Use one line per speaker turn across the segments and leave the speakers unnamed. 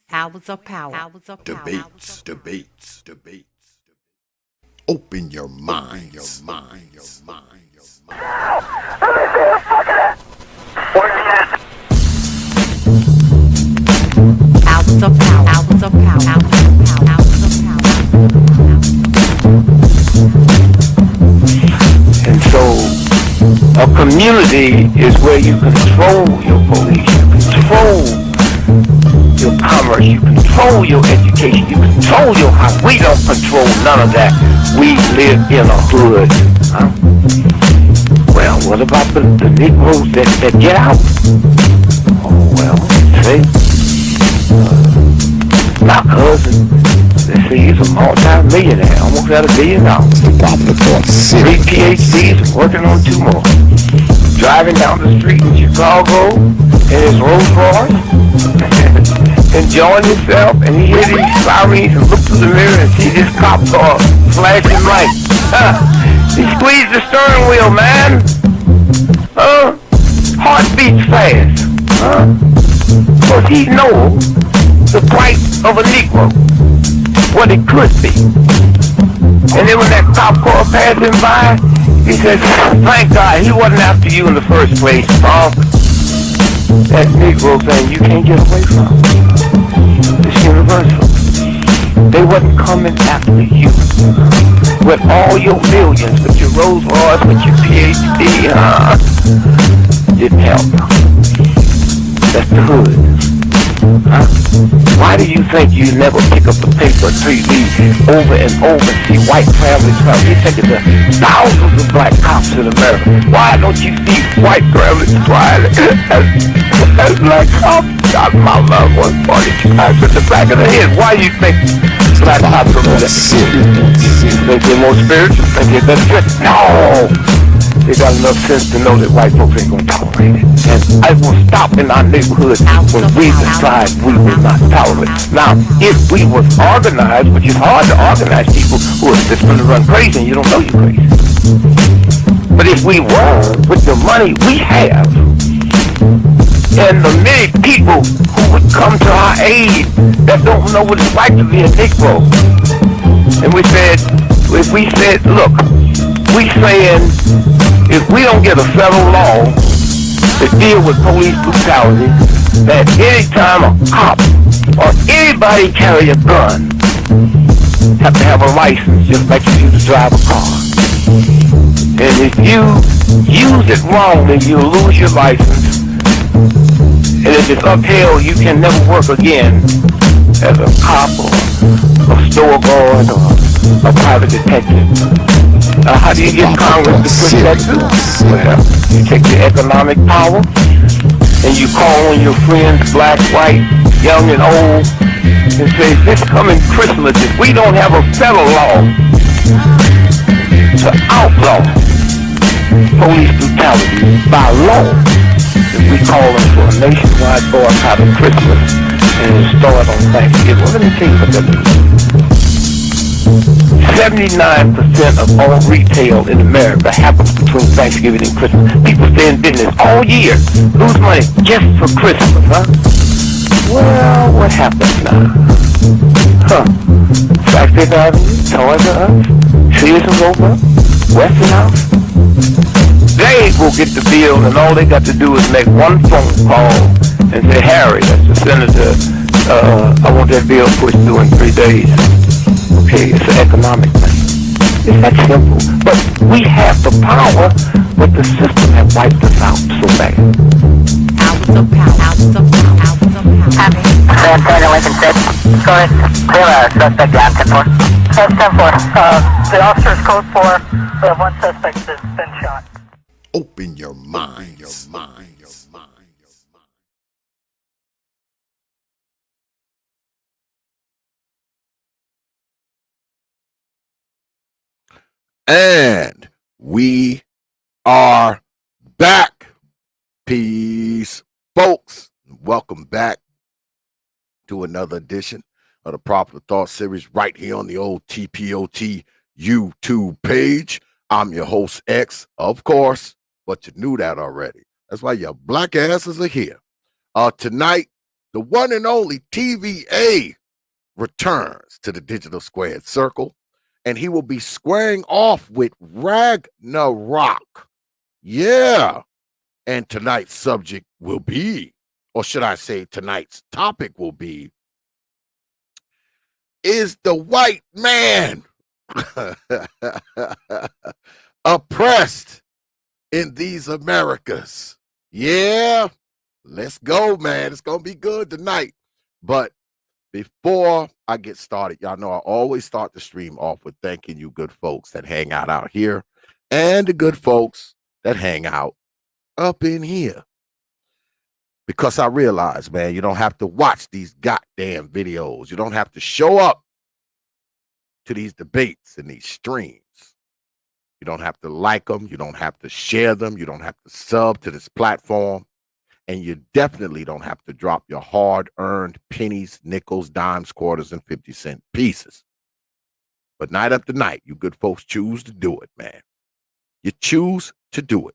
Powers of power.
Debates. Open your minds.
Powers of power. Powers of power. Powers of power.
And so a community is where you control your police, you control your commerce, you control your education, you control your house. We don't control none of that. We live in a hood. Huh? Well, what about the Negroes that get out? Oh, well, see, my cousin, let's see, he's a multi-millionaire, almost at $1 billion. Three PhDs, working on 2 more. Driving down the street in Chicago in his Rolls Royce, enjoying himself, and he hear these sirens and look through the mirror and see this cop car flashing lights. He squeezed the steering wheel, man. Heart beats fast. Because he knows the price of a Negro, what it could be. And then when that cop car passed him by, he says, thank God he wasn't after you in the first place, punk. That Negro thing you can't get away from. It's universal. They wasn't coming after you. With all your millions, with your Rolls Royce, with your PhD, didn't help. That's the hood. Huh? Why do you think you never pick up the paper until you read over and over and see white families come? You think of the thousands of black cops in America. Why don't you see white families crying as black cops got my loved one 42 times in the back of the head? Why do you think black cops are better? You think they're more spiritual? Think they're better? No! They got enough sense to know that white folks ain't gonna tolerate it. And I will stop in our neighborhood when we decide we will not tolerate it. Now, if we was organized, which is hard to organize people who are just gonna run crazy and you don't know you're crazy. But if we were, with the money we have, and the many people who would come to our aid that don't know what it's like to be a Negro, and we said, if we said, look, we saying, if we don't get a federal law to deal with police brutality, that anytime a cop or anybody carry a gun, have to have a license just like you do to drive a car. And if you use it wrongly, you'll lose your license. And if it's upheld, you can never work again as a cop or a store guard or a private detective. How do you get Congress to push that through? Well, you take your economic power and you call on your friends, black, white, young and old, and say, this coming Christmas, if we don't have a federal law to outlaw police brutality by law, if we call them for a nationwide boycott of Christmas and start on Thanksgiving, well, let me tell you what that means. 79% of all retail in America happens between Thanksgiving and Christmas. People stay in business all year, lose money just for Christmas, huh? Well, what happens now? Black Fifth Avenue, Toys R Us, Sears and Roebuck, Westinghouse. They will get the bill, and all they got to do is make one phone call and say, Harry, that's the senator, I want that bill pushed through in 3 days. Okay, it's an economic thing. It's that simple. But we have the power, but the system has wiped us out so bad.
Powers of power. Powers of power. Powers of power.
Happy. San Antonio, Lincoln 6. Go ahead. Clear suspect down 10-4. 10-4. The officer's code 4. We have one suspect that's been shot.
Open your minds. And we are back. Peace, folks. Welcome back to another edition of the Proper Thought Series right here on the old T.P.O.T YouTube page. I'm your host, X, of course, but you knew that already. That's why your black asses are here. Tonight, the one and only T.V.A. returns to the Digital Squared Circle, and he will be squaring off with RAGNA ROK. Yeah. And tonight's subject will be, or should I say tonight's topic will be, is the white man oppressed in these Americas? Yeah, let's go, man. It's going to be good tonight. But before I get started, y'all know I always start the stream off with thanking you good folks that hang out here and the good folks that hang out up in here. Because I realize, man, you don't have to watch these goddamn videos. You don't have to show up to these debates and these streams. You don't have to like them. You don't have to share them. You don't have to sub to this platform. And you definitely don't have to drop your hard-earned pennies, nickels, dimes, quarters, and 50-cent pieces. But night after night, you good folks choose to do it, man. You choose to do it.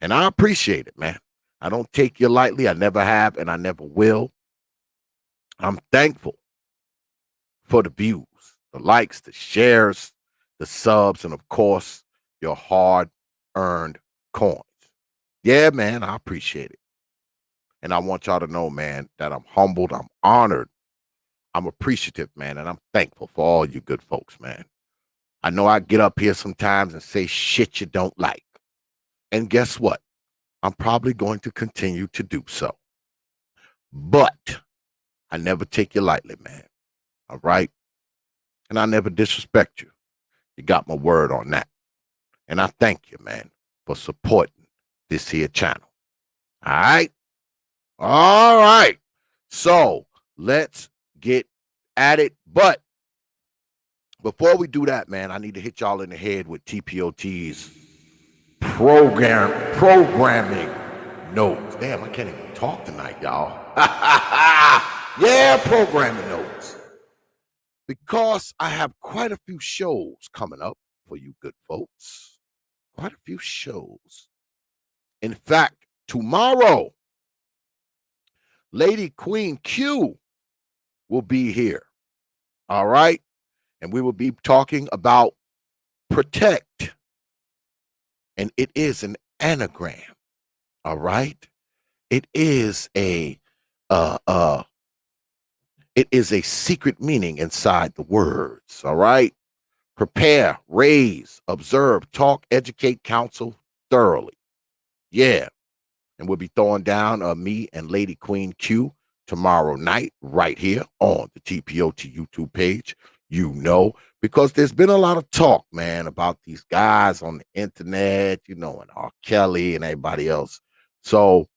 And I appreciate it, man. I don't take you lightly. I never have, and I never will. I'm thankful for the views, the likes, the shares, the subs, and of course, your hard-earned coins. Yeah, man, I appreciate it. And I want y'all to know, man, that I'm humbled, I'm honored, I'm appreciative, man, and I'm thankful for all you good folks, man. I know I get up here sometimes and say shit you don't like. And guess what? I'm probably going to continue to do so. But I never take you lightly, man. All right? And I never disrespect you. You got my word on that. And I thank you, man, for supporting this here channel. All right? All right. So let's get at it. But before we do that, man, I need to hit y'all in the head with T.P.O.T's programming notes. Damn, I can't even talk tonight, y'all. Yeah, programming notes. Because I have quite a few shows coming up for you good folks. Quite a few shows. In fact, tomorrow, Lady Queen Q will be here. All right? And we will be talking about protect. And it is an anagram. All right? It is a secret meaning inside the words. All right? Prepare, raise, observe, talk, educate, counsel thoroughly. Yeah. And we'll be throwing down me and Lady Queen Q tomorrow night right here on the T.P.O.T YouTube page. You know, because there's been a lot of talk, man, about these guys on the internet, you know, and R. Kelly and everybody else. So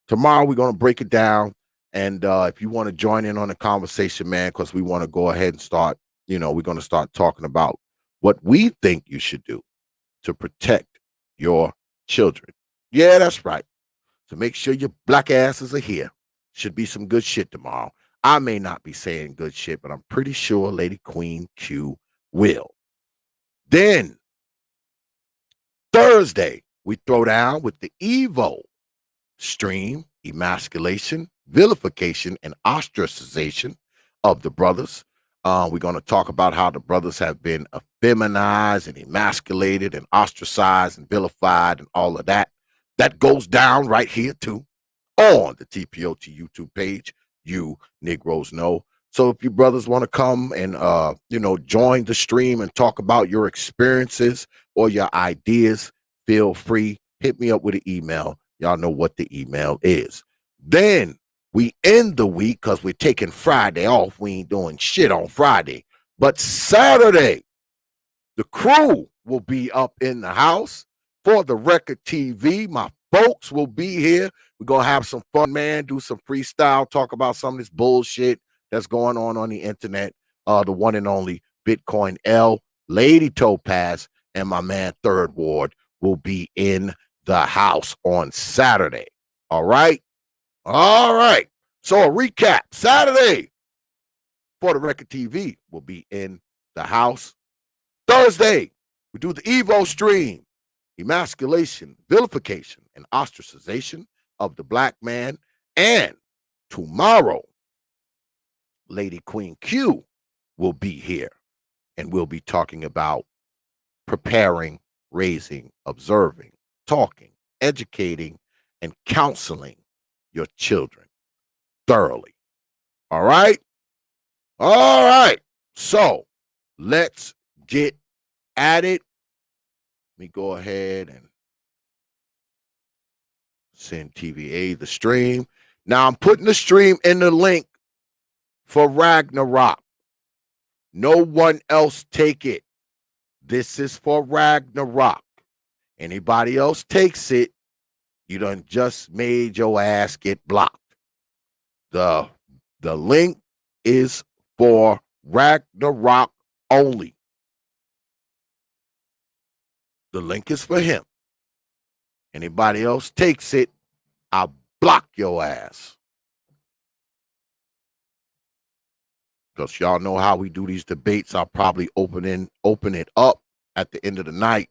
tomorrow we're going to break it down. And if you want to join in on the conversation, man, because we want to go ahead and start, you know, we're going to start talking about what we think you should do to protect your children. Yeah, that's right. So make sure your black asses are here. Should be some good shit tomorrow. I may not be saying good shit, but I'm pretty sure Lady Queen Q will. Then Thursday, we throw down with the Evo stream, emasculation, vilification, and ostracization of the brothers. We're going to talk about how the brothers have been effeminized and emasculated and ostracized and vilified and all of that. That goes down right here, too, on the T.P.O.T YouTube page. You Negroes know. So if you brothers want to come and, you know, join the stream and talk about your experiences or your ideas, feel free. Hit me up with an email. Y'all know what the email is. Then we end the week because we're taking Friday off. We ain't doing shit on Friday. But Saturday, the crew will be up in the house for the Record TV. My folks will be here. We're going to have some fun, man, do some freestyle, talk about some of this bullshit that's going on the internet. The one and only Bitcoin L, Lady Topaz, and my man Third Ward will be in the house on Saturday. All right? All right. So a recap. Saturday for the Record TV will be in the house. Thursday, we do the Evo stream. Emasculation, vilification, and ostracization of the black man. And tomorrow, Lady Queen Q will be here, and we'll be talking about preparing, raising, observing, talking, educating, and counseling your children thoroughly. All right? All right. So let's get at it. Let me go ahead and send TVA the stream. Now I'm putting the stream in the link for RAGNA ROK. No one else take it. This is for RAGNA ROK. Anybody else takes it, you done just made your ass get blocked. The link is for RAGNA ROK only. The link is for him. Anybody else takes it, I'll block your ass. Because y'all know how we do these debates. I'll probably open it up at the end of the night,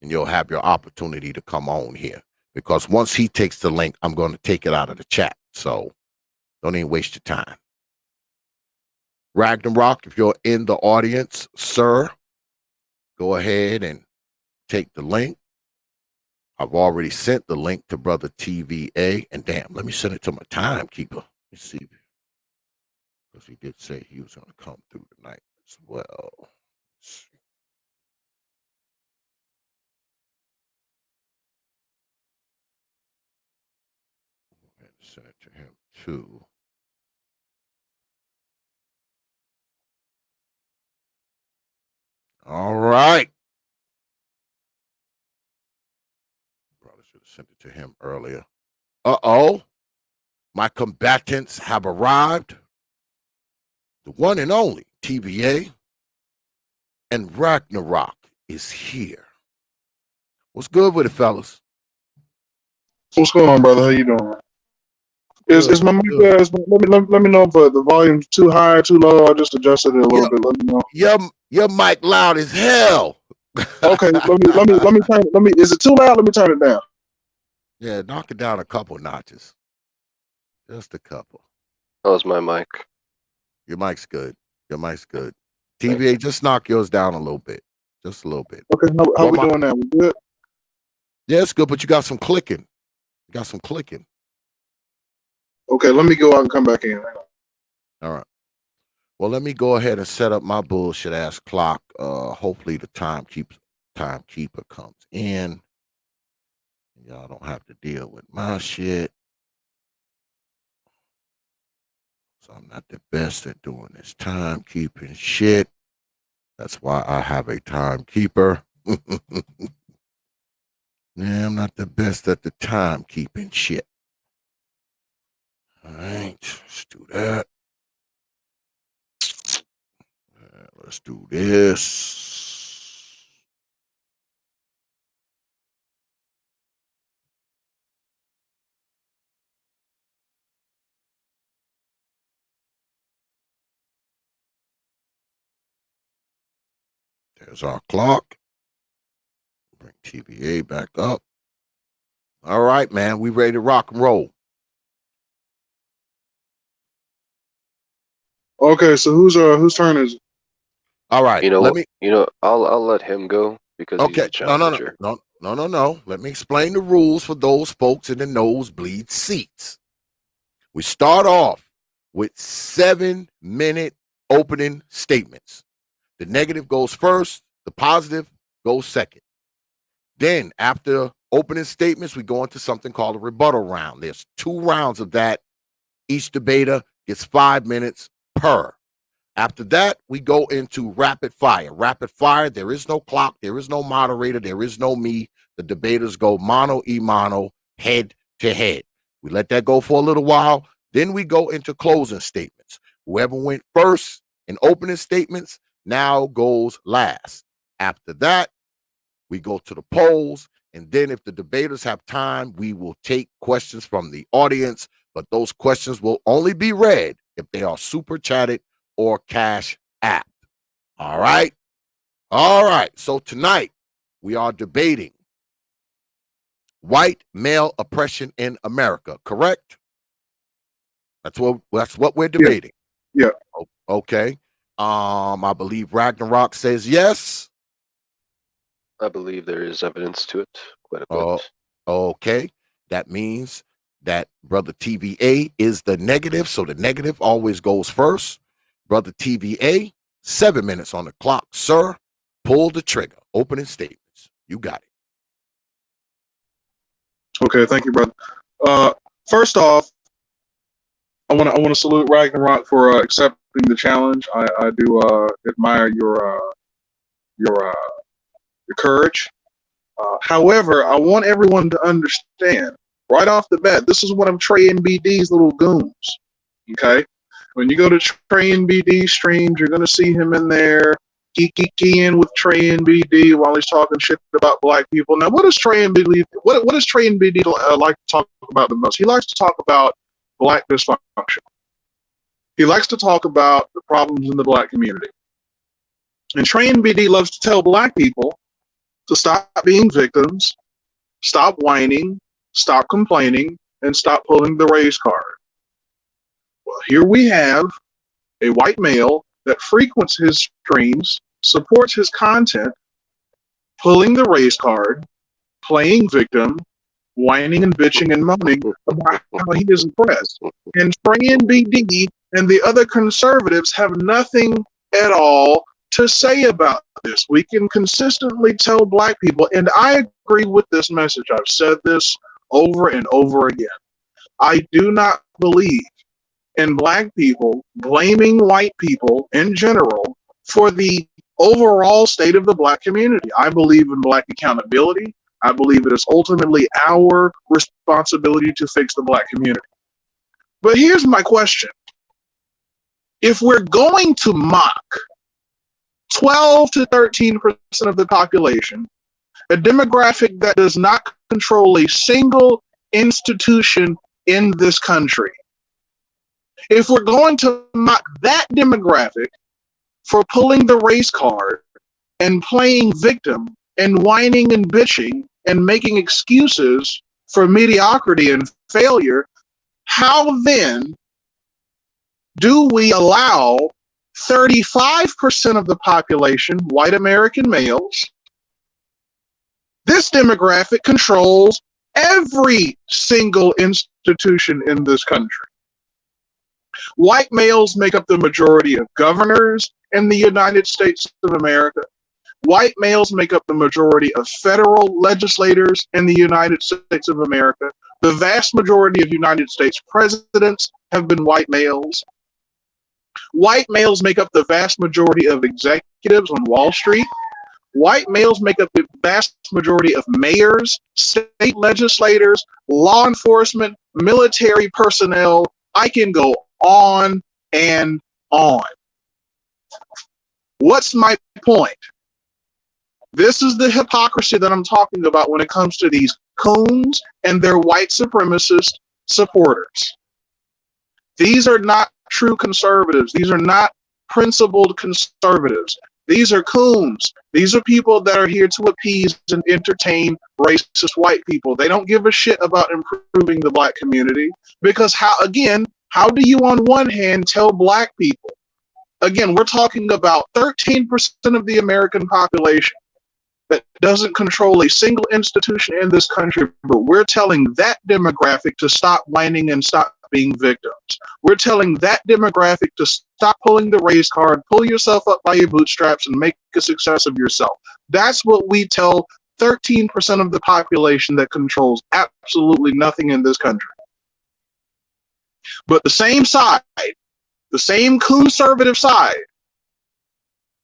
and you'll have your opportunity to come on here. Because once he takes the link, I'm going to take it out of the chat. So don't even waste your time. RAGNA ROK, if you're in the audience, sir, go ahead and take the link. I've already sent the link to Brother TVA. And damn, let me send it to my timekeeper. Let's see. Because he did say he was going to come through tonight as well. Let's see. And send it to him too. All right. Probably should have sent it to him earlier. Uh-oh. My combatants have arrived. The one and only TVA and RAGNA ROK is here. What's good with it, fellas?
What's going on, brother? How you doing? Is my mic
good.
let me know if the volume's too high, too low. I just adjusted it a little bit. Let me know.
Your mic loud as hell.
Okay, let me. Is it too loud? Let me turn it down.
Yeah, knock it down a couple notches. Just a couple.
How's my mic?
Your mic's good. Your mic's good. TVA, just knock yours down a little bit. Just a little bit.
Okay, how we doing now? We good?
Yeah, it's good, but you got some clicking. You got some clicking.
Okay, let me go out and come back in.
All right. Well, let me go ahead and set up my bullshit ass clock. Hopefully the timekeeper comes in. Y'all don't have to deal with my shit. So I'm not the best at doing this timekeeping shit. That's why I have a timekeeper. Yeah, I'm not the best at the timekeeping shit. All right, let's do that. Let's do this. There's our clock. Bring TVA back up. All right, man. We ready to rock and roll.
Okay, so whose turn is it?
All right.
I'll let him go because he's the challenger.
No. Let me explain the rules for those folks in the nosebleed seats. We start off with 7-minute opening statements. The negative goes first, the positive goes second. Then after opening statements, we go into something called a rebuttal round. There's 2 rounds of that. Each debater gets 5 minutes per. After that, we go into rapid fire. Rapid fire, there is no clock, there is no moderator, there is no me. The debaters go mano y mano, head to head. We let that go for a little while. Then we go into closing statements. Whoever went first in opening statements now goes last. After that, we go to the polls. And then if the debaters have time, we will take questions from the audience. But those questions will only be read if they are super chatted or cash app. All right. All right. So tonight we are debating white male oppression in America, correct? That's what we're
Yeah.
debating.
Yeah.
Okay. I believe RAGNA ROK says yes.
I believe there is evidence to it, quite a bit.
Okay. That means that Brother T.V.A. is the negative, so the negative always goes first. Brother T.V.A., 7 minutes on the clock, sir. Pull the trigger. Opening statements. You got it.
Okay, thank you, brother. First off, I want to salute RAGNA ROK for accepting the challenge. I do admire your courage. However, I want everyone to understand right off the bat, this is one of Trey and BD's little goons. Okay, when you go to Trey and BD streams, you're gonna see him in there keying with Trey and BD while he's talking shit about black people. Now, what does Trey and BD? What does Trey and BD like to talk about the most? He likes to talk about black dysfunction. He likes to talk about the problems in the black community. And Trey and BD loves to tell black people to stop being victims, stop whining, stop complaining, and stop pulling the race card. Well, here we have a white male that frequents his streams, supports his content, pulling the race card, playing victim, whining and bitching and moaning about how he is oppressed. And Trey and BD and the other conservatives have nothing at all to say about this. We can consistently tell black people, and I agree with this message. I've said this over and over again. I do not believe in black people blaming white people in general for the overall state of the black community. I believe in black accountability. I believe it is ultimately our responsibility to fix the black community. But here's my question. If we're going to mock 12 to 13% of the population, a demographic that does not control a single institution in this country, if we're going to mock that demographic for pulling the race card and playing victim and whining and bitching and making excuses for mediocrity and failure, how then do we allow 35% of the population, white American males? This demographic controls every single institution in this country. White males make up the majority of governors in the United States of America. White males make up the majority of federal legislators in the United States of America. The vast majority of United States presidents have been white males. White males make up the vast majority of executives on Wall Street. White males make up the vast majority of mayors, state legislators, law enforcement, military personnel. I can go on and on. What's my point? This is the hypocrisy that I'm talking about when it comes to these coons and their white supremacist supporters. These are not true conservatives. These are not principled conservatives. These are coons. These are people that are here to appease and entertain racist white people. They don't give a shit about improving the black community because how do you on one hand tell black people? Again, we're talking about 13% of the American population that doesn't control a single institution in this country, but we're telling that demographic to stop whining and stop being victims. We're telling that demographic to stop pulling the race card, pull yourself up by your bootstraps, and make a success of yourself. That's what we tell 13% of the population that controls absolutely nothing in this country. But the same side, the same conservative side,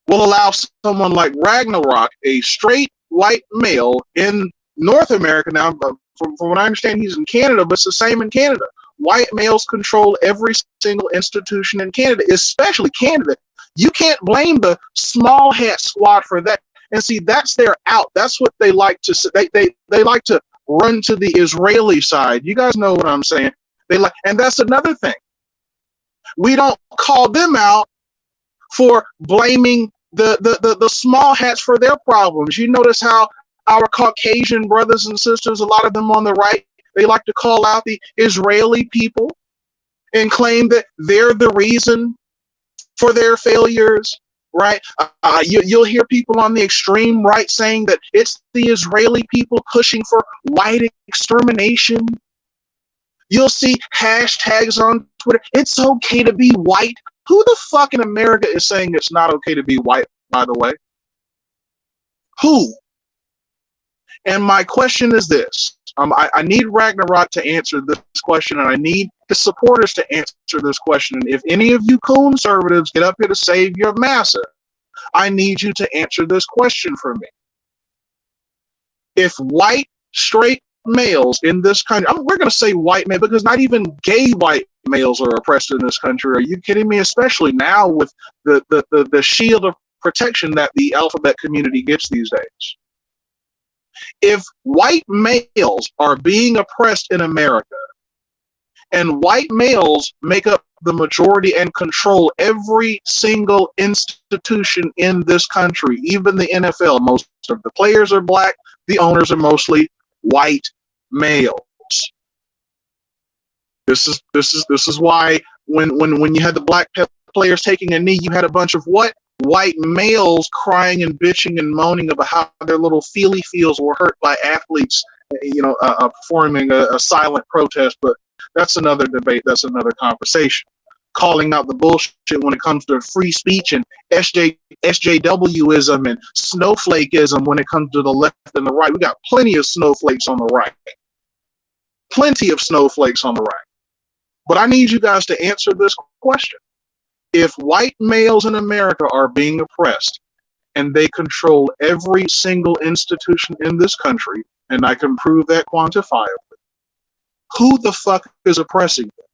will allow someone like RAGNA ROK, a straight white male in North America now, from what I understand, he's in Canada, but it's the same in Canada. White males control every single institution in Canada, especially Canada. You can't blame the small hat squad for that. And see, that's their out. That's what they like to say. They like to run to the Israeli side. You guys know what I'm saying. And that's another thing. We don't call them out for blaming the small hats for their problems. You notice how our Caucasian brothers and sisters, a lot of them on the right, they like to call out the Israeli people. and claim that they're the reason for their failures, right? You'll hear people on the extreme right saying that it's the Israeli people pushing for white extermination. You'll see hashtags on Twitter. It's okay to be white. Who the fuck in America is saying it's not okay to be white, by the way? Who? And my question is this. I need RAGNA ROK to answer this question, and I need the supporters to answer this question. And if any of you conservatives get up here to save your massa, I need you to answer this question for me. If white, straight males in this country, we're going to say white male because not even gay white males are oppressed in this country. Are you kidding me? Especially now with the shield of protection that the alphabet community gets these days. If white males are being oppressed in America, and white males make up the majority and control every single institution in this country, even the NFL, most of the players are black, the owners are mostly white males. This is why when you had the black players taking a knee, you had a bunch of what? White males crying and bitching and moaning about how their little feely feels were hurt by athletes, performing a silent protest. But that's another debate. That's another conversation. Calling out the bullshit when it comes to free speech and SJWism and snowflakeism when it comes to the left and the right. We got plenty of snowflakes on the right. Plenty of snowflakes on the right. But I need you guys to answer this question. If white males in America are being oppressed and they control every single institution in this country, and I can prove that quantifiably, who the fuck is oppressing them?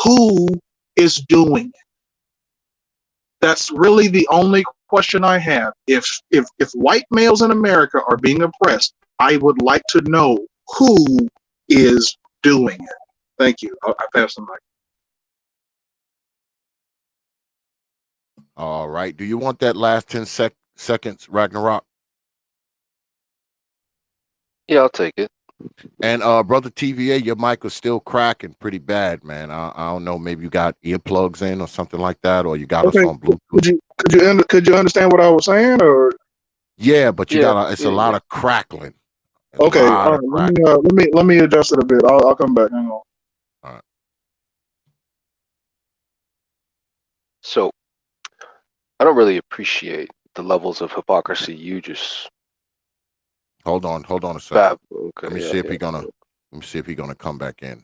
Who is doing it? That's really the only question I have. If white males in America are being oppressed, I would like to know who is doing it. Thank you. I pass the mic.
All right. Do you want that last 10 seconds, RAGNA ROK?
Yeah, I'll take it.
And brother T.V.A, your mic was still cracking pretty bad, man. I don't know. Maybe you got earplugs in or something like that, or you got us on Bluetooth.
Could you understand what I was saying, or?
Yeah, but you got it's a lot of crackling.
Okay, all right. Let me adjust it a bit. I'll come back. Hang on.
All right.
So, I don't really appreciate the levels of hypocrisy you just.
Hold on a second.
Okay,
let me see if he's gonna come back in.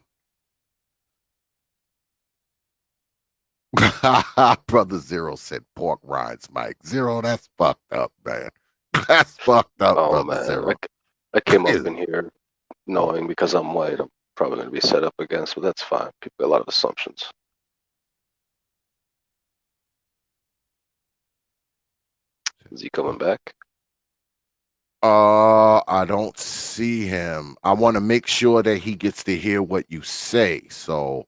Brother Zero said pork rinds, Mike. Zero, that's fucked up, man. That's fucked up, brother
Man.
Zero.
I came up in here knowing because I'm white, I'm probably going to be set up against, but that's fine. People got a lot of assumptions. Is he coming back?
I don't see him. I want to make sure that he gets to hear what you say. So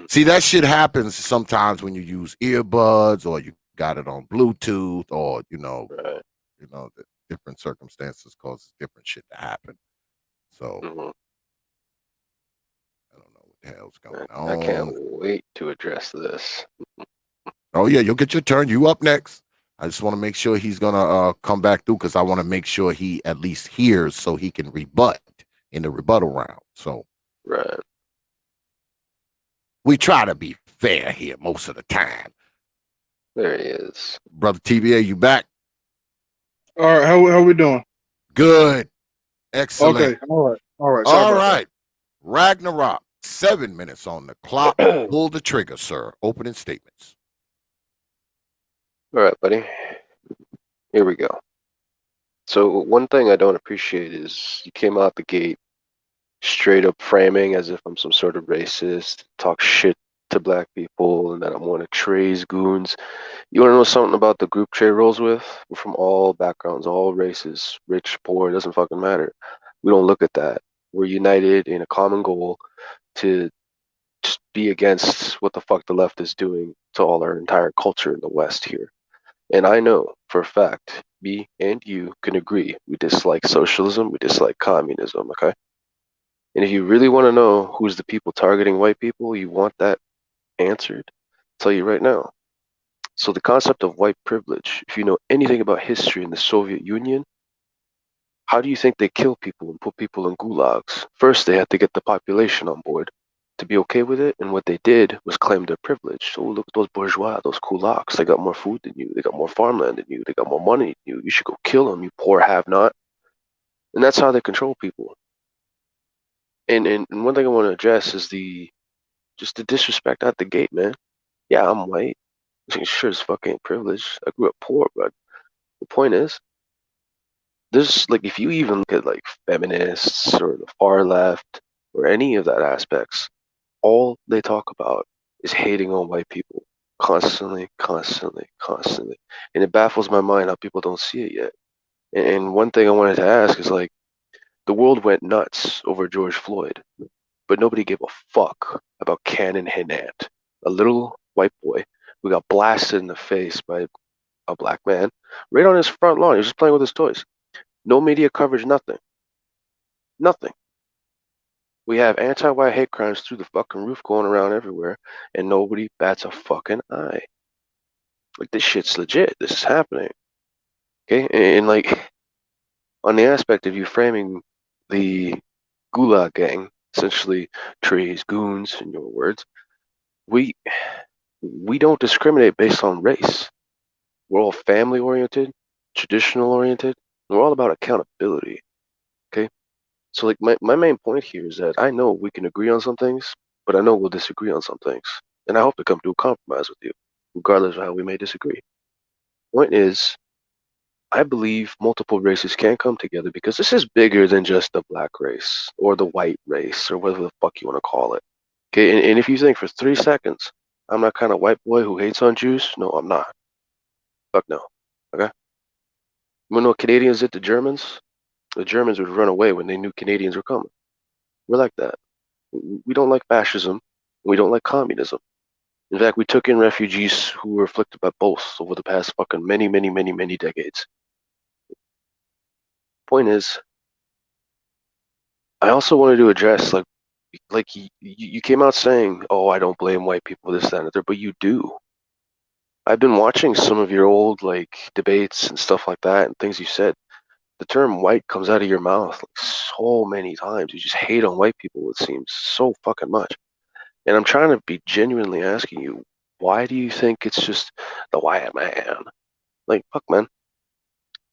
see, that shit happens sometimes when you use earbuds or you got it on Bluetooth or
Right.
The different circumstances causes different shit to happen. So I don't know what the hell's going on.
I can't wait to address this.
Oh yeah, you'll get your turn. You up next. I just want to make sure he's gonna come back through because I want to make sure he at least hears so he can rebut in the rebuttal round. So
right,
we try to be fair here most of the time.
There he is,
brother T.V.A. You back?
All right, how we doing?
Good, excellent.
Okay, all right.
RAGNA ROK, 7 minutes on the clock. Pull the trigger, sir. Opening statements.
All right, buddy. Here we go. So one thing I don't appreciate is you came out the gate straight up framing as if I'm some sort of racist, talk shit to black people, and that I'm one of Trey's goons. You want to know something about the group Trey rolls with? We're from all backgrounds, all races, rich, poor, it doesn't fucking matter. We don't look at that. We're united in a common goal to just be against what the fuck the left is doing to all our entire culture in the West here. And I know for a fact, me and you can agree, we dislike socialism, we dislike communism, okay? And if you really want to know who's the people targeting white people, you want that answered, I'll tell you right now. So the concept of white privilege, if you know anything about history in the Soviet Union, how do you think they kill people and put people in gulags? First, they had to get the population on board to be okay with it, and what they did was claim their privilege. So look at those bourgeois, those kulaks. They got more food than you. They got more farmland than you. They got more money than you. You should go kill them, you poor have-not. And that's how they control people. And one thing I want to address is just the disrespect at the gate, man. Yeah, I'm white. Sure as fuck ain't privileged. I grew up poor, but the point is, there's like if you even look at like feminists or the far left or any of that aspects, all they talk about is hating on white people constantly, constantly, constantly. And it baffles my mind how people don't see it yet. And one thing I wanted to ask is like the world went nuts over George Floyd, but nobody gave a fuck about Cannon Hinant, a little white boy who got blasted in the face by a black man right on his front lawn. He was just playing with his toys. No media coverage, nothing. Nothing. We have anti-white hate crimes through the fucking roof going around everywhere, and nobody bats a fucking eye. Like, this shit's legit. This is happening. Okay? And like, on the aspect of you framing the Gulag Gang, essentially trees, goons, in your words, we don't discriminate based on race. We're all family oriented, traditional oriented, and we're all about accountability. Okay? So like my main point here is that I know we can agree on some things, but I know we'll disagree on some things. And I hope to come to a compromise with you, regardless of how we may disagree. Point is, I believe multiple races can come together because this is bigger than just the black race or the white race or whatever the fuck you want to call it. Okay, and if you think for 3 seconds, I'm that kind of white boy who hates on Jews, no, I'm not. Fuck no. Okay? You know what Canadians did to Germans? The Germans would run away when they knew Canadians were coming. We're like that. We don't like fascism. We don't like communism. In fact, we took in refugees who were afflicted by both over the past fucking many, many, many, many decades. Point is, I also wanted to address like you came out saying, "Oh, I don't blame white people, this, that, and the third," but you do. I've been watching some of your old like debates and stuff like that, and things you said. The term "white" comes out of your mouth like so many times. You just hate on white people. It seems so fucking much. And I'm trying to be genuinely asking you, why do you think it's just the white man? Like, fuck, man.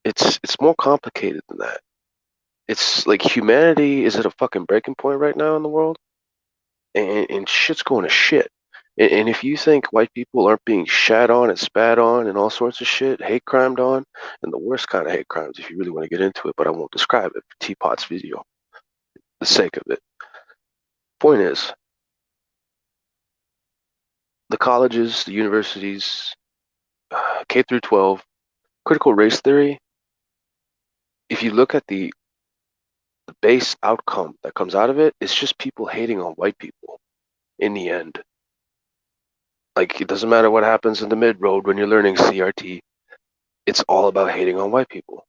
It's more complicated than that. It's like humanity is at a fucking breaking point right now in the world, and shit's going to shit. And if you think white people aren't being shat on and spat on and all sorts of shit, hate crimed on, and the worst kind of hate crimes, if you really want to get into it, but I won't describe it for T.P.O.T's video, for the sake of it. Point is, the colleges, the universities, K through 12, critical race theory, if you look at the base outcome that comes out of it, it's just people hating on white people in the end. Like, it doesn't matter what happens in the mid-road when you're learning CRT, it's all about hating on white people.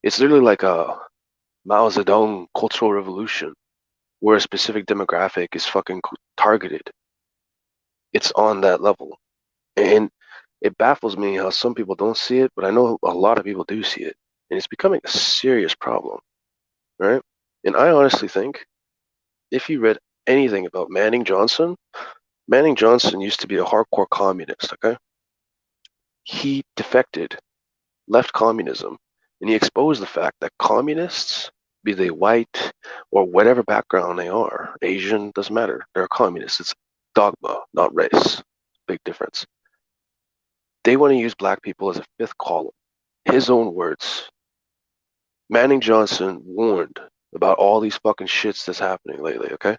It's literally like a Mao Zedong cultural revolution where a specific demographic is fucking targeted. It's on that level. And it baffles me how some people don't see it, but I know a lot of people do see it. And it's becoming a serious problem, right? And I honestly think if you read anything about Manning Johnson used to be a hardcore communist, okay? He defected, left communism, and he exposed the fact that communists, be they white or whatever background they are, Asian, doesn't matter, they're communists. It's dogma, not race. Big difference. They want to use black people as a fifth column. His own words. Manning Johnson warned about all these fucking shits that's happening lately, okay?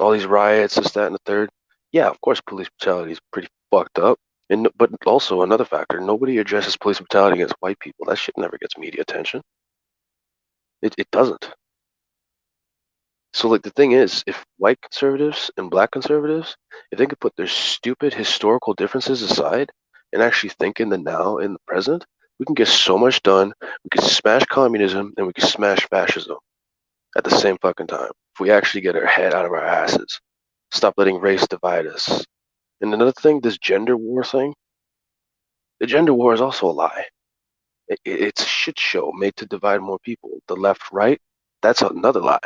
All these riots, this, that, and the third. Yeah, of course, police brutality is pretty fucked up. But also another factor, nobody addresses police brutality against white people. That shit never gets media attention. It doesn't. So like the thing is, if white conservatives and black conservatives, if they could put their stupid historical differences aside and actually think in the now, in the present, we can get so much done. We can smash communism and we can smash fascism. at the same fucking time. If we actually get our head out of our asses, stop letting race divide us. And another thing, this gender war thing, the gender war is also a lie. It's a shit show made to divide more people. The left, right, that's another lie.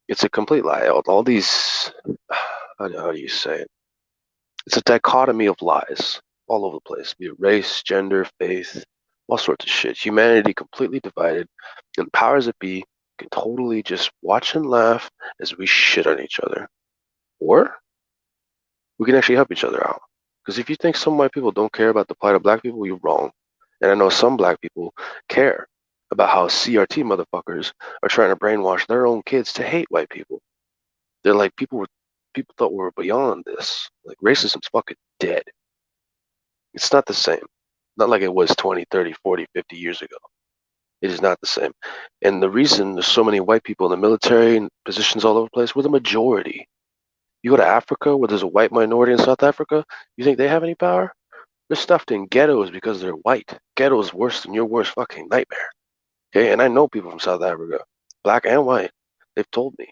It's a complete lie. All these, how do you say it? It's a dichotomy of lies all over the place, be it race, gender, faith, all sorts of shit. Humanity completely divided, and powers that be can totally just watch and laugh as we shit on each other. Or we can actually help each other out. Because if you think some white people don't care about the plight of black people, you're wrong. And I know some black people care about how CRT motherfuckers are trying to brainwash their own kids to hate white people. They're like, people thought we were beyond this. Like, racism's fucking dead. It's not the same. Not like it was 20, 30, 40, 50 years ago. It is not the same. And the reason there's so many white people in the military and positions all over the place, we're the majority. You go to Africa where there's a white minority in South Africa, you think they have any power? They're stuffed in ghettos because they're white. Ghetto is worse than your worst fucking nightmare. Okay, and I know people from South Africa, black and white. They've told me.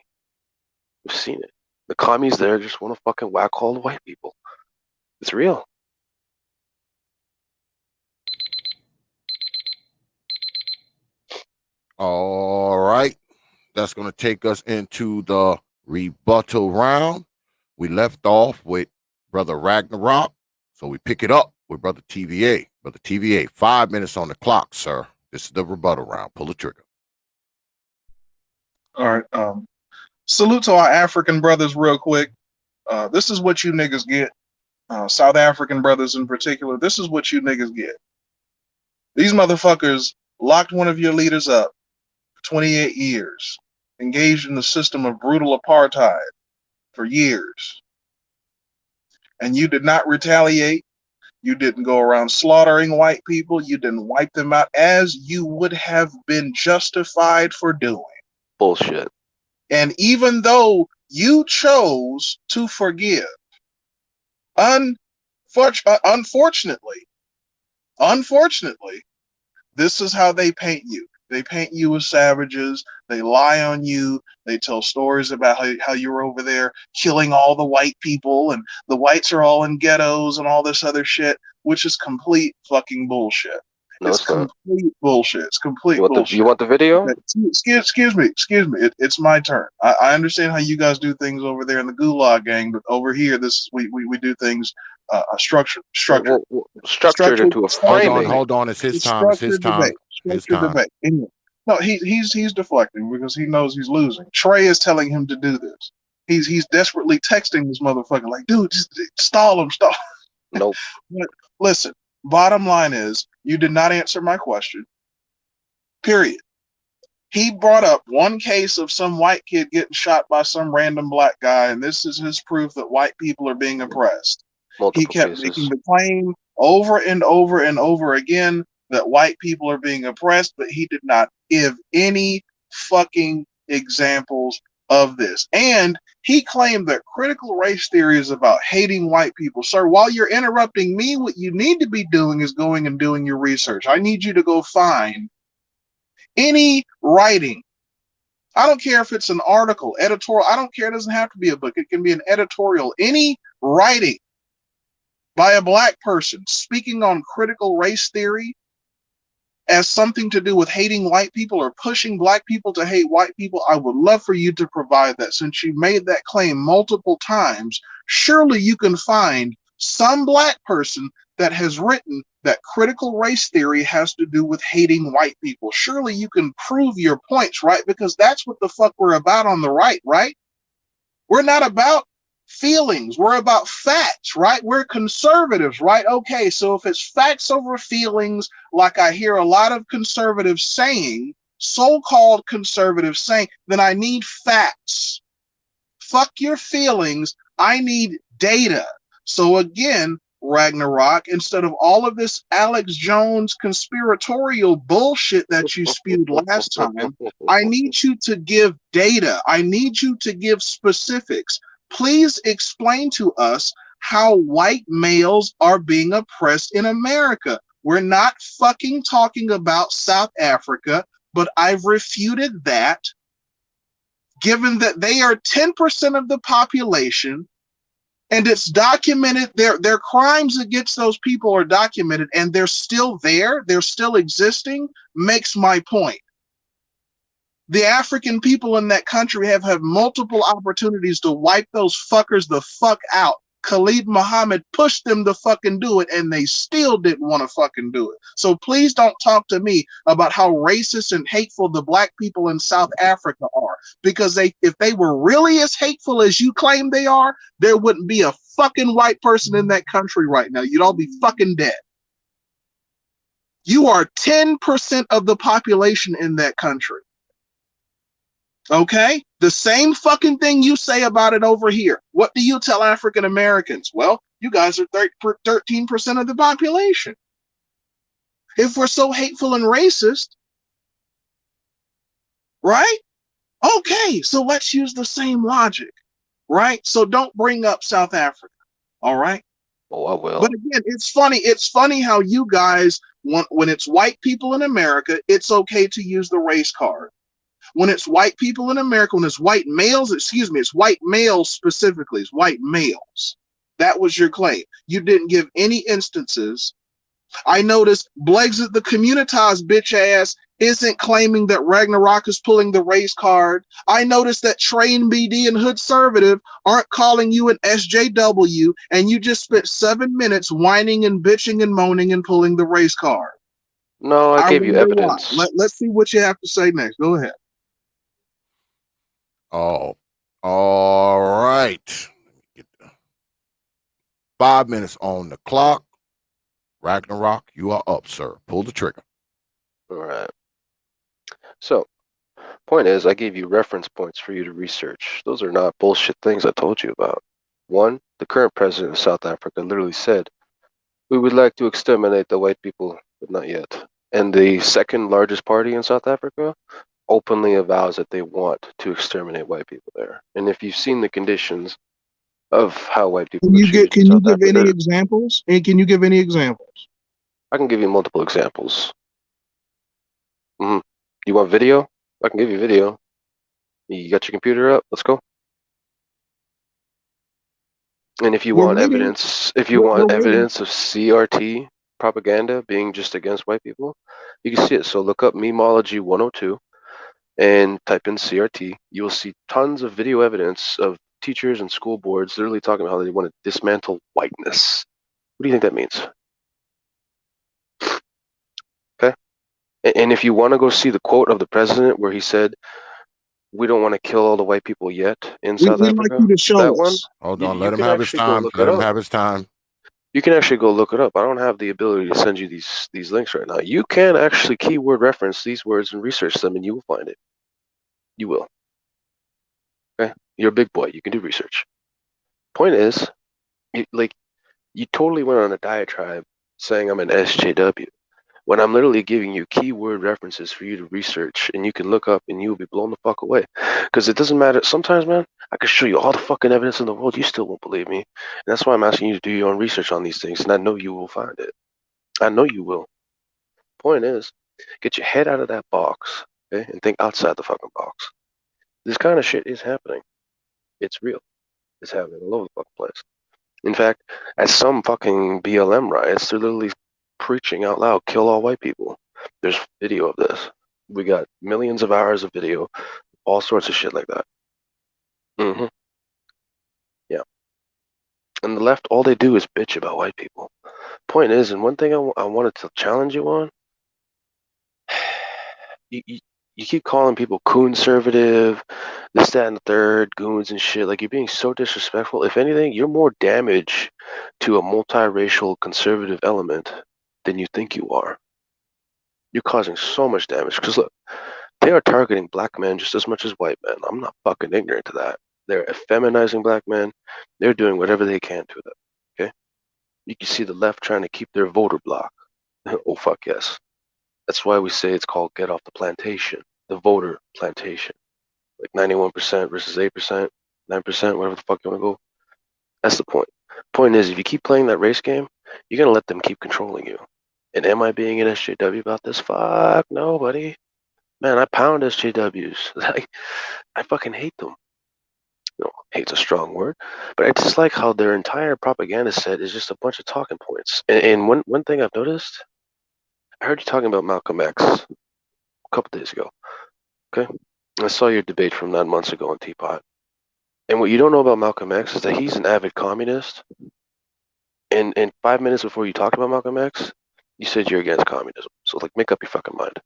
We've seen it. The commies there just want to fucking whack all the white people. It's real.
All right. That's going to take us into the rebuttal round. We left off with Brother RAGNA ROK, so we pick it up with Brother T.V.A. Brother T.V.A., 5 minutes on the clock, sir. This is the rebuttal round. Pull the trigger.
All right. Salute to our African brothers real quick. This is what you niggas get. South African brothers in particular. This is what you niggas get. These motherfuckers locked one of your leaders up for 28 years, engaged in the system of brutal apartheid for years. And you did not retaliate. You didn't go around slaughtering white people. You didn't wipe them out as you would have been justified for doing.
Bullshit.
And even though you chose to forgive, unfortunately, this is how they paint you. They paint you as savages. They lie on you. They tell stories about how you're over there killing all the white people and the whites are all in ghettos and all this other shit, which is complete fucking bullshit.
No,
it's complete bullshit. It's complete bullshit.
You want the video?
Excuse me. It's my turn. I understand how you guys do things over there in the Gulag gang, but over here, we do things structured
into a framing.
Hold on. It's his time. It's his time.
Debate. Anyway, no, he's deflecting because he knows he's losing. Trey is telling him to do this. He's desperately texting this motherfucker like, dude, just stall him.
Nope.
But listen, bottom line is, you did not answer my question. Period. He brought up one case of some white kid getting shot by some random black guy, and this is his proof that white people are being oppressed. He kept making the claim over and over and over again that white people are being oppressed, but he did not give any fucking examples of this. And he claimed that critical race theory is about hating white people. Sir, while you're interrupting me, what you need to be doing is going and doing your research. I need you to go find any writing. I don't care if it's an article, editorial. I don't care. It doesn't have to be a book. It can be an editorial. Any writing by a black person speaking on critical race theory as something to do with hating white people or pushing black people to hate white people, I would love for you to provide that. Since you made that claim multiple times, surely you can find some black person that has written that critical race theory has to do with hating white people. Surely you can prove your points, right? Because that's what the fuck we're about on the right? We're not about feelings. We're about facts, right? We're conservatives, right? Okay, so if it's facts over feelings, like I hear a lot of conservatives saying, so-called conservatives saying, then I need facts. Fuck your feelings. I need data. So again, RAGNA ROK, instead of all of this Alex Jones conspiratorial bullshit that you spewed last time, I need you to give data. I need you to give specifics. Please explain to us how white males are being oppressed in America. We're not fucking talking about South Africa, but I've refuted that given that they are 10% of the population, and it's documented, their crimes against those people are documented, and they're still there, they're still existing, makes my point. The African people in that country have had multiple opportunities to wipe those fuckers the fuck out. Khalid Muhammad pushed them to fucking do it, and they still didn't want to fucking do it. So please don't talk to me about how racist and hateful the black people in South Africa are, because if they were really as hateful as you claim they are, there wouldn't be a fucking white person in that country right now. You'd all be fucking dead. You are 10% of the population in that country. Okay? The same fucking thing you say about it over here. What do you tell African Americans? Well, you guys are 13% of the population. If we're so hateful and racist, right? Okay, so let's use the same logic, right? So don't bring up South Africa, all right?
Oh, I will.
But again, it's funny. It's funny how you guys want, when it's white people in America, it's okay to use the race card. When it's white people in America, when it's white males, it's white males specifically, it's white males. That was your claim. You didn't give any instances. I noticed Blexit the Communitas bitch ass isn't claiming that RAGNA ROK is pulling the race card. I noticed that Train BD and Hood Conservative aren't calling you an SJW, and you just spent 7 minutes whining and bitching and moaning and pulling the race card.
No, I gave you
wonder why.
evidence.
Let's see what you have to say next. Go ahead.
Oh, all right. Get 5 minutes on the clock. RAGNA ROK, you are up, sir. Pull the trigger.
All right. So, point is, I gave you reference points for you to research. Those are not bullshit things I told you about. One, the current president of South Africa literally said, "We would like to exterminate the white people, but not yet." And the second largest party in South Africa openly avows that they want to exterminate white people there. And if you've seen the conditions of how white people
Can
are
you
treated
can
in
you
South
give any
Africa,
examples? And can you give any examples?
I can give you multiple examples. You want video? I can give you video. You got your computer up? Let's go. And if you
We're
want
waiting.
evidence, of CRT propaganda being just against white people, you can see it. So look up Memology 102 and type in CRT. You will see tons of video evidence of teachers and school boards literally talking about how they want to dismantle whiteness. What do you think that means? Okay. And if you want to go see the quote of the president where he said, "We don't want to kill all the white people yet in South
We'd like
Africa,"
you to show
that one,
us.
Hold
you,
on.
you
Let him
can
have his
actually go
time.
look
Let
it
him
up.
have his time.
You can actually go look it up. I don't have the ability to send you these links right now. You can actually keyword reference these words and research them, and you will find it. You will. Okay, you're a big boy. You can do research. Point is, you totally went on a diatribe saying I'm an SJW when I'm literally giving you keyword references for you to research, and you can look up, and you will be blown the fuck away. Because it doesn't matter. Sometimes, man, I can show you all the fucking evidence in the world. You still won't believe me. And that's why I'm asking you to do your own research on these things, and I know you will find it. I know you will. Point is, get your head out of that box, okay, and think outside the fucking box. This kind of shit is happening. It's real. It's happening all over the fucking place. In fact, at some fucking BLM riots, they're literally preaching out loud, "Kill all white people." There's video of this. We got millions of hours of video, all sorts of shit like that. Yeah. And the left, all they do is bitch about white people. Point is, and one thing I wanted to challenge you on, you keep calling people conservative, this, that, and the third, goons and shit. Like, you're being so disrespectful. If anything, you're more damage to a multiracial conservative element than you think you are. You're causing so much damage. Because look, they are targeting black men just as much as white men. I'm not fucking ignorant to that. They're effeminizing black men. They're doing whatever they can to them. Okay? You can see the left trying to keep their voter block. Oh, fuck yes. That's why we say it's called Get Off the Plantation, the voter plantation. Like 91% versus 8%, 9%, whatever the fuck you want to go. That's the point. Point is, if you keep playing that race game, you're going to let them keep controlling you. And am I being an SJW about this? Fuck no, buddy. Man, I pound SJWs. Like, I fucking hate them. No, hate's a strong word, but I just like how their entire propaganda set is just a bunch of talking points. And one thing I've noticed, I heard you talking about Malcolm X a couple days ago. Okay, I saw your debate from 9 months ago on T.P.O.T. And what you don't know about Malcolm X is that he's an avid communist. And 5 minutes before you talked about Malcolm X, you said you're against communism. So like, make up your fucking mind.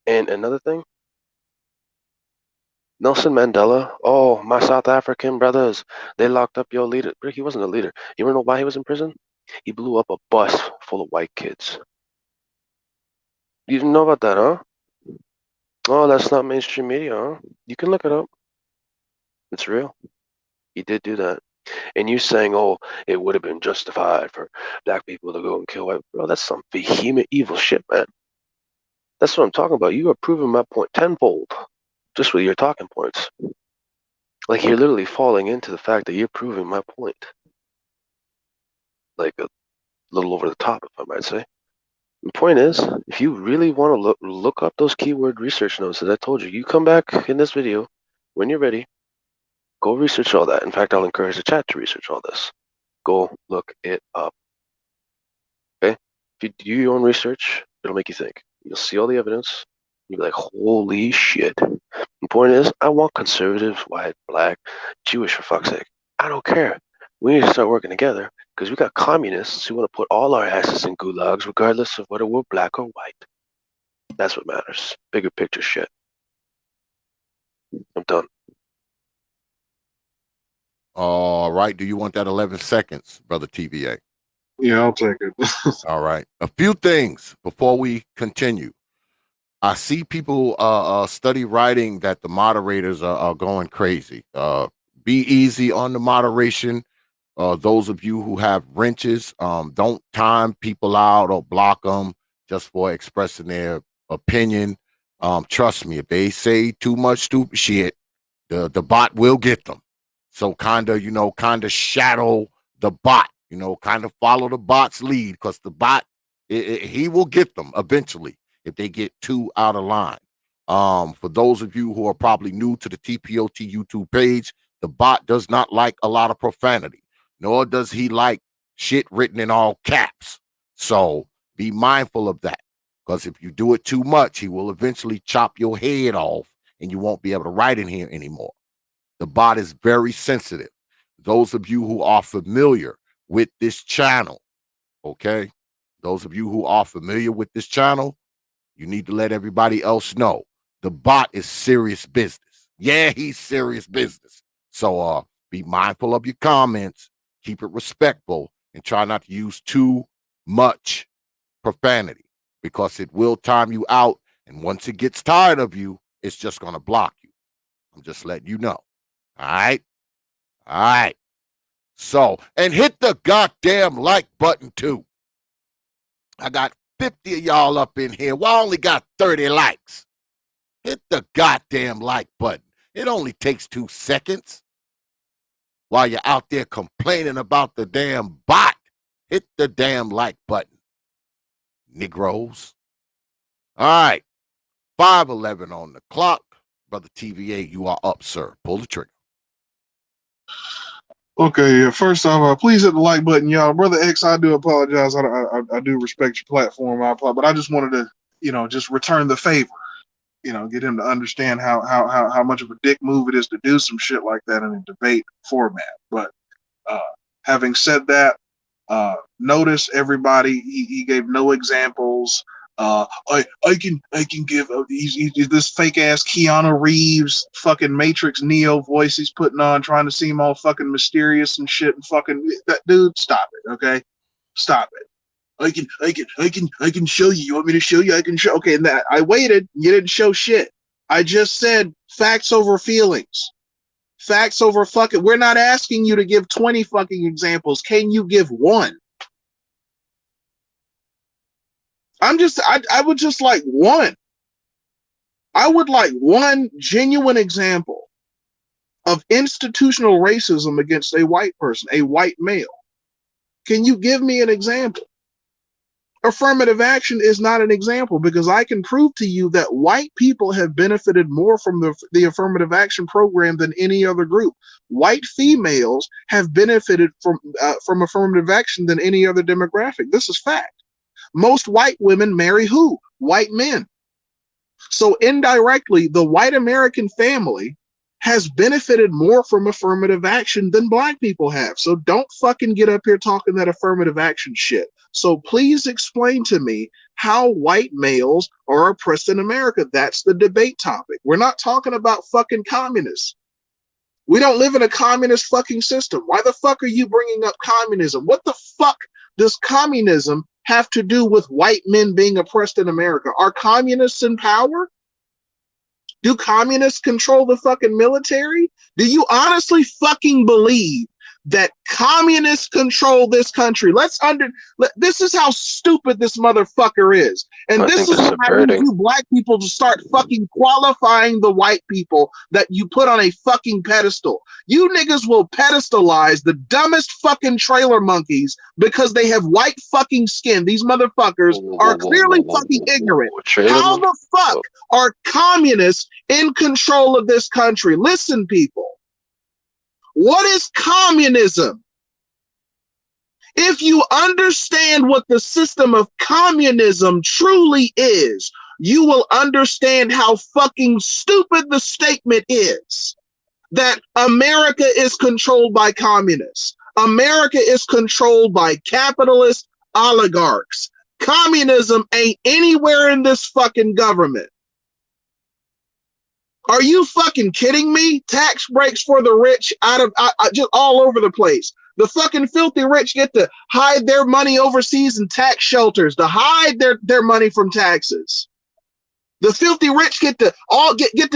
And another thing, Nelson Mandela. Oh, my South African brothers, they locked up your leader. He wasn't a leader. You wanna know why he was in prison? He blew up a bus full of white kids. You didn't know about that, huh? Oh, that's not mainstream media, huh? You can look it up. It's real. He did do that. And you saying, oh, it would have been justified for black people to go and kill white, bro, that's some vehement evil shit, man. That's what I'm talking about. You are proving my point tenfold just with your talking points. Like, you're literally falling into the fact that you're proving my point. Like, a little over the top, if I might say. The point is, if you really want to look up those keyword research notes that I told you, you come back in this video when you're ready. Go research all that. In fact, I'll encourage the chat to research all this. Go look it up. Okay? If you do your own research, it'll make you think. You'll see all the evidence. You'll be like, holy shit. The point is, I want conservatives, white, black, Jewish, for fuck's sake. I don't care. We need to start working together because we got communists who want to put all our asses in gulags regardless of whether we're black or white. That's what matters. Bigger picture shit. I'm done.
All right. Do you want that 11 seconds, Brother T.V.A.?
Yeah, I'll take it.
All right. A few things before we continue. I see people study writing that the moderators are going crazy. Be easy on the moderation. Those of you who have wrenches, don't time people out or block them just for expressing their opinion. Trust me, if they say too much stupid shit, the bot will get them. So kind of shadow the bot, kind of follow the bot's lead, because the bot, he will get them eventually if they get too out of line. For those of you who are probably new to the T.P.O.T YouTube page, the bot does not like a lot of profanity, nor does he like shit written in all caps. So be mindful of that, because if you do it too much, he will eventually chop your head off and you won't be able to write in here anymore. The bot is very sensitive. Those of you who are familiar with this channel, okay? Those of you who are familiar with this channel, you need to let everybody else know. The bot is serious business. Yeah, he's serious business. So be mindful of your comments, keep it respectful, and try not to use too much profanity, because it will time you out. And once it gets tired of you, it's just going to block you. I'm just letting you know. All right. All right. So, and hit the goddamn like button too. I got 50 of y'all up in here. Well, I only got 30 likes. Hit the goddamn like button. It only takes 2 seconds. While you're out there complaining about the damn bot, hit the damn like button. Negroes. All right. 5:11 on the clock. Brother T.V.A., you are up, sir. Pull the trigger.
Okay, first off, please hit the like button, y'all. Brother X, I do apologize. I do respect your platform, but I just wanted to, just return the favor. Get him to understand how much of a dick move it is to do some shit like that in a debate format. But having said that, notice everybody, he gave no examples. I can give he's this fake ass Keanu Reeves fucking Matrix Neo voice he's putting on, trying to seem all fucking mysterious and shit, and fucking that dude, stop it, okay? Stop it. I can show you. You want me to show you? I can show. Okay, and that I waited. You didn't show shit. I just said facts over feelings. Facts over fucking. We're not asking you to give 20 fucking examples. Can you give one? I would just like one. I would like one genuine example of institutional racism against a white person, a white male. Can you give me an example? affirmative action is not an example, because I can prove to you that white people have benefited more from the affirmative action program than any other group. White females have benefited from affirmative action than any other demographic. This is fact. Most white women marry who? White men. So indirectly, the white American family has benefited more from affirmative action than black people have. So don't fucking get up here talking that affirmative action shit. So please explain to me how white males are oppressed in America. That's the debate topic. We're not talking about fucking communists. We don't live in a communist fucking system. Why the fuck are you bringing up communism? What the fuck does communism have to do with white men being oppressed in America? Are communists in power? Do communists control the fucking military? Do you honestly fucking believe that communists control this country? This is how stupid this motherfucker is. And this is what I need you black people to start fucking qualifying the white people that you put on a fucking pedestal. You niggas will pedestalize the dumbest fucking trailer monkeys because they have white fucking skin. These motherfuckers are clearly fucking ignorant. How the fuck are communists in control of this country? Listen, people. What is communism? If you understand what the system of communism truly is, you will understand how fucking stupid the statement is that America is controlled by communists. America is controlled by capitalist oligarchs. Communism ain't anywhere in this fucking government. Are you fucking kidding me? Tax breaks for the rich just all over the place. The fucking filthy rich get to hide their money overseas in tax shelters, to hide their money from taxes. The filthy rich get to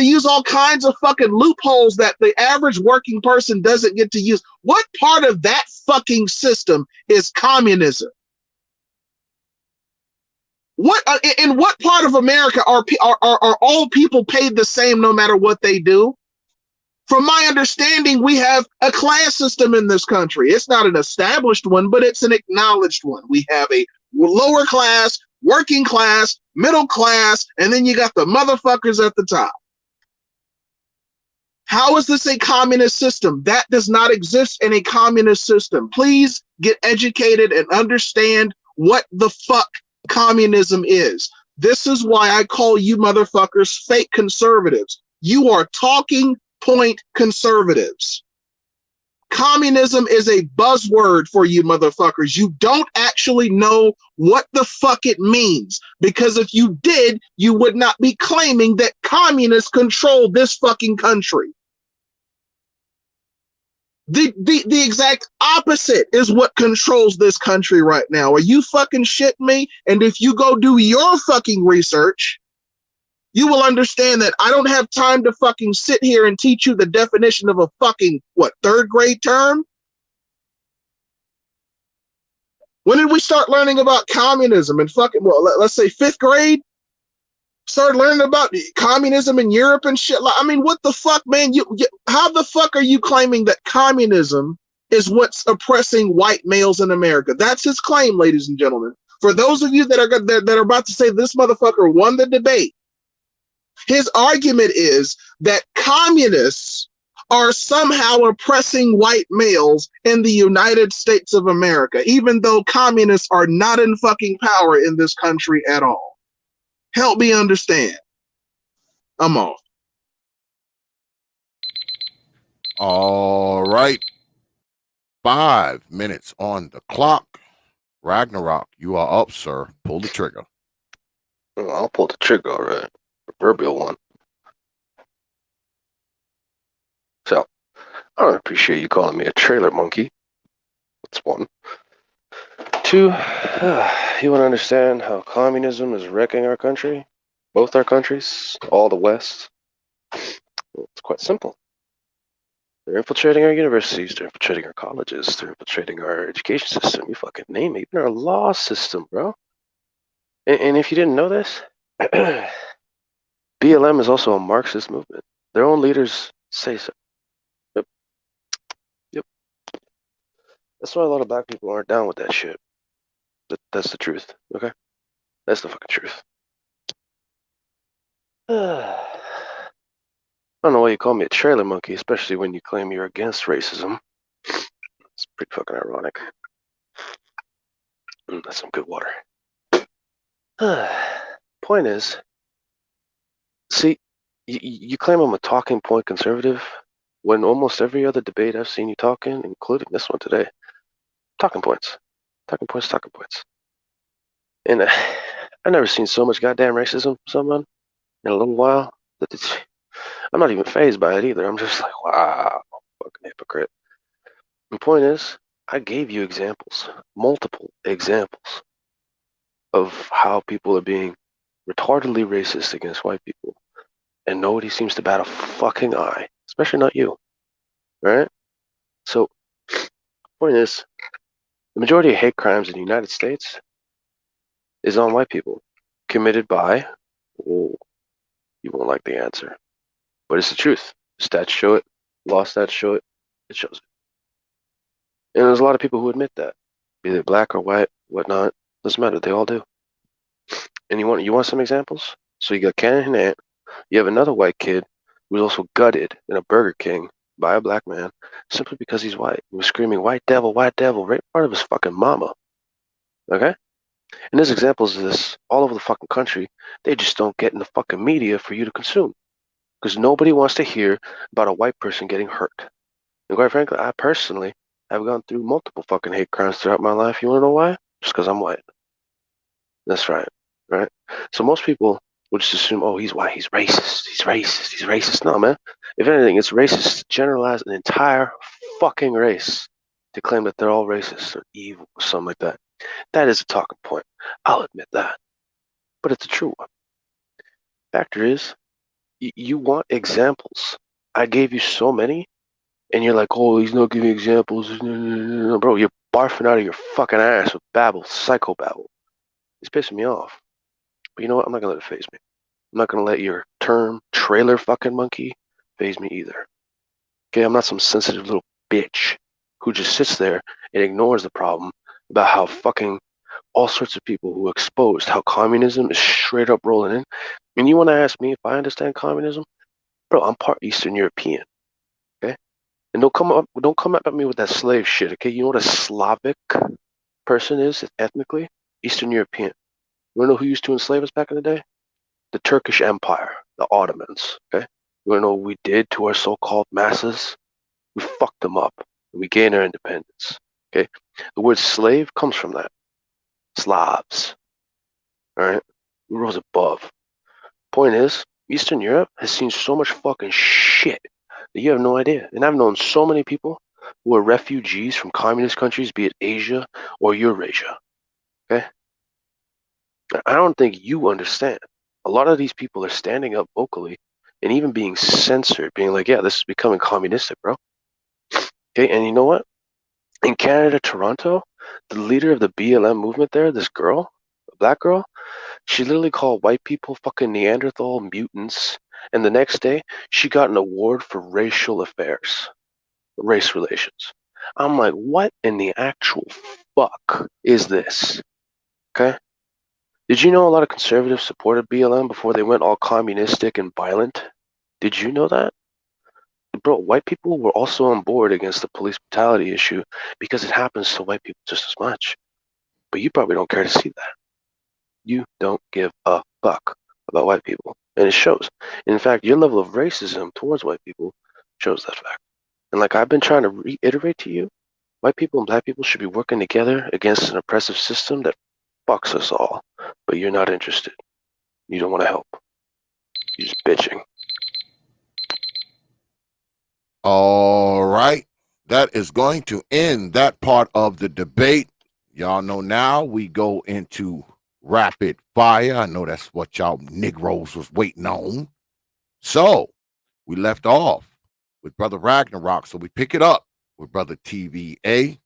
use all kinds of fucking loopholes that the average working person doesn't get to use. What part of that fucking system is communism? In what part of America are all people paid the same no matter what they do? From my understanding, we have a class system in this country. It's not an established one, but it's an acknowledged one. We have a lower class, working class, middle class, and then you got the motherfuckers at the top. How is this a communist system? That does not exist in a communist system. Please get educated and understand what the fuck communism is. This is why I call you motherfuckers fake conservatives. You are talking point conservatives. Communism is a buzzword for you motherfuckers. You don't actually know what the fuck it means, because if you did, you would not be claiming that communists control this fucking country. The exact opposite is what controls this country right now. Are you fucking shitting me? And if you go do your fucking research, you will understand that I don't have time to fucking sit here and teach you the definition of a fucking, third grade term? When did we start learning about communism in fucking, let's say 5th grade? Started learning about communism in Europe and shit. I mean, what the fuck, man? How the fuck are you claiming that communism is what's oppressing white males in America? That's his claim, ladies and gentlemen. For those of you that are about to say this motherfucker won the debate, his argument is that communists are somehow oppressing white males in the United States of America, even though communists are not in fucking power in this country at all. Help me understand. I'm off.
All right. 5 minutes on the clock. RAGNA ROK, you are up, sir. Pull the trigger.
Oh, I'll pull the trigger, all right. Proverbial one. So, I don't appreciate you calling me a trailer monkey. That's one. 2, you want to understand how communism is wrecking our country? Both our countries, all the West. Well, it's quite simple. They're infiltrating our universities, they're infiltrating our colleges, they're infiltrating our education system, you fucking name it, even our law system, bro. And if you didn't know this, BLM is also a Marxist movement. Their own leaders say so. Yep. That's why a lot of black people aren't down with that shit. That's the truth. Okay, that's the fucking truth. I don't know why you call me a trailer monkey, especially when you claim you're against racism. It's pretty fucking ironic. That's some good water. Point is, see, you claim I'm a talking point conservative when almost every other debate I've seen you talk in, including this one today, talking points. Talking points, talking points. And I've never seen so much goddamn racism from someone in a little while that I'm not even fazed by it either. I'm just like, wow, fucking hypocrite. The point is, I gave you examples, multiple examples of how people are being retardedly racist against white people. And nobody seems to bat a fucking eye, especially not you. Right? So, point is, the majority of hate crimes in the United States is on white people, committed by, oh, you won't like the answer, but it's the truth. Stats show it, law stats show it, it shows it. And there's a lot of people who admit that, be they black or white, whatnot, doesn't matter, they all do. And you want some examples? So you got Cannon Ant, you have another white kid who was also gutted in a Burger King by a black man simply because he's white. He was screaming, white devil, right in front of his fucking mama. Okay? And there's examples of this all over the fucking country. They just don't get in the fucking media for you to consume. Because nobody wants to hear about a white person getting hurt. And quite frankly, I personally have gone through multiple fucking hate crimes throughout my life. You want to know why? Just because I'm white. That's right. Right? So most people would just assume, oh, he's white, he's racist, he's racist, he's racist. No, man. If anything, it's racist to generalize an entire fucking race to claim that they're all racist or evil or something like that. That is a talking point. I'll admit that. But it's a true one. Factor is, you want examples. I gave you so many, and you're like, oh, he's not giving examples. Bro, you're barfing out of your fucking ass with babble, psychobabble. It's pissing me off. But you know what? I'm not going to let it faze me. I'm not going to let your term trailer fucking monkey faze me either. Okay, I'm not some sensitive little bitch who just sits there and ignores the problem about how fucking all sorts of people who exposed how communism is straight up rolling in. And you want to ask me if I understand communism? Bro, I'm part Eastern European. Okay? And don't come up at me with that slave shit, okay? You know what a Slavic person is ethnically? Eastern European. You wanna know who used to enslave us back in the day? The Turkish Empire, the Ottomans, okay? You wanna know what we did to our so-called masses? We fucked them up, and we gained our independence, okay? The word slave comes from that. Slavs, all right? We rose above. Point is, Eastern Europe has seen so much fucking shit that you have no idea. And I've known so many people who are refugees from communist countries, be it Asia or Eurasia, okay? I don't think you understand. A lot of these people are standing up vocally and even being censored, being like, yeah, this is becoming communistic, bro. Okay, and you know what? In Canada, Toronto, the leader of the BLM movement there, this girl, a black girl, she literally called white people fucking Neanderthal mutants. And the next day, she got an award for racial affairs, race relations. I'm like, what in the actual fuck is this? Okay? Did you know a lot of conservatives supported BLM before they went all communistic and violent? Did you know that? Bro, white people were also on board against the police brutality issue because it happens to white people just as much. But you probably don't care to see that. You don't give a fuck about white people. And it shows. In fact, your level of racism towards white people shows that fact. And like I've been trying to reiterate to you, white people and black people should be working together against an oppressive system that fucks us all. But you're not interested. You don't want to help. You're just bitching.
All right. That is going to end that part of the debate. Y'all know now we go into rapid fire. I know that's what y'all Negroes was waiting on. So we left off with Brother RAGNA ROK. So we pick it up with Brother T.V.A.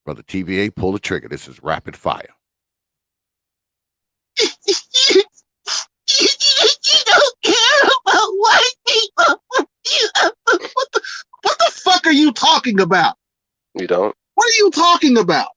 Brother T.V.A., pull the trigger. This is rapid fire.
You don't care about white people. What the fuck are you talking about?
You don't?
What are you talking about?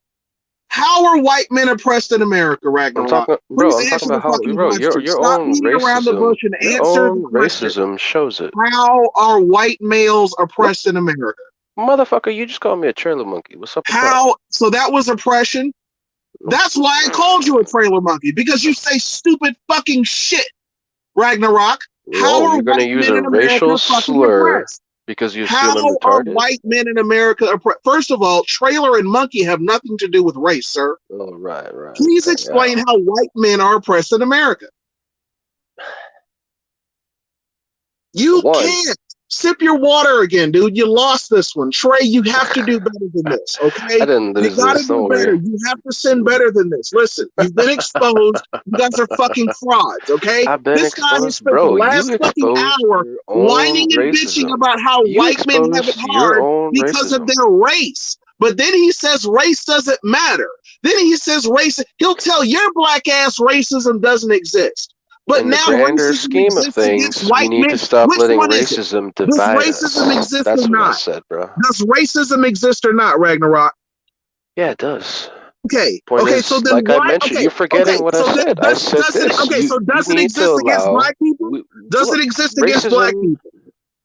How are white men oppressed in America,
I'm
Ragnarok?
talking, bro.
Please
I'm talking
answer the
about how,
fucking
bro.
question.
Your
Stop
own
beating around the
racism,
bush and
your
answer the
own
question.
racism shows it.
How are white males oppressed in America?
Motherfucker, you just called me a trailer monkey. What's up with that?
How? So that was oppression? That's why I called you a trailer monkey, because you say stupid fucking shit, Ragnarok. How
Oh,
are
you're gonna
white
use
men
a
in America
racial
fucking
slur
oppressed?
because you
How
assume I'm
are
retarded?
white men in America oppressed? First of all, trailer and monkey have nothing to do with race, sir.
Oh, right.
Please
Okay,
explain
yeah.
how white men are oppressed in America. You
One,
can't. Sip your water again, dude. You lost this one. Trey, you have to do better than this, okay?
I didn't
You
lose
gotta
this.
do
Don't
better.
worry.
You have to send better than this. Listen, you've been exposed. You guys are fucking frauds, okay?
I've been
This guy has
exposed,
spent the
bro.
last
You
fucking
exposed
hour
your own
whining and bitching
racism.
about how
You
white men have it
exposed your
hard
own
because of
racism.
their race. But then he says race doesn't matter. Then he says race. He'll tell your black ass racism doesn't exist. But
In the
now
grander
racism
scheme of
exists against
things, we
white
need to
men.
stop
Which
letting
one is it?
racism
Does
divide
racism
us.
exist
That's
or
what I
not?
said, bro.
Does racism exist or not, Ragnarok?
Yeah, it does.
Okay.
Point
Okay.
is,
So then
like I
why?
mentioned,
Okay.
you're forgetting
Okay.
what I
So then
said. I said
does it?
this.
Okay. So
You
does it
need to
exist against
allow.
black people? Does it exist against black
Racism
people?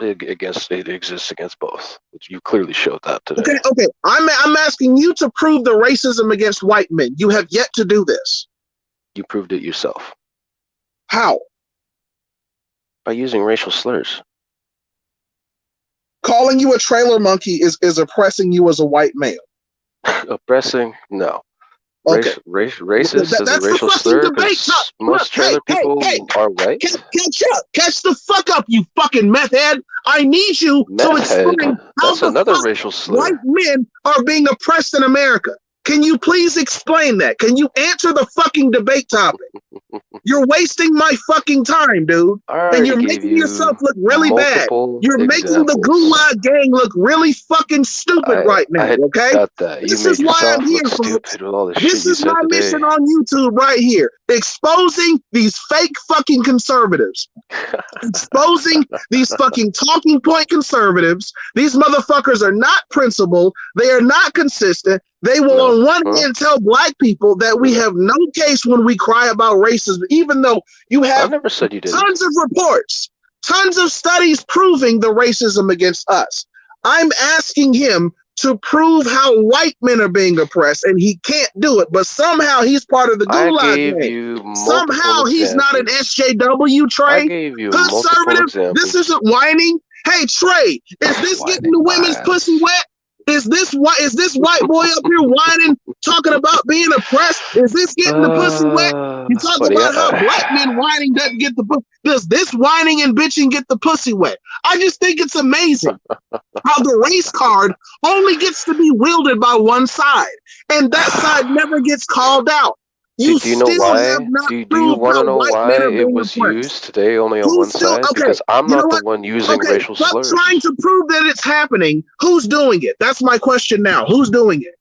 it exists against both. You clearly showed that today.
Okay. Okay. I'm asking you to prove the racism against white men. You have yet to do this.
You proved it yourself
How?
by using racial slurs.
Calling you a trailer monkey is oppressing you as a white male.
Oppressing? No.
Okay.
Racist is a
That's the
racial
fucking
slur
debate.
because
Look,
most trailer people are white.
catch up. Catch the fuck up, you fucking meth head. I need you to
Meth head?
explain how
That's
the
another
fuck
racial
white
slur.
men are being oppressed in America. Can you please explain that? Can you answer the fucking debate topic? You're wasting my fucking time, dude.
I
And
already
you're
gave
making
you
yourself look really bad.
multiple
You're making the
examples.
Gulag Gang look really fucking stupid right now,
I
okay?
got that. You
This
made
is why I'm
yourself
here,
look
folks.
stupid with all the shit
This
you
is my
said today.
mission on YouTube right here. Exposing these fake fucking conservatives. Exposing these fucking talking point conservatives. These motherfuckers are not principled. They are not consistent. They will on one hand tell black people that we have no case when we cry about racism, even though you
I
have
never said you didn't.
tons of reports, tons of studies proving the racism against us. I'm asking him to prove how white men are being oppressed, and he can't do it. But somehow he's part of the
I
Gulag
gave
Gang.
you multiple
Somehow he's not an
examples.
SJW, Trey.
I gave you multiple
Conservative.
examples.
This isn't whining. Hey, Trey, is this getting the women's pussy wet? Is this white boy up here whining, talking about being oppressed? Is this getting the pussy wet? You talk
Buddy,
about how black men whining doesn't get the pussy. Does this whining and bitching get the pussy wet? I just think it's amazing how the race card only gets to be wielded by one side, and that side never gets called out. You
do you know
still
why?
have not
Do you
proved
want
how
to know
white
why
men are
it
being
was
oppressed.
used today only on
Who's
one
still
side?
okay?
Because I'm
You know
not the
what?
one using
Okay,
racial
stop
slurs.
trying to prove that it's happening. Who's doing it? That's my question now. Who's doing it?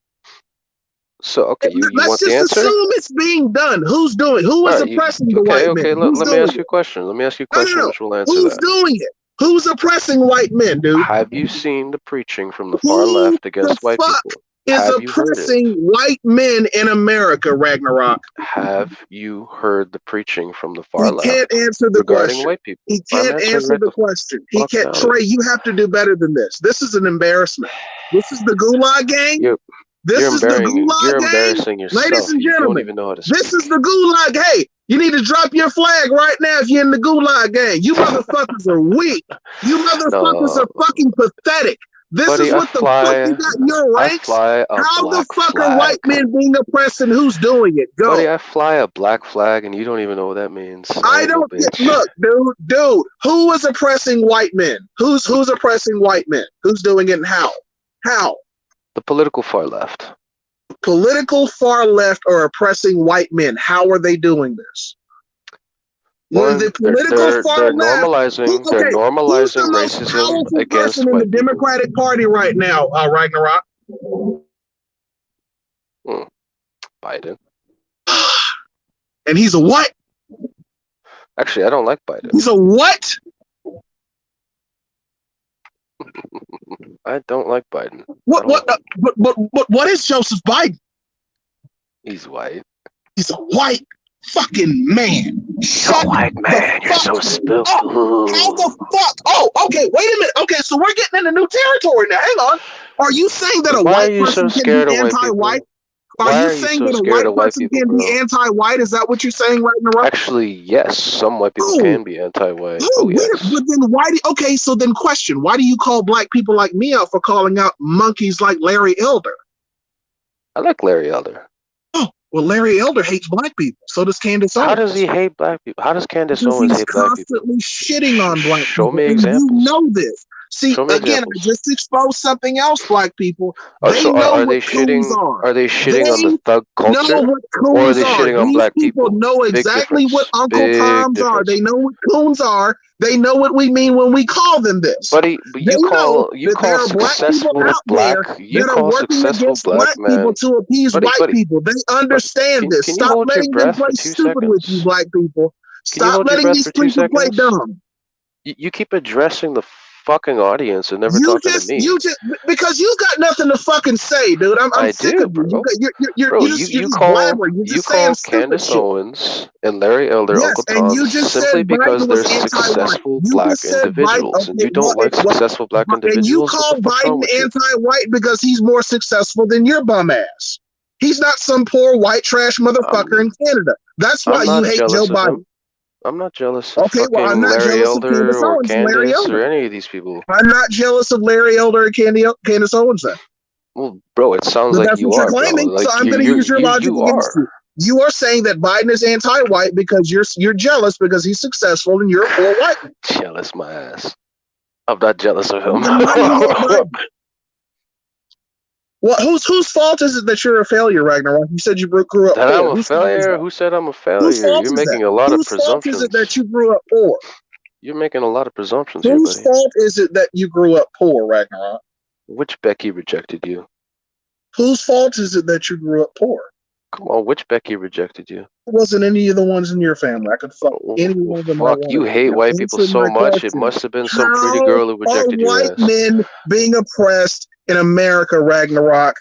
So, okay, you
Let's
want the
just
answer?
assume it's being done. Who's doing? Who is
All right,
oppressing the
okay,
white men?
okay.
Who's
Let me
doing
ask you
it?
a question. Let me ask you a
No,
question,
no, no.
which will answer
Who's
that.
doing it? Who's oppressing white men, dude?
Have you seen the preaching from the far
Who
left
the
against white
fuck
people?
is
Have you heard it?
oppressing white men in America, Ragnarok?
Have you heard the preaching from the far
He
left
can't answer the
regarding
question.
white people?
He
I'm
can't
answering
answer
right
the
the
question. He
fuck
can't.
now.
Trey, you have to do better than this. This is an embarrassment. This is the Gulag Gang. This is the Gulag Gang.
Embarrassing yourself.
Ladies and
You don't
gentlemen,
even know how to speak.
this is the Gulag. Hey, you need to drop your flag right now if you're in the Gulag Gang. You motherfuckers are weak. You motherfuckers are fucking pathetic. This
Buddy,
is what the fuck you got in your
I
ranks.
fly a
How the
black
fuck
flag.
are white men being oppressed and who's doing it? Go.
Buddy, I fly a black flag and you don't even know what that means.
I don't look, dude. Who is oppressing white men? Who's oppressing white men? Who's doing it and how? How?
The political far left.
Political far left are oppressing white men. How are they doing this?
One,
The political
they're
far left.
normalizing they're
Who's
normalizing
the most
racism
powerful
against
person in the
white people.
Democratic Party right now, Ragnarok?
Biden.
And he's a what?
Actually, I don't like Biden.
He's a what?
I don't like Biden.
What is Joseph Biden?
He's white.
He's a white fucking man. Shut
white man.
the
You're
fuck
so spooked.
up. How the fuck? Oh, okay. Wait a minute. Okay, so we're getting into new territory now. Hang on. Are you saying that a
Why are
white
you so
person can
scared
be
of white
anti-white?
people?
Are
Why
you
are you
saying
so
that a
scared
white
of white
person
people,
can be
bro?
anti-white? Is that what you're saying, Ragnarok?
Actually, yes. Some white people
Oh,
can be anti-white.
oh,
Oh,
wait,
yes.
but then why do, okay, so then question, why do you call black people like me out for calling out monkeys like Larry Elder?
I like Larry Elder.
Oh, well, Larry Elder hates black people. So does Candace Owens.
How does he hate black people? How does Candace
Because
Owens
he's
hate black people?
constantly shitting on black
Show
people,
me
and
examples.
you know this. See,
Show me
again,
examples.
I just exposed something else, black people.
Oh,
They
so
know
are they
what coons
shitting?
are.
Are they shitting on the
They
thug
know
culture,
what
or are
coons
they
are.
shitting on
These
black
people
people?
know
Big
exactly what
difference.
Uncle
Big
Toms are.
difference.
They know what coons are. They know what we mean when we call them this.
Buddy, but
They
you
know
call
that there are black people
successful
out
black.
there
You
that are
call
working
successful
against
black
black people
man.
to appease
Buddy,
white
buddy,
people. They understand this.
can you
Stop
hold your
letting them
breath
play
for 2
stupid with you,
seconds?
black people.
Can you
Stop
hold your
letting
breath
these
for 2
people play
seconds?
dumb.
You keep addressing the fucking audience and never
You
talking to
just,
me.
because you got nothing to fucking say, dude. I'm
I
sick
do,
of you.
bro.
You're
Bro,
just
you
blabbering. You're just saying
call
stupid
Candace
shit.
Owens and Larry Elder
Yes,
Uncle
and you
Toms
just
simply
said
because
Biden was
they're
anti-white.
successful
You
black
just said Biden.
individuals, and
Okay,
you don't like successful black
and you
individuals. What
call
the fuck's wrong
Biden
with you?
anti-white because he's more successful than your bum ass. He's not some poor white trash motherfucker in Canada. That's why
I'm
you
not
hate Joe
jealous of
Biden.
him. I'm not jealous of
Okay, well, I'm
fucking
not
Larry
jealous of
Elder
Candace
or
Owens and Larry
Candace or
Elder.
any of these people.
I'm not jealous of Larry Elder and Candace Owens then.
Well, bro, it sounds
But
like
that's
you
what you're
are, bro.
claiming.
Like
So I'm going to use your logic
you
against
are.
you. You are saying that Biden is anti-white because you're jealous because he's successful and you're a poor white man.
Jealous my ass. I'm not jealous of him.
Then why do you hate Biden? Well, whose fault is it that you're a failure, Ragnarok? You said you grew up
That
poor.
I'm a failure? Who said I'm a
Whose
failure?
fault
You're
is that?
making a lot of
Whose fault is it that
presumptions.
you grew up poor?
You're making a lot of presumptions here,
Whose
buddy.
fault is it that you grew up poor, Ragnarok?
Which Becky rejected you?
Whose fault is it that you grew up poor?
Come on, which Becky rejected you?
It wasn't any of the ones in your family. I could fuck any one of them I
Fuck,
wanted.
you hate
Now,
white people
answer
so
my
much, it
question.
must have been some
How
pretty girl who
are
rejected your
white
ass.
men being oppressed in America, Ragnarok?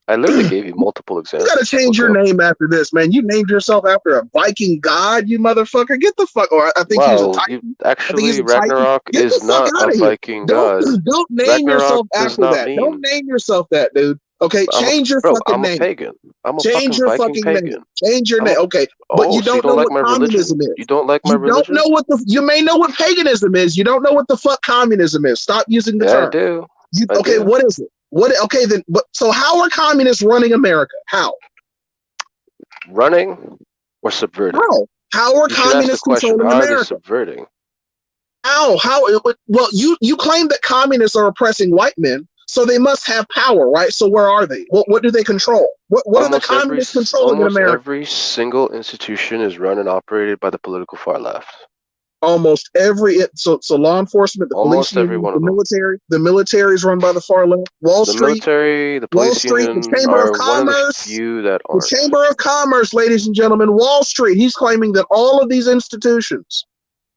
I literally gave you multiple examples.
You gotta change your name after this, man. You named yourself after a Viking god, you motherfucker. Get the fuck. Or I think he was a Titan.
Actually, Ragnarok
Get
is
the fuck
not
out
a
of here.
Viking god.
Don't name
Ragnarok
yourself
does
after
not
that. Don't
mean.
name yourself that, dude. Okay, change your fucking
I'm a
name.
pagan. I'm a
Change
fucking
your
Viking
fucking
pagan.
name. Change your name. Okay, but
Oh,
you
so you
don't
don't
know
like
what
my religion?
communism is.
You don't like my
You don't
religion?
know what you may know what paganism is. You don't know what the fuck communism is. Stop using the
Yeah,
term.
I do.
Okay, what is it? Okay, then. So how are communists running America? How?
Running or subverting?
How are
You should ask the
communists
question,
controlling
how are they
America?
subverting?
How? Well, you claim that communists are oppressing white men, so they must have power, right? So where are they? What do they control? What are the communists controlling in America?
Almost every single institution is run and operated by the political far left.
Almost every so law enforcement, the
Almost
police
every
union,
one
the
of them.
military. The military is run by the far left. Wall
The
Street,
military, the
Wall
police
Street, the
union
Chamber of
are one of the
Commerce,
few that
the
aren't.
Chamber of Commerce, ladies and gentlemen, Wall Street. He's claiming that all of these institutions,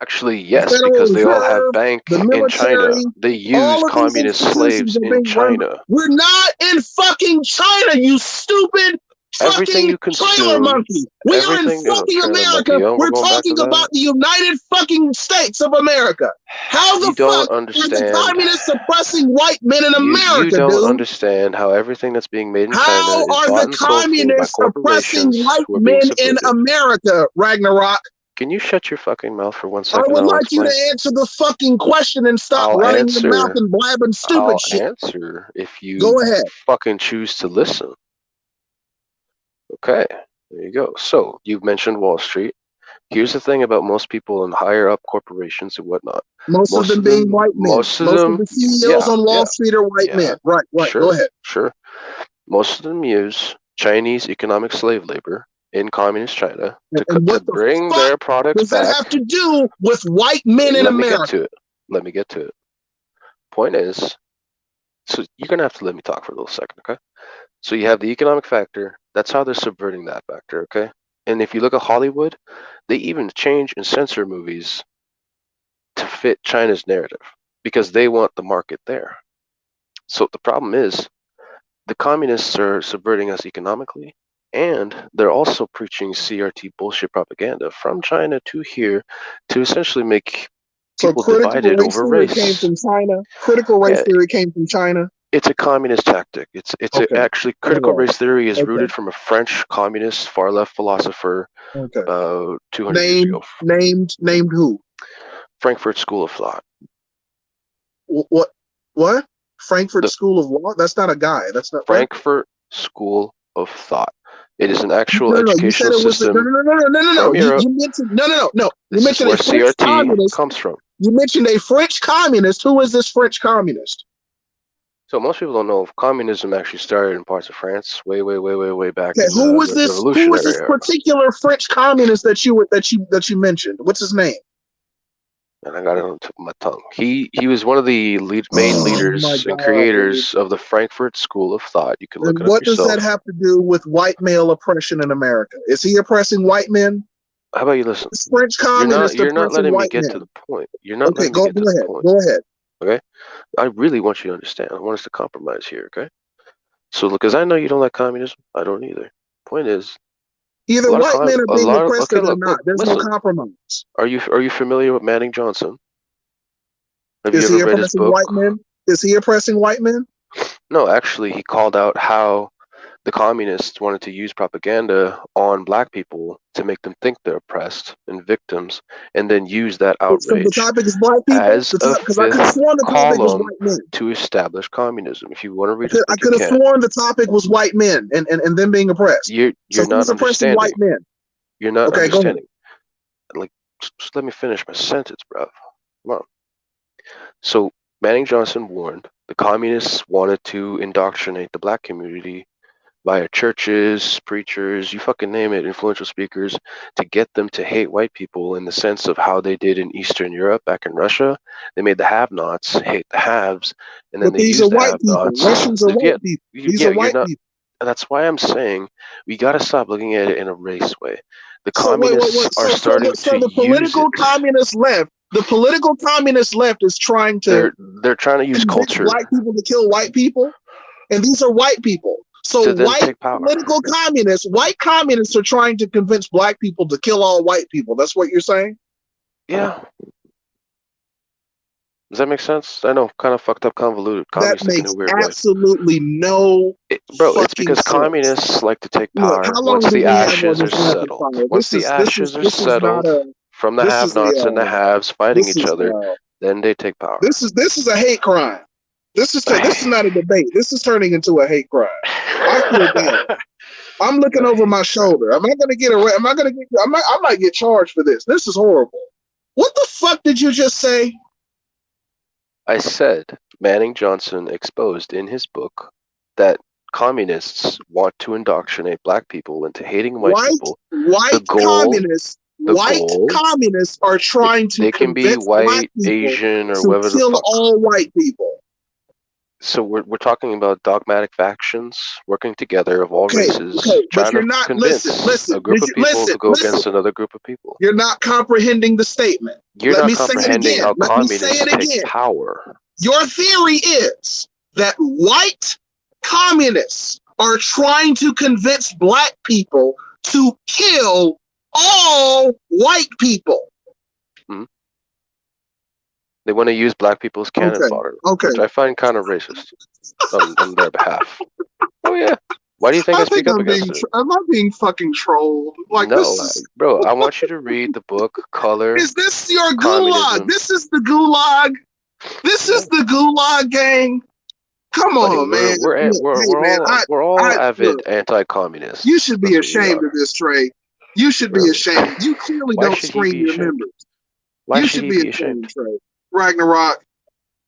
Actually, yes,
Federal
because they all have
Reserve,
bank
the
in China.
military,
They use
all of these
communist
institutions
slaves
are
in
being run.
China.
We're not in fucking China, you stupid
Everything you
fucking trailer
consume,
monkey. We are in fucking America. We're talking about the United fucking States of America. How the fuck are the communists suppressing white men in America,
you don't
dude?
understand how everything that's being made in China
How
is
are
bought
the
and sold for by
communists oppressing
corporations
white
who are being
men in
subverted.
America, Ragnarok?
Can you shut your fucking mouth for 1
I
second?
would
I'll
like
explain.
you to answer the fucking question and stop running your mouth and blabbing stupid shit.
I'll answer if you
Go ahead.
fucking choose to listen. Okay, there you go. So, you've mentioned Wall Street. Here's the thing about most people in higher up corporations and whatnot.
Most of them being white men. Most of the CEOs on Wall Street are white men. Right,
sure,
go ahead.
Sure. Most of them use Chinese economic slave labor in communist China to bring their products back.
What does that have to do with white men in America?
Let me get to it. Point is, so you're going to have to let me talk for a little second, okay? So you have the economic factor. That's how they're subverting that factor, okay? And if you look at Hollywood, they even change and censor movies to fit China's narrative because they want the market there. So the problem is the communists are subverting us economically And they're also preaching CRT bullshit propaganda from China to here to essentially make
So
people
critical
divided
race
over
theory came
race.
from China. Critical race
Yeah,
theory came from China.
it's a communist tactic.
Okay.
Actually,
All
critical
right.
race theory is
Okay.
rooted from a French communist far left philosopher
Okay.
200 years ago.
Named who?
Frankfurt School of Thought.
What? Frankfurt
The
School of Law? That's not a guy. That's not
Frankfurt School of Thought. It is an actual
No. You said
educational
it was
system
no.
from Europe.
You mentioned no. You
This is
mentioned
where
a French
CRT
communist.
comes from.
You mentioned a French communist. Who is this French communist?
So most people don't know if communism actually started in parts of France way back
Okay,
in the
who is
revolutionary
this
era.
particular French communist that you mentioned? What's his name?
And I got it on the tip of my tongue. He was one of the main
Oh my
leaders and
God,
creators of the Frankfurt School of Thought. You can look
and
it up
what does that
yourself.
have to do with white male oppression in America? Is he oppressing white men?
How about you listen?
This French communist
You're not
oppressing
letting me
white
get
men.
to the point. You're not
Okay,
letting me get to the point.
Go ahead.
Okay? I really want you to understand. I want us to compromise here, okay? So, because I know you don't like communism, I don't either. Point is,
Either white men are being oppressed or they're
look,
not. There's no
listen.
compromise.
Are you familiar with Manning Johnson? Have you
Is he
ever read his
oppressing
book?
white men? Is he oppressing white men?
No, actually, he called out how the communists wanted to use propaganda on black people to make them think they're oppressed and victims, and then use that
So the
outrage
topic is black people?
as a
Because I could have
fifth
sworn the topic was
column
white men.
to establish communism. If you want to read his
I
book, you
could have
can.
sworn the topic was white men and them being oppressed.
You're
So
not
who's oppressing white
understanding.
men?
You're not
Okay, go ahead.
understanding. Like, just let me finish my sentence, bro. Come on. So Manning Johnson warned the communists wanted to indoctrinate the black community via churches, preachers, you fucking name it, influential speakers, to get them to hate white people in the sense of how they did in Eastern Europe, back in Russia. They made the have-nots hate the haves, and then
But
they
these
used
are
the
white people.
have-nots.
Russians are
Yeah,
white people. These are
you're
white
not.
people.
That's why I'm saying we got to stop looking at it in a race way. The
So wait.
communists are starting
So
to
the
use
political
it.
communist left. The political communist left is trying to
They're trying to use
convince
culture
black people to kill white people, and these are white people. So
to then
white
take power.
white communists are trying to convince black people to kill all white people. That's what you're saying?
Yeah. Does that make sense? I know, kind of fucked up, convoluted.
That
Communists think in
makes
a weird way.
absolutely no
Bro, it's
fucking
because
sense.
communists like to take
Look,
power
how long
once
do
the
we have on
ashes are
this rapid
settled.
fire?
Once the ashes are settled from the have-nots and the haves fighting each other, then they take power.
This is a hate crime. This is not a debate. This is turning into a hate crime. I feel bad. I'm looking over my shoulder. Am I gonna get arrested? I might get charged for this. This is horrible. What the fuck did you just say?
I said Manning Johnson exposed in his book that communists want to indoctrinate black people into hating white people.
White communists are trying to
they can be
convince
white,
black people
Asian, or
to
whatever the
kill
fuck.
all white people.
So we're talking about dogmatic factions working together of all races, trying to convince a group of people to go against another group of people.
You're not comprehending the statement.
You're not comprehending how communists take power.
Your theory is that white communists are trying to convince black people to kill all white people.
Mm-hmm. They want to use black people as cannon fodder, which I find kind of racist on their behalf. Oh yeah. Why do you think I speak up against it?
Am I being fucking trolled? Like,
no, bro. I want you to read the book Color.
Is this your
Communism.
gulag? This is the gulag. This is the gulag gang. Come on, man.
We're all avid anti-communists.
You should be ashamed of this, Trey. You should be ashamed. You clearly don't screen your members.
Why should he be ashamed?
Trey. Ragnarok.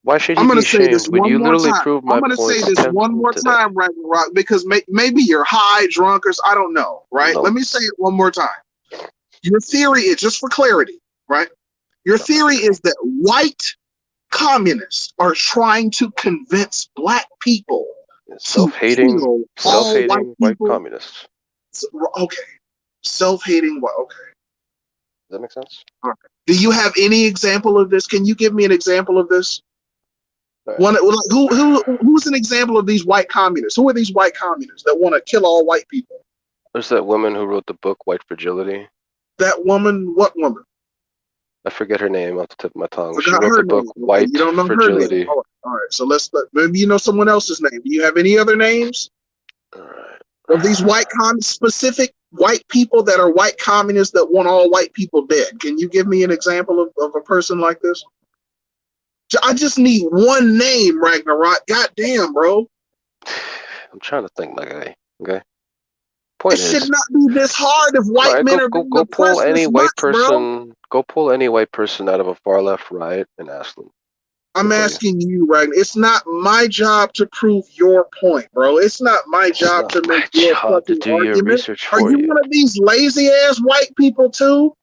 Why should he be ashamed when you literally prove my point?
I'm going to say this one more time, Ragnarok, because maybe you're high, drunk, or I don't know, right? Let me say it one more time. Your theory is, just for clarity, right? Your theory is that white communists are trying to convince black people
self-hating white communists.
Okay. Self-hating white. Okay.
Does that make sense?
Okay. Do you have any example of this? Can you give me an example of this? Right. Who's an example of these white communists? Who are these white communists that want to kill all white people?
There's that woman who wrote the book White Fragility.
That woman, what woman?
I forget her name off the tip of my tongue. She
Forgot
wrote
her
the book
name.
White
You don't know
Fragility.
her name. All right. So maybe you know someone else's name. Do you have any other names
All right.
of these specific white people that are white communists that want all white people dead? Can you give me an example of a person like this? I just need one name, Ragnarok. God damn, bro.
I'm trying to think, my guy. Okay.
It
Point is,
should not be this hard if white
right,
men are being
go pull
oppressed
any
this
white
much, bro.
person. Go pull any white person out of a far left riot and ask them.
I'm asking you, Ragnar. It's not my job to prove your point, bro. It's not my job to make your fucking
do your
argument.
research
Are
for
you
you.
one of these lazy ass white people too?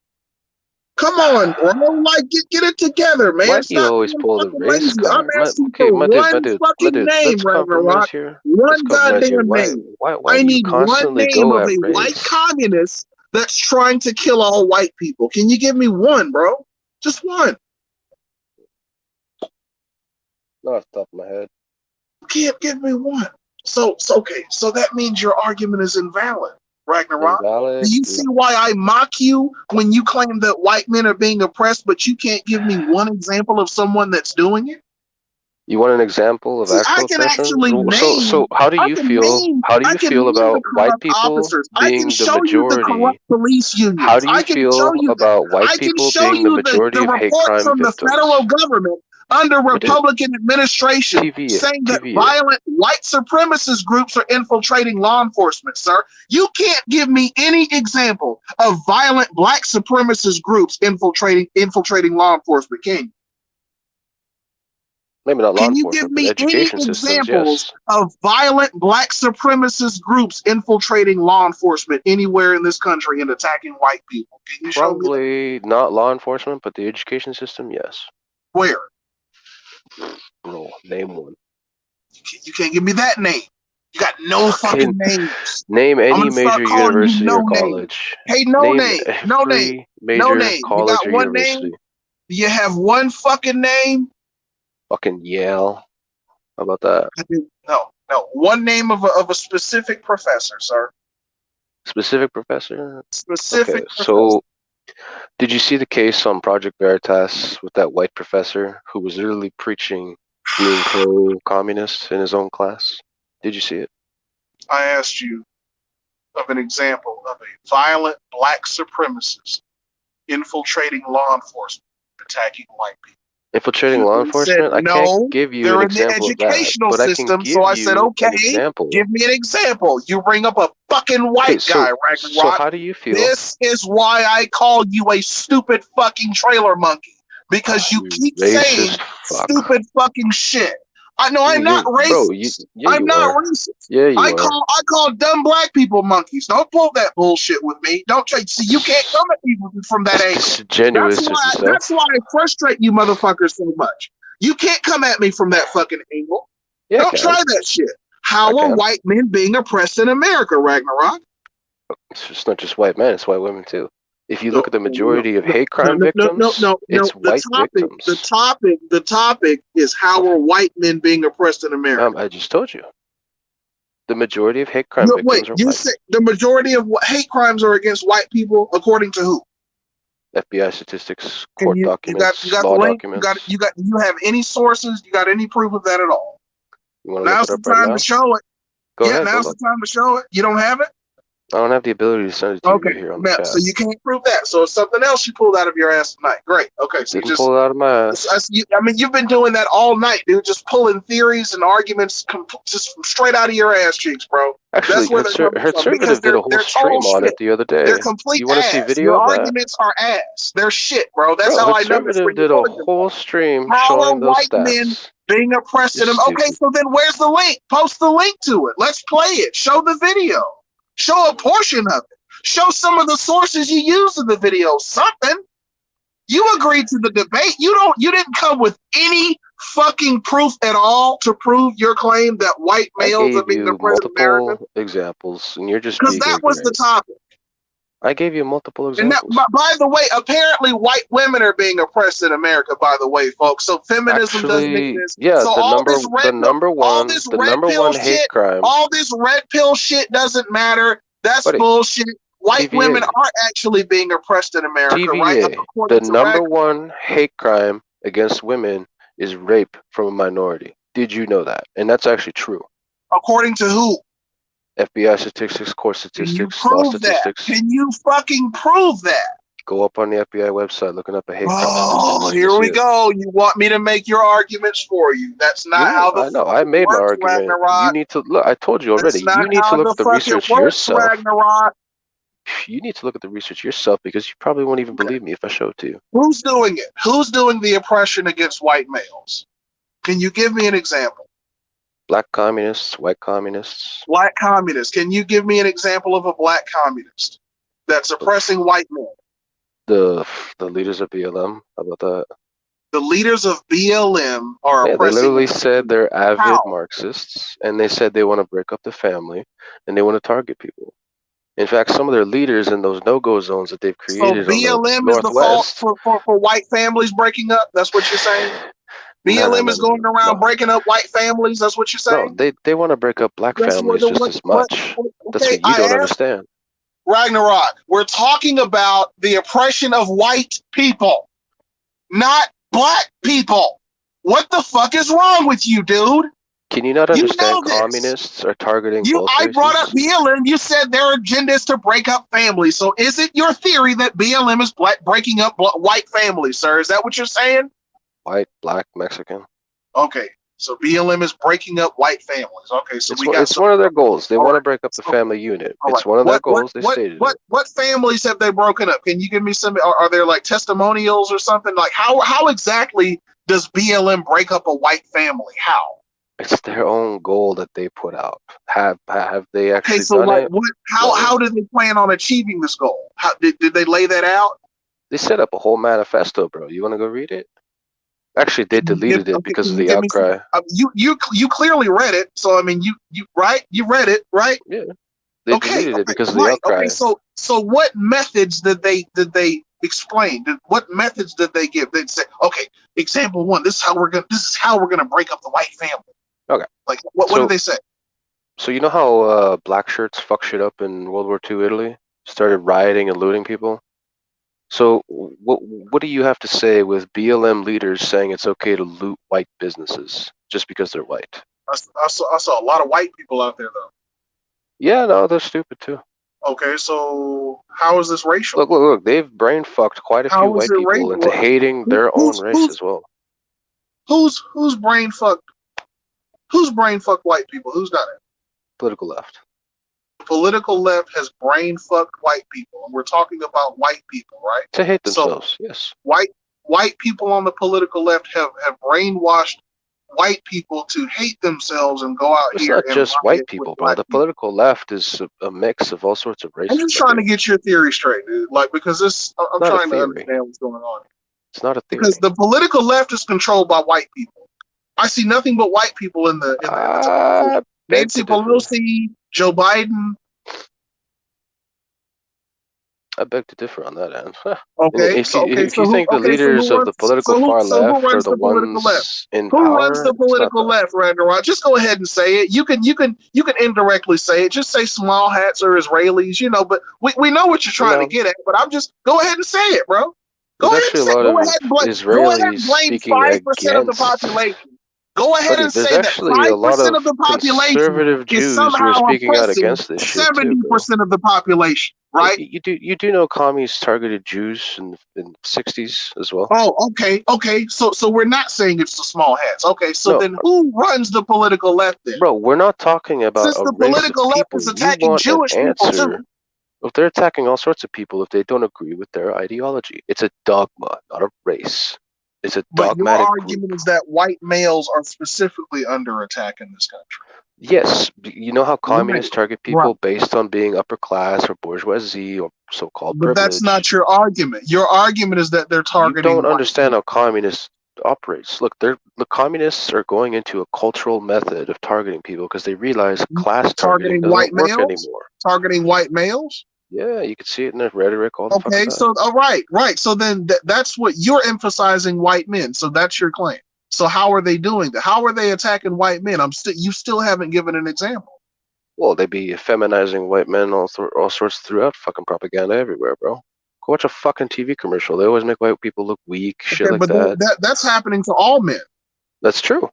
Come on, bro. Like, get it together, man.
Why do you
Stop
always
being
pull the
fucking
race
lazy. I'm
card?
asking for
My
one
dude,
fucking name,
let's compromise
Ragnarok.
here.
One
Let's compromise here.
goddamn name.
Why
I
do you
need one
constantly
name
go
of
at
a white
race?
communist that's trying to kill all white people. Can you give me one, bro? Just one.
Not off the top of my head.
You can't give me one. So okay. So that means your argument is invalid, Ragnarok.
Invalid?
Do you see why I mock you when you claim that white men are being oppressed, but you can't give me one example of someone that's doing it?
You want an example of
See,
actual
I can
oppression?
actually name.
So how do you feel? How do
I
you
can
feel
name the
about white
corrupt
people
officers. I can
being the
show you the
majority?
corrupt police unions.
How do you
I can show
feel
you
about white
I can
people
show
being the
you
majority
the
of hate
report
crime
from the
victims?
federal government under
What is-
Republican administration
TV it,
saying that
TV it.
violent white supremacist groups are infiltrating law enforcement, sir. You can't give me any example of violent black supremacist groups infiltrating law enforcement, can you?
Maybe not law
Can you
enforcement,
give
but
me any
education systems,
examples
yes.
of violent black supremacist groups infiltrating law enforcement anywhere in this country and attacking white people? Can you show me that?
Probably not law enforcement, but the education system, yes.
Where?
No, name one.
You can't give me that name. You got no fucking names.
Name
I'm
any
gonna start
major
calling you
university
no
or
name.
college.
Hey, no
Name
name. No
every
name.
major
No name. You
college
got
or
one
university.
name? Do you have one fucking name?
Fucking Yale. How about that?
No. One name of a specific professor, sir.
Specific professor?
Specific
Okay,
professor.
so did you see the case on Project Veritas with that white professor who was literally preaching being pro-communist in his own class? Did you see it?
I asked you of an example of a violent black supremacist infiltrating law enforcement, attacking white people.
Infiltrating law enforcement? I can't give you an example of that,
educational
but I can
system,
give
so I
you
said, okay,
an example.
give me an example. You bring up a fucking white guy, Ragnarok.
So how do you feel?
This is why I call you a stupid fucking trailer monkey, because you keep saying stupid fucking shit. I know I'm not racist.
Bro,
I'm not racist.
Yeah, you are.
I call dumb black people monkeys. Don't pull that bullshit with me. Don't try. See, you can't come at me from that angle. That's why I frustrate you motherfuckers so much. You can't come at me from that fucking angle.
Yeah,
don't try that shit. How are white men being oppressed in America, Ragnarok?
It's not just white men; it's white women too. If you look at the majority of hate crime victims, it's white victims.
The topic is how are white men being oppressed in America?
I just told you. The majority of hate crime victims are white.
Said the majority of hate crimes are against white people, according to who?
FBI statistics, court documents,
you got
law
the link?
documents.
You have any sources? You got any proof of that at all?
You want
now's
to look
the
it up
time
right
to show it.
Go ahead,
now's the time to show it. You don't have it?
I don't have the ability to send it to you here on the chat.
So you can't prove that. So it's something else you pulled out of your ass tonight. Great. Okay. So
Didn't pull it out of my ass.
You've been doing that all night, dude. Just pulling theories and arguments just straight out of your ass cheeks, bro.
Actually,
that's where
Conservative did a whole stream on it the other day.
They're complete
You want to see video
Your
of that?
arguments are ass. They're shit, bro. That's how I know.
Conservative did a whole stream showing those stats. Men
being oppressed in them. Okay, so then where's the link? Post the link to it. Let's play it. Show the video. Show a portion of it. Show some of the sources you used in the video. Something. You agreed to the debate. You didn't come with any fucking proof at all to prove your claim that white males are being oppressed in America.
Multiple examples, and you're just
because that was the topic.
I gave you multiple examples.
And by the way, apparently white women are being oppressed in America, by the way, folks. So feminism doesn't exist.
Yeah,
so
the number one hate crime.
All this red pill shit doesn't matter. That's
Buddy,
bullshit. White
TVA.
women are actually being oppressed in America, right?
TVA. The number one hate crime against women is rape from a minority. Did you know that? And that's actually true.
According to who?
FBI statistics, court
Can you
statistics, law
prove that?
statistics.
Can you fucking prove that?
Go up on the FBI website, looking up a hate crime
Oh,
statistics.
here we go. You want me to make your arguments for you? That's not how the
I know.
fuck
I
it
made my
works,
argument.
Ragnarok.
You need to look. I told you already.
That's not
You need
how
to look
the
at the
fuck
research
it works,
yourself.
Ragnarok.
You need to look at the research yourself because you probably won't even believe me if I show it to you.
Who's doing it? Who's doing the oppression against white males? Can you give me an example?
Black communists, white communists.
Black communists. Can you give me an example of a black communist that's oppressing white men?
The leaders of BLM. How about that?
The leaders of BLM are
Yeah, they
oppressing.
literally said they're avid
How?
Marxists, and they said they want to break up the family, and they want to target people. In fact, some of their leaders in those no-go zones that they've created
So
on the
BLM is the fault
Northwest.
for white families breaking up? That's what you're saying? BLM is going around breaking up white families? That's what you're saying?
No, they want to break up black
That's
families just as much. That's
okay,
what you don't understand.
Ragnarok, we're talking about the oppression of white people, not black people. What the fuck is wrong with you, dude?
Can you not understand
You know
communists are targeting both
I
races?
brought up BLM. You said their agenda is to break up families. So is it your theory that BLM is breaking up white families, sir? Is that what you're saying?
White, black, Mexican.
Okay. So BLM is breaking up white families. Okay, so
it's one of their goals. They want to break up the family unit. It's one of their goals. They stated it.
What families have they broken up? Can you give me some? Are there like testimonials or something? Like how exactly does BLM break up a white family? How?
It's their own goal that they put out. Have they actually
okay, so
done
like
it?
What? How do they plan on achieving this goal? How did they lay that out?
They set up a whole manifesto, bro. You want to go read it? Actually, they deleted it because of the outcry.
You clearly read it, so I mean, you read it, right?
Yeah. They deleted it because of the outcry.
Okay, so what methods did they explain? What methods did they give? They say, okay, example one. This is how we're gonna break up the white family.
Okay.
Like what did they say?
So you know how black shirts fuck shit up in World War II Italy? Started rioting and looting people. So what do you have to say with BLM leaders saying it's okay to loot white businesses just because they're white?
I saw a lot of white people out there though.
Yeah, no, they're stupid too.
Okay, so how is this racial?
Look, they've brain fucked quite a few white people into hating their own race as well.
Who's brain fucked? Who's brain fucked white people? Who's done it?
Political left.
The political left has brain fucked white people, and we're talking about white people, right?
To hate themselves, yes.
White people on the political left have brainwashed white people to hate themselves and go out here.
It's not just white people, bro. The political left is a mix of all sorts of races.
I'm just trying to get your theory straight, dude. Like, because I'm trying to understand what's going on.
It's not a theory.
Because the political left is controlled by white people. I see nothing but white people in the Nancy Pelosi, Joe Biden.
I beg to differ on that end.
Okay,
if you think the leaders of the political far left are the ones in power,
who runs the political left, Ragnarok? Just go ahead and say it. You can indirectly say it. Just say small hats or Israelis, but we know what you're trying to get at. But I'm just go ahead and say it, bro. Go ahead and blame 5% of the population. Go ahead and say that 5% of the population is somehow oppressing 70% of the population, right?
You do know commies targeted Jews in the 60s as well.
Oh, okay. So we're not saying it's the small hats. Okay, so then who runs the political left then?
Bro, we're not talking about
since the political left is attacking Jewish people too.
If they're attacking all sorts of people if they don't agree with their ideology. It's a dogma, not a race. It's a dogmatic.
But your argument is that white males are specifically under attack in this country.
Yes, you know how communists target people based on being upper class or bourgeoisie or so-called privilege.
But that's not your argument. Your argument is that they're targeting.
You don't understand how communists operates. Look, the communists are going into a cultural method of targeting people because they realize class targeting doesn't work anymore.
Targeting white males.
Yeah, you can see it in the rhetoric all the fucking time.
So right. So then that's what you're emphasizing, white men. So that's your claim. So how are they doing that? How are they attacking white men? You still haven't given an example.
Well, they be feminizing white men all sorts throughout fucking propaganda everywhere, bro. Go watch a fucking TV commercial. They always make white people look weak, shit
Okay,
like
but
that.
that's happening to all men.
That's true.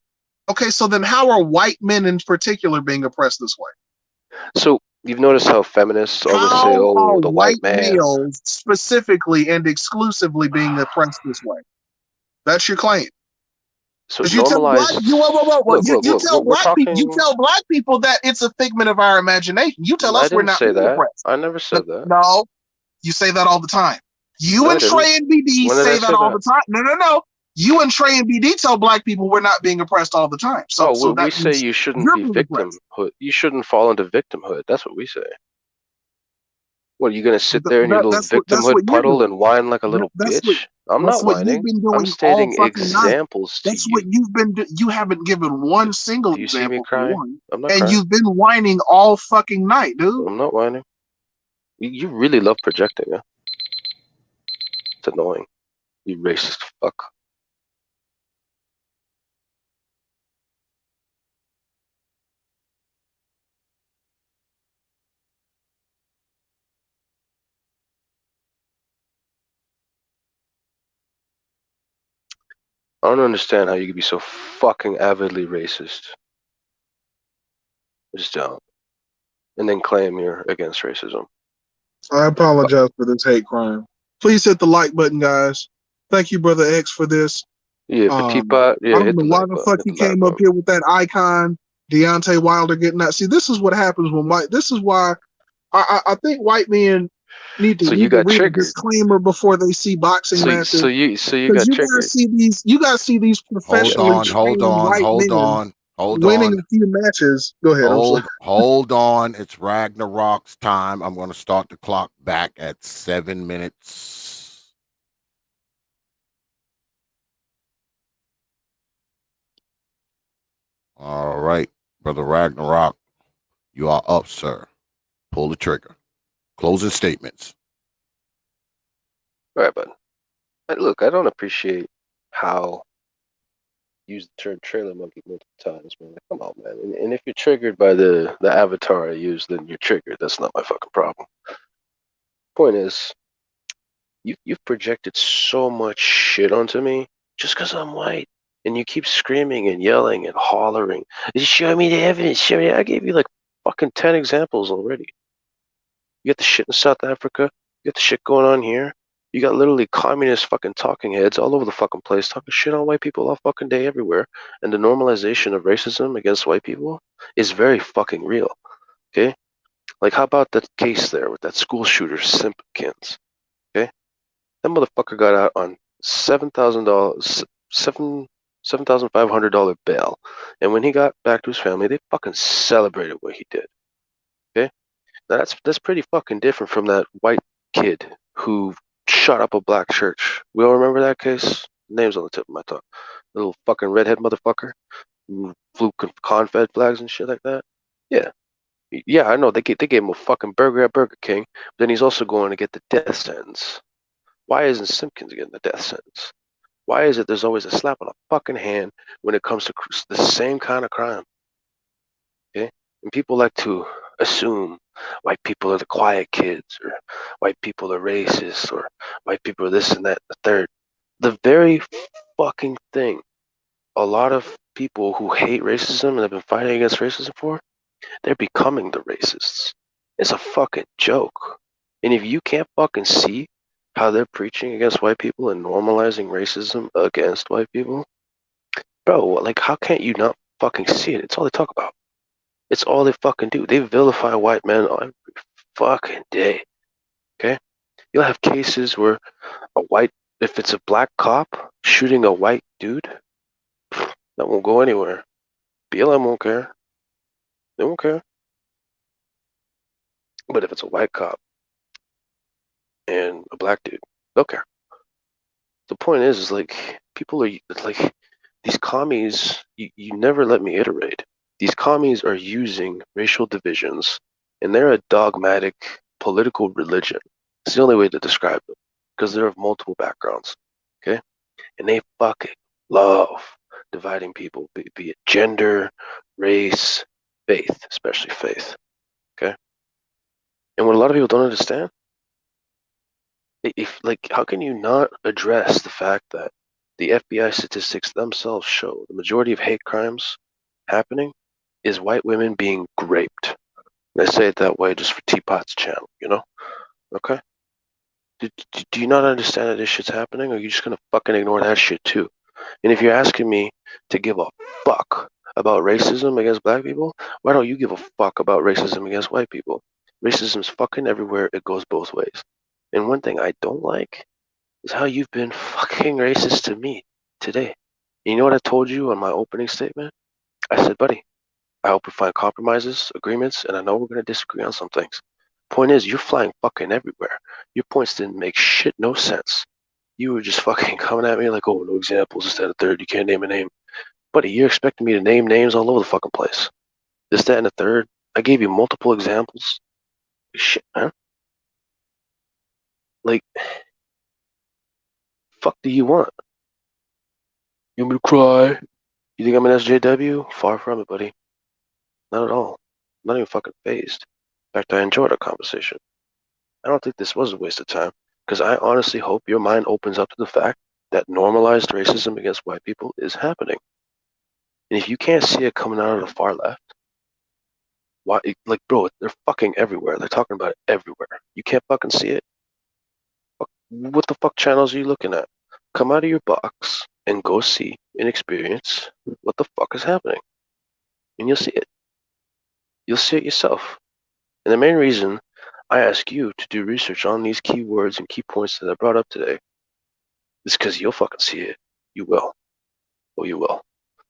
Okay, so then how are white men in particular being oppressed this way?
So you've noticed how feminists always say,
How are
"Oh, the white man."
males specifically and exclusively being oppressed this way? That's your claim.
So
Because you tell black,
normalize.
you
Look.
tell
We're
black people, you
talking.
tell black people that it's a figment of our imagination. You tell
I
us we're
didn't
not
say
being
that.
oppressed.
I never said that.
No, you say that all the time. You
No, I
and
didn't.
Trey and BD
When did I
say that
say
all
that?
the time. No. You and Trey and BD tell black people we're not being oppressed all the time. So
Oh, we
that
say
means
you shouldn't
you're
be
being oppressed.
victimhood. You shouldn't fall into victimhood. That's what we say. What, are you gonna sit there in your little
That's
victimhood
what you're
puddle
doing.
and whine like a little
That's what
bitch? I'm not
you've
whining.
been
I'm
doing all
stating
fucking night.
examples to
That's what
you.
you've been. You haven't given one single
Do you see me
example for
crying?
one,
I'm not
and
crying.
you've been whining all fucking night, dude.
I'm not whining. You really love projecting, huh? It's annoying. You racist fuck. I don't understand how you could be so fucking avidly racist. I just don't. And then claim you're against racism.
I apologize for this hate crime. Please hit the like button, guys. Thank you, Brother X, for this.
Yeah, for T.P.O.T,
I
yeah,
don't
hit
know
the
why
like
the
button.
fuck
Hit
he
the like
came up
button.
here with that icon, Deontay Wilder getting that. See, this is what happens when white. This is why I think white men need to
So you got
read a
triggered.
disclaimer before they see boxing matches.
So you
Because
got triggered.
you guys see these
Hold
professionally
on,
trained
hold on,
white
hold
men
on, hold
winning
on,
a few matches. Go ahead. I'm sorry.
hold on. It's Ragnarok's time. I'm going to start the clock back at 7 minutes. All right, Brother Ragnarok, you are up, sir. Pull the trigger. Closing statements.
All right, bud. Look, I don't appreciate how you use the term trailer monkey multiple times, man. Like, come on, man. And if you're triggered by the avatar I use, then you're triggered. That's not my fucking problem. Point is, you've projected so much shit onto me just because I'm white. And you keep screaming and yelling and hollering. Show me the evidence. Show me. I gave you like fucking 10 examples already. You got the shit in South Africa. You got the shit going on here. You got literally communist fucking talking heads all over the fucking place talking shit on white people all fucking day everywhere. And the normalization of racism against white people is very fucking real. Okay? Like, how about that case there with that school shooter, Simpkins? Okay? That motherfucker got out on $7,000, $7,500 bail. And when he got back to his family, they fucking celebrated what he did. Okay? Now that's pretty fucking different from that white kid who shot up a black church. We all remember that case? Name's on the tip of my tongue. Little fucking redhead motherfucker who flew confed flags and shit like that. Yeah. Yeah, I know. They gave him a fucking burger at Burger King. But then he's also going to get the death sentence. Why isn't Simpkins getting the death sentence? Why is it there's always a slap on the fucking hand when it comes to the same kind of crime? Okay? And people like to assume white people are the quiet kids, or white people are racist, or white people are this and that and the third. The very fucking thing a lot of people who hate racism and have been fighting against racism for, they're becoming the racists. It's a fucking joke. And if you can't fucking see how they're preaching against white people and normalizing racism against white people, bro, like, how can't you not fucking see it? It's all they talk about. It's all they fucking do. They vilify white men every fucking day. Okay? You'll have cases where if it's a black cop shooting a white dude, that won't go anywhere. BLM won't care. They won't care. But if it's a white cop and a black dude, they'll care. The point is like, people are like, these commies, you never let me iterate. These commies are using racial divisions, and they're a dogmatic political religion. It's the only way to describe them, because they're of multiple backgrounds, okay? And they fucking love dividing people, be it gender, race, faith, especially faith. Okay? And what a lot of people don't understand, how can you not address the fact that the FBI statistics themselves show the majority of hate crimes happening is white women being raped? And I say it that way just for T.P.O.T's channel, you know? Okay? Do you not understand that this shit's happening, or are you just gonna fucking ignore that shit too? And if you're asking me to give a fuck about racism against black people, why don't you give a fuck about racism against white people? Racism's fucking everywhere. It goes both ways. And one thing I don't like is how you've been fucking racist to me today. You know what I told you on my opening statement? I said, buddy, I hope we find compromises, agreements, and I know we're gonna disagree on some things. Point is, you're flying fucking everywhere. Your points didn't make shit no sense. You were just fucking coming at me like, oh, no examples, this, that, and the third. You can't name a name. Buddy, you're expecting me to name names all over the fucking place. This, that, and the third. I gave you multiple examples. Shit, man. Like, fuck do you want? You want me to cry? You think I'm an SJW? Far from it, buddy. Not at all. I'm not even fucking phased. In fact, I enjoyed our conversation. I don't think this was a waste of time, because I honestly hope your mind opens up to the fact that normalized racism against white people is happening. And if you can't see it coming out of the far left, why? Like, bro, they're fucking everywhere. They're talking about it everywhere. You can't fucking see it? What the fuck channels are you looking at? Come out of your box and go see and experience what the fuck is happening. And you'll see it. You'll see it yourself. And the main reason I ask you to do research on these key words and key points that I brought up today is because you'll fucking see it. You will. Oh, you will.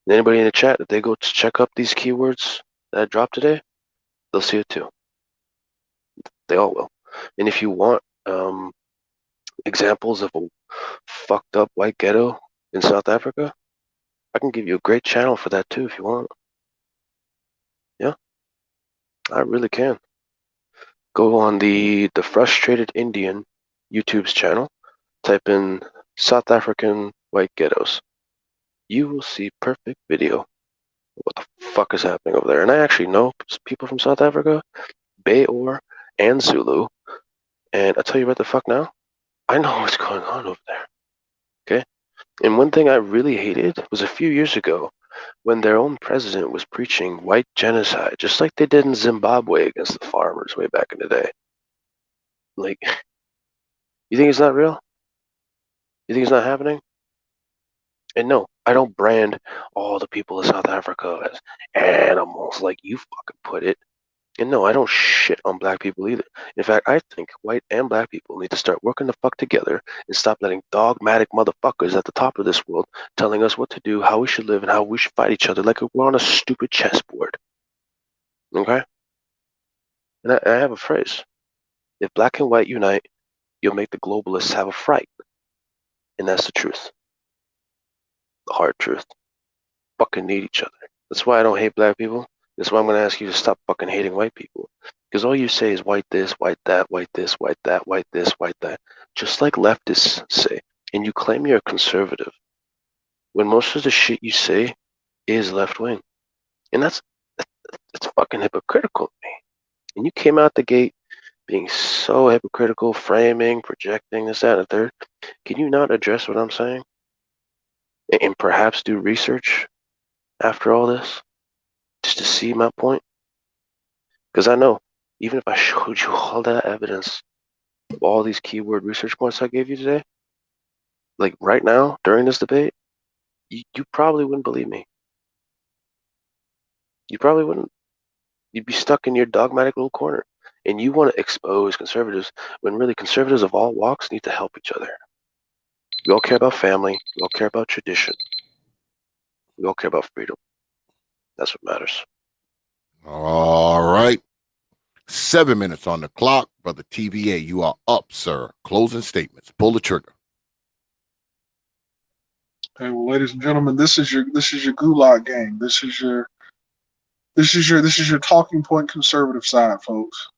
And anybody in the chat, if they go to check up these keywords that I dropped today, they'll see it too. They all will. And if you want examples of a fucked up white ghetto in South Africa, I can give you a great channel for that too if you want. Yeah, I really can. Go on the Frustrated Indian YouTube's channel, type in South African white ghettos. You will see perfect video of what the fuck is happening over there. And I actually know people from South Africa, Bayor and Zulu, and I'll tell you what the fuck now, I know what's going on over there. Okay? And one thing I really hated was a few years ago when their own president was preaching white genocide, just like they did in Zimbabwe against the farmers way back in the day. Like, you think it's not real? You think it's not happening? And no, I don't brand all the people of South Africa as animals like you fucking put it. And no, I don't shit on black people either. In fact, I think white and black people need to start working the fuck together and stop letting dogmatic motherfuckers at the top of this world telling us what to do, how we should live, and how we should fight each other like we're on a stupid chessboard. Okay? And I have a phrase. If black and white unite, you'll make the globalists have a fright. And that's the truth. The hard truth. Fucking need each other. That's why I don't hate black people. That's why I'm going to ask you to stop fucking hating white people. Because all you say is white this, white that, white this, white that, white this, white that. Just like leftists say. And you claim you're a conservative. When most of the shit you say is left wing. And that's fucking hypocritical to me. And you came out the gate being so hypocritical, framing, projecting, this, that, and the third. Can you not address what I'm saying? And perhaps do research after all this? Just to see my point? Because I know, even if I showed you all that evidence of all these keyword research points I gave you today, like right now, during this debate, you probably wouldn't believe me. You probably wouldn't. You'd be stuck in your dogmatic little corner. And you want to expose conservatives when really conservatives of all walks need to help each other. We all care about family. We all care about tradition. We all care about freedom. That's what matters.
All right. 7 minutes on the clock. Brother T.V.A., you are up, sir. Closing statements. Pull the trigger.
Okay, well, ladies and gentlemen, this is your gulag game. This is your talking point conservative side, folks.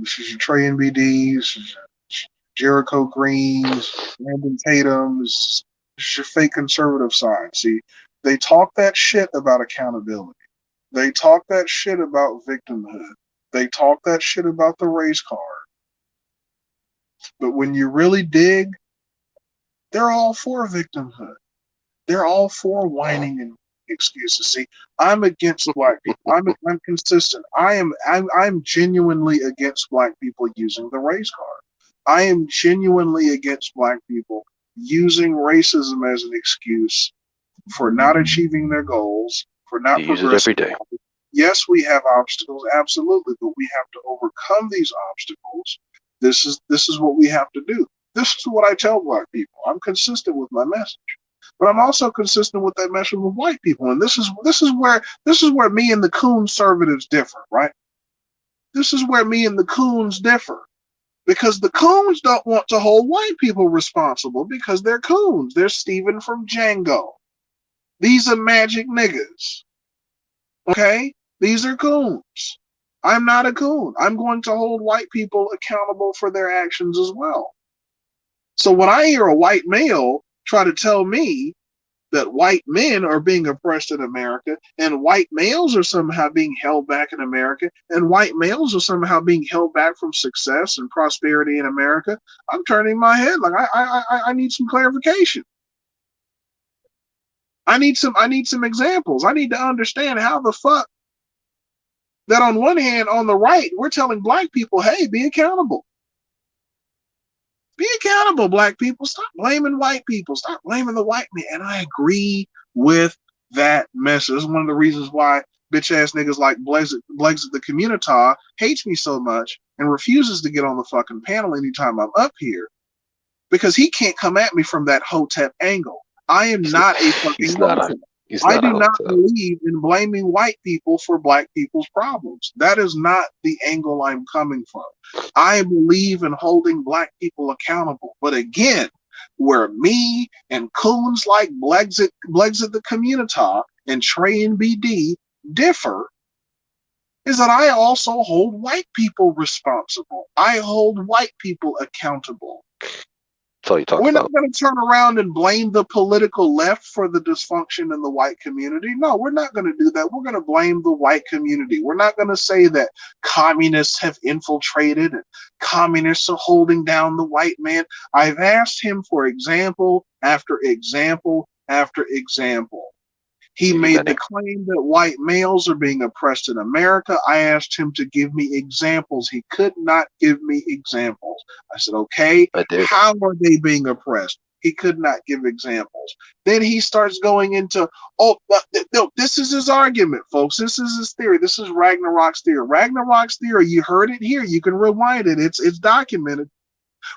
This is your Trey NBDs, this is your Jericho Greens, Brandon Tatum. This is your fake conservative side. See, they talk that shit about accountability. They talk that shit about victimhood. They talk that shit about the race card. But when you really dig, they're all for victimhood. They're all for whining and excuses. See, I'm against black people. I'm consistent. I'm genuinely against black people using the race card. I am genuinely against black people using racism as an excuse for not achieving their goals, for not
You use it every day.
Yes, we have obstacles, absolutely, but we have to overcome these obstacles. This is what we have to do. This is what I tell black people. I'm consistent with my message, but I'm also consistent with that message with white people. And this is where me and the conservatives differ, right? This is where me and the coons differ, because the coons don't want to hold white people responsible because they're coons. They're Steven from Django. These are magic niggas. Okay? These are coons. I'm not a coon. I'm going to hold white people accountable for their actions as well. So when I hear a white male try to tell me that white men are being oppressed in America, and white males are somehow being held back in America, and white males are somehow being held back from success and prosperity in America, I'm turning my head like I need some clarification. I need some examples. I need to understand how the fuck that on one hand, on the right, we're telling black people, hey, be accountable. Be accountable, black people. Stop blaming white people. Stop blaming the white man. And I agree with that message. This is one of the reasons why bitch-ass niggas like Blexit the Community hates me so much and refuses to get on the fucking panel anytime I'm up here, because he can't come at me from that Hotep angle. I am not a fucking Hotep. I do not believe in blaming white people for black people's problems. That is not the angle I'm coming from. I believe in holding black people accountable. But again, where me and coons like Blexit the Community and Trey and BD differ is that I also hold white people responsible. I hold white people accountable.
That's all you talk
We're
about.
not going to turn around and blame the political left for the dysfunction in the white community. No, we're not going to do that. We're going to blame the white community. We're not going to say that communists have infiltrated and communists are holding down the white man. I've asked him for example after example after example. He made the claim that white males are being oppressed in America. I asked him to give me examples. He could not give me examples. I said, okay, how are they being oppressed? He could not give examples. Then he starts going into, this is his argument, folks. This is his theory. This is RAGNA ROK's theory. RAGNA ROK's theory, you heard it here. You can rewind it. It's documented.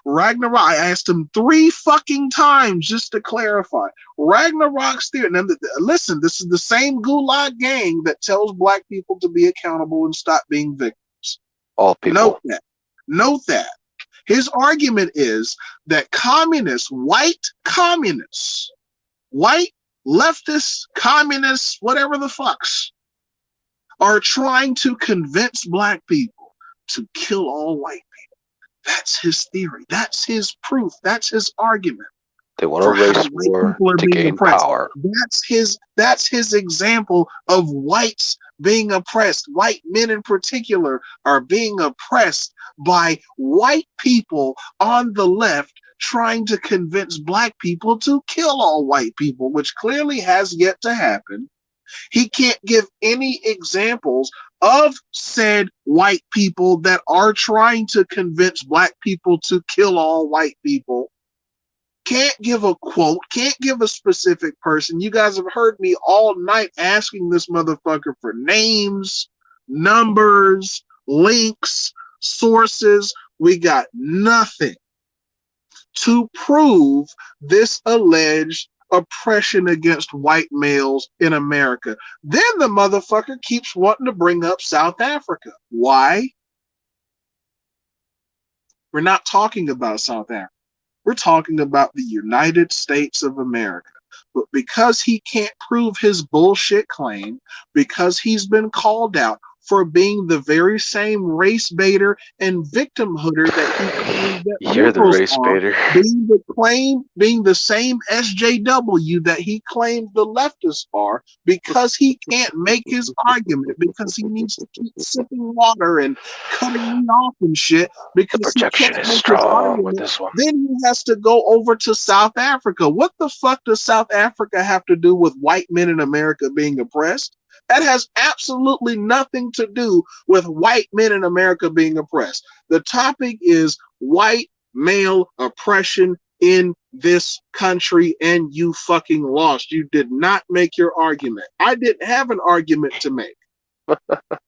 RAGNA ROK, I asked him 3 fucking times just to clarify. RAGNA ROK's theory. Now, listen, this is the same gulag gang that tells black people to be accountable and stop being victims.
All people.
Note that. His argument is that white leftists, communists, whatever the fucks, are trying to convince black people to kill all white people. That's his theory. That's his proof. That's his argument.
They want to race war to gain power.
That's his example of whites being oppressed. White men in particular are being oppressed by white people on the left trying to convince black people to kill all white people, which clearly has yet to happen. He can't give any examples of said white people that are trying to convince black people to kill all white people. Can't give a quote, can't give a specific person. You guys have heard me all night asking this motherfucker for names, numbers, links, sources. We got nothing to prove this alleged oppression against white males in America. Then the motherfucker keeps wanting to bring up South Africa. Why? We're not talking about South Africa. We're talking about the United States of America. But because he can't prove his bullshit claim, because he's been called out
for being the very same race baiter and victimhooder that he claims that
You're the
liberals
race
are,
baiter.
being the same SJW that he claims the leftists are, because he can't make his argument, because he needs to keep sipping water and cutting me off and shit,
The
because he
projection
can't
is
make his
strong with
argument.
this one.
Then he has to go over to South Africa. What the fuck does South Africa have to do with white men in America being oppressed? That has absolutely nothing to do with white men in America being oppressed. The topic is white male oppression in this country, and you fucking lost. You did not make your argument. I didn't have an argument to make.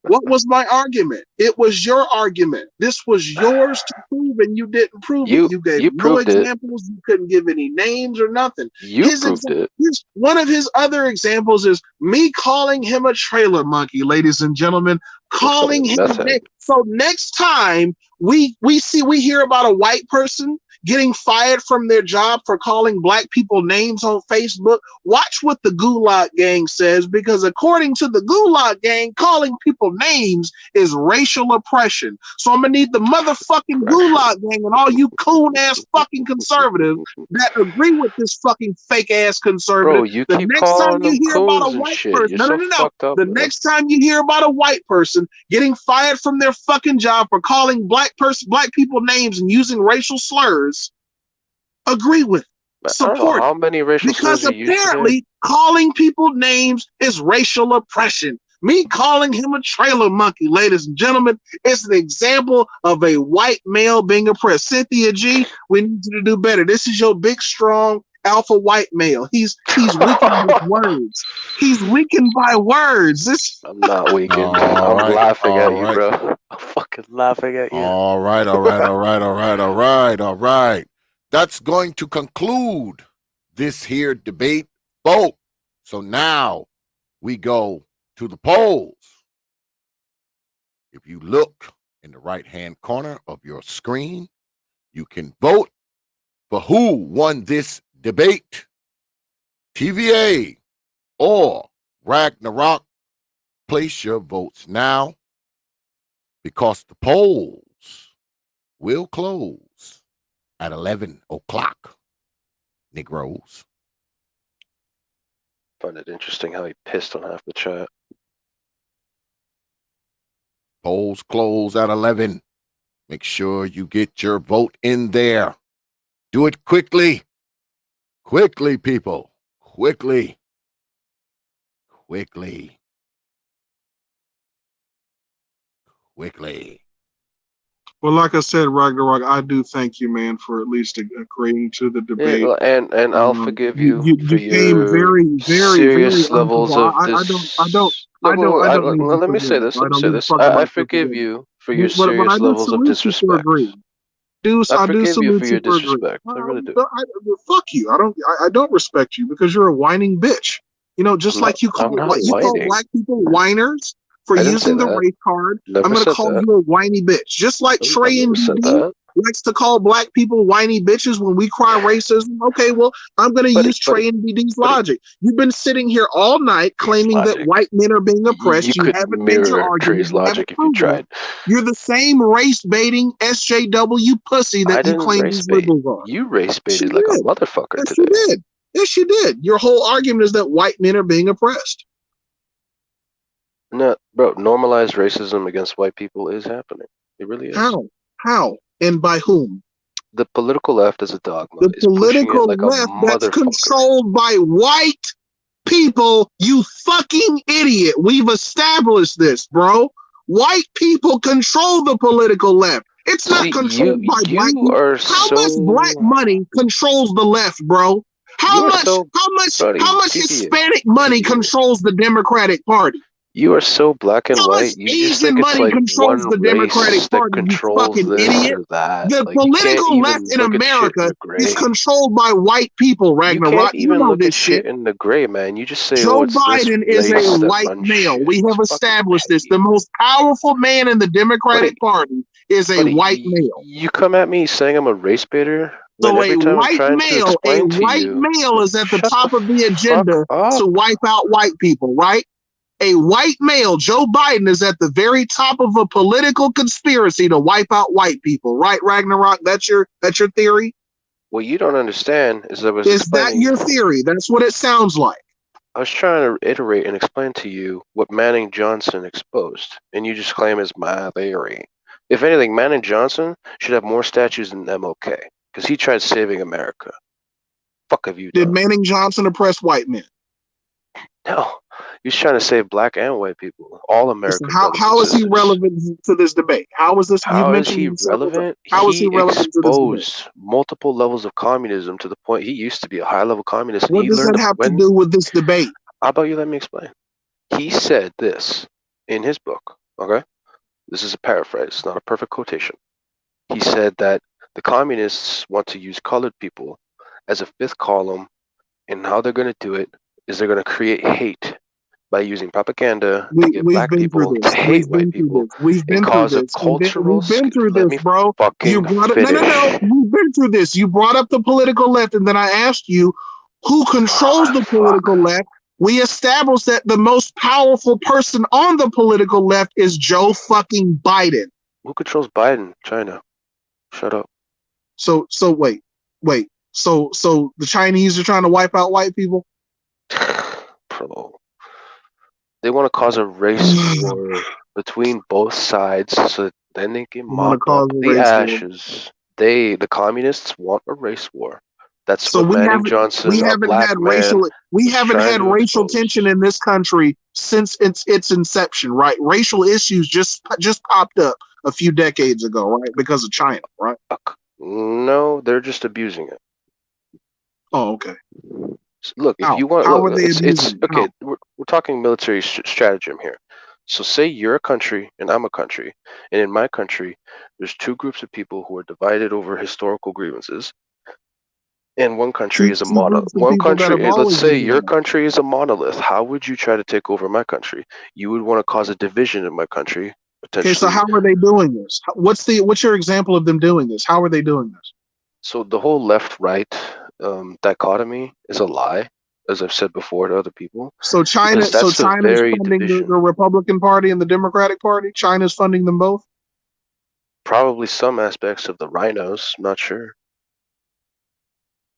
What was my argument? It was your argument. This was yours to prove, and you didn't prove it. You gave no examples. You couldn't give any names or nothing.
You proved it.
One of his other examples is me calling him a trailer monkey, ladies and gentlemen. Calling him. So next time we hear about a white person getting fired from their job for calling black people names on Facebook, watch what the Gulag Gang says, because according to the Gulag Gang, calling people names is racial oppression. So I'm gonna need the motherfucking Gulag Gang and all you coon ass fucking conservatives that agree with this fucking fake ass conservative.
Bro, you keep calling them coons and shit. You're so fucked up.
The next time you hear about a white person getting fired from their fucking job for calling black people names and using racial slurs, agree with it. Support
how many racial
because
slurs you
apparently calling people names is racial oppression. Me calling him a trailer monkey, ladies and gentlemen, is an example of a white male being oppressed. Cynthia G, we need you to do better. This is your big, strong, alpha white male. He's weakened with words. He's weakened by words.
I'm not weakened. I'm laughing at you, bro. I'm fucking laughing at you.
All right. That's going to conclude this here debate, folks. So now we go to the polls. If you look in the right-hand corner of your screen, you can vote for who won this debate, TVA or RAGNA ROK. Place your votes now, because the polls will close at 11 o'clock, Negroes.
I find it interesting how he pissed on half the chat.
Polls close at 11. Make sure you get your vote in there. Do it quickly. Quickly, people. Quickly.
Well, like I said, Ragnarok, I do thank you, man, for at least agreeing to the debate.
Yeah, and I'll forgive you for
your
very serious levels of this. Let me say this. I forgive you for your serious levels of disrespect. I forgive you for your disrespect. I really do.
Fuck you. I don't respect you because you're a whining bitch. You know, just like you call black people whiners for using the race card. I'm going to call you a whiny bitch. Just like Trey and BD likes to call black people whiny bitches when we cry racism. Okay, well, I'm going to use Trey and BD's logic. You've been sitting here all night claiming that white men are being oppressed. You haven't made your argument.
Trey's logic if you tried.
You're the same race baiting SJW pussy that you claim these liberals are.
You race baited like a motherfucker today.
Yes, you did. Yes, you did. Your whole argument is that white men are being oppressed.
No, bro, normalized racism against white people is happening. It really is.
How? And by whom?
The political left is a dogma.
The political left that's controlled by white people, you fucking idiot. We've established this, bro. White people control the political left. It's not controlled by black people. How much black money controls the left, bro? How much Hispanic money controls the Democratic Party?
You are so black and white. You just think it's like
controls the Democratic Party,
controls
you fucking idiot.
The
political left in America is controlled by white people, Ragnarok.
You can't even look at shit in the gray, man. You just say,
Joe Biden is a white male. We have established this. The most powerful man in the Democratic Party is a white male.
You come at me saying I'm a race baiter?
So a white male is at the top of the agenda to wipe out white people, right? a white male, Joe Biden, is at the very top of a political conspiracy to wipe out white people, right, Ragnarok? That's your theory?
What you don't understand is I was
Is that
explaining.
your theory? That's what it sounds like.
I was trying to iterate and explain to you what Manning Johnson exposed, and you just claim it's my theory. If anything, Manning Johnson should have more statues than MLK, because he tried saving America. Fuck have you
Did
done?
Manning Johnson oppress white men?
No, he's trying to save black and white people, all American
How
brothers and
is he
sisters.
relevant to this debate? How is this? You
How is
mentioned
he
him several times.
relevant?
How is he relevant to this debate?
Exposed multiple levels of communism to the point he used to be a high-level communist. And
What
he
does
learned
that have to
when.
do with this debate?
How about you let me explain? He said this in his book, okay? This is a paraphrase, not a perfect quotation. He said that the communists want to use colored people as a fifth column, and how they're going to do it is they're going to create hate by using propaganda to get black people to hate white people and cause a cultural.
We've been through
Let
this,
me
bro.
fucking
You brought
finish.
No. We've been through this. You brought up the political left, and then I asked you who controls the political left. We established that the most powerful person on the political left is Joe fucking Biden.
Who controls Biden? China. Shut up.
So wait. So the Chinese are trying to wipe out white people?
Bro. They want to cause a race war between both sides so that then they can mop up the ashes. The communists want a race war. That's
so
what Manning Johnson,
we haven't had racial tension in this country since its inception, right? Racial issues just popped up a few decades ago, right? Because of China, right?
No, they're just abusing it.
Oh, okay.
Look, if you want,
how are they
it's okay.
How?
We're talking military stratagem here. So say you're a country and I'm a country, and in my country, there's two groups of people who are divided over historical grievances. And one country is a monolith. One country, let's say your country is a monolith. How would you try to take over my country? You would want to cause a division in my country, potentially.
Okay, so how are they doing this? What's your example of them doing this? How are they doing this?
So the whole left-right dichotomy is a lie, as I've said before to other people.
So China's funding the Republican Party and the Democratic Party. China's funding them both.
Probably some aspects of the rhinos. I'm not sure.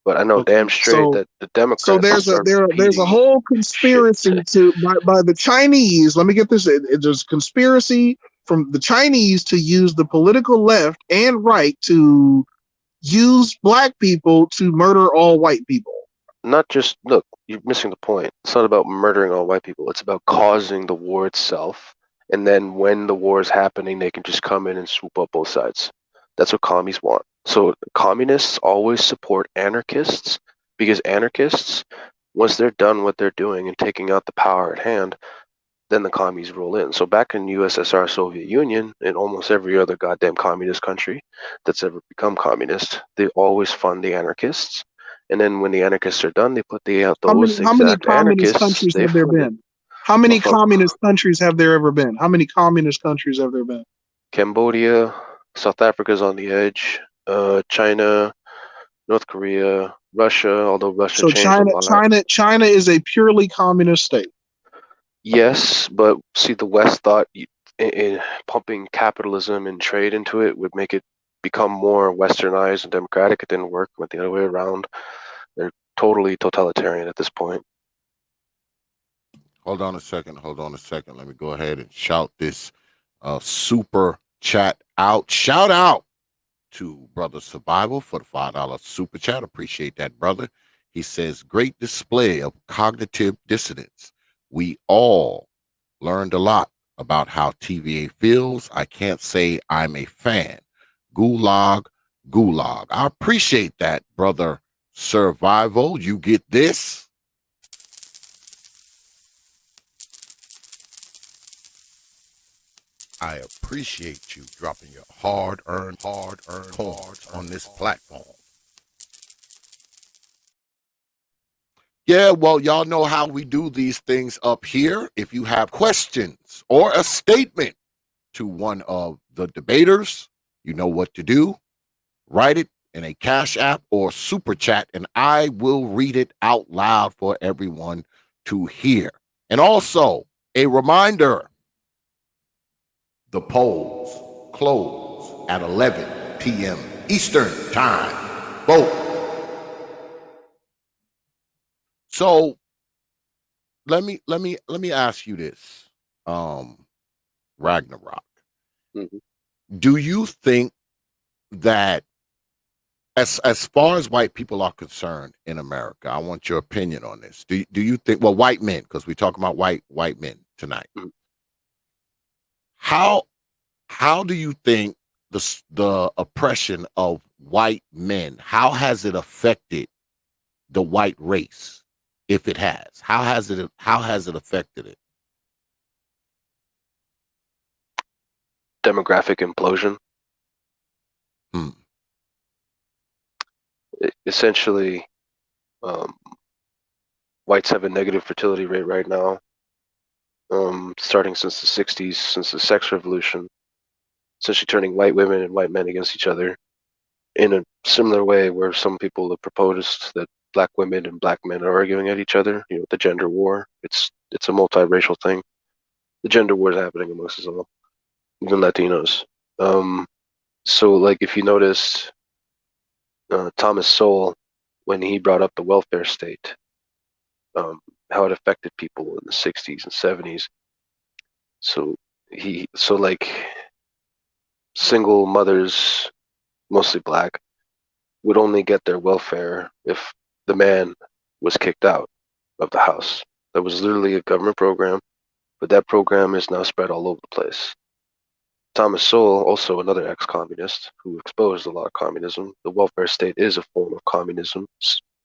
But I know damn straight that the Democrats.
So there's a whole conspiracy by the Chinese. Let me get this. There's a conspiracy from the Chinese to use the political left and right to use black people to murder all white people.
Not just look. You're missing the point. It's not about murdering all white people. It's about causing the war itself. And then when the war is happening, they can just come in and swoop up both sides. That's what commies want. So communists always support anarchists because anarchists, once they're done what they're doing and taking out the power at hand, then the commies roll in. So back in USSR, Soviet Union, and almost every other goddamn communist country that's ever become communist, they always fund the anarchists. And then when the anarchists are done, they put those
how many communist
anarchists.
Countries have there been? How many communist countries have there ever been? How many communist countries have there been?
Cambodia, South Africa's on the edge. China, North Korea, Russia, although Russia changed a lot.
China is a purely communist state.
Yes, but see, the West thought in pumping capitalism and trade into it would make it become more westernized and democratic. It didn't work. Went the other way around. They're totally totalitarian at this point.
Hold on a second. Let me go ahead and shout this super chat out. Shout out to Brother Survival for the $5 super chat. Appreciate that, brother. He says, great display of cognitive dissonance. We all learned a lot about how TVA feels. I can't say I'm a fan. Gulag. I appreciate that, Brother Survival. You get this. I appreciate you dropping your hard-earned coins on this platform. Yeah, well, y'all know how we do these things up here. If you have questions or a statement to one of the debaters, you know what to do. Write it in a Cash App or Super Chat, and I will read it out loud for everyone to hear. And also, A reminder, the polls close at 11 p.m. Eastern Time. Vote. So let me ask you this, Ragnarok.
Mm-hmm.
Do you think that as far as white people are concerned in America, I want your opinion on this. Do you think, well, white men, because we're talking about white men tonight.
Mm-hmm.
How do you think the oppression of white men, how has it affected the white race? If it has, how has it affected it?
Demographic implosion. Essentially, whites have a negative fertility rate right now, starting since the 60s, since the sex revolution, essentially turning white women and white men against each other in a similar way where some people have proposed that black women and black men are arguing at each other, the gender war. It's a multiracial thing. The gender war is happening amongst us all, even Latinos. So like if you notice, Thomas Sowell, when he brought up the welfare state, how it affected people in the 60s and 70s. So like single mothers, mostly black, would only get their welfare if the man was kicked out of the house. That was literally a government program, but that program is now spread all over the place. Thomas Sowell, also another ex-communist who exposed a lot of communism. The welfare state is a form of communism,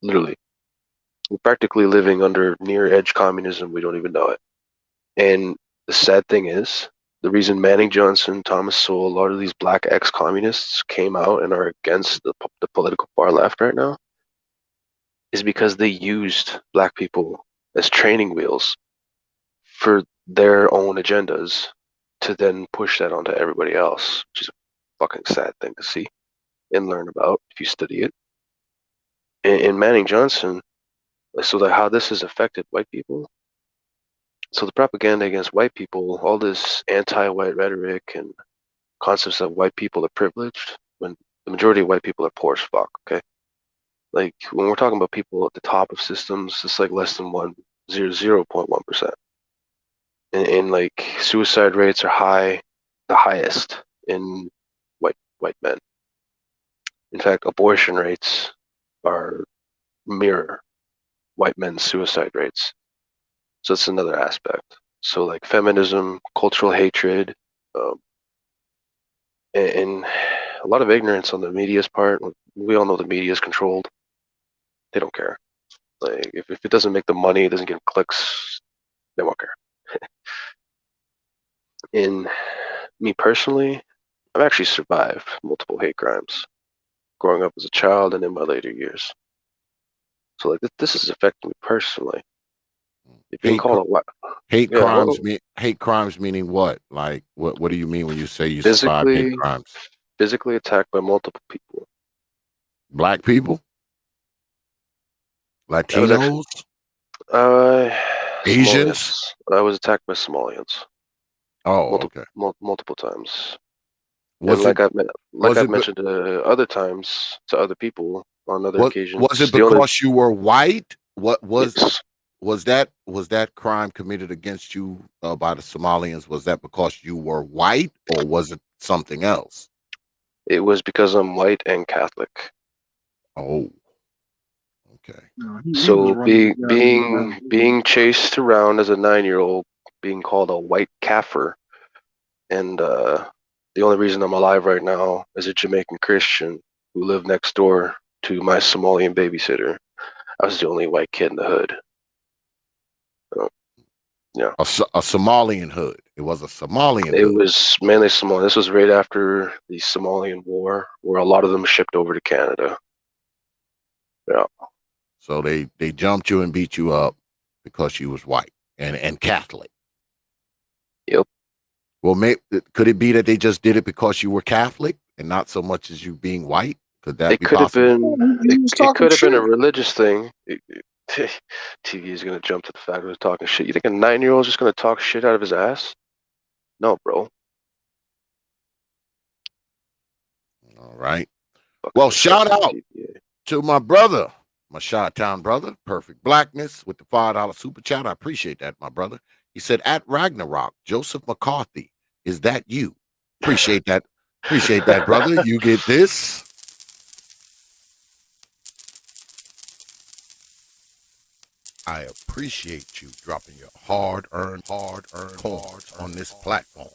literally. We're practically living under near-edge communism. We don't even know it. And the sad thing is, the reason Manning Johnson, Thomas Sowell, a lot of these black ex-communists came out and are against the political far left right now is because they used black people as training wheels for their own agendas to then push that onto everybody else, which is a fucking sad thing to see and learn about if you study it. And Manning Johnson, so that how this has affected white people. So the propaganda against white people, all this anti-white rhetoric and concepts that white people are privileged, when the majority of white people are poor as fuck, okay? Like when we're talking about people at the top of systems, it's like less than 0.1%. And like suicide rates are high, the highest in white men. In fact, abortion rates are mirror white men's suicide rates. So that's another aspect. So like feminism, cultural hatred, and a lot of ignorance on the media's part. We all know the media is controlled. They don't care. Like if it doesn't make them money, it doesn't get clicks, they won't care. In me personally, I've actually survived multiple hate crimes growing up as a child and in my later years. So like this has affected me personally. It being called
hate crimes meaning what? Like what do you mean when you say you survived hate crimes?
Physically attacked by multiple people.
Black people? Latinos? Asians?
I was attacked by Somalians.
Oh, okay.
Multiple times. And like I've mentioned other times to other people on other occasions.
Was it because you were white? What was was that crime committed against you by the Somalians? Was that because you were white, or was it something else?
It was because I'm white and Catholic.
Oh, okay.
So being chased around as a 9-year-old, being called a white kafir, and the only reason I'm alive right now is a Jamaican Christian who lived next door to my Somalian babysitter. I was the only white kid in the hood. Yeah.
A Somalian hood. It was a Somalian hood.
It was mainly Somalian. This was right after the Somalian War, where a lot of them shipped over to Canada. Yeah.
So they jumped you and beat you up because you was white and Catholic.
Yep.
Well, could it be that they just did it because you were Catholic and not so much as you being white? Could that be possible?
It could have been a religious thing. TV is gonna jump to the fact of talking shit. You think a 9-year-old is just gonna talk shit out of his ass? No, bro.
All right.
Fucking
Well, shout
disgusting
out
TVA.
to my brother, my Chi-Town brother, Perfect Blackness, with the $5 super chat. I appreciate that, my brother. He said, at Ragnarok, Joseph McCarthy, is that you? Appreciate that. Appreciate that, brother. You get this. I appreciate you dropping your hard-earned coins on this platform.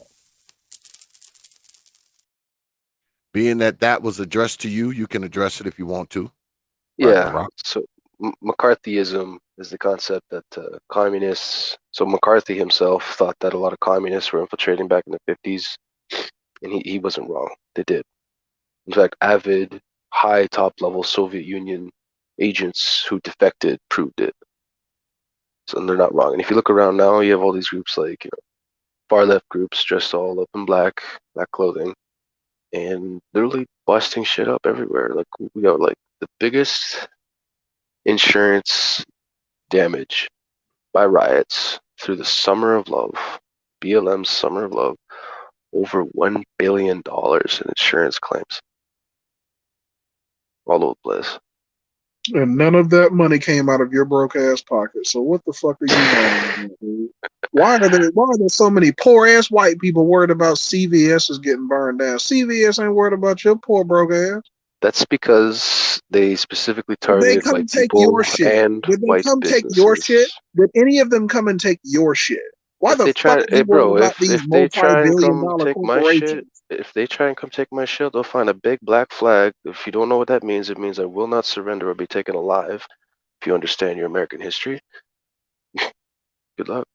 Being that was addressed to you, you can address it if you want to.
Yeah.
Ragnarok.
So McCarthyism is the concept that communists. So McCarthy himself thought that a lot of communists were infiltrating back in the 50s, and he wasn't wrong. They did. In fact, avid, high top-level Soviet Union agents who defected proved it. So they're not wrong. And if you look around now, you have all these groups like, far left groups dressed all up in black clothing, and literally busting shit up everywhere. Like we got like the biggest insurance damage by riots through the Summer of Love, BLM's Summer of Love, over $1 billion in insurance claims all over the place.
And none of that money came out of your broke ass pocket. So what the fuck are you on? Dude? Why are there so many poor ass white people worried about CVS is getting burned down? CVS ain't worried about your poor broke ass.
That's because they specifically
Did they
targeted
come
white
take
people
your shit?
and
Did they
white
come take
businesses.
your shit? Did any of them come and take your shit? Why
If
the
they
fuck
try,
are
hey
you worried
bro,
about these
if they try and come
multi-billion-dollar
take my shit,
corporations?
if they try and come take my shit, they'll find a big black flag. If you don't know what that means, it means I will not surrender or be taken alive. If you understand your American history, good luck.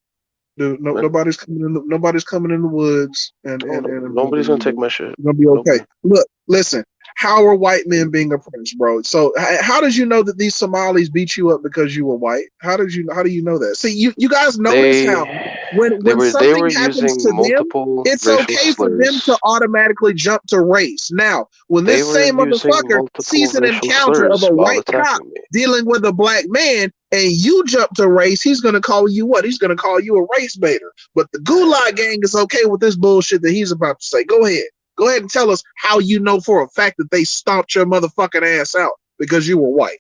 Dude,
Right?
nobody's coming in the woods, and
Oh, no,
and
nobody's gonna take my shit.
you're gonna be okay.
Nobody.
Look, listen. How are white men being oppressed, bro? So how did you know that these Somalis beat you up because you were white? How do you know that? See, you guys notice how when
They
something
were
happens
using
to them,
multiple
it's
racial
okay for them to
slurs.
automatically jump to race. Now, when
They
this
were
same
using
motherfucker
multiple
sees an
racial
encounter of
slurs
a
while
white cop
attacking me.
dealing with a black man and you jump to race, he's going to call you what? He's going to call you a race baiter. But the Gulag gang is okay with this bullshit that he's about to say. Go ahead. Go ahead and tell us how you know for a fact that they stomped your motherfucking ass out because you were white.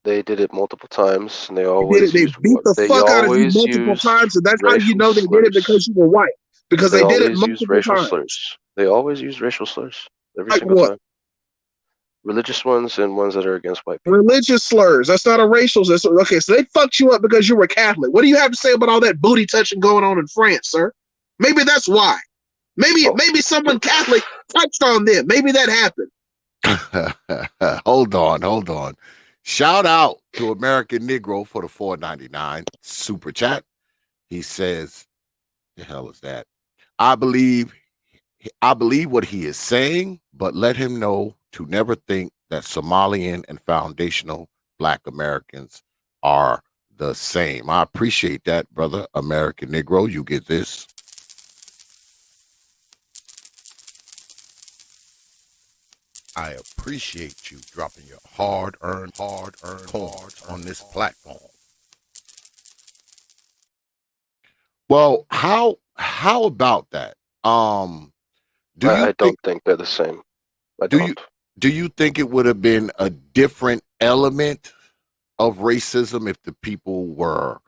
They did it multiple times, and they
They did
always
it. They
used
beat the
they
fuck out of you
always
multiple
used
times, and that's how you
racial
know they did it because
slurs.
you were white. Because
They
they did it
always used
multiple
racial
times.
slurs. They always use racial slurs every
Like
single
what?
time. Religious ones and ones that are against white people.
Religious slurs. That's not a racial. That's, okay, so they fucked you up because you were Catholic. What do you have to say about all that booty touching going on in France, sir? Maybe that's why. Maybe someone Catholic touched on them. Maybe that happened.
Hold on. Shout out to American Negro for the $4.99 super chat. He says, "The hell is that? I believe what he is saying, but let him know to never think that Somalian and foundational Black Americans are the same." I appreciate that, brother. American Negro, you get this. I appreciate you dropping your hard-earned coins on this platform. Well, how about that?
I don't think they're the same.
Do you think it would have been a different element of racism if the people were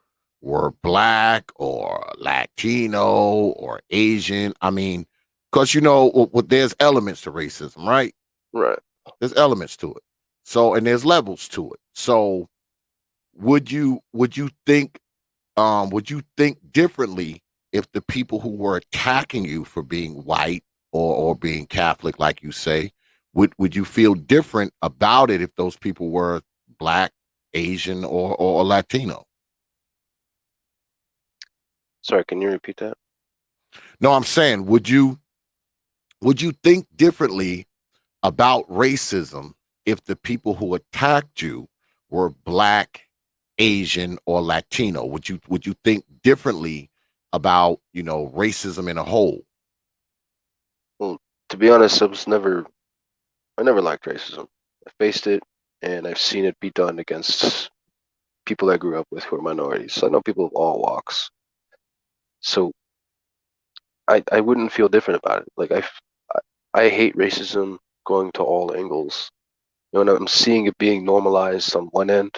Black or Latino or Asian? I mean, because there's elements to racism, right?
Right.
There's elements to it. So, and there's levels to it. So, would you think differently if the people who were attacking you for being white or being Catholic, like you say, would you feel different about it if those people were Black, Asian, or Latino?
Sorry, can you repeat that?
No, I'm saying, would you think differently about racism if the people who attacked you were Black, Asian, or Latino? Would you think differently about racism in a whole?
Well, to be honest, I never liked racism. I faced it, and I've seen it be done against people I grew up with who are minorities. So I know people of all walks. So I wouldn't feel different about it. Like I hate racism going to all angles. You know, and I'm seeing it being normalized on one end.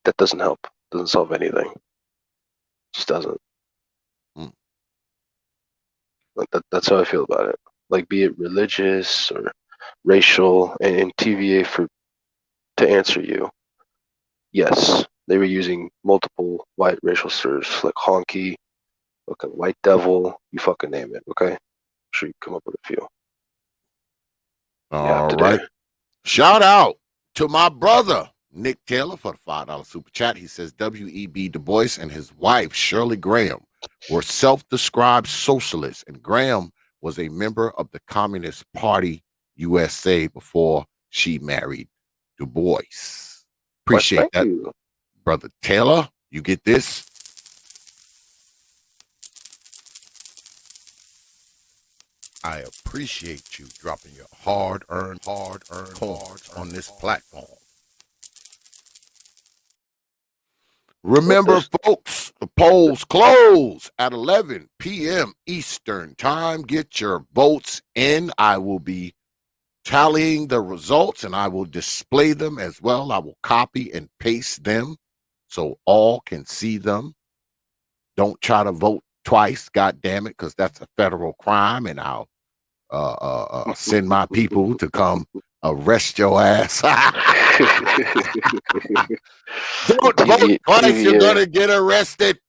That doesn't help. Doesn't solve anything. Just doesn't. That's how I feel about it. Like, be it religious or racial, and TVA to answer you. Yes, they were using multiple white racial slurs like honky, fucking white devil, you fucking name it. Okay, I'm sure you come up with a few.
All right. Shout out to my brother Nick Taylor for the $5 super chat. He says W.E.B. Du Bois and his wife Shirley Graham were self-described socialists, and Graham was a member of the Communist Party USA before she married Du Bois. Appreciate that, brother Taylor. You get this. I appreciate you dropping your hard-earned coins on this platform. Remember, folks, the polls close at 11 p.m. Eastern Time. Get your votes in. I will be tallying the results, and I will display them as well. I will copy and paste them so all can see them. Don't try to vote twice, God damn it, because that's a federal crime, and I'll send my people to come arrest your ass. Don't vote twice, you're gonna get arrested.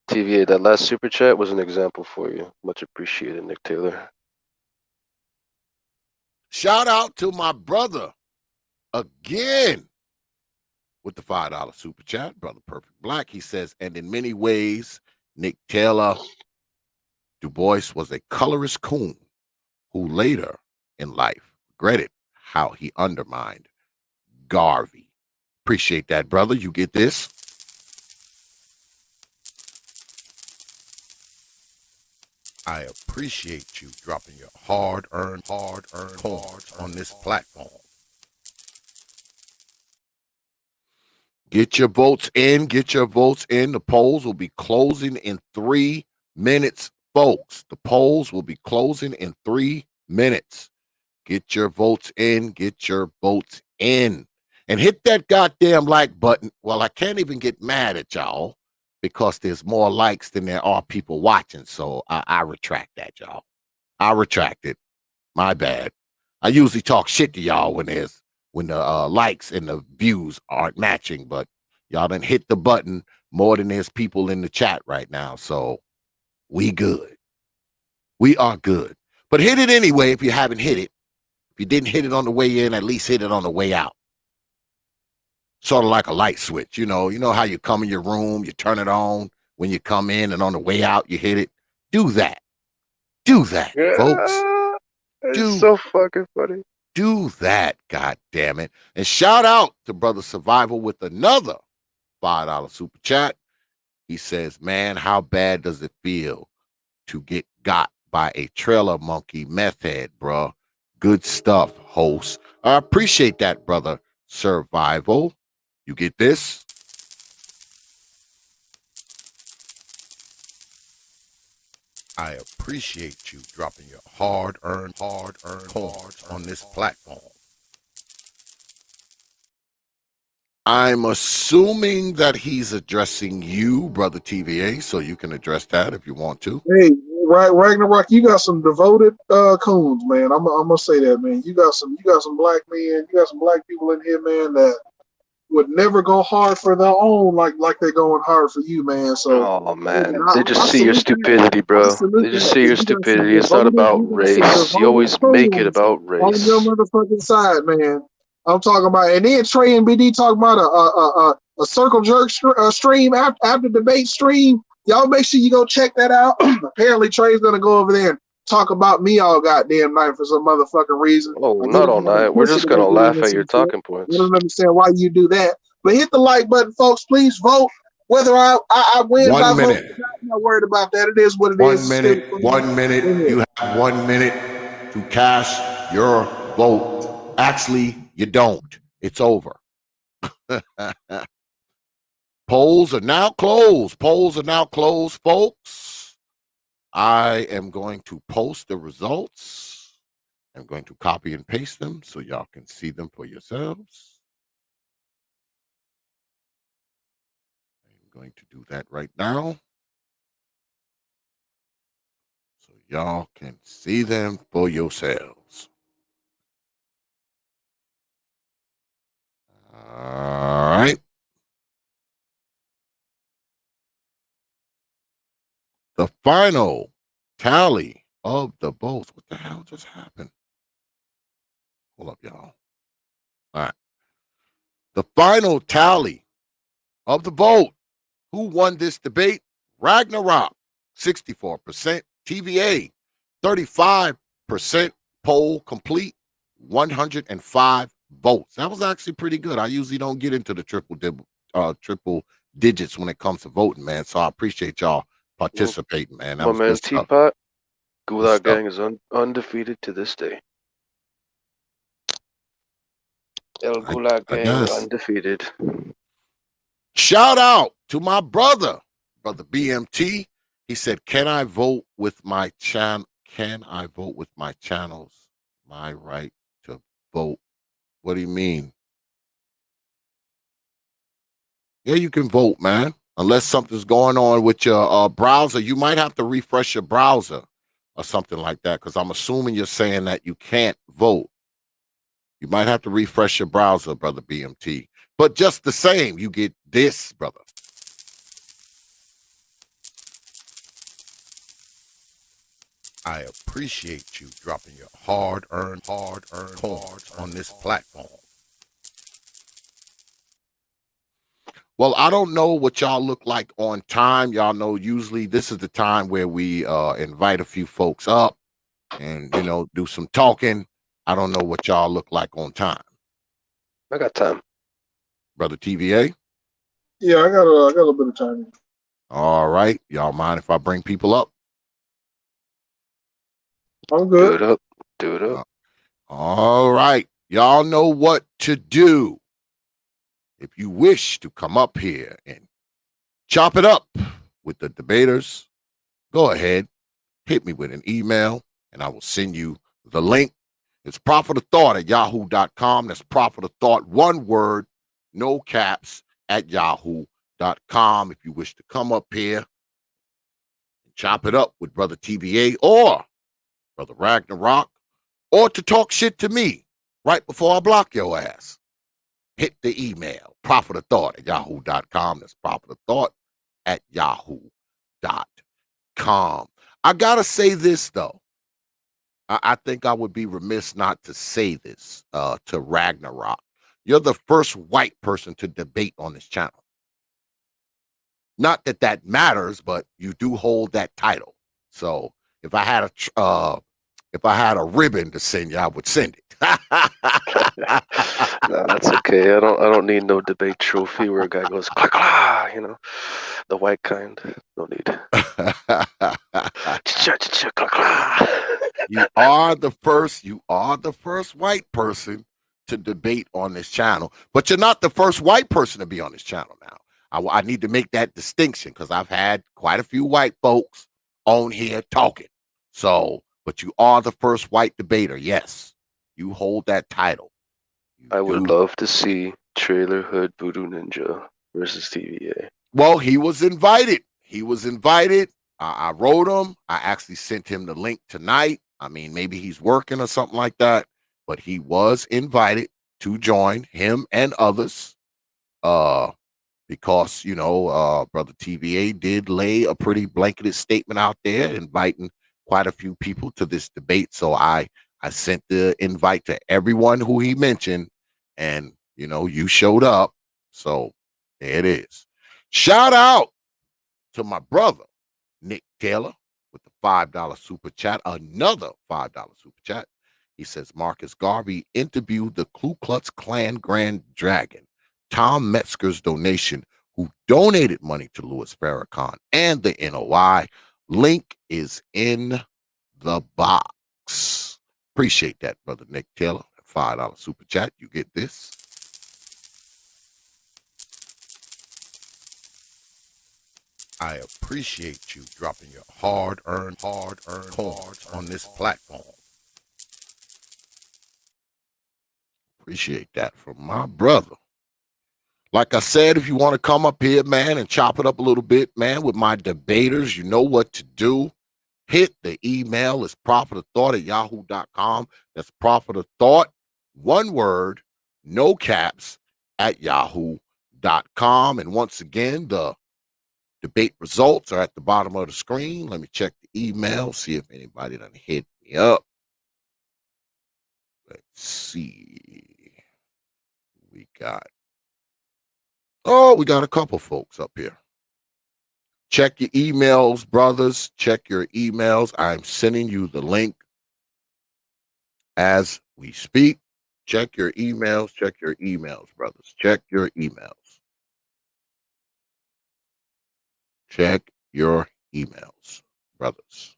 TVA, that last super chat was an example for you. Much appreciated, Nick Taylor.
Shout out to my brother again with the $5 super chat, brother Perfect Black. He says, and in many ways, Nick Taylor Du Bois was a colorist coon who later in life regretted how he undermined Garvey. Appreciate that, brother. You get this. I appreciate you dropping your hard-earned coins on this platform. Get your votes in. Get your votes in. The polls will be closing in 3 minutes, folks. The polls will be closing in 3 minutes. Get your votes in. Get your votes in. And hit that goddamn like button. Well, I can't even get mad at y'all because there's more likes than there are people watching. So I retract that, y'all. I retract it. My bad. I usually talk shit to y'all when the likes and the views aren't matching, but y'all done hit the button more than there's people in the chat right now. So we good. We are good. But hit it anyway if you haven't hit it. If you didn't hit it on the way in, at least hit it on the way out. Sort of like a light switch, you know how you come in your room, you turn it on when you come in, and on the way out, you hit it. Do that. Do that, folks.
It's so fucking funny.
Do that, God damn it. And shout out to Brother Survival with another $5 super chat. He says, man, how bad does it feel to get got by a trailer monkey meth head, bro? Good stuff, host. I appreciate that, brother Survival. You get this? I appreciate you dropping your hard-earned coins on this platform. I'm assuming that he's addressing you, brother TVA, so you can address that if you want to.
Hey, RAGNA ROK, you got some devoted coons, man. I'm gonna say that, man. You got some black men, you got some black people in here, man, that would never go hard for their own like they're going hard for you, man. So,
oh man, they just see your stupidity, bro. They just see your stupidity. It's not about race. You always make it about race.
On your motherfucking side, man. I'm talking about, and then Trey and BD talk about a circle jerk stream after debate stream. Y'all make sure you go check that out. Apparently, Trey's gonna go over there and talk about me all goddamn night for some motherfucking reason.
Oh, not all night. We're just gonna laugh at your talking points.
I don't understand why you do that. But hit the like button, folks. Please vote. Whether I win by vote, I'm not worried about that. It is what it is.
1 minute. You have 1 minute to cast your vote. Actually, you don't. It's over. Polls are now closed. Polls are now closed, folks. I am going to post the results. I'm going to copy and paste them so y'all can see them for yourselves. I'm going to do that right now so y'all can see them for yourselves. All right. The final tally of the votes. What the hell just happened? Hold up, y'all. All right. The final tally of the vote. Who won this debate? RAGNA ROK, 64%. T.V.A, 35%. Poll complete, 105 votes. That was actually pretty good. I usually don't get into the triple digits when it comes to voting, man. So I appreciate y'all participating, man. That
My
was
man
good stuff.
T.P.O.T, Gulag Gang is undefeated to this day. El Gulag Gang undefeated.
Shout out to my brother BMT. He said, "Can I vote with my channel? Can I vote with my channels? My right to vote." What do you mean? Yeah, you can vote, man. Unless something's going on with your browser, you might have to refresh your browser or something like that. Because I'm assuming you're saying that you can't vote. You might have to refresh your browser, brother BMT. But just the same, you get this, brother. I appreciate you dropping your hard-earned coins on this platform. Well, I don't know what y'all look like on time. Y'all know usually this is the time where we invite a few folks up and, you know, do some talking. I don't know what y'all look like on time.
I got time.
Brother TVA?
Yeah, I got a little bit of time.
All right. Y'all mind if I bring people up?
I'm good.
Do it up. Do it up.
All right. Y'all know what to do. If you wish to come up here and chop it up with the debaters, go ahead, hit me with an email, and I will send you the link. It's prophetofthought@yahoo.com. That's prophetofthought, one word, no caps, @yahoo.com. If you wish to come up here and chop it up with Brother TVA or Brother RAGNA ROK, or to talk shit to me right before I block your ass, hit the email, prophetofthought@yahoo.com. That's prophetofthought@yahoo.com. I got to say this, though. I think I would be remiss not to say this to RAGNA ROK. You're the first white person to debate on this channel. Not that that matters, but you do hold that title. So if I had a ribbon to send you, I would send it.
No, that's okay. I don't need no debate trophy where a guy goes clack clack, you know, the white kind. No need.
You are the first white person to debate on this channel, but you're not the first white person to be on this channel now. I need to make that distinction because I've had quite a few white folks on here talking. So, but you are the first white debater. Yes, you hold that title.
I would love to see Trailer Hood Voodoo Ninja versus TVA.
Well, he was invited. I wrote him. I actually sent him the link tonight. I mean, maybe he's working or something like that, but he was invited to join, him and others. Because, you know, Brother TVA did lay a pretty blanketed statement out there inviting quite a few people to this debate. So I sent the invite to everyone who he mentioned, and, you know, you showed up. So there it is. Shout out to my brother, Nick Taylor, with the $5 super chat, another $5 super chat. He says, Marcus Garvey interviewed the Ku Klux Klan Grand Dragon, Tom Metzger's donation, who donated money to Louis Farrakhan and the NOI. Link is in the box. Appreciate that, brother Nick Taylor. $5 super chat. You get this. I appreciate you dropping your hard-earned coins on this platform. Appreciate that from my brother. Like I said, if you want to come up here, man, and chop it up a little bit, man, with my debaters, you know what to do. Hit the email. It's prophetofthought@yahoo.com. That's prophetofthought, one word, no caps, at yahoo.com. And once again, the debate results are at the bottom of the screen. Let me check the email, see if anybody done hit me up. Let's see. We got a couple folks up here. Check your emails, brothers. Check your emails. I'm sending you the link as we speak. Check your emails. Check your emails, brothers. Check your emails. Check your emails, brothers.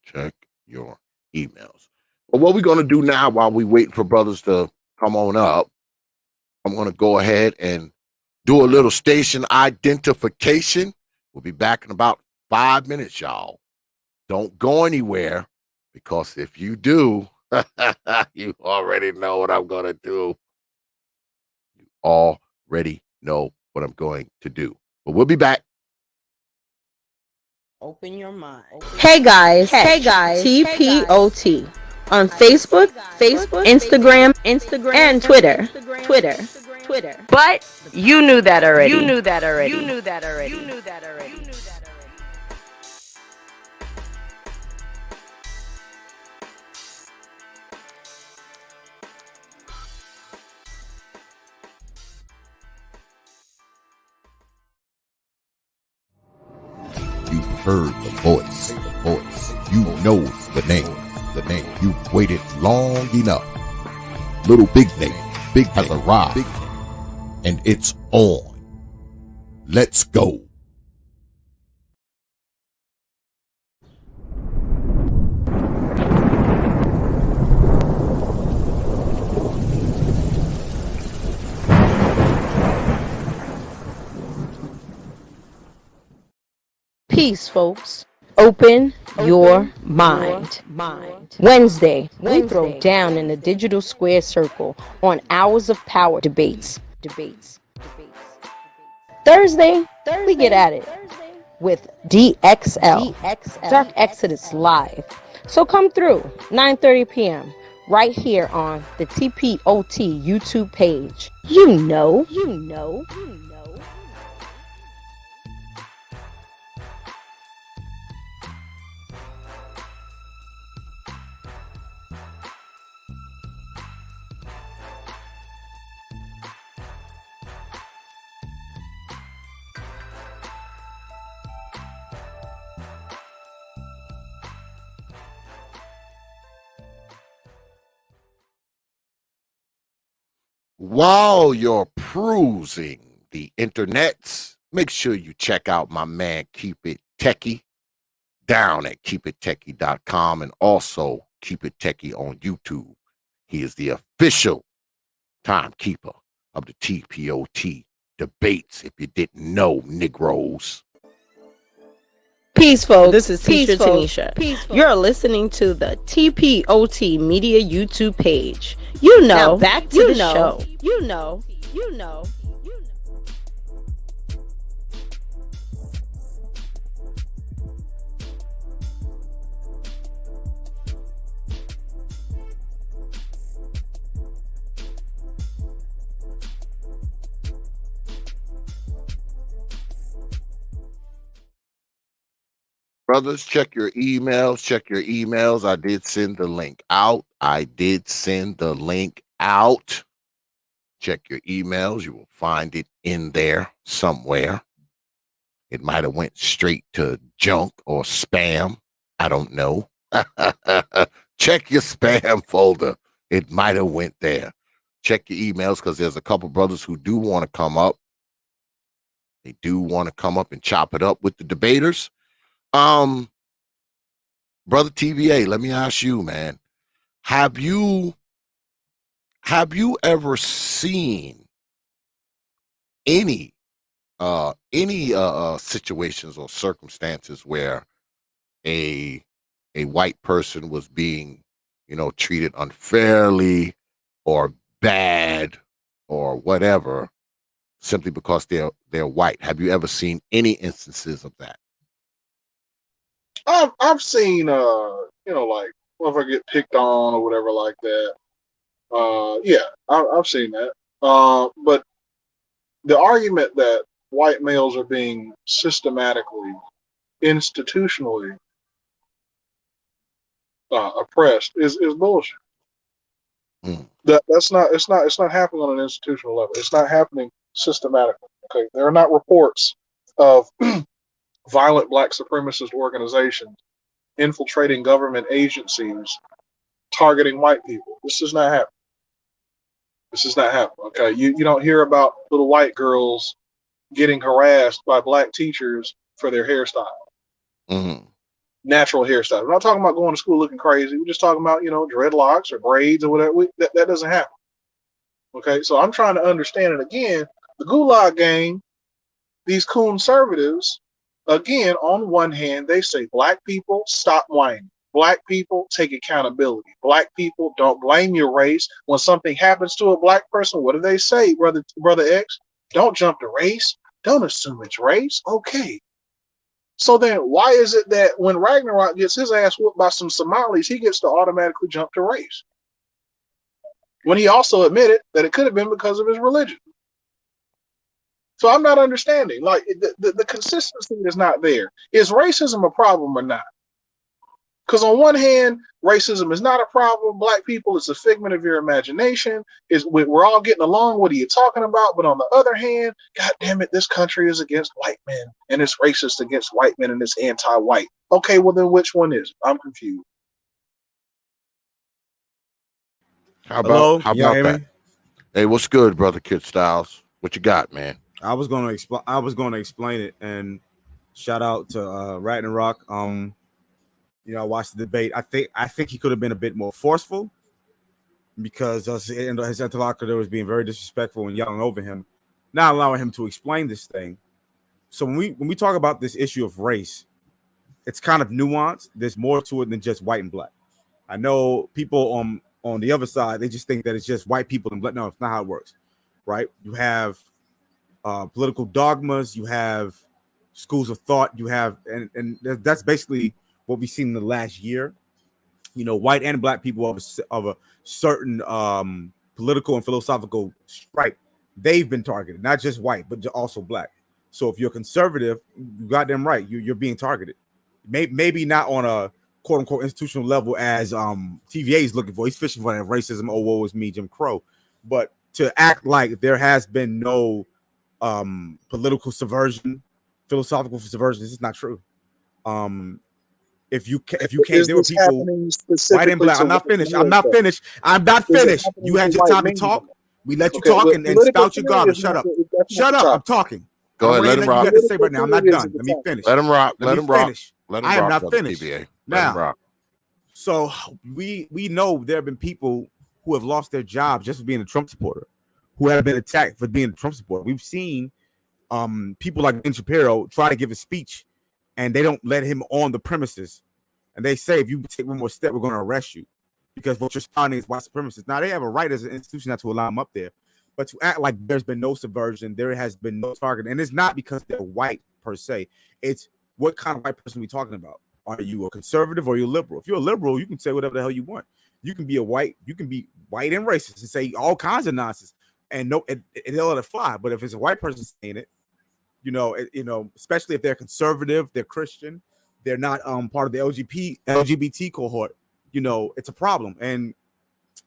Check your emails. Well, what we're going to do now while we're waiting for brothers to come on up, I'm going to go ahead and do a little station identification. We'll be back in about 5 minutes, y'all. Don't go anywhere, because if you do, you already know what I'm going to do. You already know what I'm going to do. But we'll be back.
Open your mind. Hey guys, T.P.O.T. on Facebook, Instagram, and Twitter. But you knew that already.
You've heard the voice. You know the name. You've waited long enough. Little Big Nate, has arrived, and it's on. Let's go.
Peace, folks. Open your mind. Wednesday, we throw down in the digital square circle on Hours of Power debates. Thursday, we get at it with DXL, Dark Exodus Live. So come through, 9:30 p.m., right here on the T.P.O.T. YouTube page. You know.
While you're perusing the internets, make sure you check out my man Keep It Techie down at keepittechie.com, and also Keep It Techie on YouTube. He is the official timekeeper of the T.P.O.T. debates, if you didn't know, Negroes.
Peace, folks. This is Teacher Tanisha. You're listening to the T.P.O.T. Media YouTube page. You know. Now back to the show. You know.
Brothers, check your emails. I did send the link out. Check your emails. You will find it in there somewhere. It might have went straight to junk or spam. I don't know. Check your spam folder. It might have went there. Check your emails, because there's a couple brothers who do want to come up. They do want to come up and chop it up with the debaters. Brother T.V.A., let me ask you, man. Have you ever seen any situations or circumstances where a white person was being, treated unfairly or bad or whatever, simply because they're white? Have you ever seen any instances of that?
I've seen like if I get picked on or whatever like that. Yeah, I've seen that. But the argument that white males are being systematically, institutionally oppressed is bullshit.
Mm.
That's not it's not happening on an institutional level. It's not happening systematically. Okay, there are not reports of violent black supremacist organizations infiltrating government agencies, targeting white people. This does not happen. This is not happening. Okay, you don't hear about little white girls getting harassed by black teachers for their hairstyle,
Mm-hmm.
natural hairstyle. We're not talking about going to school looking crazy. We're just talking about dreadlocks or braids or whatever. That doesn't happen. Okay, so I'm trying to understand it again. The Gulag Gang, these conservatives, again, on one hand, they say black people stop whining. Black people take accountability. Black people don't blame your race. When something happens to a black person, what do they say, brother X? Don't jump to race. Don't assume it's race. Okay. So then why is it that when Ragnarok gets his ass whooped by some Somalis, he gets to automatically jump to race? When he also admitted that it could have been because of his religion. So I'm not understanding. Like the consistency is not there. Is racism a problem or not? Because on one hand, racism is not a problem. Black people, it's a figment of your imagination. We're all getting along. What are you talking about? But on the other hand, God damn it, this country is against white men, and it's racist against white men, and it's anti-white. Okay, well then which one is it? I'm confused.
How about
hear
that?
Me?
Hey, what's good, brother Kid Styles? What you got, man?
I was going to explain it, and shout out to Ragnar Rock. I watched the debate. I think he could have been a bit more forceful because his interlocutor was being very disrespectful and yelling over him, not allowing him to explain this thing. So when we talk about this issue of race, it's kind of nuanced. There's more to it than just white and black. I know people on the other side, they just think that it's just white people and black. No, it's not how it works, right? You have political dogmas, you have schools of thought, you have, and that's basically what we've seen in the last year. White and black people of a certain political and philosophical stripe, they've been targeted, not just white, but also black. So if you're conservative, you got them right. You're being targeted. Maybe not on a quote unquote institutional level as TVA is looking for. He's fishing for that racism. Oh, woe is me, Jim Crow. But to act like there has been no political subversion, philosophical subversion, this is not true. If you can't, there were people white and black. I'm not finished. You had your time to talk. We let you talk and spout your garbage. Shut up. I'm talking.
Go ahead. Let him rock.
You got to say right now. I'm not done. Let me finish.
Let him rock.
Let him rock. I am not finished.
T.P.A.
Now, so we know there have been people who have lost their jobs just for being a Trump supporter, who have been attacked for being a Trump supporter. We've seen people like Ben Shapiro try to give a speech, and they don't let him on the premises. And they say, if you take one more step, we're going to arrest you because what you're spouting is white supremacists. Now, they have a right as an institution not to allow them up there, but to act like there's been no subversion, there has been no target. And it's not because they're white per se. It's what kind of white person are we talking about? Are you a conservative or are you a liberal? If you're a liberal, you can say whatever the hell you want. You can be white and racist and say all kinds of nonsense, and they'll let it fly. But if it's a white person saying it, especially if they're conservative, they're Christian, they're not part of the LGBT cohort, it's a problem. And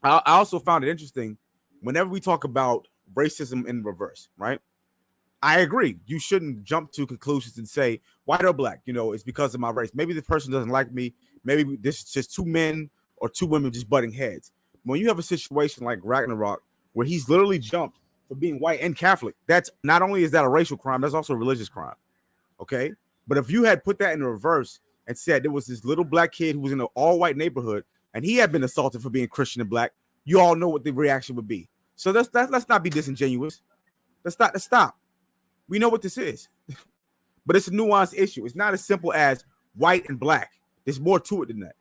I also found it interesting whenever we talk about racism in reverse, right? I agree. You shouldn't jump to conclusions and say white or black, it's because of my race. Maybe this person doesn't like me. Maybe this is just two men or two women just butting heads. When you have a situation like Ragnarok, where he's literally jumped for being white and Catholic, that's not only is that a racial crime, that's also a religious crime. Okay. But if you had put that in reverse and said there was this little black kid who was in an all-white neighborhood and he had been assaulted for being Christian and black, you all know what the reaction would be. So let's not be disingenuous. Let's stop. We know what this is. But it's a nuanced issue. It's not as simple as white and black. There's more to it than that.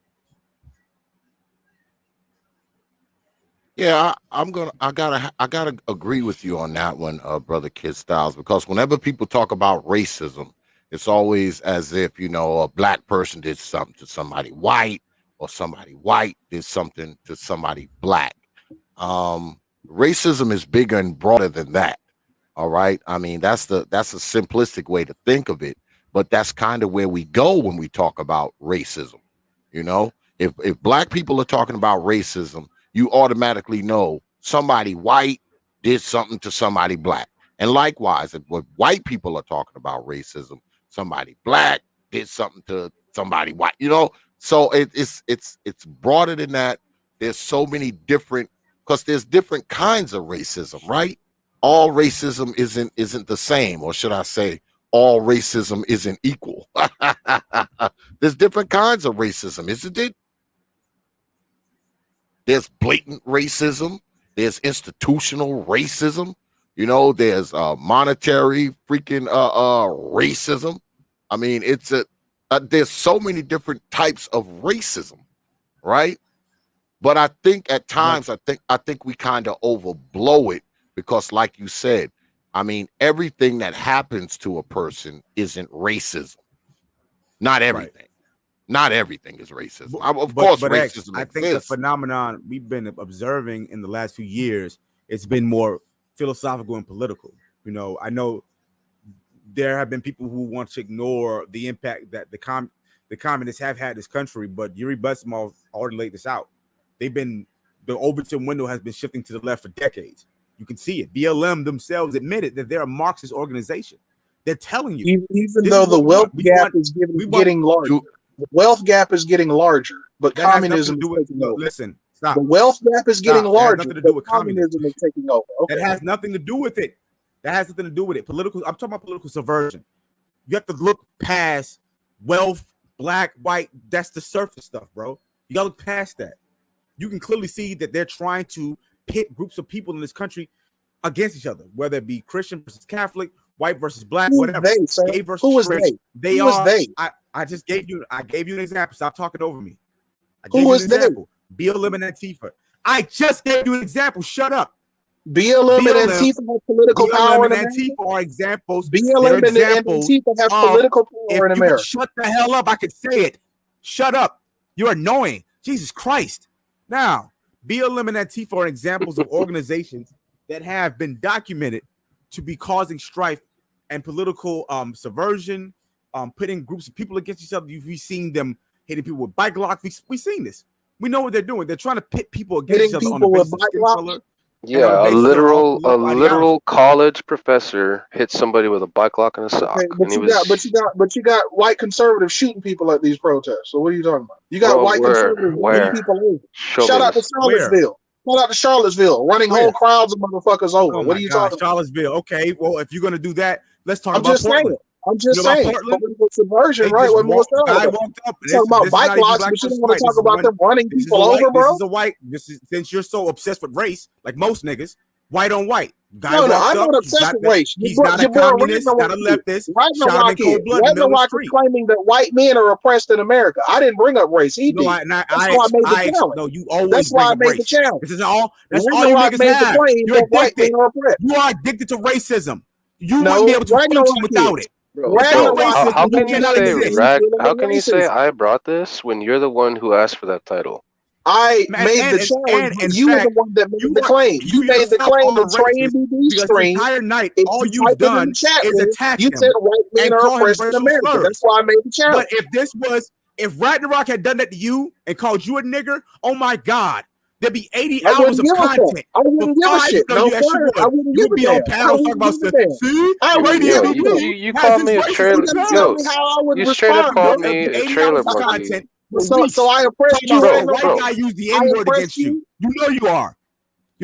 Yeah, I gotta agree with you on that one, brother Kid Styles, because whenever people talk about racism, it's always as if, you know, a black person did something to somebody white, or somebody white did something to somebody black. Racism is bigger and broader than that. All right. I mean, that's a simplistic way to think of it, but that's kind of where we go when we talk about racism. You know, if black people are talking about racism, you automatically know somebody white did something to somebody black. And likewise, if when white people are talking about racism, somebody black did something to somebody white, you know? So it's broader than that. There's so many different, because there's different kinds of racism, right? All racism isn't the same, or should I say, all racism isn't equal. There's different kinds of racism, isn't it? There's blatant racism. There's institutional racism. You know, there's monetary freaking racism. I mean, there's so many different types of racism, right? But I think at times, I think we kind of overblow it because, like you said, I mean, everything that happens to a person isn't racism. Not everything. Right. Not everything is racism. Of course, racism
I think the phenomenon we've been observing in the last few years, it's been more philosophical and political. You know, I know there have been people who want to ignore the impact that the communists have had this country, but Yuri Bezmenov already laid this out. The Overton window has been shifting to the left for decades. You can see it. BLM themselves admitted that they're a Marxist organization. They're telling you,
even though the wealth gap is getting larger. The wealth gap is getting larger, but communism is taking over.
Listen, stop.
The wealth gap is getting larger,
nothing to do with
communism is taking over. Okay.
That has nothing to do with it. That has nothing to do with it. I'm talking about political subversion. You have to look past wealth, black, white. That's the surface stuff, bro. You gotta look past that. You can clearly see that they're trying to pit groups of people in this country against each other, whether it be Christian versus Catholic, white versus black, whatever. Gay versus
Who was
straight.
they? Who was they?
I just gave you an example. Stop talking over me.
Who was they?
BLM and Antifa. I just gave you an example. Shut up.
BLM and Antifa have political power in America.
Antifa are examples.
BLM and Antifa have political power in America.
Shut the hell up. I could say it. Shut up. You're annoying. Jesus Christ. Now, BLM and Antifa are examples of organizations that have been documented to be causing strife and political subversion, putting groups of people against each other. We've seen them hitting people with bike locks. We've seen this. We know what they're doing. They're trying to pit people against each other on the basis of skin color.
Yeah, a literal college professor hit somebody with a bike lock and a sock. Okay,
but you got white conservatives shooting people at these protests. So what are you talking about? You got white conservatives running people over. Shout out to Charlottesville. Shout out to Charlottesville, running whole crowds of motherfuckers over. What are you talking about?
Charlottesville. Okay, well, if you're gonna do that, let's talk about Portland.
I'm just saying, political subversion, right? What we're talking about bike locks, but you don't want to talk about them running people over, bro.
Since you're so obsessed with race, like most niggas, white on white.
No, I'm not obsessed with race.
He's not a communist, not a leftist.
RAGNA ROK is claiming that white men are oppressed in America. I didn't bring up race. He did. That's why I made the challenge.
No, you always
That's why I made the challenge.
This is all. That's all you niggas have. You're addicted. You are addicted to racism. You wouldn't be able to function without it.
Bro, how can you say I brought this when you're the one who asked for that title?
I made the challenge, and you were the one that made the claim. You made the claim on Trey BB stream.
Entire night, all you've done is attack
you said white men are oppressed in America. That's why I made the challenge.
But if RAGNA ROK had done that to you and called you a nigger, oh my God. There'd be 80 hours of content.
I wouldn't give a shit. No, I wouldn't give a
be on panels talking about stuff. See?
You called me a trailer. You straight up called me a trailer monkey.
So I oppressed you.
A white guy used the N-word against you. You know you are.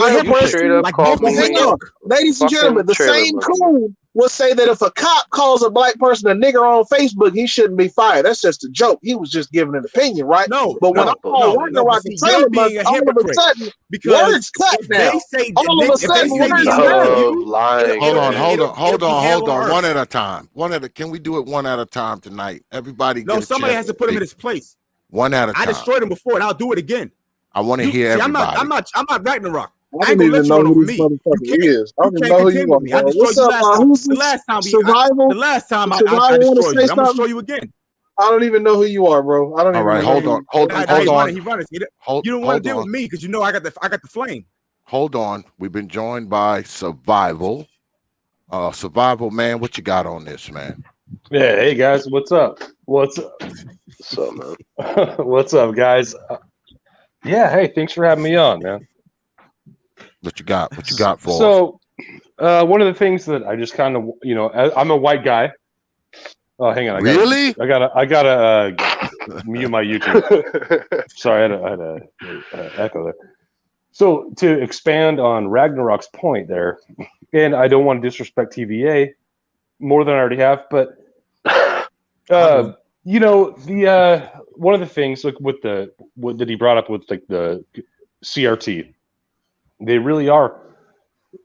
I oppressed you. Hang on. Ladies and gentlemen, the same coon will say that if a cop calls a black person a nigger on Facebook, he shouldn't be fired. That's just a joke. He was just giving an opinion, right?
No,
but when
no,
I call
no, no. But
Ragnarok
see,
and Trailer
you're
Bus,
being a
all of a
hypocrite
sudden,
because
words cut
if
now.
they say
All of a
if they
sudden,
say
words
they
matter.
love you,
lying.
Hold on,
hold
one at a time. Can we do it one at a time tonight? Everybody
No,
get a
somebody
chance
has to put him in
speak.
his place.
One at a time.
I destroyed him before, and I'll do it again.
I want to hear
See,
everybody.
I'm not Ragnarok.
I
I ain't
don't
gonna
even
let you
know
run
who
over
this
me.
motherfucker is. I don't
You
even
can't
know who you
contend
are,
with me. I
bro.
destroyed
What's
you
up?
last time.
Who's
The
this?
last time
Survival?
the last time I
Survival want to
destroyed
say
you. I'm gonna
something?
destroy you again.
I don't even know who you are, bro. I don't
All
even
right,
know.
hold on.
He running. You don't want to deal with me because you know I got the flame.
Hold on. We've been joined by Survival. Survival, man, what you got on this, man?
Yeah, hey guys, what's up? What's up?
What's up, man?
What's up, guys? Yeah, hey, thanks for having me on, man.
What you got? What you got for us?
So, one of the things that I just kind of, I'm a white guy. Oh, hang on.
Really?
I gotta mute my YouTube. Sorry, I had a echo there. So to expand on Ragnarok's point there, and I don't want to disrespect TVA more than I already have, but the one of the things like what that he brought up with like the CRT, they really are.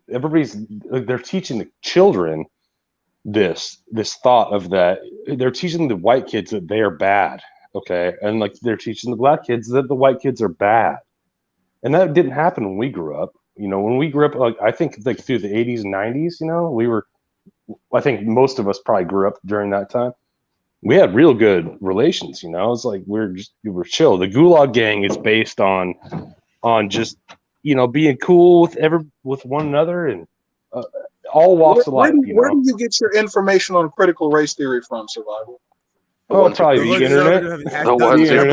They're teaching the children this thought of that. They're teaching the white kids that they are bad, okay, and like they're teaching the black kids that the white kids are bad, and that didn't happen when we grew up. When we grew up, like I think like through the 80s and 90s, we were. I think most of us probably grew up during that time. We had real good relations, It's like we were chill. The Gulag Gang is based on just being cool with one another and all walks of life.
Where do you get your information on critical race theory from, Survival?
Oh, probably the internet.
The ones that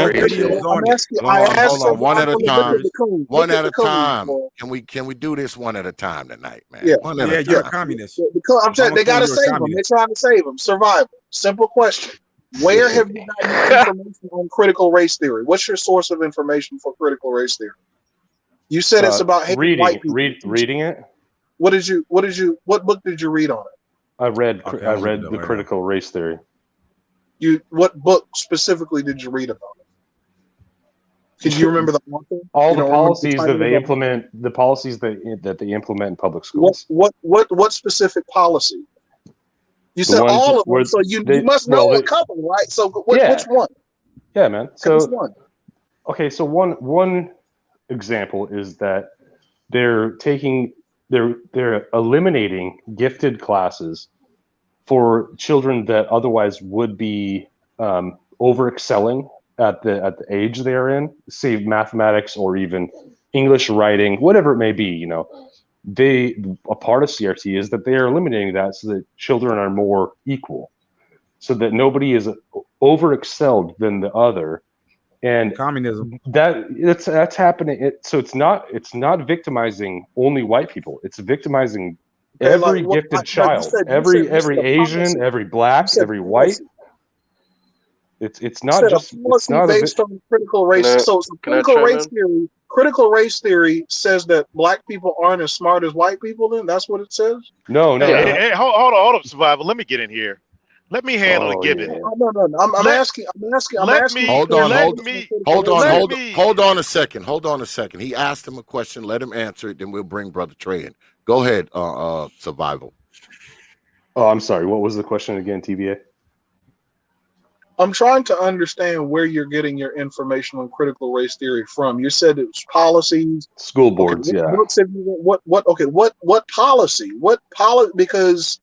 I'm asking. I asked.
Hold on, one at a time. One at a
code,
time.
bro.
Can we do this one at a time tonight, man?
Yeah,
one at a time.
You're a communist.
I'm saying they gotta save them. They're trying to save them. Survival. Simple question. Where have you gotten information on critical race theory? What's your source of information for critical race theory? You said it's about hating white people.
Reading it.
What book did you read on it?
I read the critical race theory.
What book specifically did you read about it? Can you remember the author?
All the policies that they implement, the policies that they implement in public schools.
What specific policy? You said all of them, so you must know a couple, right? So which one?
Yeah, man. So
which one?
Okay, so one example is that they're eliminating gifted classes for children that otherwise would be over excelling at the age they're in, say mathematics or even English writing, whatever it may be. A part of CRT is that they are eliminating that so that children are more equal, so that nobody is over excelled than the other. And
communism
that's happening. So it's not victimizing only white people. It's victimizing every gifted child, every Asian, every black, every white. It's not just
based on critical race. So critical race theory says that black people aren't as smart as white people. Then that's what it says.
No.
Hey, hold on, Survival. Let me get in here. Let me handle the given.
Yeah. No. I'm asking.
Hold on a second. He asked him a question. Let him answer it. Then we'll bring Brother Trey in. Go ahead, Survival.
Oh, I'm sorry. What was the question again, TVA?
I'm trying to understand where you're getting your information on critical race theory from. You said it was policies,
school boards.
Okay,
yeah.
What policy? Because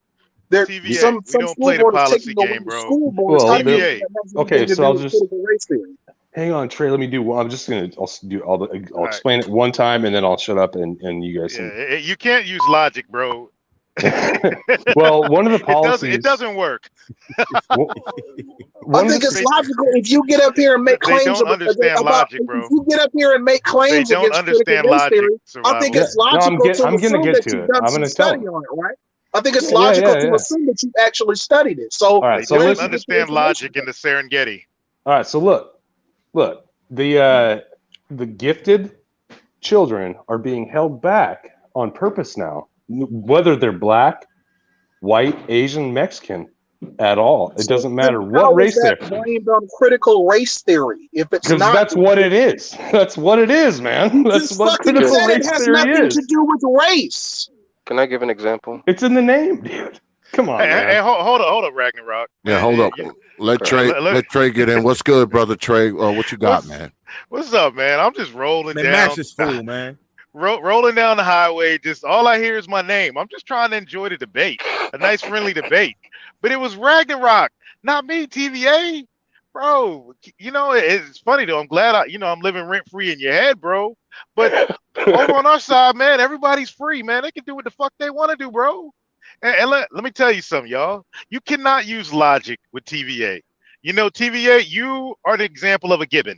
there some school board is taking over the school boards.
Okay, so I'll just hang on, Trey. Let me do. I'll explain it one time and then I'll shut up and you guys.
Yeah, you can't use logic, bro.
Well, one of the policies
it doesn't work.
I think it's logical if you get up here and make claims.
They don't understand logic, bro.
If you get up here and make claims
they don't
against
understand
critical race
logic.
theory, I think it's logical to assume that you've done some study on it, right? I think it's logical to assume that you actually studied it. So,
all right,
so let's understand logic in the Serengeti.
All right, so look, the gifted children are being held back on purpose now, whether they're black, white, Asian, Mexican at all. It doesn't matter
How
what
is
race
that
they're.
blamed on critical race theory if it's
Because
not?
that's what it is. That's what it is, man.
You
That's
just
what
fucking
critical
said it
race
has
theory
nothing to
is.
do with race.
Can I give an example?
It's in the name, dude. Come on,
Hey,
man.
hold up, Ragnarok.
Yeah,
Man,
hold up. Let Trey get in. What's good, brother Trey? What you got, man?
What's up, man? I'm just rolling
Man,
down.
Max is fool, man.
Rolling down the highway. Just all I hear is my name. I'm just trying to enjoy the debate, a nice friendly debate. But it was Ragnarok, not me, TVA. Bro, you know, it's funny though. I'm glad I'm living rent free in your head, bro. But over on our side, man, everybody's free, man. They can do what the fuck they want to do, bro. And let me tell you something, y'all. You cannot use logic with TVA. You know, TVA, you are the example of a gibbon.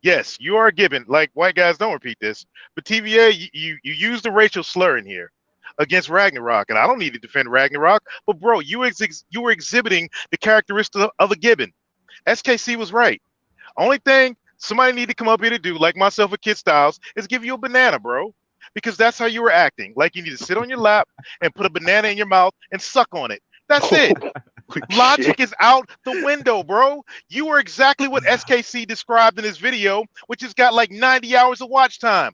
Yes, you are a gibbon. Like, white guys don't repeat this. But TVA, you use the racial slur in here against Ragnarok. And I don't need to defend Ragnarok. But, bro, you were exhibiting the characteristics of a gibbon. SKC was right. Only thing somebody need to come up here to do, like myself with Kid Styles, is give you a banana, bro. Because that's how you were acting. Like you need to sit on your lap and put a banana in your mouth and suck on it. That's it. Logic is out the window, bro. You are exactly what SKC described in his video, which has got like 90 hours of watch time.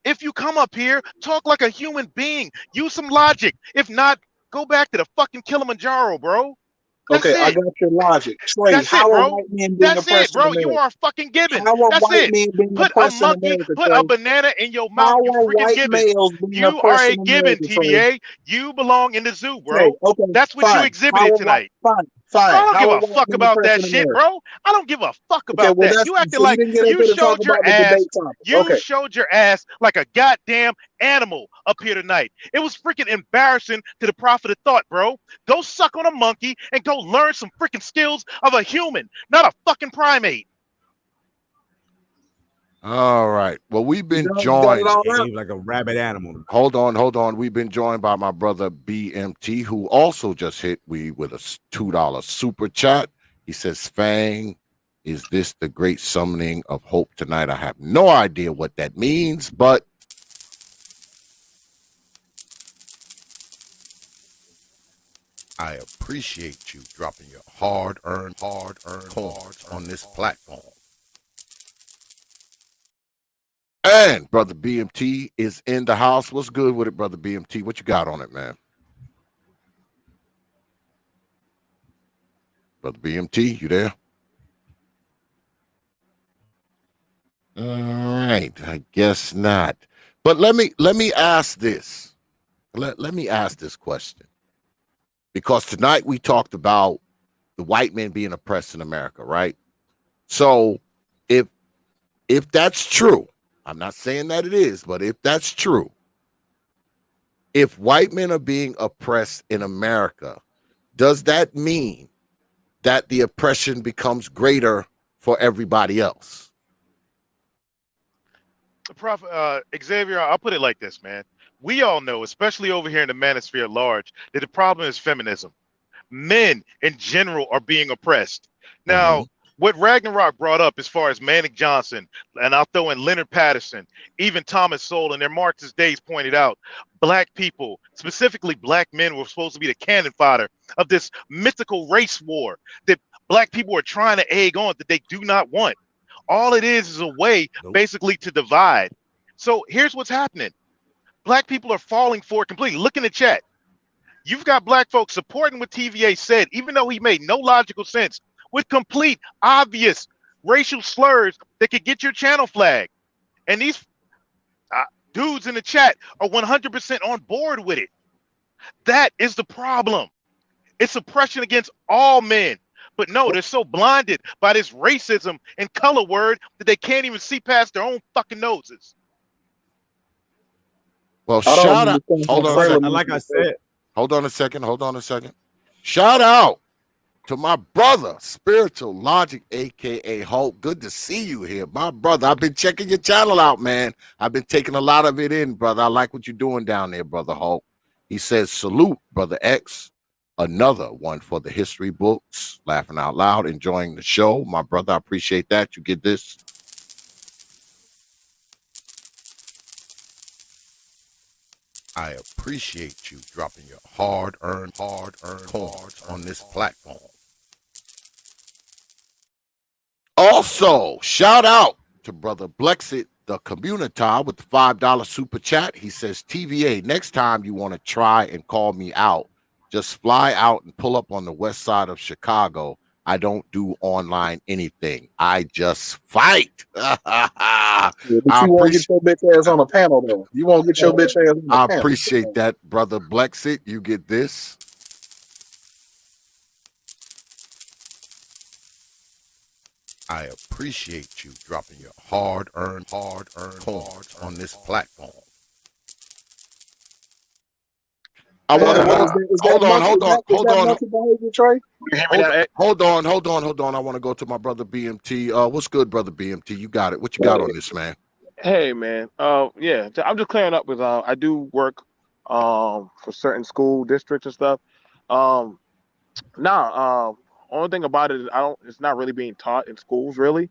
If you come up here, talk like a human being. Use some logic. If not, go back to the fucking Kilimanjaro, bro. That's
Okay,
it.
I got your logic. Trey,
That's
how
it,
are
bro.
white men being
That's it,
oppressed in
bro.
America?
You are a fucking gibbon.
How are
That's
white
it.
men being
Put a
oppressed in
monkey,
America,
put
Trey?
a banana in your
How
mouth, you
are
freaking
white
gibbon.
males being
You are
oppressed
a
in
gibbon,
America, Trey?
TVA. You belong in the zoo, bro.
Okay, okay,
That's what you
fine.
exhibited tonight.
Fine.
Bro, I don't
How
give
are
a
white
fuck
men
about
oppressed
that
in
shit,
America?
bro. I don't give a fuck
Okay,
about
well,
that.
that's
You acted
so you
like
didn't get up
you
here to talk
showed your
about the
ass.
debate topic.
You
Okay,
showed your ass like a goddamn animal up here tonight. It was freaking embarrassing to the prophet of thought, bro. Go suck on a monkey and go learn some freaking skills of a human, not a fucking primate.
All right. Well, we've been
got it
joined.
all
He
out.
gave like a rabid animal.
Hold on. We've been joined by my brother BMT, who also just hit me with a $2 super chat. He says, Fang, is this the great summoning of hope tonight? I have no idea what that means, but I appreciate you dropping your hard-earned coins on this platform. And brother BMT is in the house. What's good with it, brother BMT? What you got on it, man? Brother BMT, you there? All right, I guess not. But let me ask this. Let me ask this question. Because tonight we talked about the white men being oppressed in America, right? So if that's true, I'm not saying that it is, but if that's true, if white men are being oppressed in America, does that mean that the oppression becomes greater for everybody else?
Prophet Xavier, I'll put it like this, man. We all know, especially over here in the manosphere at large, that the problem is feminism. Men in general are being oppressed. Now, what Ragnarok brought up as far as Manic Johnson, and I'll throw in Leonard Patterson, even Thomas Sowell in their Marxist days pointed out, black people, specifically black men, were supposed to be the cannon fodder of this mythical race war that black people are trying to egg on that they do not want. All it is a way basically to divide. So here's what's happening. Black people are falling for it completely. Look in the chat. You've got black folks supporting what TVA said, even though he made no logical sense, with complete, obvious racial slurs that could get your channel flagged. And these dudes in the chat are 100% on board with it. That is the problem. It's oppression against all men. But no, they're so blinded by this racism and color word that they can't even see past their own fucking noses.
Well, shout out. Hold on a second.
Like I said.
Hold on a second. Shout out to my brother, Spiritual Logic, a.k.a. Hulk. Good to see you here, my brother. I've been checking your channel out, man. I've been taking a lot of it in, brother. I like what you're doing down there, brother Hulk. He says, salute, brother X. Another one for the history books. Laughing out loud, enjoying the show. My brother, I appreciate that. You get this. I appreciate you dropping your hard-earned coins on this platform. Also, shout out to Brother Blexit, the community, with the $5 super chat. He says, TVA, next time you want to try and call me out, just fly out and pull up on the west side of Chicago. I don't do online anything. I just fight.
Yeah, but you won't get your bitch ass on a panel, though. You won't get your bitch ass on a
I
panel.
appreciate that, Brother Blexit. You get this. I appreciate you dropping your hard-earned coins on this platform. I want to hold on. Hold on. I want to go to my brother BMT. What's good, brother BMT? You got it. What you got on this, man?
Hey, man. Yeah, I'm just clearing up with. I do work, for certain school districts and stuff. Only thing about it is it's not really being taught in schools really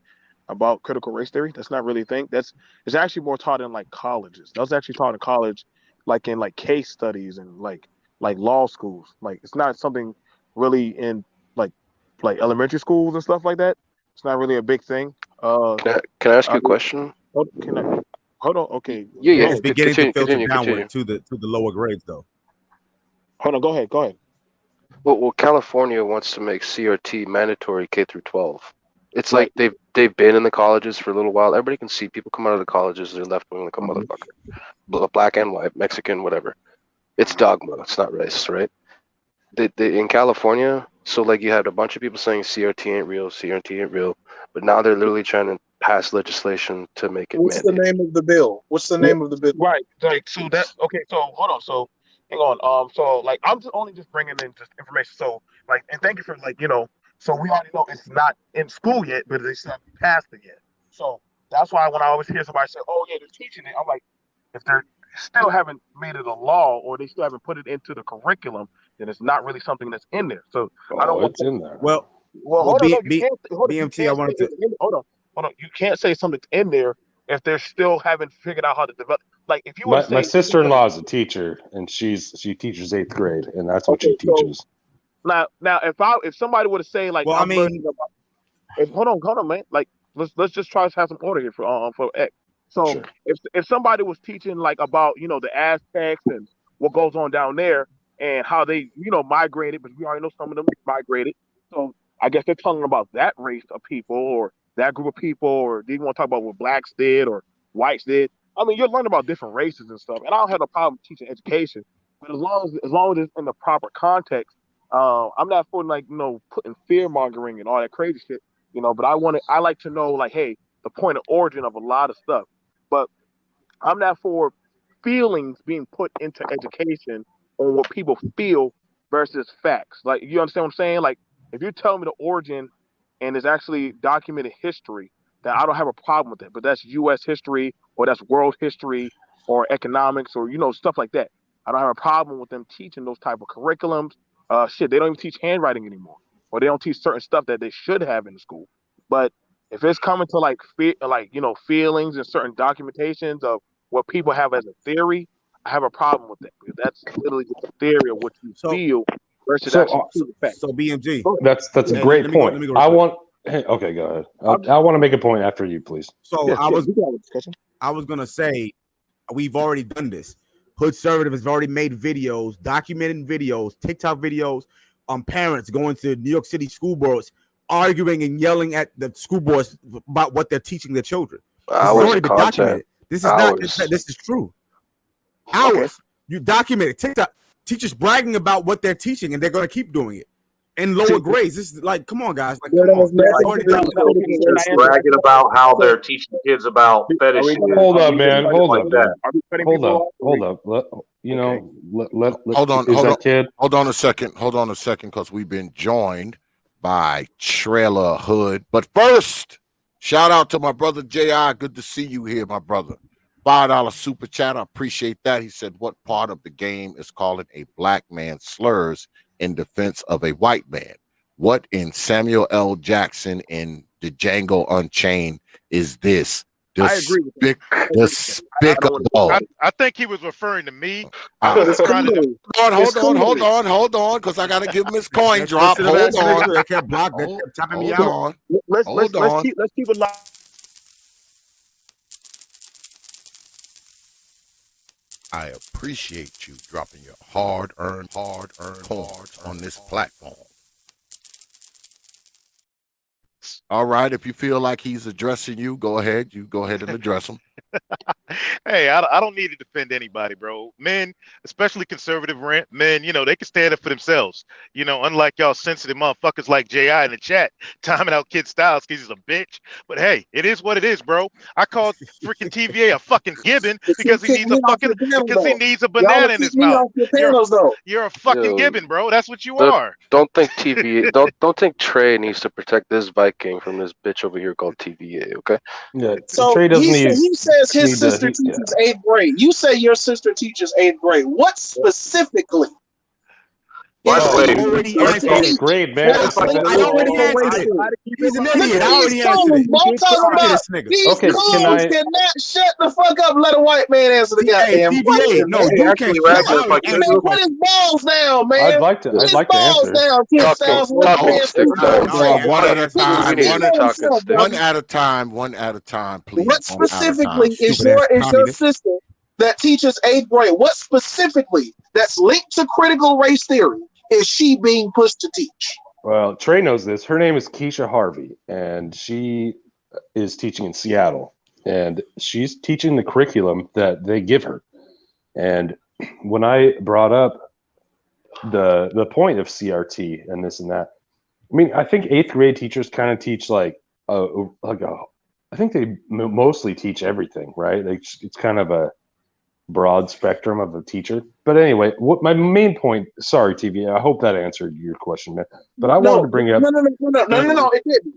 about critical race theory. That's not really a thing. It's actually more taught in like colleges. That's actually taught in college, like in like case studies and like law schools. Like it's not something really in like elementary schools and stuff like that. It's not really a big thing.
Can I ask you a question?
Hold on. Okay.
Yeah.
It's beginning to filter
continue.
downward to the lower grades, though.
Hold on. Go ahead.
Well, California wants to make CRT mandatory K through 12. It's like they've been in the colleges for a little while. Everybody can see people come out of the colleges. They're left wing like a motherfucker, black and white, Mexican, whatever. It's dogma. It's not race, right? They in California. So like you had a bunch of people saying CRT ain't real, but now they're literally trying to pass legislation to make it.
What's the name of the bill? What's the name of the bill?
Right. Like so that okay. So hold on. So hang on. So like I'm just bringing in just information. So like and thank you for So we already know it's not in school yet, but it's not passed it yet. So that's why when I always hear somebody say, "Oh yeah, they're teaching it," I'm like, if they're still haven't made it a law or they still haven't put it into the curriculum, then it's not really something that's in there. So I don't want
it's in there.
Well,
hold on.
BMT, I wanted to
hold on. You can't say something's in there if they still haven't figured out how to develop. Like if you were to say,
my sister-in-law is a teacher, and she teaches 8th grade, and that's what she teaches.
Now, if somebody were to say like,
well,
hold on, man. Like, let's just try to have some order here for X. So
sure.
if somebody was teaching like about the Aztecs and what goes on down there and how they migrated, but we already know some of them migrated. So I guess they're talking about that race of people or that group of people, or do you want to talk about what blacks did or whites did? I mean, you're learning about different races and stuff, and I don't have a problem teaching education, but as long as it's in the proper context. I'm not for putting fear mongering and all that crazy shit, but I like to know like, hey, the point of origin of a lot of stuff. But I'm not for feelings being put into education on what people feel versus facts. Like, you understand what I'm saying? Like, if you tell me the origin and it's actually documented history, then I don't have a problem with it. But that's U.S. history or that's world history or economics or stuff like that. I don't have a problem with them teaching those type of curriculums. They don't even teach handwriting anymore, or they don't teach certain stuff that they should have in the school. But if it's coming to feelings and certain documentations of what people have as a theory, I have a problem with that because that's literally just a theory of what you feel versus actually facts.
So BMG,
that's a great point. Go ahead. I want to make a point after you, please.
So I was gonna say we've already done this. Hood Conservative has already made videos, documenting videos, TikTok videos on parents going to New York City school boards, arguing and yelling at the school boards about what they're teaching their children. This has already been documented. This is not. This is true. Hours. You document it. TikTok teachers bragging about what they're teaching, and they're going to keep doing it. In lower grades, this is like, come on, guys. Like, come on.
Teachers bragging about how they're teaching kids about fetishes.
Hold up, man. Hold up. Hold up.
Hold on a second, because we've been joined by Trailer Hood. But first, shout out to my brother JI. Good to see you here, my brother. $5 super chat. I appreciate that. He said, what part of the game is calling a black man slurs in defense of a white man? What in Samuel L. Jackson in the Django Unchained is this?
I agree with that.
Despicable.
I think he was referring to me.
Hold on, because I gotta give him his coin drop. Hold on.
They kept blocking. They kept tapping me
Hold
out.
on.
Let's keep it live.
I appreciate you dropping your hard-earned coins on this platform. All right, if you feel like he's addressing you, go ahead. You go ahead and address him.
Hey, I don't need to defend anybody, bro. Men, especially conservative men, you know, they can stand up for themselves. You know, unlike y'all sensitive motherfuckers like J.I. in the chat, timing out Kid Styles because he's a bitch. But hey, it is what it is, bro. I called freaking TVA a fucking gibbon because he needs a banana in his mouth. You're a fucking gibbon, bro. That's what you are.
Don't think TVA. Don't think Trey needs to protect this Viking from this bitch over here called TVA. Okay.
Yeah.
So
Trey doesn't
he says his sister
need to-
teaches 8th grade. You say your sister teaches 8th grade. What specifically?
By the way,
Already answered it.
Grade, man.
I already answered it. He's an idiot. I already answered it.
These coons cannot shut the fuck up and let a white man answer the goddamn
TVA. No, you can't.
Put his balls down, man.
I'd like to answer.
One at a time, please.
What specifically is your sister that teaches 8th grade? What specifically that's linked to critical race theory is she being pushed to teach?
Well, Trey knows this. Her name is Keisha Harvey, and she is teaching in Seattle. And she's teaching the curriculum that they give her. And when I brought up the point of CRT and this and that, I mean, I think 8th grade teachers kind of teach I think they mostly teach everything, right? It's kind of a broad spectrum of a teacher. But anyway, what my main point, sorry, TVA, I hope that answered your question, man. But I wanted to bring up
No, it didn't.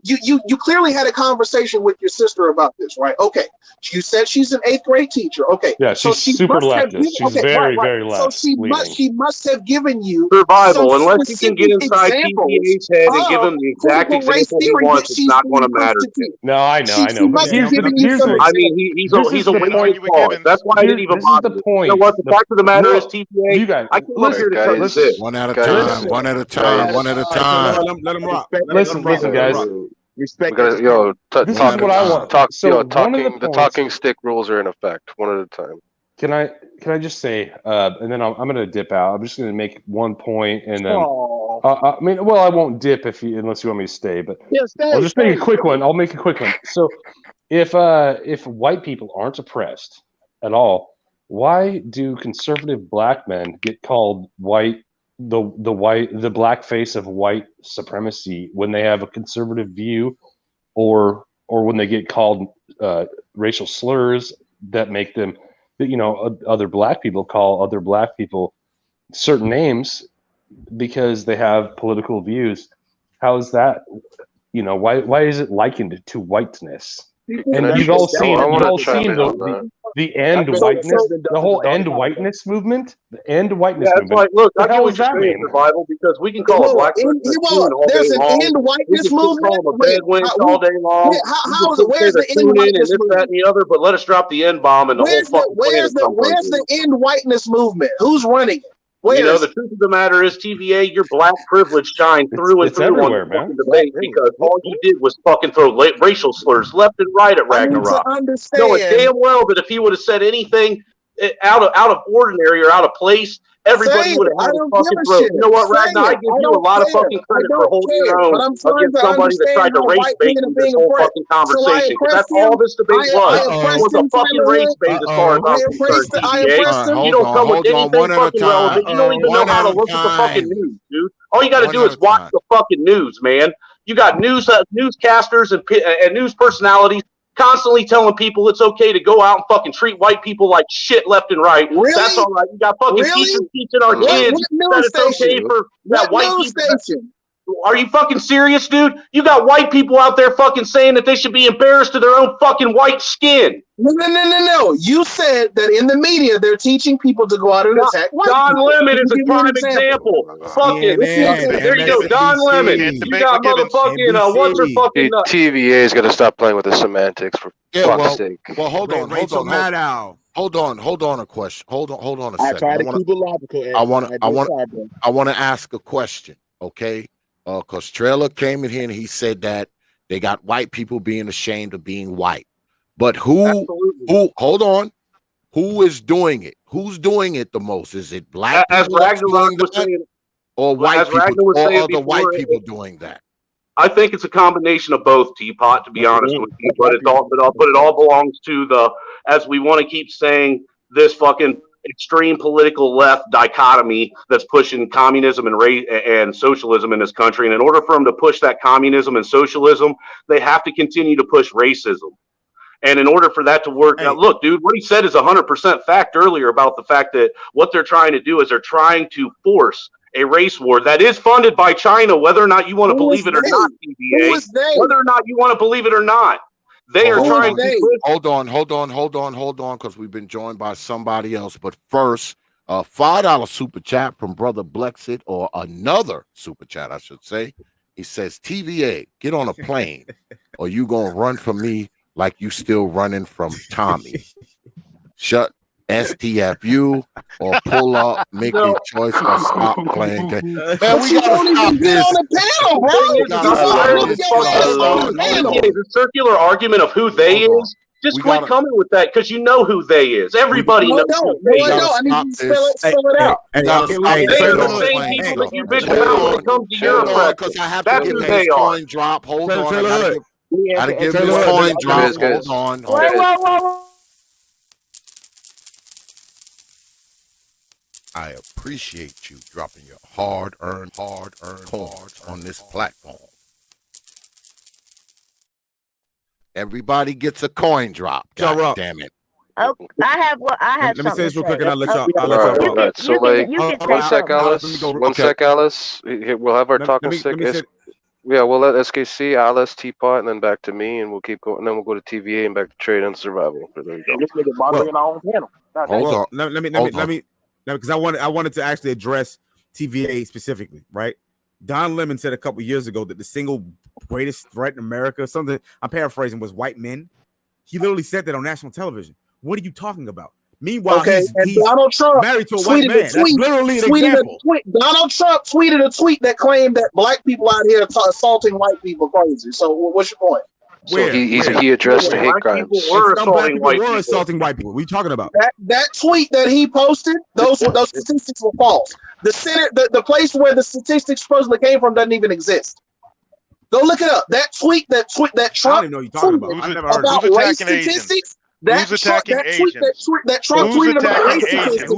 You clearly had a conversation with your sister about this, right? Okay. You said she's an 8th grade teacher. Okay.
Yeah, she's super leftist. She's very left.
So she must have given you
survival. Unless you can get inside TVA's head and give him the exact example he wants, it's not going to matter.
No, I know.
But
I mean, he's a winning cause. That's why I didn't even bother.
The point.
You know what? The fact of the matter is, TPA.
You guys,
I came up here to tell you this.
One at a time.
Let him rock.
Listen, guys.
Respect.
This is what I want.
The talking stick rules are in effect. One at a time.
Can I just say, and then I'm going to dip out. I'm just going to make one point, and then I mean, well, I won't dip unless you want me to stay. But I'll just make a quick one. I'll make a quick one. So, if white people aren't oppressed at all, why do conservative black men get called white? The black face of white supremacy when they have a conservative view, or when they get called racial slurs that make them, other black people call other black people certain names because they have political views. How is that? Why is it likened to whiteness? And you've all seen the end whiteness, the whole end whiteness movement, the end whiteness movement.
Like, look, I get what you're saying, survival, because we can call a black person
there's an end whiteness movement.
We can call them a bedouin all day long.
Where's the end whiteness movement?
That, and the other, but let us drop the N bomb and the whole fucking
planet. Where's the end whiteness movement? Who's running it?
The truth of the matter is, TVA, your black privilege shined through and through on the fucking debate because all you did was fucking throw racial slurs left and right at Ragnarok. Knowing damn well that if he would have said anything out of ordinary or out of place, everybody would have had a fucking throat. You know what, Ragnar? I give you a lot of fucking credit for holding your own against somebody that tried to race bait through this whole fucking conversation. Because that's all this debate was a fucking race bait as far as I'm concerned, TVA. You don't come with anything fucking relevant. You don't even know how to look at the fucking news, dude. All you got to do is watch the fucking news, man. You got newscasters and news personalities constantly telling people it's okay to go out and fucking treat white people like shit left and right. Really? That's all right. You got fucking teachers teaching our kids that it's okay for that white people. Are you fucking serious, dude? You got white people out there fucking saying that they should be embarrassed of their own fucking white skin.
No. You said that in the media they're teaching people to go out and attack white
Don
people.
Lemon is a prime example. Fucking there you go, Don Lemon. You got motherfucking what's her fucking
TVA's got to stop playing with the semantics for fuck's sake.
Well, hold on a question. Hold on a second.
I try to keep it logical.
I want to ask a question, okay? Because Trailer came in here and he said that they got white people being ashamed of being white. But who hold on, who is doing it? Who's doing it the most? Is it black people doing that, or white people, or are the white people doing that?
I think it's a combination of both, T.P.O.T, to be honest with you. But it all belongs to the, as we want to keep saying, this fucking extreme political left dichotomy that's pushing communism and socialism in this country. And in order for them to push that communism and socialism, they have to continue to push racism. And in order for that to work, now look, dude, what he said is 100% fact earlier about the fact that what they're trying to do is they're trying to force a race war that is funded by China, whether or not you want to believe it or not, TVA, whether or not you want to believe it or not. They are trying to
hold on, because we've been joined by somebody else. But first, $5 super chat from Brother Blexit, or another super chat, I should say. He says, TVA, get on a plane, or you gonna run from me like you still running from Tommy. Shut STFU or pull up, make your choice, or stop playing. Man, we gotta stop this.
The circular argument of who they is. Just quit coming with that, because you know who they is. Everybody knows who they is.
I need you to spell it out.
They are the same people that you bitch about when it comes to your oppression. That's who they are.
Coin drop. Hold on. I gotta give this coin drop. Hold on. I appreciate you dropping your hard-earned coins on this platform. Everybody gets a coin drop. God damn it.
Oh, I have.
Let me say this real quick, and I'll let y'all.
All right. So, like, one sec, Alice. One sec, Alice. We'll have our talking stick. Yeah, we'll let SKC, Alice, T.P.O.T, and then back to me, and we'll keep going. And then we'll go to TVA and back to trade and survival. There you go.
This nigga moderating our own panel.
Hold on.
Let me. Because I wanted to actually address TVA specifically, right? Don Lemon said a couple years ago that the single greatest threat in America, something I'm paraphrasing, was white men. He literally said that on national television. What are you talking about? Meanwhile, he's
Donald Trump
married to a white man. That's literally an example.
Donald Trump tweeted a tweet that claimed that black people out here are assaulting white people crazy. So what's your point?
So he addressed the hate crimes.
Assaulting white people. What are you talking about?
That tweet that he posted, those statistics were false. The place where the statistics supposedly came from doesn't even exist. Go look it up. That tweet that Trump
I don't even know what you're talking about. I never heard
about race statistics. That Trump tweeted about race statistics.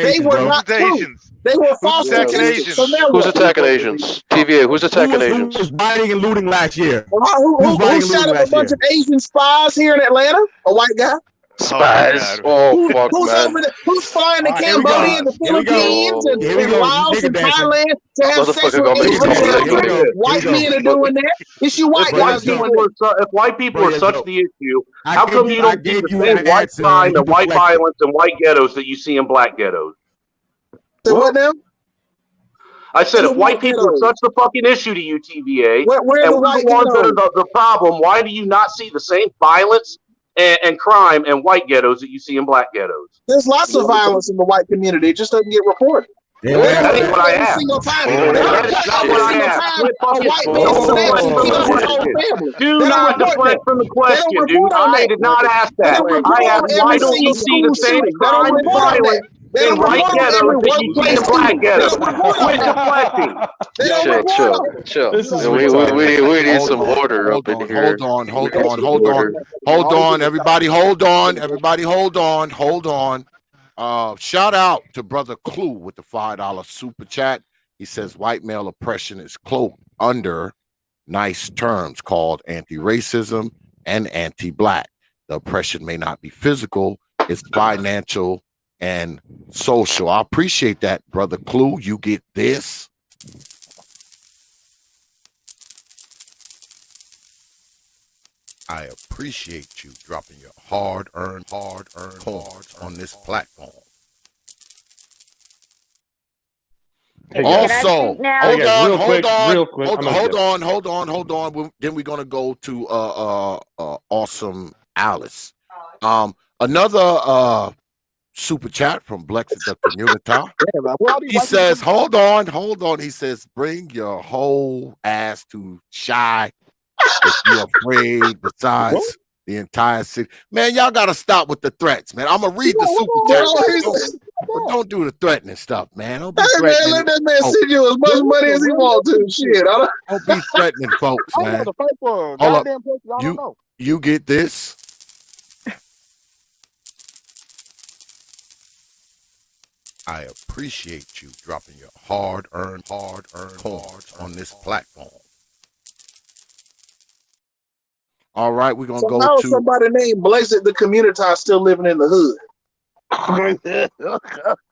They were not true. They were false statistics.
Who's attacking Asians? TVA, who's attacking Asians?
Who was rioting and looting last year?
Who shot up a bunch of Asian spies here in Atlanta? A white guy?
Spies.
Who's flying to Cambodia and the Philippines and Laos and Thailand to have sex with white men are doing that? It's you white guys doing that.
If white people are such the issue, how come you don't see the same white crime and white violence and white ghettos that you see in black ghettos?
What now?
I said, if white people are such the fucking issue to you, TVA, and we're the ones that are the problem, why do you not see the same violence and crime and white ghettos that you see in black ghettos?
There's lots of violence in the white community. It just doesn't get reported.
That ain't what I asked. That is not what I asked. Do not deflect from the question, dude. I did not ask that. I asked, why don't you see the same crime and violence in white ghettos that you see in black ghettos? Quit deflecting.
Chill. We need some order up in here.
Hold on. Everybody hold on. Shout out to Brother Clue with the $5 super chat. He says white male oppression is cloaked under nice terms called anti-racism and anti-black. The oppression may not be physical, it's financial and social. I appreciate that, Brother Clue. You get this. I appreciate you dropping your hard-earned coins on this platform.
Hey,
Also,
can I speak now?
hold
Hey guys,
on,
real
hold
quick,
on,
real quick.
hold on. Then we're gonna go to awesome Alice. Another super chat from Blex the Community. He says, hold on. He says, bring your whole ass to Shy if you're afraid. Besides the entire city, man, y'all gotta stop with the threats, man. I'm gonna read the super chat, but don't do the threatening stuff, man. Don't be threatening.
Man, let that man send you as much money as he wants to. Shit,
don't be threatening folks, man. Hold up. You get this. I appreciate you dropping your hard-earned coins on this platform. All right, we're gonna go to
somebody named Blaze the Community still living in the hood.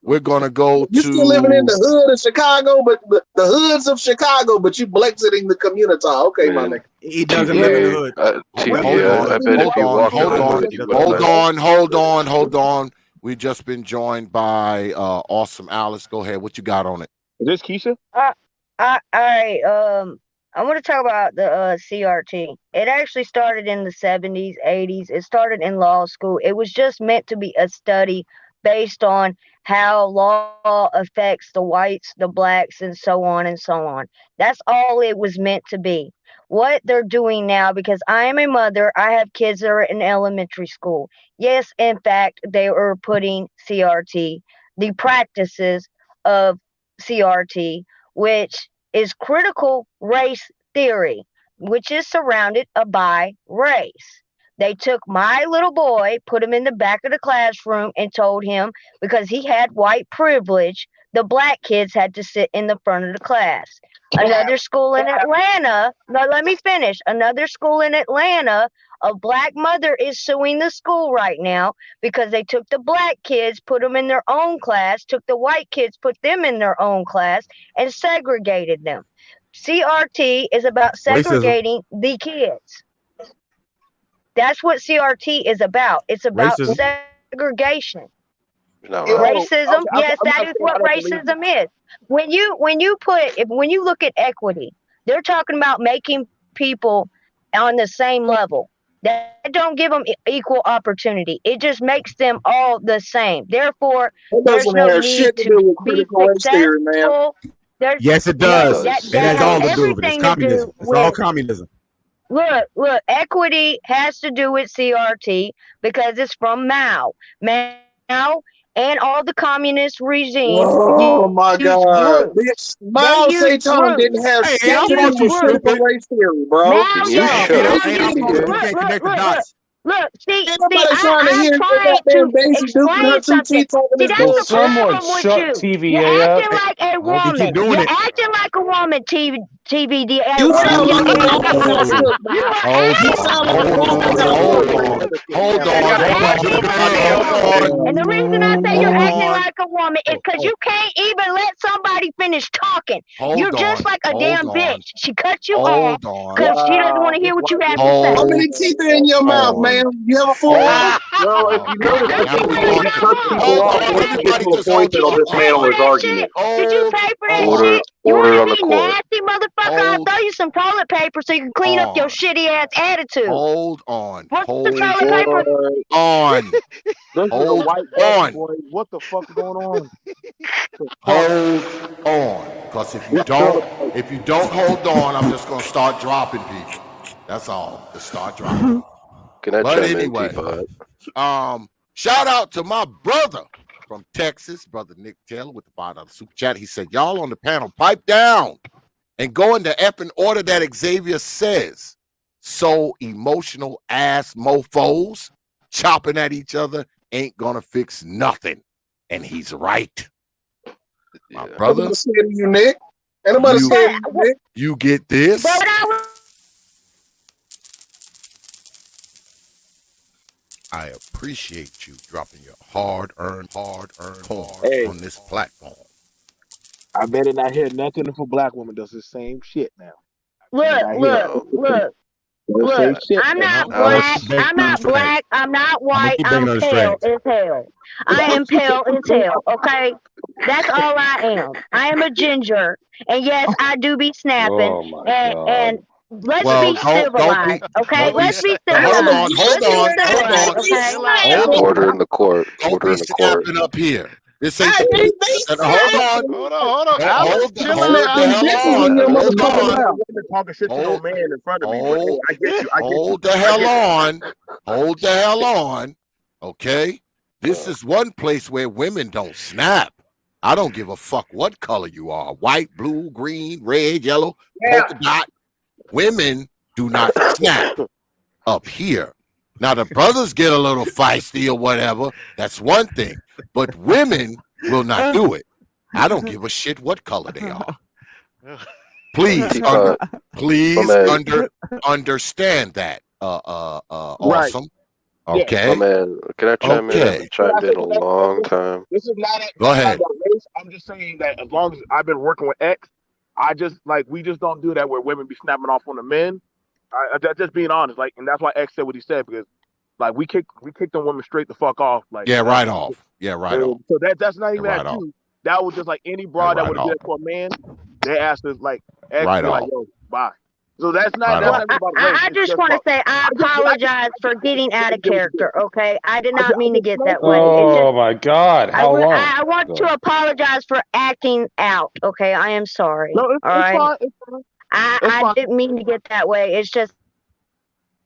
We're gonna go
You
to
still living in the hood of Chicago, but the hoods of Chicago, but you Blexiting the community. Okay, my nigga.
He doesn't live in the hood.
I bet if you walk in the hood, you wouldn't
hold on. We just been joined by awesome Alice. Go ahead. What you got on it?
Is this Keisha?
All right. I want to talk about the CRT. It actually started in the 70s, 80s. It started in law school. It was just meant to be a study based on how law affects the whites, the blacks, and so on and so on. That's all it was meant to be. What they're doing now, because I am a mother, I have kids that are in elementary school. Yes, in fact, they are putting CRT, the practices of CRT, which is critical race theory, which is surrounded by race. They took my little boy, put him in the back of the classroom, and told him because he had white privilege, the black kids had to sit in the front of the class. Another school in Atlanta, no, let me finish. Another school in Atlanta, a black mother is suing the school right now because they took the black kids, put them in their own class, took the white kids, put them in their own class, and segregated them. CRT is about segregating the kids. That's what CRT is about. It's about segregation. Racism, yes, that is what racism is. When you look at equity, they're talking about making people on the same level. That don't give them equal opportunity. It just makes them all the same. Therefore, there's no need to be successful.
Yes, it does. It has all to do with it. It's communism. It's all communism.
Look, equity has to do with CRT because it's from Mao. Mao and all the communist regimes.
Oh my God! Mao Zedong didn't have shit to do with critical race theory, bro.
Look, see,
nobody's
trying to explain something. See, that's the problem with you. You're acting like a woman. You're acting like a woman, TVD.
You sound like a woman.
Hold
on. And the reason I say you're acting like a woman is because you can't even let somebody finish talking. You're just like a damn bitch. She cut you off because she doesn't want to hear what you have to say.
How many teeth are in your mouth, man? You have a full one?
Well, if you notice, he cuts people off once you get to a point that'll dismantle his argument.
Did you pay for that shit? You want to be nasty, motherfucker? I'll throw you some toilet paper so you can clean up your shitty ass attitude.
Hold on.
What's the toilet paper?
On.
This is a white black boy. What the fuck is going on?
Hold on. Because if you don't hold on, I'm just gonna start dropping people. That's all. Just start dropping. But anyway, shout out to my brother from Texas, brother Nick Taylor, with the $5 super chat. He said, y'all on the panel, pipe down and go in the effing order that Xavier says. So emotional ass mofos chopping at each other ain't gonna fix nothing. And he's right. My brother.
You, Nick. Anybody say Nick?
You get this. I appreciate you dropping your hard-earned coins on this platform.
I better not hear nothing if a black woman does the same shit now.
Look. Look, I'm not black. I'm not black. I'm not white. I'm pale as hell. I am pale as hell. Okay, that's all I am. I am a ginger, and yes, I do be snapping.
Oh my God.
And let's
Well,
be civilized. Okay,
don't be.
let's be
Hold on,
civilized.
hold
Let's be
on, hold
civilized.
on,
Okay.
hold on.
Order in the court.
Don't
Order
be
in the court.
snapping up here. This ain't the place. Hold on.
Hold on.
Hold the hell
When your
on. Hold
motherfucking
on.
mouth. Women talking shit to no man in front of me. But hey, I get you.
Hold the hell on. Hold the hell on. Okay? This is one place where women don't snap. I don't give a fuck what color you are. White, blue, green, red, yellow, polka dot. Women do not snap up here. Now, the brothers get a little feisty or whatever. That's one thing. But women will not do it. I don't give a shit what color they are. Please, understand that. Awesome. Okay.
Oh man, can I chime in? I've chimed in a long time.
This is not.
Go ahead.
Race. I'm just saying that as long as I've been working with X, we just don't do that where women be snapping off on the men. Just being honest, and that's why X said what he said, because we kicked them women straight the fuck off.
Right off. Yeah, right off.
So that's not even
right
at you. That was just any broad that would have been for a man. They asked us X
right
off. Yo, bye. So that's not.
Right
That's not about race.
I just want to say I apologize for getting out of character. Okay, I did not mean to get that way.
Oh my God! How long?
I want to apologize for acting out. Okay, I am sorry.
No, it's
right.
fine. It's fine.
I didn't mean to get that way. It's just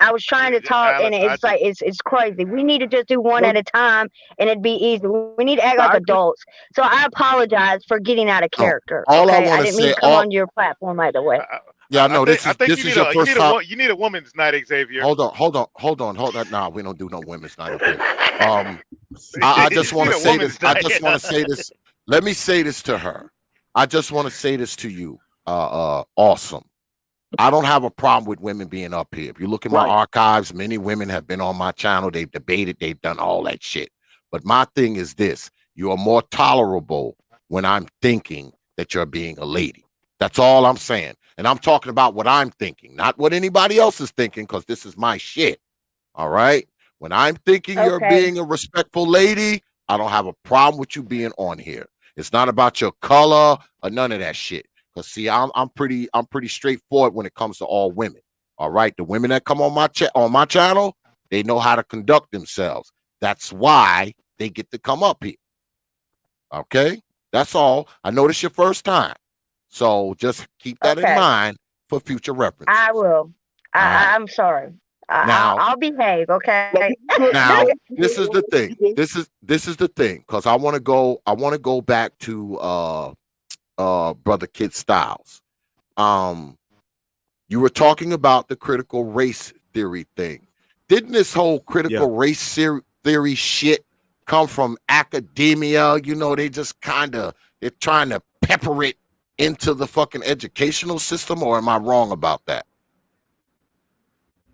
I was trying to talk, and it's crazy. We need to just do one at a time, and it'd be easy. We need to act like adults. So I apologize for getting out of character.
All I
okay?
want
I
to
didn't mean
say,
to come on your platform either way.
Yeah, no, this is your first time.
You need a woman's night, Xavier.
Hold on. Nah, we don't do no women's night up here. I just want to say this. I just want to say this. Let me say this to her. I just want to say this to you. Awesome. I don't have a problem with women being up here. If you look at my archives, many women have been on my channel. They've debated. They've done all that shit. But my thing is this. You are more tolerable when I'm thinking that you're being a lady. That's all I'm saying. And I'm talking about what I'm thinking, not what anybody else is thinking, because this is my shit. All right? When I'm thinking you're being a respectful lady, I don't have a problem with you being on here. It's not about your color or none of that shit. Because see, I'm pretty straightforward when it comes to all women. All right? The women that come on my channel, they know how to conduct themselves. That's why they get to come up here. Okay? That's all. I know this your first time. So just keep that in mind for future reference.
I will. I'm sorry. I'll behave. Okay.
Now this is the thing. This is the thing, because I want to go back to Brother Kid Styles. You were talking about the critical race theory thing. Didn't this whole critical race theory shit come from academia? You know, they're trying to pepper it into the fucking educational system, or am I wrong about that?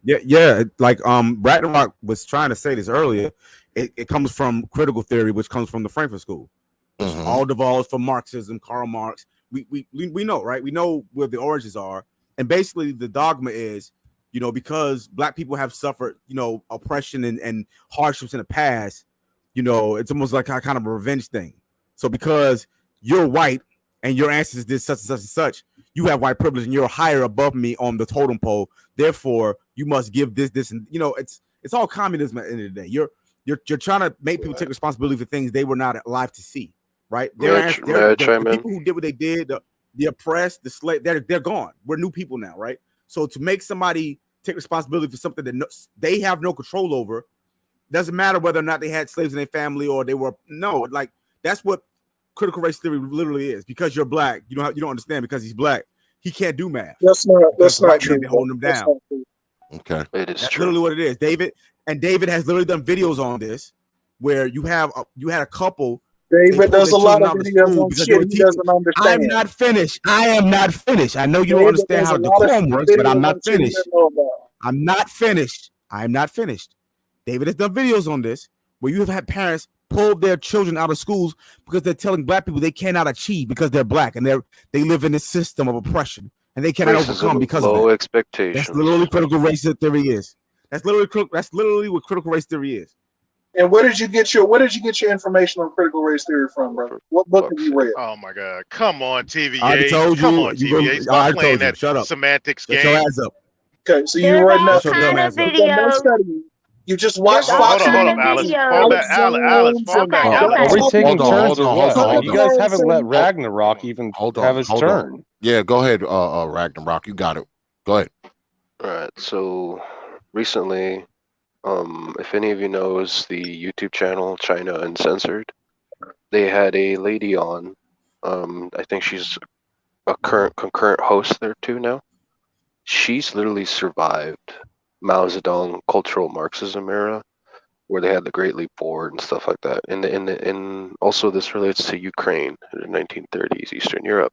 Yeah. Like RAGNA ROK was trying to say this earlier. It comes from critical theory, which comes from the Frankfurt School. All devolves from Marxism, Karl Marx. We know, right? We know where the origins are, and basically the dogma is, because Black people have suffered, oppression and hardships in the past. It's almost like a kind of a revenge thing. So because you're white and your ancestors did such and such and such, you have white privilege and you're higher above me on the totem pole. Therefore, you must give this, and it's all communism at the end of the day. You're trying to make people take responsibility for things they were not alive to see, right? The people who did what they did, the oppressed, the slave, they're gone. We're new people now, right? So to make somebody take responsibility for something that they have no control over, doesn't matter whether or not they had slaves in their family or they were that's what critical race theory literally is. Because you're Black, you don't understand. Because he's Black, he can't do math.
That's not true.
Holding him down.
Okay,
that's literally what it is. David has literally done videos on this, where you had a couple.
David does a lot of videos on shit he doesn't understand.
I'm not finished. I am not finished. I know you don't understand how decorum works, but I'm not finished. I'm not finished. I am not finished. David has done videos on this, where you have had parents pull their children out of schools because they're telling Black people they cannot achieve because they're Black and they live in this system of oppression. and they cannot
Racism
overcome
with
because
low
of that.
expectations.
That's literally critical race theory is. That's literally what critical race theory is.
And where did you get your information on critical race theory from, brother? What book have you read?
Oh my God! Come on, TVA.
I told you.
Come on, TVA. Stop playing that
Shut up.
semantics
Shut
game.
your ass up.
Okay, so you read nothing.
Kind of
You've done no
videos.
studying. You just watch
Hold
Fox
on,
News.
Alice.
videos.
Fall back, Alice. Fall back, Alice.
Are we taking turns or
hold
what?
on.
You guys haven't let Ragnarok even have his turn.
Yeah, go ahead, Ragnarok. You got it. Go ahead.
All right. So recently, if any of you knows the YouTube channel China Uncensored, they had a lady on. I think she's a concurrent host there too now. She's literally survived Mao Zedong cultural Marxism era, where they had the Great Leap Forward and stuff like that. And also this relates to Ukraine in the 1930s, Eastern Europe.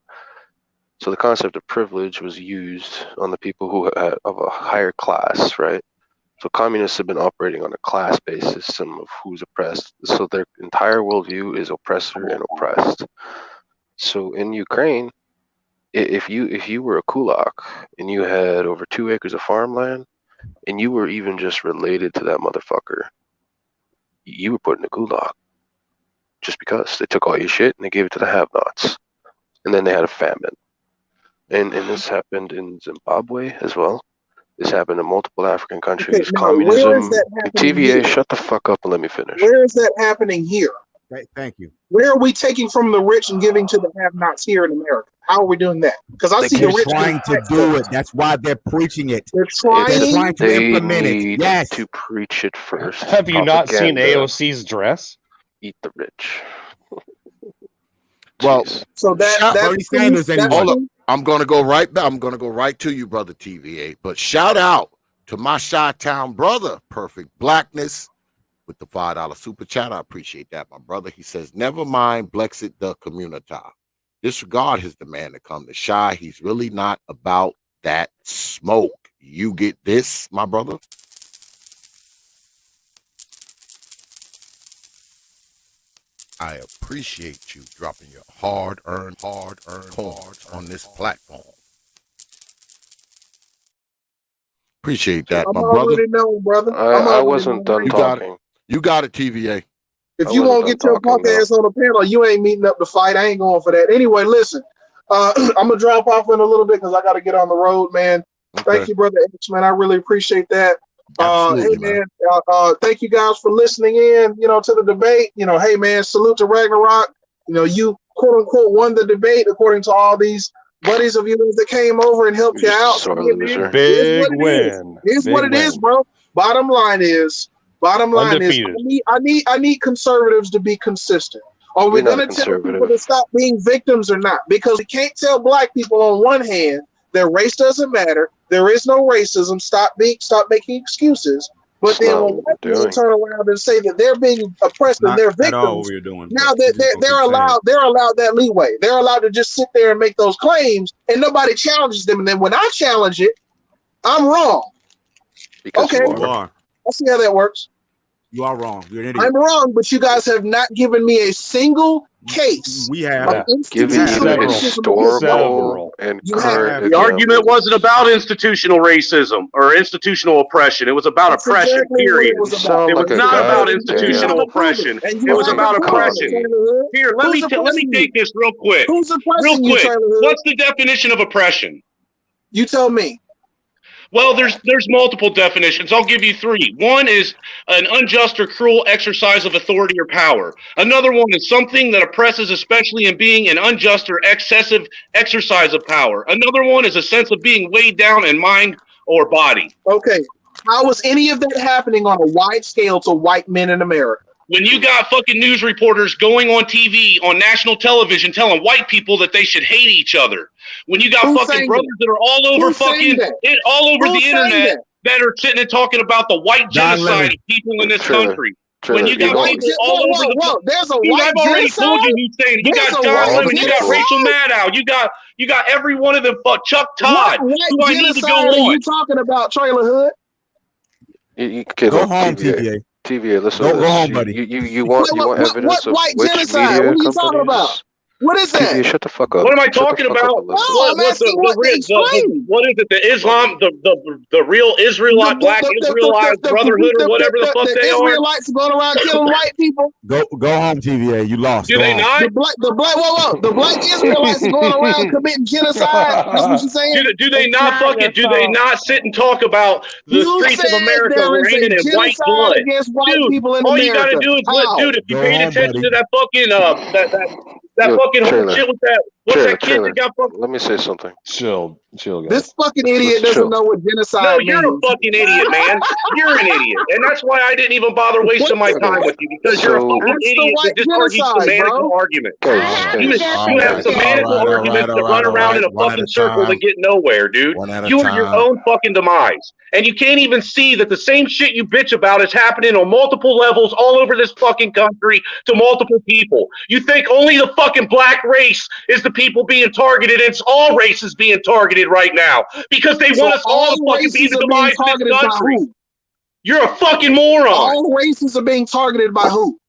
So the concept of privilege was used on the people who had of a higher class, right? So communists have been operating on a class-based system of who's oppressed. So their entire worldview is oppressor and oppressed. So in Ukraine, if you were a kulak and you had over 2 acres of farmland, and you were even just related to that motherfucker, you were put in a gulag. Just because they took all your shit and they gave it to the have-nots, and then they had a famine. And this happened in Zimbabwe as well. This happened in multiple African countries.
Okay, now,
Communism.
where is that happening
TVA,
here?
shut the fuck up and let me finish.
Where is that happening here?
Right, thank you.
Where are we taking from the rich and giving to the have-nots here in America? How are we doing that? Because I see the
They're
rich
trying to do it. That's why they're preaching it.
They're trying
to implement it.
Need
Yes.
to preach it first.
Have you not seen
Propaganda.
AOC's dress?
Eat the rich.
Well,
so
shout-
that's
hold up. I'm gonna go right back. I'm gonna go right to you, brother TVA. But shout out to my Chi-Town brother, Perfect Blackness, with the $5 super chat. I appreciate that, my brother. He says, never mind, Blexit the community. Disregard his demand to come to Chi. He's really not about that smoke. You get this, my brother? I appreciate you dropping your hard-earned coins on this platform. Appreciate that,
I'm
my brother.
already know, brother.
I wasn't done talking.
You got it, TVA.
If you won't get your punk ass on the panel, you ain't meeting up to fight. I ain't going for that. Anyway, listen, I'm gonna drop off in a little bit because I got to get on the road, man.
Okay.
Thank you, brother H, man. I really appreciate that.
Absolutely,
hey, man. Thank you guys for listening in. To the debate. Hey, man. Salute to Ragnarok. You quote unquote won the debate according to all these buddies of yours that came over and helped you out.
Big win.
Here's what it is, bro. Bottom line is, I need conservatives to be consistent. Are we going to tell people to stop being victims or not? Because we can't tell black people on one hand that race doesn't matter, there is no racism, stop making excuses. But then when white people turn around and say that they're being oppressed and they're victims, now they're allowed that leeway. They're allowed to just sit there and make those claims, and nobody challenges them. And then when I challenge it, I'm wrong.
Because
okay,
you are.
I'll see how that works.
You are wrong. You're an idiot.
I'm wrong, but you guys have not given me a single case.
We have
given you the historical and current.
The argument wasn't about institutional racism or institutional oppression. It was about oppression, period. It was not about institutional oppression. It was about oppression. Here, let me take this real quick.
Who's oppressing you, Taylor Hood?
What's the definition of oppression?
You tell me.
Well, there's multiple definitions. I'll give you three. One is an unjust or cruel exercise of authority or power. Another one is something that oppresses, especially in being an unjust or excessive exercise of power. Another one is a sense of being weighed down in mind or body.
Okay. How was any of that happening on a wide scale to white men in America?
When you got fucking news reporters going on TV, on national television, telling white people that they should hate each other. When you got fucking brothers that are all over the internet that are sitting and talking about the white genocide of people in this country. When you got people all over the
there's a white
I've already
genocide?
told you who's saying it. You got John Lemon, you got Rachel Maddow, you got every one of them. Chuck Todd.
What
who I need to go
genocide are
on.
you talking about, Trailer Hood?
Go home, TVA.
TVA, listen.
Go home, buddy.
You want evidence of
white
which
genocide?
media
What are you talking about? What is that?
TV, shut the fuck up.
What am I
Shut the
talking
fuck up
about?
and listen.
I'm asking what the extreme.
What is it? The Islam, the real Israelite, black Israelite Brotherhood, or whatever the fuck they are.
Israelites going around killing white people.
Go home, TVA. You lost.
Do
Go
they
home.
not?
The black Israelites going around committing genocide. That's what you're saying.
Do they not fucking? Do they not sit and talk about the streets of America raining in white blood?
Against white
Dude,
people in
all
America.
you got to do is dude. If you paid attention to that fucking that fucking whole shit with that. What's that kid that got fucking?
Let me say something.
Chill, guys.
This fucking idiot doesn't know what genocide
No,
means.
you're a fucking idiot, man. You're an idiot, and that's why I didn't even bother wasting my time with you, because you're a fucking idiot that just argues semantical arguments. You have semantical arguments that run around in a fucking circle that get nowhere, dude. You are your own fucking demise, and you can't even see that the same shit you bitch about is happening on multiple levels all over this fucking country to multiple people. You think only the fucking black race is the people being targeted. It's all races being targeted right now because they want us all to fucking be the demise of this country. You're a fucking moron.
All races are being targeted by who?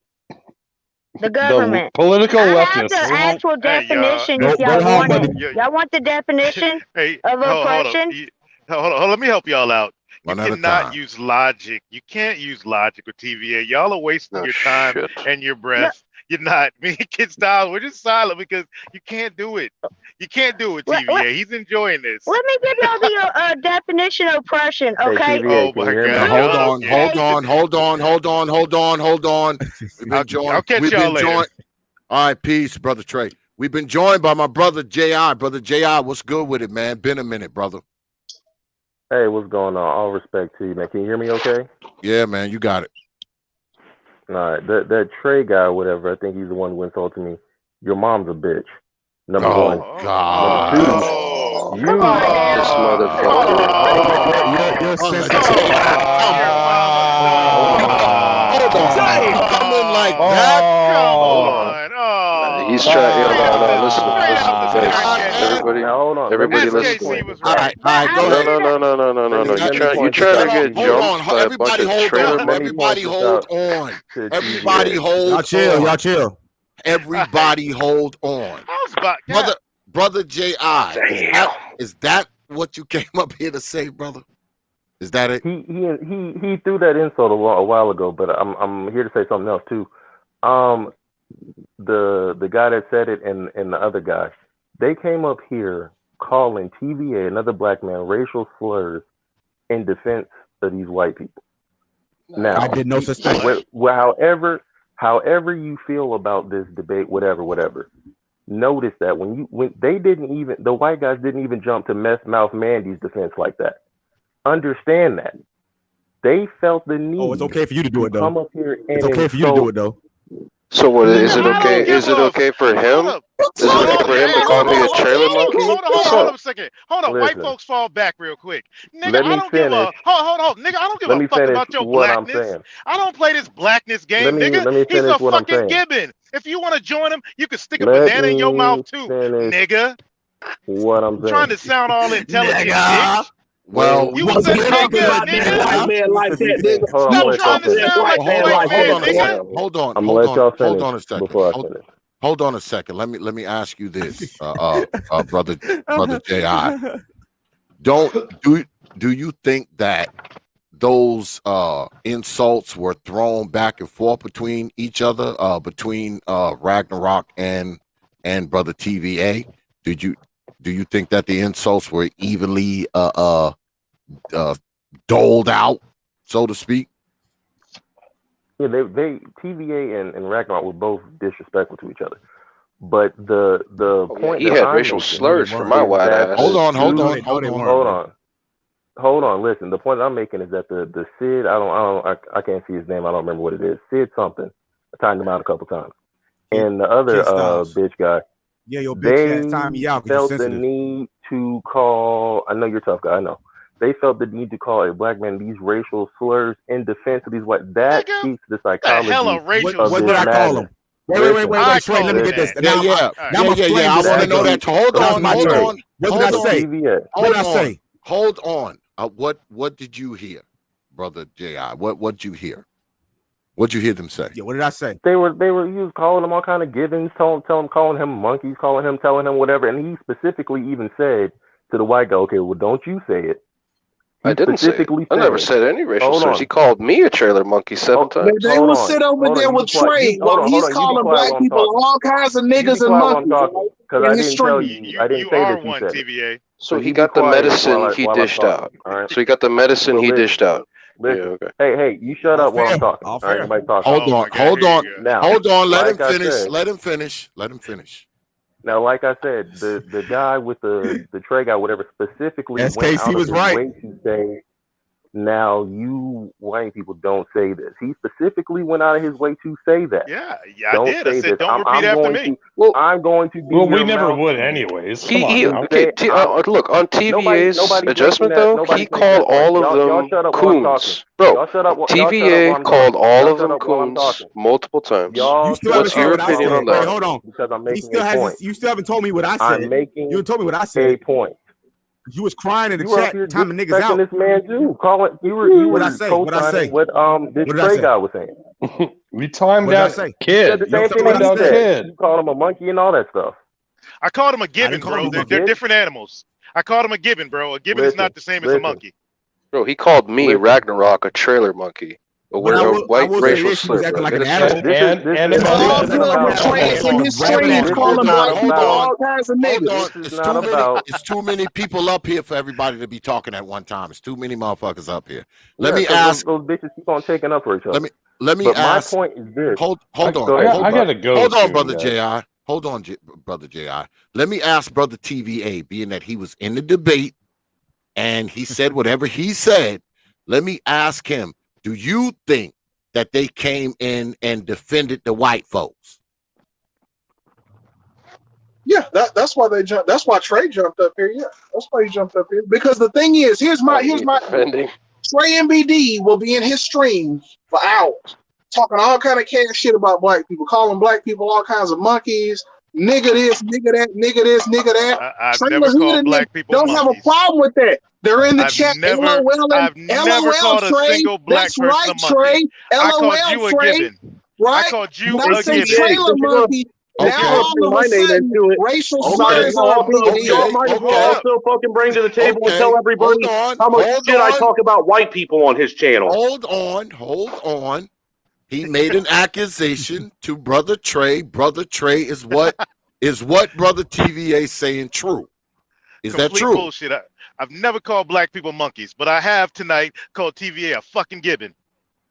The government.
The political
I
leftists.
have the actual definition if
Go
y'all
home,
want it.
buddy.
Y'all want the definition of oppression?
Hold on, let me help y'all out. You
One at a
cannot
time.
use logic. You can't use logic with TVA. Y'all are wasting your time and your breath. You're not. Me and Kid Styles, we're just silent because you can't do it. You can't do it, TVA. He's enjoying this.
Let me give y'all the definition of oppression, okay?
Oh my God.
Hold on.
I'll catch y'all later.
All right, peace, brother Trey. We've been joined by my brother J.I. Brother J.I., what's good with it, man? Been a minute, brother.
Hey, what's going on? All respect to you, man. Can you hear me okay?
Yeah, man, you got it.
All right, that Trey guy or whatever, I think he's the one who insulted me. Your mom's a bitch. Number one.
God.
Number two, you
This motherfucker.
Hold on. Coming like that?
Come on.
He's trying. No, listen. Everybody,
hold on.
Everybody, listen.
All right, go ahead.
No. You're trying to get jumped by a bunch of trailer money.
Everybody hold on. Everybody hold on.
Y'all chill.
Everybody hold on. Brother J.I., is that what you came up here to say, brother? Is that it?
He threw that insult a while ago, but I'm here to say something else too. The guy that said it and the other guy, they came up here calling TVA, another black man, racial slurs in defense of these white people. Now,
I did no such thing.
However you feel about this debate, whatever. Notice that when the white guys didn't even jump to mouth Mandy's defense like that. Understand that. They felt the need.
Oh, it's okay for you to do it though.
Come up here and
it's okay for you to do it though.
So what is it okay? Is it okay for him? Is it okay for him to call me a trailer monkey?
Hold on a second. Hold on. White folks fall back real quick. Nigga, I don't give a hold. Nigga, I don't give a fuck about your blackness. I don't play this blackness game, nigga. He's a fucking gibbon. If you want to join him, you can stick a banana in your mouth too, nigga.
What I'm saying.
Trying to sound all intelligent, bitch.
Well,
you was a nigga,
White man like that, nigga.
Stop trying to sound like a white man, nigga.
Hold on.
I'm gonna let y'all finish.
Hold on a second.
Before I finish.
Hold on a second. Let me ask you this, brother J.I. Do you think that those insults were thrown back and forth between each other, between RAGNA ROK and brother TVA? Do you think that the insults were evenly doled out, so to speak?
Yeah, they TVA and RAGNA were both disrespectful to each other. But the point
he had racial slurs for my white ass.
Hold on.
Listen, the point I'm making is that the Sid, I can't see his name. I don't remember what it is. Sid something. I timed him out a couple times. And the other bitch guy.
Yeah, your bitch ass time me out.
They felt the need to call. I know you're a tough guy. I know. They felt the need to call a black man these racial slurs in defense of these white. That speaks to the psychology.
The hell of racial.
What did I call him? Wait. Trey, let me get this.
Yeah. I want to know that. Hold on.
What did I say? What did I say?
Hold on. What did you hear, brother J.I.? What did you hear? What'd you hear them say?
Yeah, what did I say?
They were he was calling them all kind of givens, calling him monkeys, telling him whatever, and he specifically even said to the white guy, okay, well, don't you say it.
I didn't say it. I never said any racial slurs. He called me a trailer monkey 7 times.
They will sit over there with Trey while he's calling black people all kinds of niggas and monkeys.
Because I didn't tell you. I didn't say that you said
TVA.
So he got the medicine he dished out. So he got the medicine he dished out. Yeah, okay.
Hey, you shut up while I'm talking. All right, nobody talking.
Hold on.
Now,
hold on. Let
like
him finish. Let him finish.
Now, like I said, the guy with the Trey guy, whatever, specifically went
SKC
out of
was
his
right.
way to say, now you white people don't say this. He specifically went out of his way to say that.
Yeah, I did. I said, don't repeat after me.
I'm going to be
Well, we never would anyways. Come on.
Look, on TVA's adjustment, though, he called all of them coons. Bro, TVA called all of them coons multiple times. What's your opinion on that?
Hold on.
Because I'm making a point.
You still haven't told me what I said. You told me what I said.
A point.
You was crying in the chat, timing niggas out.
This man too. You were
what I say? What I say?
What this Trey guy was saying.
We timed out kid.
You called him a monkey and all that stuff.
I called him a gibbon, bro. They're different animals. I called him a gibbon, bro. A gibbon is not the same as a monkey.
Bro, he called me Ragnarok a trailer monkey. A white racial slur.
It's too many people up here for everybody to be talking at one time. It's too many motherfuckers up here. Let me ask.
Those bitches keep on taking up for each other.
Let me ask.
My point is this.
Hold on.
I gotta go.
Hold on, brother Ji. Hold on, brother Ji. Let me ask brother TVA, being that he was in the debate and he said whatever he said. Let me ask him. Do you think that they came in and defended the white folks?
Yeah, that's why they jumped. That's why Trey jumped up here. Yeah, that's why he jumped up here. Because the thing is, here's my
defending.
Trey MBD will be in his streams for hours, talking all kind of cash shit about black people, calling black people all kinds of monkeys, nigga this, nigga that, nigga this, nigga that.
I've never called black people
don't
monkeys.
have a problem with that. They're in the chat.
I've never called a single black person a monkey.
Trey.
I called you a gibbon.
Right?
I called you
a
gibbon.
Trailer monkey. Now all of a sudden, racial slurs are
y'all might as well also fucking bring to the table and tell everybody how much shit I talk about white people on his channel.
Hold on. He made an accusation to Brother Trey. Brother Trey is what Brother TVA saying true. Is that true?
Bullshit. I've never called black people monkeys, but I have tonight called TVA a fucking gibbon.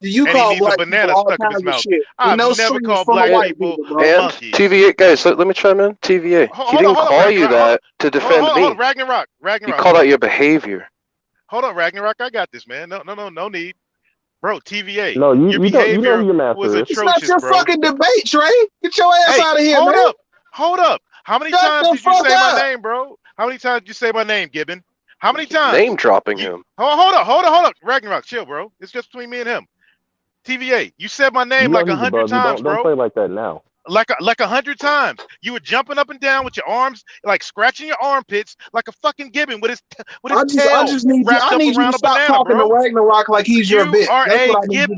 You
and
call
he needs
black
a banana
people
stuck in his mouth.
Shit.
I've never called black people monkeys.
TVA, guys, let me chime in. TVA, he didn't call you that to defend me.
Hold on, Ragnarok.
He called out your behavior.
Hold on, Ragnarok. I got this, man. No need. Bro, TVA.
No,
your behavior was atrocious,
it's not your
bro.
fucking debate, Trey. Get your ass out of here, man.
Hold up. How many times did you say my name, bro? How many times did you say my name, Gibbon? How many times?
Name dropping him.
Hold up. Ragnarok, chill, bro. It's just between me and him. TVA, you said my name like 100 times, bro.
Don't play like that now.
Like 100 times. You were jumping up and down with your arms, like scratching your armpits, like a fucking gibbon with his tail wrapped up around a banana,
talking
bro.
To Ragnarok like he's your bitch.
You are a gibbon.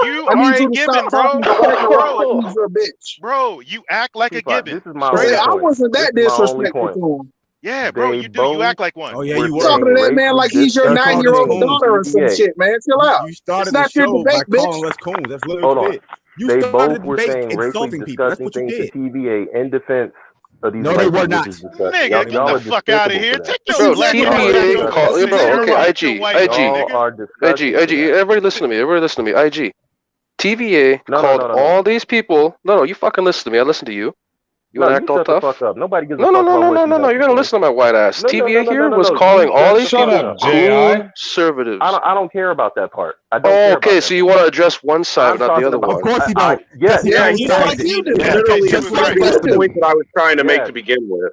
You are a gibbon, bro.
He's your bitch.
Bro, you act like a gibbon.
This is my
I wasn't that disrespectful to him.
Yeah, bro, you do. You act like one.
Oh yeah, you were
talking to that man like he's your 9-year-old daughter or some shit, man. Chill out.
You started
it's not
the show
your debate,
by
bitch.
calling us coons. That's literally what you did.
They both were saying racially disgusting things to TVA in defense of these.
No, they were not.
Nigga, get the fuck out of here. Take
your TVA call. Okay, IG. Everybody listen to me. IG. TVA called all these people. No, you fucking listen to me. I listen to you. You wanna act all tough?
Fuck up. Nobody gives
no. You're gonna listen to my white ass. TVA here was calling all these people conservatives.
I don't care about that part. I don't care
okay, so you want to address one side, not the other one.
Of course you don't.
Yes, literally just like the point that I was trying to make to begin with.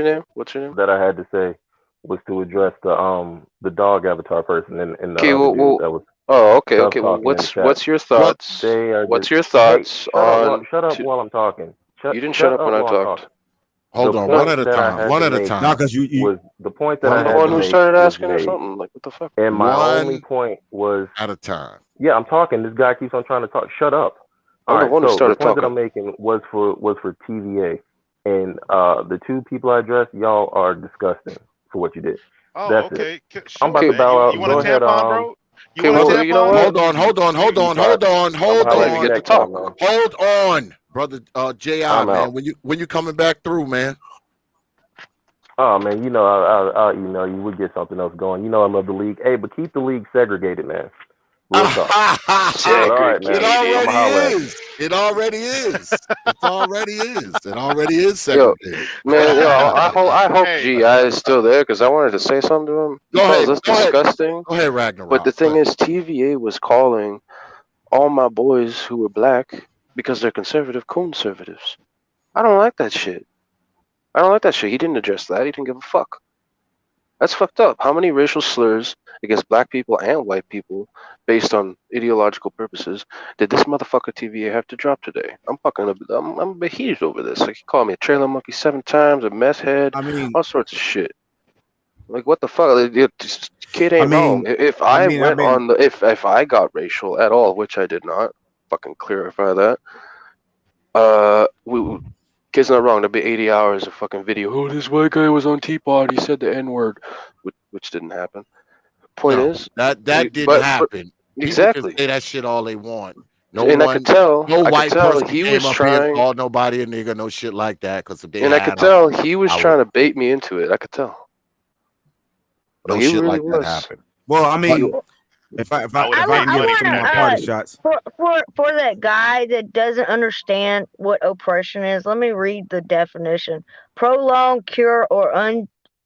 your name? What's your name?
That I had to say was to address the dog avatar person and the
Okay,
other dude that was
okay.
tough
Well,
talking in the chat.
what's your thoughts?
They are
What's
just,
your
hey,
thoughts on?
shut up while I'm talking.
You didn't shut
Shut
up
up
when I
while I'm
talked.
talking.
Hold on, one at a time. One at a time.
No, because you
was the point that
I'm
I
the
had
one
to
who
make
started
was
asking or
made.
something. Like, what the fuck?
And my
One
only point was
at a time.
Yeah, I'm talking. This guy keeps on trying to talk. Shut up.
I'm
All
the
right.
one who
So the
started
point that
talking.
I'm making was for TVA, and the two people I addressed, y'all are disgusting for what you did.
Oh,
That's
okay.
it. I'm
Sure,
about to
man.
bow
You
out.
want a
Go ahead.
tampon, bro? You
Okay,
want a
well,
tampon?
you know what?
Hold
I'll let you get to talk.
Hold on, brother JI,
I'm
man.
out.
When you coming back through, man?
Oh man, you know I'll email you. We'll get something else going. You know I love the league. Hey, but keep the league segregated, man. Real talk. But all right, man.
It
I'ma holler at you.
It already is. It already is. It already is
Yo,
segregated.
man, I hope GI is still there because I wanted to say something to him. He calls us disgusting.
Go ahead, Ragnarok.
But the thing is, TVA was calling all my boys who were black because they're conservatives. I don't like that shit. He didn't address that. He didn't give a fuck. That's fucked up. How many racial slurs against black people and white people based on ideological purposes did this motherfucker TVA have to drop today? I'm beheated over this. Like, he called me a trailer monkey 7 times, a mess head, all sorts of shit. Like, what the fuck? Kid ain't wrong. If I got racial at all, which I did not, fucking clarify that. Kid's not wrong. There'll be 80 hours of fucking video. Oh, this white guy was on T.P.O.T. He said the N-word, which didn't happen. Point is,
that didn't happen.
Exactly.
People can say that shit all they want.
I could tell
white person
he
came
was
up here and
trying.
called nobody a nigga, no shit like that. Because if they
And I could tell he was trying to bait me into it. I could tell.
No
He
shit
really
like
was.
that happened.
Well, I mean, if I can give some more party shots.
For that guy that doesn't understand what oppression is, let me read the definition: prolonged,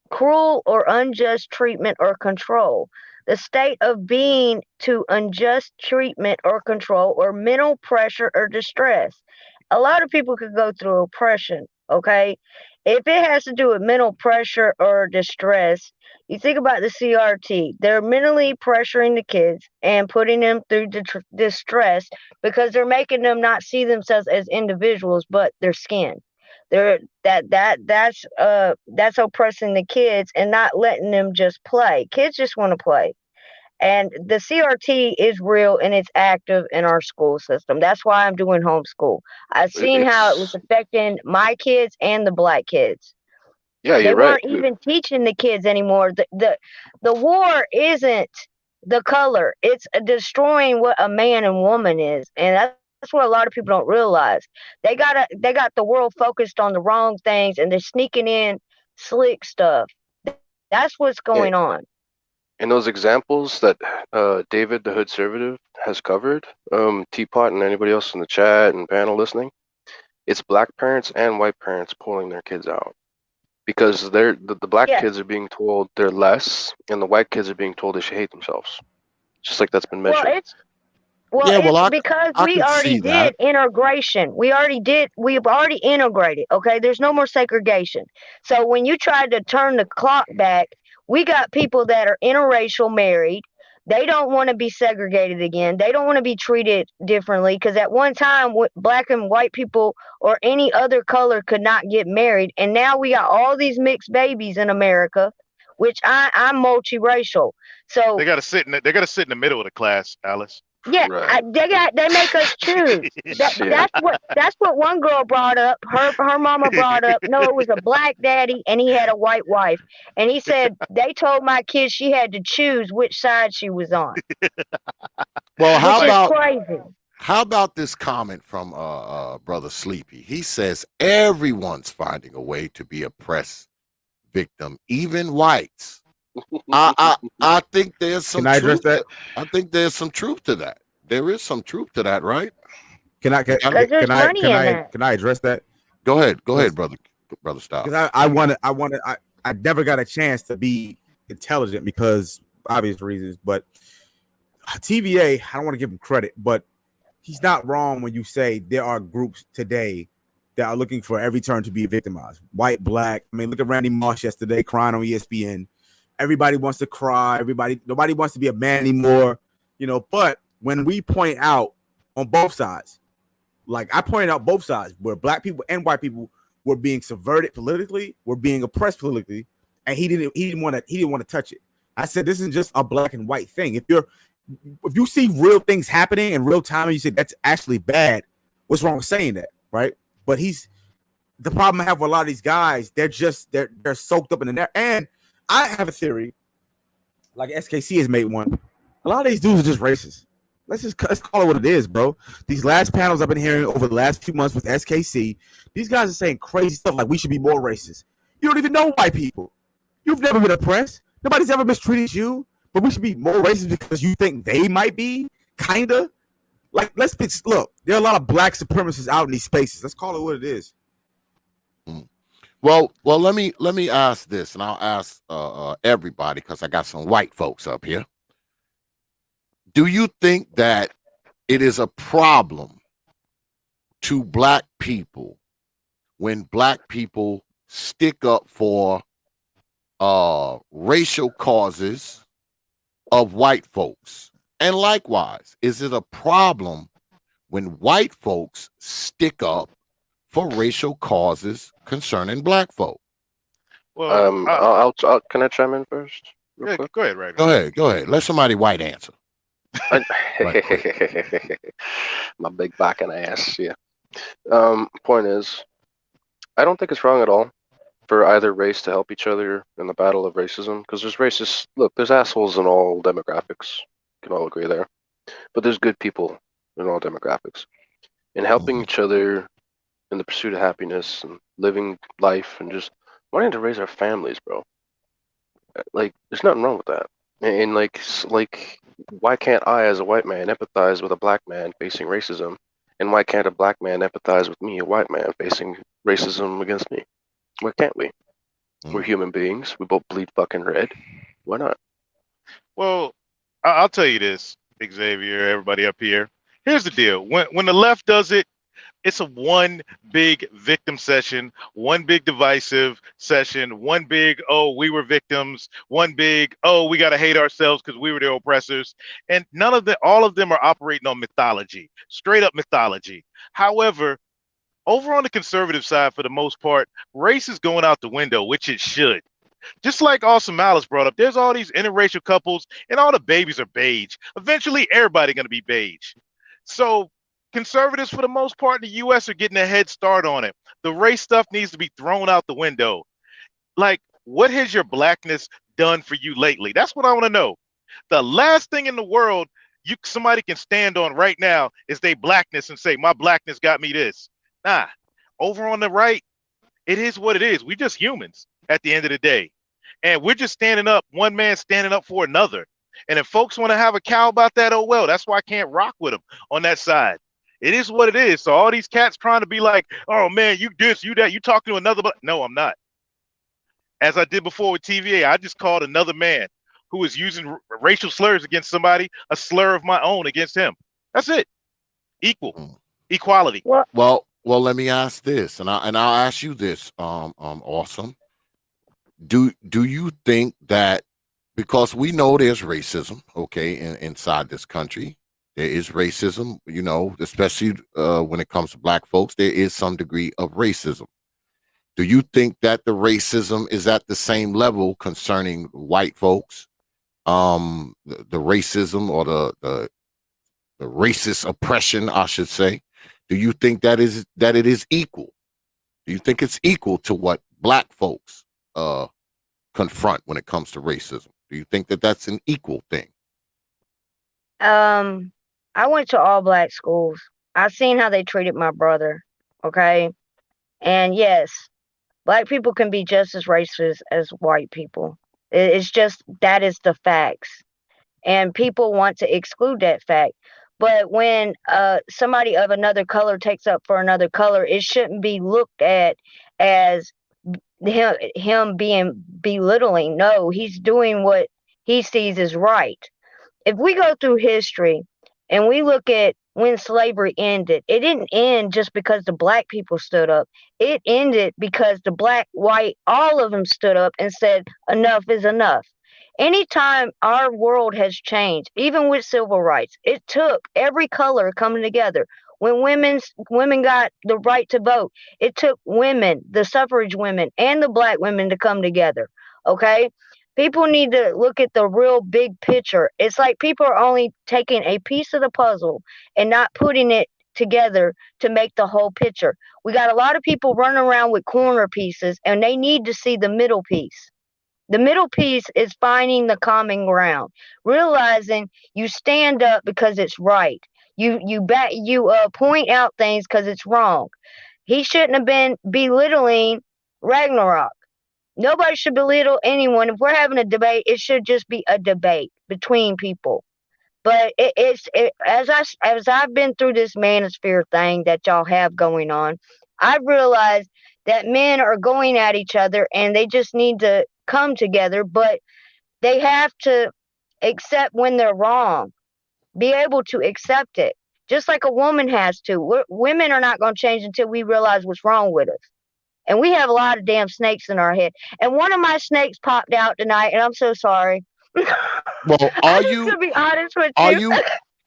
cruel or unjust treatment or control. The state of being to unjust treatment or control or mental pressure or distress. A lot of people could go through oppression, okay? If it has to do with mental pressure or distress, you think about the CRT. They're mentally pressuring the kids and putting them through distress because they're making them not see themselves as individuals, but their skin. That's oppressing the kids and not letting them just play. Kids just want to play. And the CRT is real and it's active in our school system. That's why I'm doing homeschool. I've seen how it was affecting my kids and the black kids.
Yeah,
they
you're right.
weren't even teaching the kids anymore. The war isn't the color. It's destroying what a man and woman is. And that's what a lot of people don't realize. They got the world focused on the wrong things and they're sneaking in slick stuff. That's what's going on.
And those examples that David the Hood Conservative has covered, T.P.O.T and anybody else in the chat and panel listening, it's black parents and white parents pulling their kids out. Because the black kids are being told they're less, and the white kids are being told they should hate themselves. Just like that's been mentioned.
It's because we already did integration. We've already integrated, okay? There's no more segregation. So when you try to turn the clock back, we got people that are interracial married. They don't want to be segregated again. They don't want to be treated differently because at one time, black and white people or any other color could not get married. And now we got all these mixed babies in America, which I'm multiracial. So
they got to sit in the middle of the class, Alice.
Yeah, they make us choose. That's what one girl brought up. Her mama brought up. No, it was a black daddy and he had a white wife, and he said they told my kids she had to choose which side she was on.
Well,
crazy?
How about this comment from Brother Sleepy? He says everyone's finding a way to be oppressed victim, even whites. I think there's some.
Can I address that?
I think there's some truth to that. There is some truth to that, right?
Can I address that?
Go ahead, brother Styles.
Because I never got a chance to be intelligent because obvious reasons, but TVA, I don't want to give him credit, but he's not wrong when you say there are groups today that are looking for every turn to be victimized. White, black. I mean, look at Randy Moss yesterday crying on ESPN. Everybody wants to cry. Nobody wants to be a man anymore, but when we point out on both sides, like I pointed out both sides where black people and white people were being subverted politically, were being oppressed politically, and he didn't want to touch it. I said this isn't just a black and white thing. If you see real things happening in real time and you say that's actually bad, what's wrong with saying that, right? But the problem I have with a lot of these guys, they're soaked up in the net. And I have a theory, like SKC has made one. A lot of these dudes are just racist. Let's call it what it is, bro. These last panels I've been hearing over the last few months with SKC, these guys are saying crazy stuff like we should be more racist. You don't even know white people. You've never been oppressed. Nobody's ever mistreated you, but we should be more racist because you think they might be, kinda. Like, look, there are a lot of black supremacists out in these spaces. Let's call it what it is.
Well, let me ask this, and I'll ask everybody because I got some white folks up here. Do you think that it is a problem to black people when black people stick up for racial causes of white folks? And likewise, is it a problem when white folks stick up for racial causes concerning black folk?
Well, can I chime in first?
Yeah, go ahead, right?
Go ahead. Let somebody white answer.
My big back and ass, yeah. Point is, I don't think it's wrong at all for either race to help each other in the battle of racism, because there's assholes in all demographics. We can all agree there. But there's good people in all demographics. And helping each other in the pursuit of happiness and living life and just wanting to raise our families, bro. Like, there's nothing wrong with that. And like, why can't I, as a white man, empathize with a black man facing racism? And why can't a black man empathize with me, a white man, facing racism against me? Why can't we? We're human beings. We both bleed fucking red. Why not?
Well, I'll tell you this, Xavier, everybody up here. Here's the deal. When the left does it, it's a one big victim session, one big divisive session, one big, oh, we were victims, one big, oh, we got to hate ourselves because we were the oppressors. And all of them are operating on mythology, straight up mythology. However, over on the conservative side, for the most part, race is going out the window, which it should. Just like Awesome Malice brought up, there's all these interracial couples and all the babies are beige. Eventually, everybody going to be beige. So conservatives, for the most part, in the U.S. are getting a head start on it. The race stuff needs to be thrown out the window. Like, what has your blackness done for you lately? That's what I want to know. The last thing in the world somebody can stand on right now is their blackness and say, my blackness got me this. Nah, over on the right, it is what it is. We're just humans at the end of the day. And we're just standing up, one man standing up for another. And if folks want to have a cow about that, oh, well, that's why I can't rock with them on that side. It is what it is. So all these cats trying to be like, oh, man, you this, you that, you talking to another. No, I'm not. As I did before with TVA, I just called another man who is using racial slurs against somebody, a slur of my own against him. That's it. Equal. Equality.
Well, let me ask this, and I'll ask you this, Awesome. Do you think that, because we know there's racism, okay, inside this country, there is racism, you know, especially when it comes to black folks, there is some degree of racism. Do you think that the racism is at the same level concerning white folks? The racism or the racist oppression, I should say. Do you think that it is equal? Do you think it's equal to what black folks confront when it comes to racism? Do you think that that's an equal thing?
I went to all black schools. I seen how they treated my brother. Okay. And yes, black people can be just as racist as white people. It's just, that is the facts. And people want to exclude that fact. But when somebody of another color takes up for another color, it shouldn't be looked at as him being belittling. No, he's doing what he sees as right. If we go through history and we look at when slavery ended, it didn't end just because the black people stood up. It ended because the black, white, all of them stood up and said, enough is enough. Anytime our world has changed, even with civil rights, it took every color coming together. When women got the right to vote, it took women, the suffrage women, and the black women to come together. Okay? People need to look at the real big picture. It's like people are only taking a piece of the puzzle and not putting it together to make the whole picture. We got a lot of people running around with corner pieces, and they need to see the middle piece. The middle piece is finding the common ground, realizing you stand up because it's right. You point out things because it's wrong. He shouldn't have been belittling Ragnarok. Nobody should belittle anyone. If we're having a debate, it should just be a debate between people. But as I've been through this manosphere thing that y'all have going on, I've realized that men are going at each other and they just need to come together, but they have to accept when they're wrong, be able to accept it, just like a woman has to. Women are not going to change until we realize what's wrong with us. And we have a lot of damn snakes in our head. And one of my snakes popped out tonight, and I'm so sorry.
Well,
I'm just gonna be honest with you.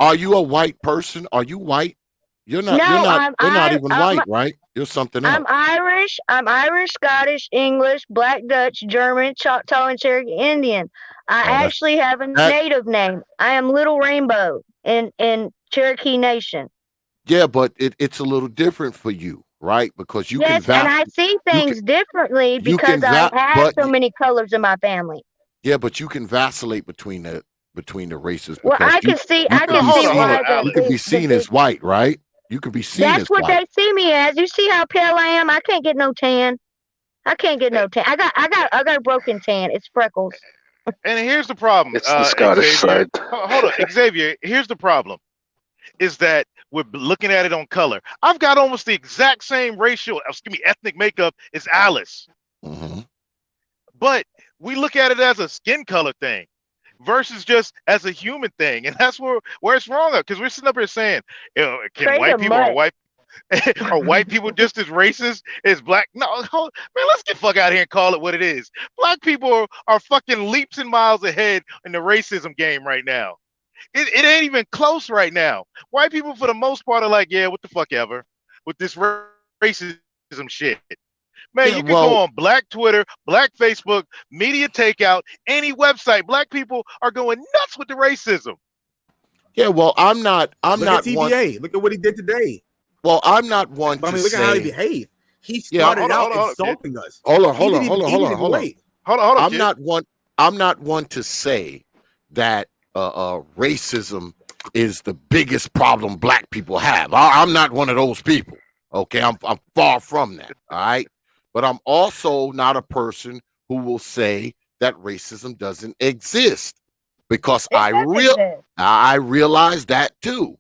Are you a white person? Are you white? You're not.
No,
You're not even white, right? You're something else.
I'm Irish. I'm Irish, Scottish, English, Black Dutch, German, Choctaw, and Cherokee Indian. I actually have a native name. I am Little Rainbow in Cherokee Nation.
Yeah, but it's a little different for you, right? Because you
and I see things differently because I have so many colors in my family.
Yeah, but you can vacillate between the races.
Well, I can see why
you can be seen as white, right? You can be seen as white.
That's what they see me as. You see how pale I am? I can't get no tan. I can't get no tan. I got a broken tan. It's freckles.
And here's the problem.
It's the Scottish
Xavier.
side.
Hold on, Xavier. Here's the problem. Is that we're looking at it on color. I've got almost the exact same ethnic makeup as Alice.
Mm-hmm.
But we look at it as a skin color thing versus just as a human thing. And that's where it's wrong. Because we're sitting up here saying, can white people are white people just as racist as black? No, man, let's get the fuck out of here and call it what it is. Black people are fucking leaps and miles ahead in the racism game right now. It ain't even close right now. White people, for the most part, are like, yeah, what the fuck ever with this racism shit. Man, you can go on Black Twitter, Black Facebook, Media Takeout, any website. Black people are going nuts with the racism.
Yeah, well, I'm not
T.P.A. Look at what he did today.
Well, I'm not one to
look
say.
at how he behaved. He started out insulting us.
Hold on. I'm not one to say that racism is the biggest problem black people have. I'm not one of those people. Okay, I'm far from that. All right, but I'm also not a person who will say that racism doesn't exist, because I realize that too.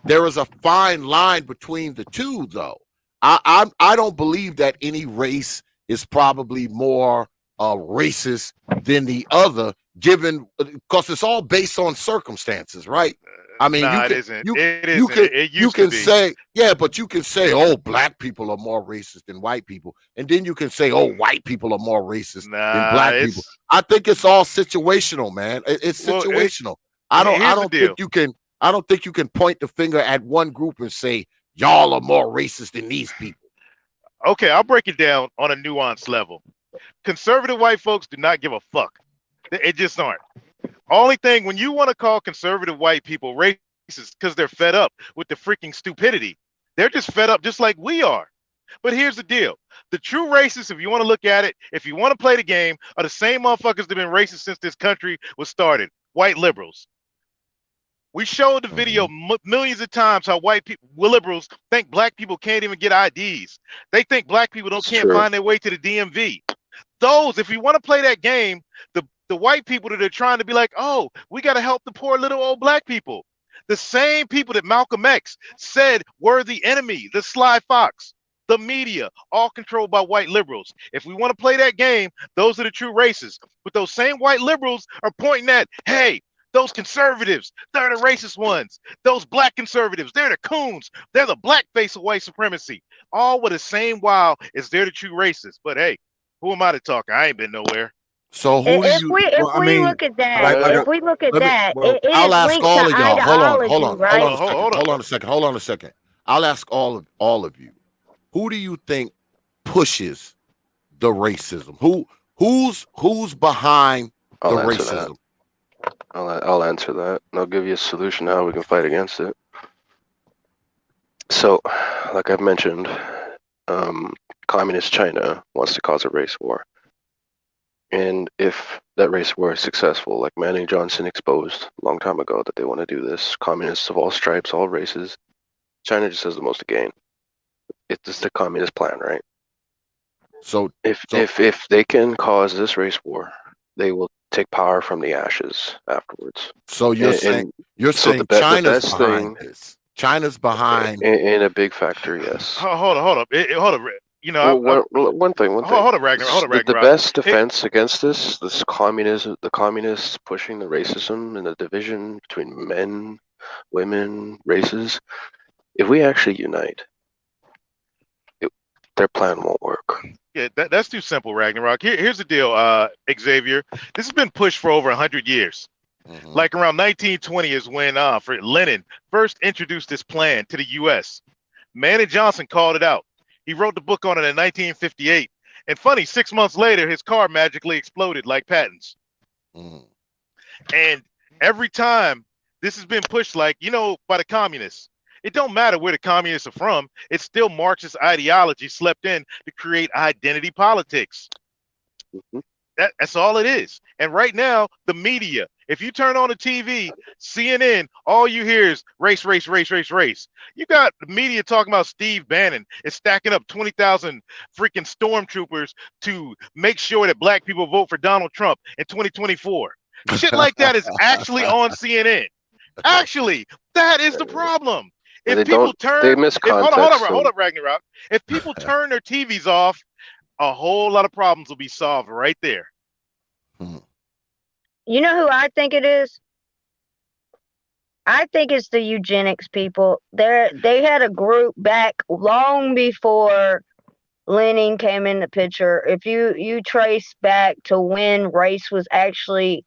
There is a fine line between the two, though. I don't believe that any race is probably more racist than the other, given, because it's all based on circumstances, right? I mean, you can say, yeah, but you can say, oh, black people are more racist than white people, and then you can say, oh, white people are more racist than black people. I think it's all situational, man. It's situational. I don't think you can point the finger at one group and say y'all are more racist than these people.
Okay, I'll break it down on a nuanced level. Conservative white folks do not give a fuck. It just aren't. Only thing, when you want to call conservative white people racist because they're fed up with the freaking stupidity. They're just fed up just like we are. But here's the deal. The true racists, if you want to look at it, if you want to play the game, are the same motherfuckers that have been racist since this country was started. White liberals. We showed the video millions of times how white people, liberals, think black people can't even get IDs. They think black people can't find their way to the DMV. Those, if you want to play that game, the white people that are trying to be like, oh, we got to help the poor little old black people. The same people that Malcolm X said were the enemy, the sly fox, the media, all controlled by white liberals. If we want to play that game, those are the true racists. But those same white liberals are pointing at, hey, those conservatives, they're the racist ones. Those black conservatives, they're the coons. They're the black face of white supremacy. All with the same wow as they're the true racists. But hey, who am I to talk? I ain't been nowhere.
So who do
If
you?
we
Well,
if
I
we
mean,
look at that,
like
if we look at
let me.
that,
Well,
it
I'll
is
ask
linked to
all of y'all.
ideology,
Hold
right?
on a second. Hold on a second. I'll ask all of you. Who do you think pushes the racism? Who's behind the
I'll answer
racism?
that. I'll answer that, and I'll give you a solution how we can fight against it. So, like I've mentioned, communist China wants to cause a race war. And if that race war is successful, like Manning Johnson exposed a long time ago that they want to do this, communists of all stripes, all races, China just has the most to gain. It's just the communist plan, right?
So
if they can cause this race war, they will take power from the ashes afterwards.
So you're saying
the
China's
best
behind
thing,
this. China's behind.
in a big factor, yes.
Hold up. Hold up. You know,
One thing.
Hold up, Ragnar.
The best defense against this communism, the communists pushing the racism and the division between men, women, races. If we actually unite, their plan won't work.
Yeah, that's too simple, Ragnarok. Here's the deal, Xavier. This has been pushed for over 100 years. Like around 1920 is when Lenin first introduced this plan to the U.S. Manning Johnson called it out. He wrote the book on it in 1958. And funny, 6 months later, his car magically exploded like Patton's. And every time this has been pushed, like, by the communists. It don't matter where the communists are from. It's still Marxist ideology slept in to create identity politics. That's all it is. And right now, the media, if you turn on the TV, CNN, all you hear is race, race, race, race, race. You got the media talking about Steve Bannon is stacking up 20,000 freaking stormtroopers to make sure that black people vote for Donald Trump in 2024. Shit like that is actually on CNN. Actually, that is the problem. If people turn, hold up, Ragnarok. If people turn their TVs off, a whole lot of problems will be solved right there.
You know who I think it is? I think it's the eugenics people. They had a group back long before Lenin came in the picture. If you trace back to when race was actually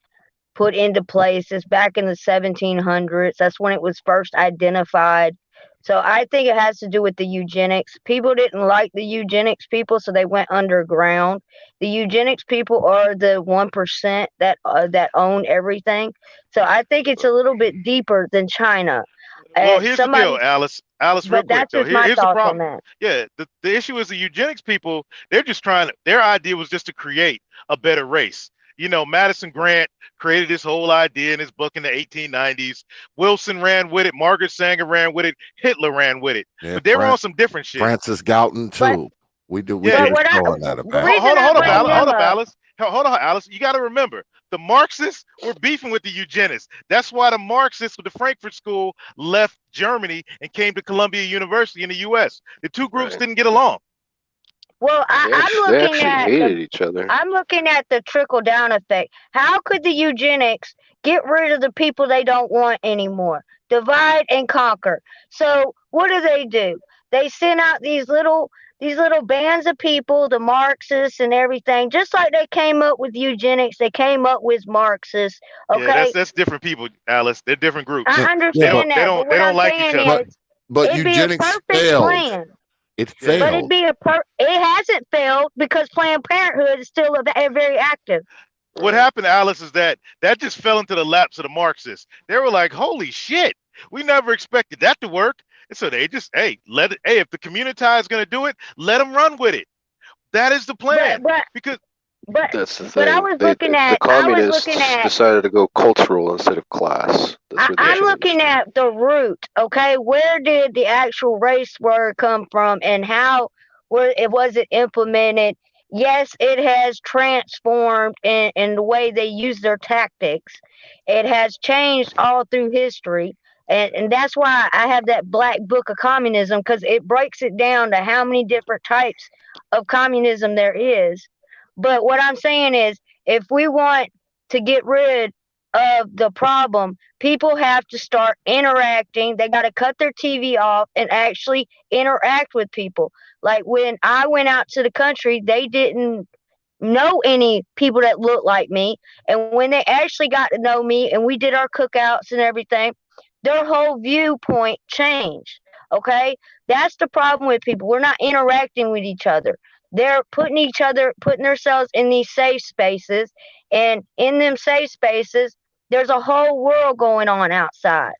put into place, it's back in the 1700s. That's when it was first identified. So I think it has to do with the eugenics. People didn't like the eugenics people, so they went underground. The eugenics people are the 1% that own everything. So I think it's a little bit deeper than China.
Well, here's the deal, Alice. Real quick though. Here's the problem. Yeah, the issue is the eugenics people. They're just their idea was just to create a better race. Madison Grant created this whole idea in his book in the 1890s. Wilson ran with it. Margaret Sanger ran with it. Hitler ran with it.
Yeah,
but they were on some different shit.
Francis Galton too. We did a show on that.
Hold on, Alice. You got to remember, the Marxists were beefing with the eugenists. That's why the Marxists with the Frankfurt School left Germany and came to Columbia University in the U.S. The two groups didn't get along.
Well,
they actually hated each other.
I'm looking at the trickle-down effect. How could the eugenics get rid of the people they don't want anymore? Divide and conquer. So what do? They send out these little bands of people, the Marxists and everything, just like they came up with eugenics. They came up with Marxists. Okay,
yeah, that's different people, Alice. They're different groups.
I understand that.
They don't like each other.
But eugenics failed.
Plan.
It failed.
But it hasn't failed because Planned Parenthood is still very active.
What happened, Alice, is that just fell into the laps of the Marxists. They were like, "Holy shit, we never expected that to work." And so they just, if the community is going to do it, let them run with it. That is the plan.
But
that's the thing.
But I was looking at
the communists decided to go cultural instead of class.
I'm looking at the root. Okay, where did the actual race word come from, and how was it implemented? Yes, it has transformed in the way they use their tactics. It has changed all through history. And that's why I have that black book of communism, because it breaks it down to how many different types of communism there is. But what I'm saying is, if we want to get rid of the problem, people have to start interacting. They got to cut their TV off and actually interact with people. Like when I went out to the country, they didn't know any people that look like me. And when they actually got to know me and we did our cookouts and everything, their whole viewpoint changed. Okay? That's the problem with people. We're not interacting with each other. They're putting themselves in these safe spaces. And in them safe spaces, there's a whole world going on outside.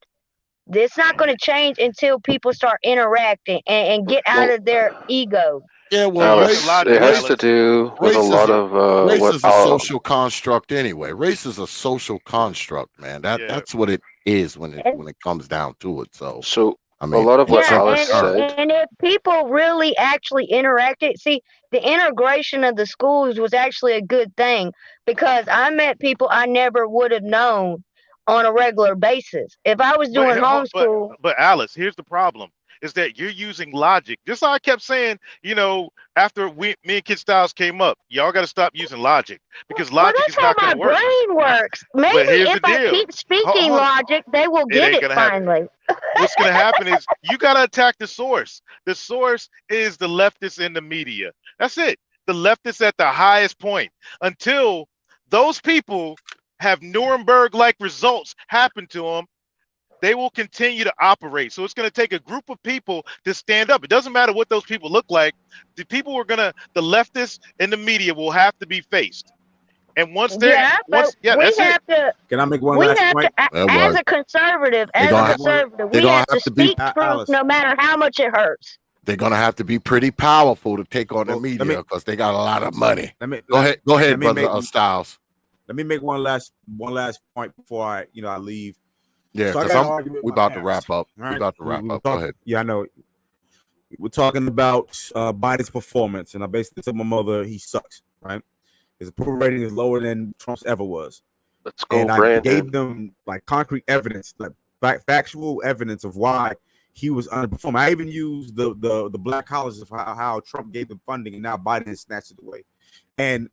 It's not going to change until people start interacting and get out of their ego.
Yeah, well,
Alice, it has to do with a lot of
race
what
is a social construct anyway. Race is a social construct, man. That's what it is when it comes down to it. So I mean,
a lot of what Alice
and,
said.
and if people really actually interacted, see, the integration of the schools was actually a good thing because I met people I never would have known on a regular basis. If I was doing homeschool.
But Alice, here's the problem: is that you're using logic. Just like I kept saying, after me and Kid Styles came up, y'all got to stop using logic because logic is not going to work.
That's how my brain works. Maybe if I keep speaking logic, they will get it finally.
What's going to happen is you got to attack the source. The source is the leftists in the media. That's it. The leftists at the highest point until those people have Nuremberg-like results happen to them. They will continue to operate. So it's going to take a group of people to stand up. It doesn't matter what those people look like. The leftists and the media will have to be faced. And once they're, that's it.
Can I make one last point?
As a conservative, we have to speak truth no matter how much it hurts.
They're gonna have to be pretty powerful to take on the media because they got a lot of money. Go ahead, brother Styles.
Let me make one last point before I leave.
Yeah, because we're about to wrap up. We're about to wrap up. Go ahead.
Yeah, I know. We're talking about Biden's performance, and I basically told my mother he sucks. Right? His approval rating is lower than Trump's ever was.
Let's go,
and
Brandon.
I gave them like concrete evidence, like factual evidence of why he was underperforming. I even used the black colleges of how Trump gave them funding, and now Biden snatched it away. And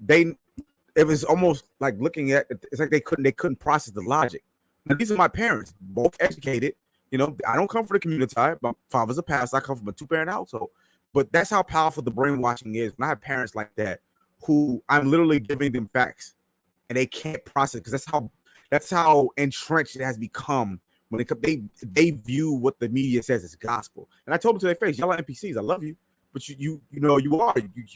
it was almost like looking at it's like they couldn't process the logic. Now, these are my parents, both educated. I don't come from the community. My father's a pastor. I come from a two-parent household. But that's how powerful the brainwashing is. When I have parents like that, who I'm literally giving them facts, and they can't process because that's how entrenched it has become. When they view what the media says as gospel. And I told them to their face, y'all are NPCs. I love you, but you are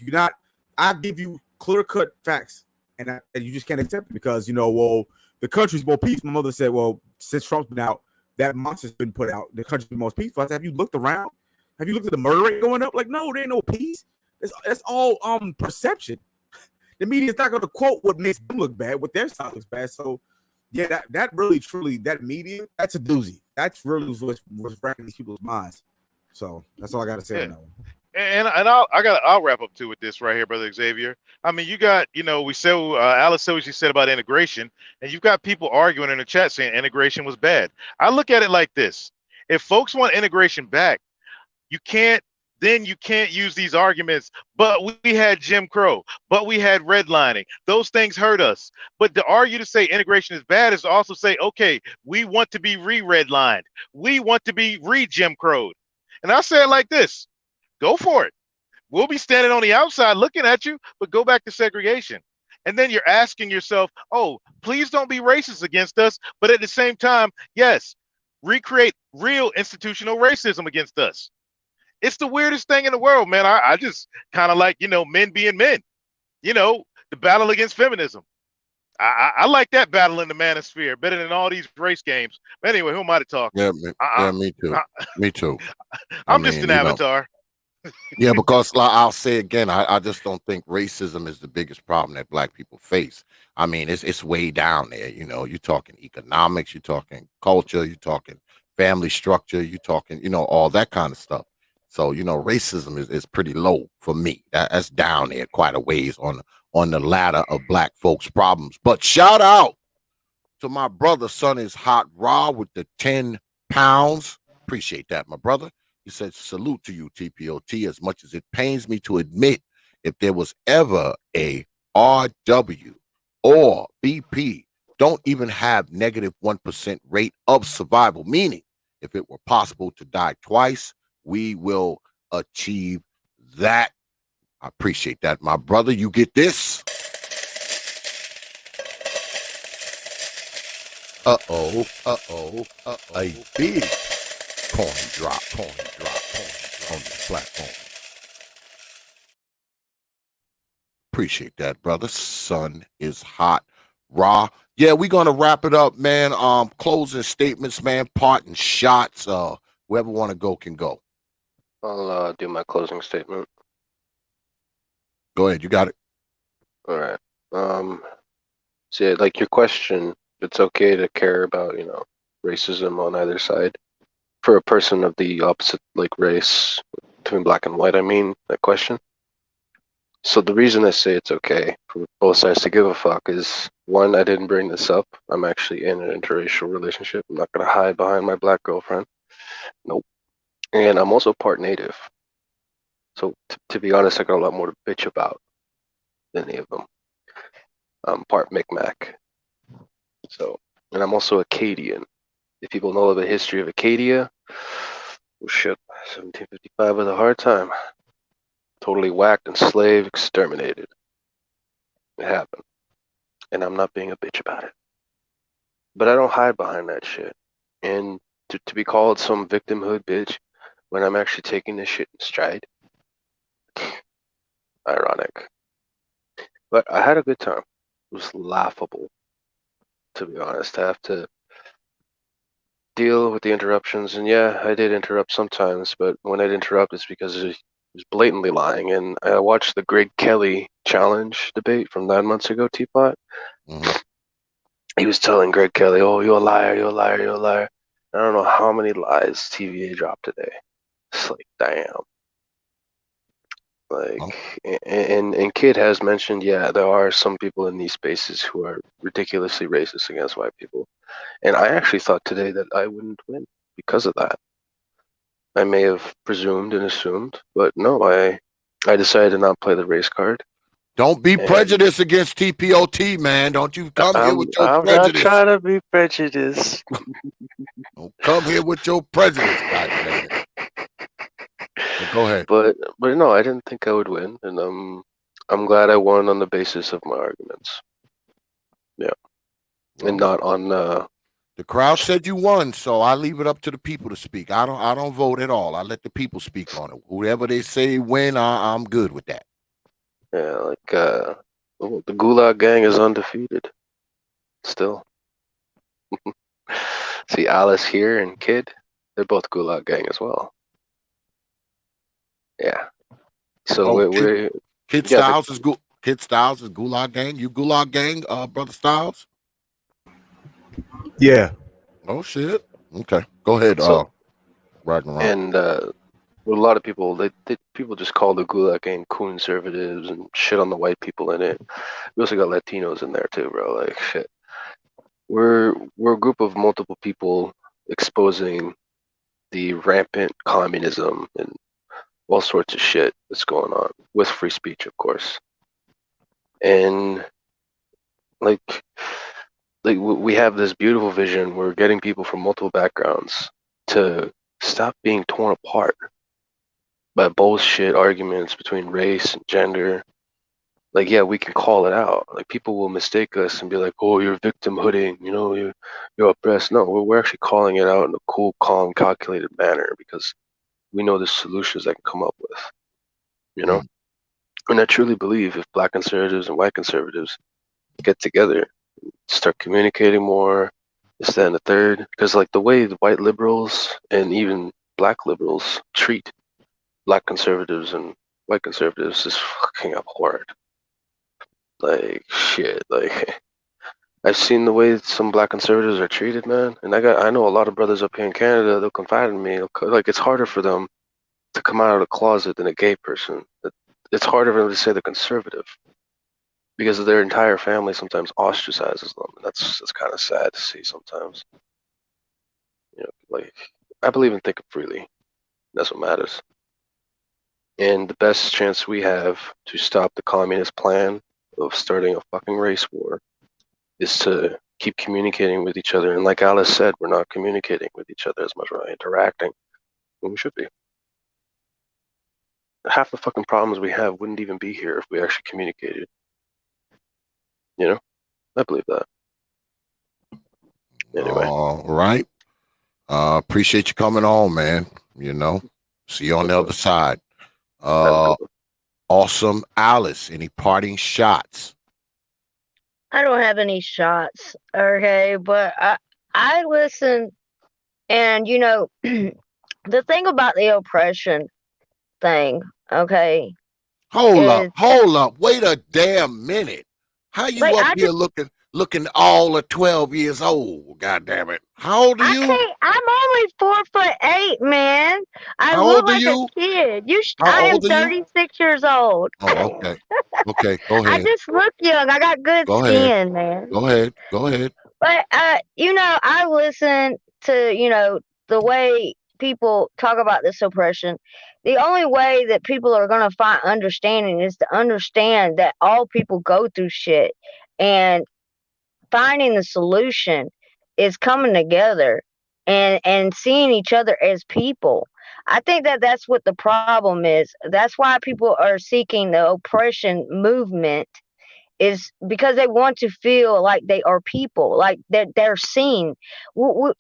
not. I give you clear-cut facts, and you just can't accept it because the country's more peaceful. My mother said, well, since Trump's been out, that monster's been put out. The country's been most peaceful. I said, have you looked around? Have you looked at the murder rate going up? Like, no, there ain't no peace. That's all perception. The media's not going to quote what makes them look bad, what their side looks bad. So, yeah, that really, truly, that media, that's a doozy. That's really what's wrecking these people's minds. So that's all I got to say on that one.
And I'll wrap up too with this right here, brother Xavier. I mean, you got, we said Alice said what she said about integration, and you've got people arguing in the chat saying integration was bad. I look at it like this: if folks want integration back, you can't use these arguments. But we had Jim Crow, but we had redlining. Those things hurt us. But to argue to say integration is bad is to also say, okay, we want to be redlined. We want to be Jim Crowed. And I say it like this. Go for it. We'll be standing on the outside looking at you, but go back to segregation. And then you're asking yourself, oh, please don't be racist against us. But at the same time, yes, recreate real institutional racism against us. It's the weirdest thing in the world, man. I just kind of like, men being men, the battle against feminism. I like that battle in the manosphere better than all these race games. But anyway, who am I to talk?
Yeah, me too. Me too.
I'm just an avatar.
Yeah, because I'll say again, I just don't think racism is the biggest problem that black people face. I mean, it's way down there. You're talking economics, you're talking culture, you're talking family structure, you're talking, all that kind of stuff. So, racism is pretty low for me. That's down there quite a ways on the ladder of black folks' problems. But shout out to my brother, Son is Hot Raw with the 10 pounds. Appreciate that, my brother. He said, salute to you, T.P.O.T. As much as it pains me to admit, if there was ever a RW or BP, don't even have negative 1% rate of survival, meaning if it were possible to die twice, we will achieve that. I appreciate that, my brother. You get this. A big coin drop on this platform. Appreciate that, brother. Sun is hot. Raw. Yeah, we're gonna wrap it up, man. Closing statements, man, parting shots. Whoever wanna go can go.
I'll do my closing statement.
Go ahead, you got it.
All right. So yeah, like your question, it's okay to care about, racism on either side. For a person of the opposite like race, between black and white, I mean, that question. So the reason I say it's okay for both sides to give a fuck is, one, I didn't bring this up. I'm actually in an interracial relationship. I'm not gonna hide behind my black girlfriend. Nope. And I'm also part native. So to be honest, I got a lot more to bitch about than any of them. I'm part Micmac. So, and I'm also Acadian. If people know the history of Acadia, well, shit, 1755 was a hard time. Totally whacked, enslaved, exterminated. It happened. And I'm not being a bitch about it. But I don't hide behind that shit. And to be called some victimhood bitch when I'm actually taking this shit in stride, ironic. But I had a good time. It was laughable, to be honest. I have to deal with the interruptions, and yeah, I did interrupt sometimes, but when I'd interrupt, it's because he was blatantly lying. And I watched the Greg Kelly challenge debate from 9 months ago, T.P.O.T. He was telling Greg Kelly, "Oh, you're a liar, you're a liar, you're a liar." I don't know how many lies TVA dropped today. It's like, damn. Like, and Kid has mentioned, yeah, there are some people in these spaces who are ridiculously racist against white people. And I actually thought today that I wouldn't win because of that. I may have presumed and assumed, but no, I decided to not play the race card.
Don't be prejudiced against T.P.O.T, man. Don't you come here with your
I'm
prejudice.
not trying to be prejudiced.
Don't come here with your prejudice, goddamn it. Go ahead.
But no, I didn't think I would win, and I'm glad I won on the basis of my arguments. Yeah, and not on.
The crowd said you won, so I leave it up to the people to speak. I don't vote at all. I let the people speak on it. Whoever they say win, I'm good with that.
Yeah, like the Gulag Gang is undefeated. Still. See, Alice here and Kid, they're both Gulag Gang as well. Yeah. So we're
Kid Styles is Gulag Gang. You Gulag Gang, brother Styles?
Yeah.
Oh shit. Okay. Go ahead, Ragnarok.
And a lot of people, people just call the Gulag Gang conservatives and shit on the white people in it. We also got Latinos in there too, bro. Like shit. We're a group of multiple people exposing the rampant communism and all sorts of shit that's going on with free speech, of course. And like we have this beautiful vision. We're getting people from multiple backgrounds to stop being torn apart by bullshit arguments between race and gender. Like, yeah, we can call it out. Like, people will mistake us and be like, "Oh, you're victimhooding. You're oppressed." No, we're actually calling it out in a cool, calm, calculated manner because we know the solutions I can come up with. And I truly believe if black conservatives and white conservatives get together, start communicating more, this, that, and the third, because like the way the white liberals and even black liberals treat black conservatives and white conservatives is fucking abhorrent. Like shit, like I've seen the way some black conservatives are treated, man, and I know a lot of brothers up here in Canada. They'll confide in me. Like it's harder for them to come out of the closet than a gay person. It's harder for them to say they're conservative because their entire family sometimes ostracizes them, and that's kind of sad to see sometimes. Like I believe in thinking freely. That's what matters. And the best chance we have to stop the communist plan of starting a fucking race war is to keep communicating with each other. And like Alice said, we're not communicating with each other as much. We're not interacting when we should be. Half the fucking problems we have wouldn't even be here if we actually communicated. I believe that. Anyway.
All right. Appreciate you coming on, man. See you on the other side. Awesome Alice. Any parting shots?
I don't have any shots, okay, but I listen, and the thing about the oppression thing, okay,
Hold
is
up. Wait a damn minute. How you
like
up here looking all of 12 years old? God damn it. How old are you?
I'm only 4'8", man. I
How
look
old are
like a
you?
kid.
How
I am
old are you?
36 years old.
Oh, okay. Okay, go
I
ahead.
just look young. I got good
Go ahead.
skin, man.
Go ahead. Go ahead.
But I listen to the way people talk about this oppression. The only way that people are going to find understanding is to understand that all people go through shit, and finding the solution is coming together and seeing each other as people. I think that that's what the problem is. That's why people are seeking the oppression movement, is because they want to feel like they are people, like they're seen.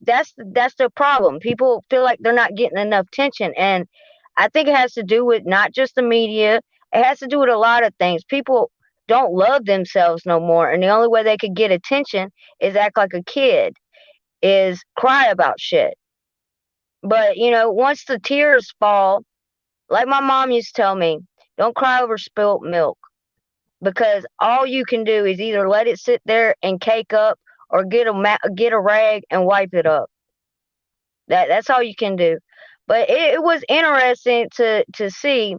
That's the problem. People feel like they're not getting enough attention, and I think it has to do with not just the media. It has to do with a lot of things. People don't love themselves no more, and the only way they could get attention is act like a kid, is cry about shit. But once the tears fall, like my mom used to tell me, don't cry over spilt milk, because all you can do is either let it sit there and cake up, or get a rag and wipe it up. That's all you can do. But it was interesting to see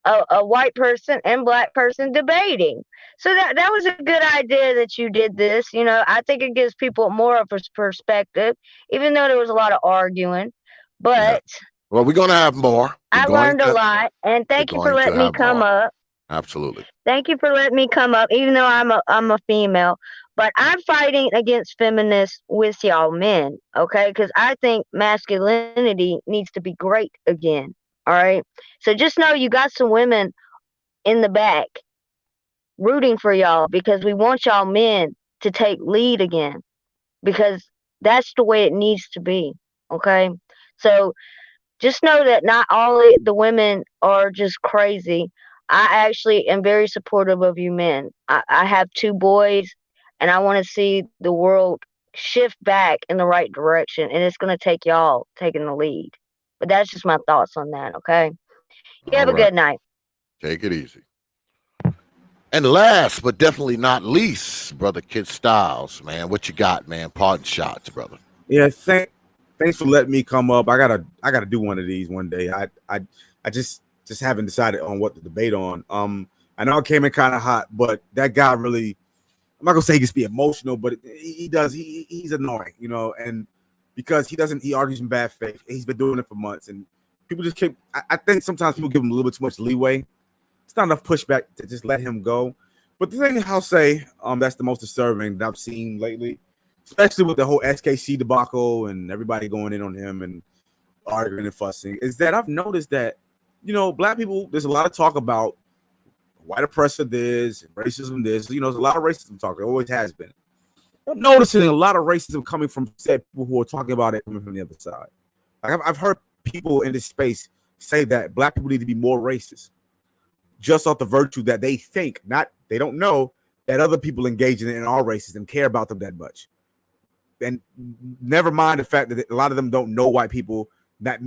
a white person and black person debating. So that was a good idea that you did this. I think it gives people more of a perspective, even though there was a lot of arguing. But
well, we're gonna have more.
I learned a lot, and thank you for letting me come up.
Absolutely.
Thank you for letting me come up, even though I'm a female. But I'm fighting against feminists with y'all men, okay? Because I think masculinity needs to be great again, all right? So just know you got some women in the back rooting for y'all, because we want y'all men to take lead again, because that's the way it needs to be, okay? So just know that not all the women are just crazy. I actually am very supportive of you men. I have 2 boys, and I want to see the world shift back in the right direction, and it's going to take y'all taking the lead. But that's just my thoughts on that, okay? You have a good night.
Take it easy. And last but definitely not least, brother Kid Styles, man, what you got, man? Parting shots, brother.
Yeah, thanks for letting me come up. I gotta do one of these one day. I just haven't decided on what to debate on. I know I came in kind of hot, but that guy really, I'm not gonna say he gets be emotional, but he does. He's annoying, and because he argues in bad faith. He's been doing it for months, and people just keep. I think sometimes people give him a little bit too much leeway. It's not enough pushback to just let him go. But the thing I'll say, that's the most disturbing that I've seen lately, especially with the whole SKC debacle and everybody going in on him and arguing and fussing, is that I've noticed that, black people, there's a lot of talk about white oppressor this, racism this. There's a lot of racism talk. There always has been. I'm noticing a lot of racism coming from said people who are talking about it coming from the other side. Like I've heard people in this space say that black people need to be more racist, just off the virtue that they think, they don't know that other people engaging in are racist and care about them that much. And never mind the fact that a lot of them don't know white people that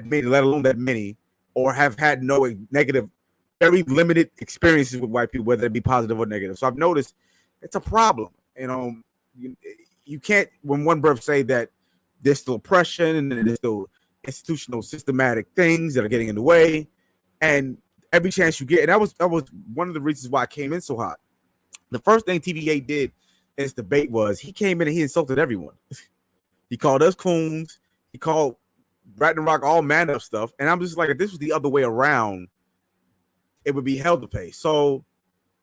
many, let alone that many, or have had no negative, very limited experiences with white people, whether it be positive or negative. So I've noticed it's a problem. You can't, when one breath, say that there's still oppression and there's still institutional systematic things that are getting in the way. And every chance you get, and that was one of the reasons why I came in so hot. The first thing T.P.A. did in this debate was he came in and he insulted everyone. He called us coons. He called RAGNA ROK all manner of stuff. And I'm just like, if this was the other way around, it would be hell to pay. So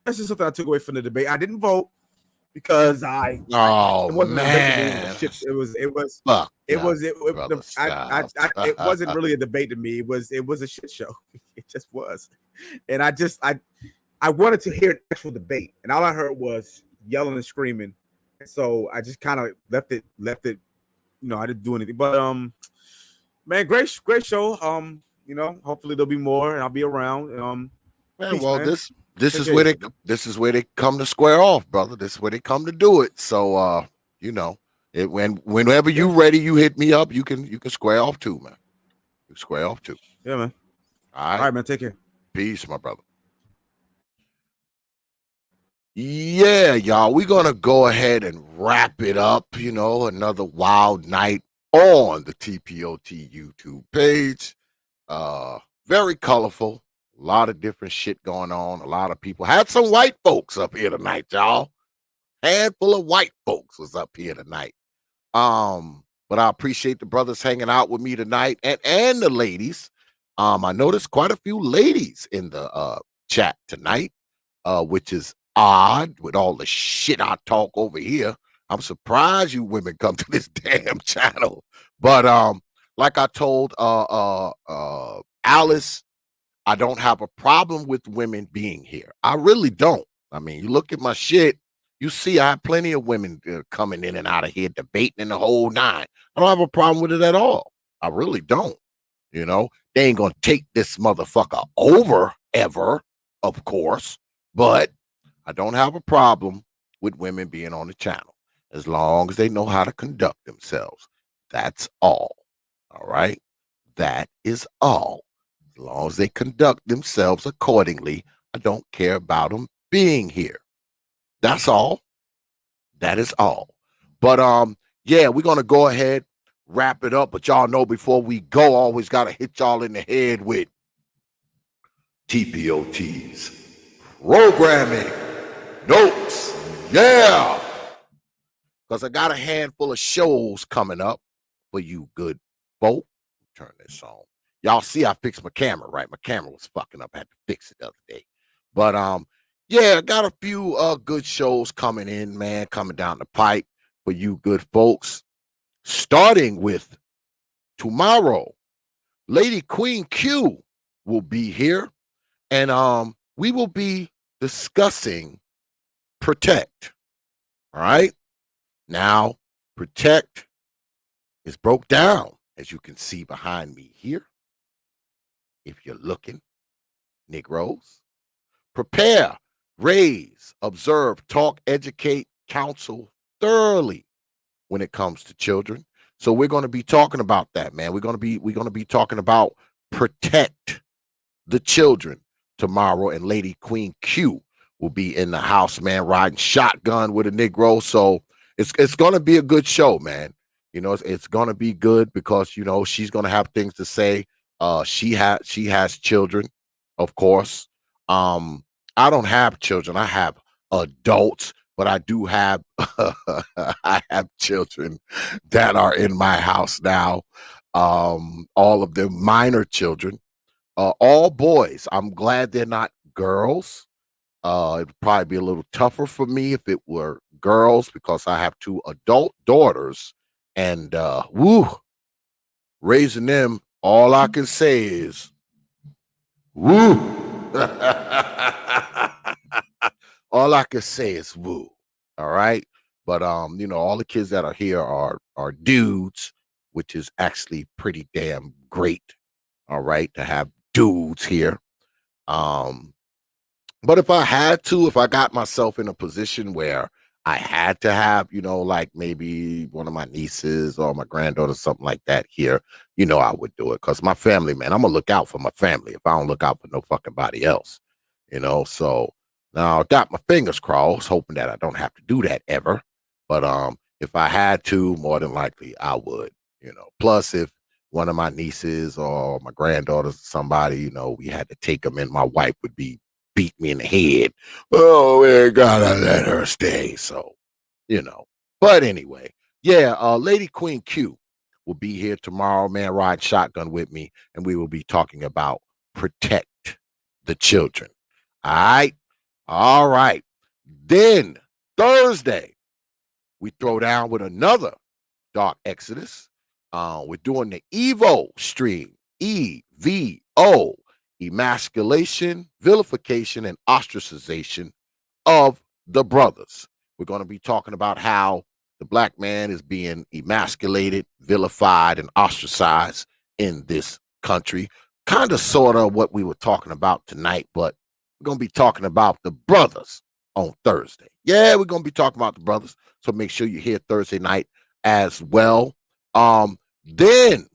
that's just something I took away from the debate. I didn't vote because it wasn't
man,
it wasn't really a debate to me. It was a shit show. It just was. And I wanted to hear an actual debate, and all I heard was yelling and screaming So I just kind of left it. You know, I didn't do anything. But man, great show. Hopefully there'll be more, and I'll be around.
Man,
Peace,
well,
man.
this
Take
is
care
where
of
they come to square off, brother. This is where they come to do it. So whenever you ready, you hit me up. You can square off too, man. You square off too.
Yeah, man.
All
right, man. Take care.
Peace, my brother. Yeah, y'all. We're gonna go ahead and wrap it up. Another wild night on the T.P.O.T YouTube page. Very colorful. A lot of different shit going on. A lot of people had some white folks up here tonight, y'all. Handful of white folks was up here tonight. But I appreciate the brothers hanging out with me tonight and the ladies. I noticed quite a few ladies in the chat tonight, which is odd with all the shit I talk over here. I'm surprised you women come to this damn channel. But like I told Alice, I don't have a problem with women being here. I really don't. I mean, you look at my shit, you see I have plenty of women coming in and out of here debating in the whole nine. I don't have a problem with it at all. I really don't. They ain't gonna take this motherfucker over ever, of course, but I don't have a problem with women being on the channel as long as they know how to conduct themselves. That's all. All right. That is all. As long as they conduct themselves accordingly, I don't care about them being here. That's all. That is all. But yeah, we're gonna go ahead, wrap it up. But y'all know before we go, always gotta hit y'all in the head with T.P.O.T's programming notes. Yeah. Because I got a handful of shows coming up for you good folk. Turn this on. Y'all see I fixed my camera, right? My camera was fucking up. I had to fix it the other day. But yeah, I got a few good shows coming in, man, coming down the pipe for you good folks. Starting with tomorrow, Lady Queen Q will be here, and we will be discussing Protect. All right. Now, Protect is broke down, as you can see behind me here. If you're looking, Negroes, prepare, raise, observe, talk, educate, counsel thoroughly when it comes to children. So we're going to be talking about that, man. We're going to be talking about protect the children tomorrow, and Lady Queen Q will be in the house, man, riding shotgun with a Negro. So it's going to be a good show, man. It's going to be good because she's going to have things to say. She has children, of course. I don't have children. I have adults, but I do have I have children that are in my house now. All of them minor children, all boys. I'm glad they're not girls. It'd probably be a little tougher for me if it were girls because I have two adult daughters, and raising them, all I can say is woo. All I can say is woo. All right. But all the kids that are here are dudes, which is actually pretty damn great. All right, to have dudes here. But if I got myself in a position where I had to have, like maybe one of my nieces or my granddaughter, something like that here, I would do it. Because my family, man, I'm going to look out for my family if I don't look out for no fucking body else, So now I got my fingers crossed, hoping that I don't have to do that ever. But if I had to, more than likely I would, Plus, if one of my nieces or my granddaughters, somebody, we had to take them in, my wife would be beat me in the head. Oh, we gotta let her stay. So, But anyway, yeah, Lady Queen Q will be here tomorrow, man, ride shotgun with me, and we will be talking about protect the children. All right. Then Thursday, we throw down with another Dark Exodus. We're doing the Evo stream, EVO, emasculation, vilification, and ostracization of the brothers. We're going to be talking about how the black man is being emasculated, vilified, and ostracized in this country. Kind of sort of what we were talking about tonight, but we're going to be talking about the brothers on Thursday. Yeah, we're going to be talking about the brothers. So make sure you're here Thursday night as well. Then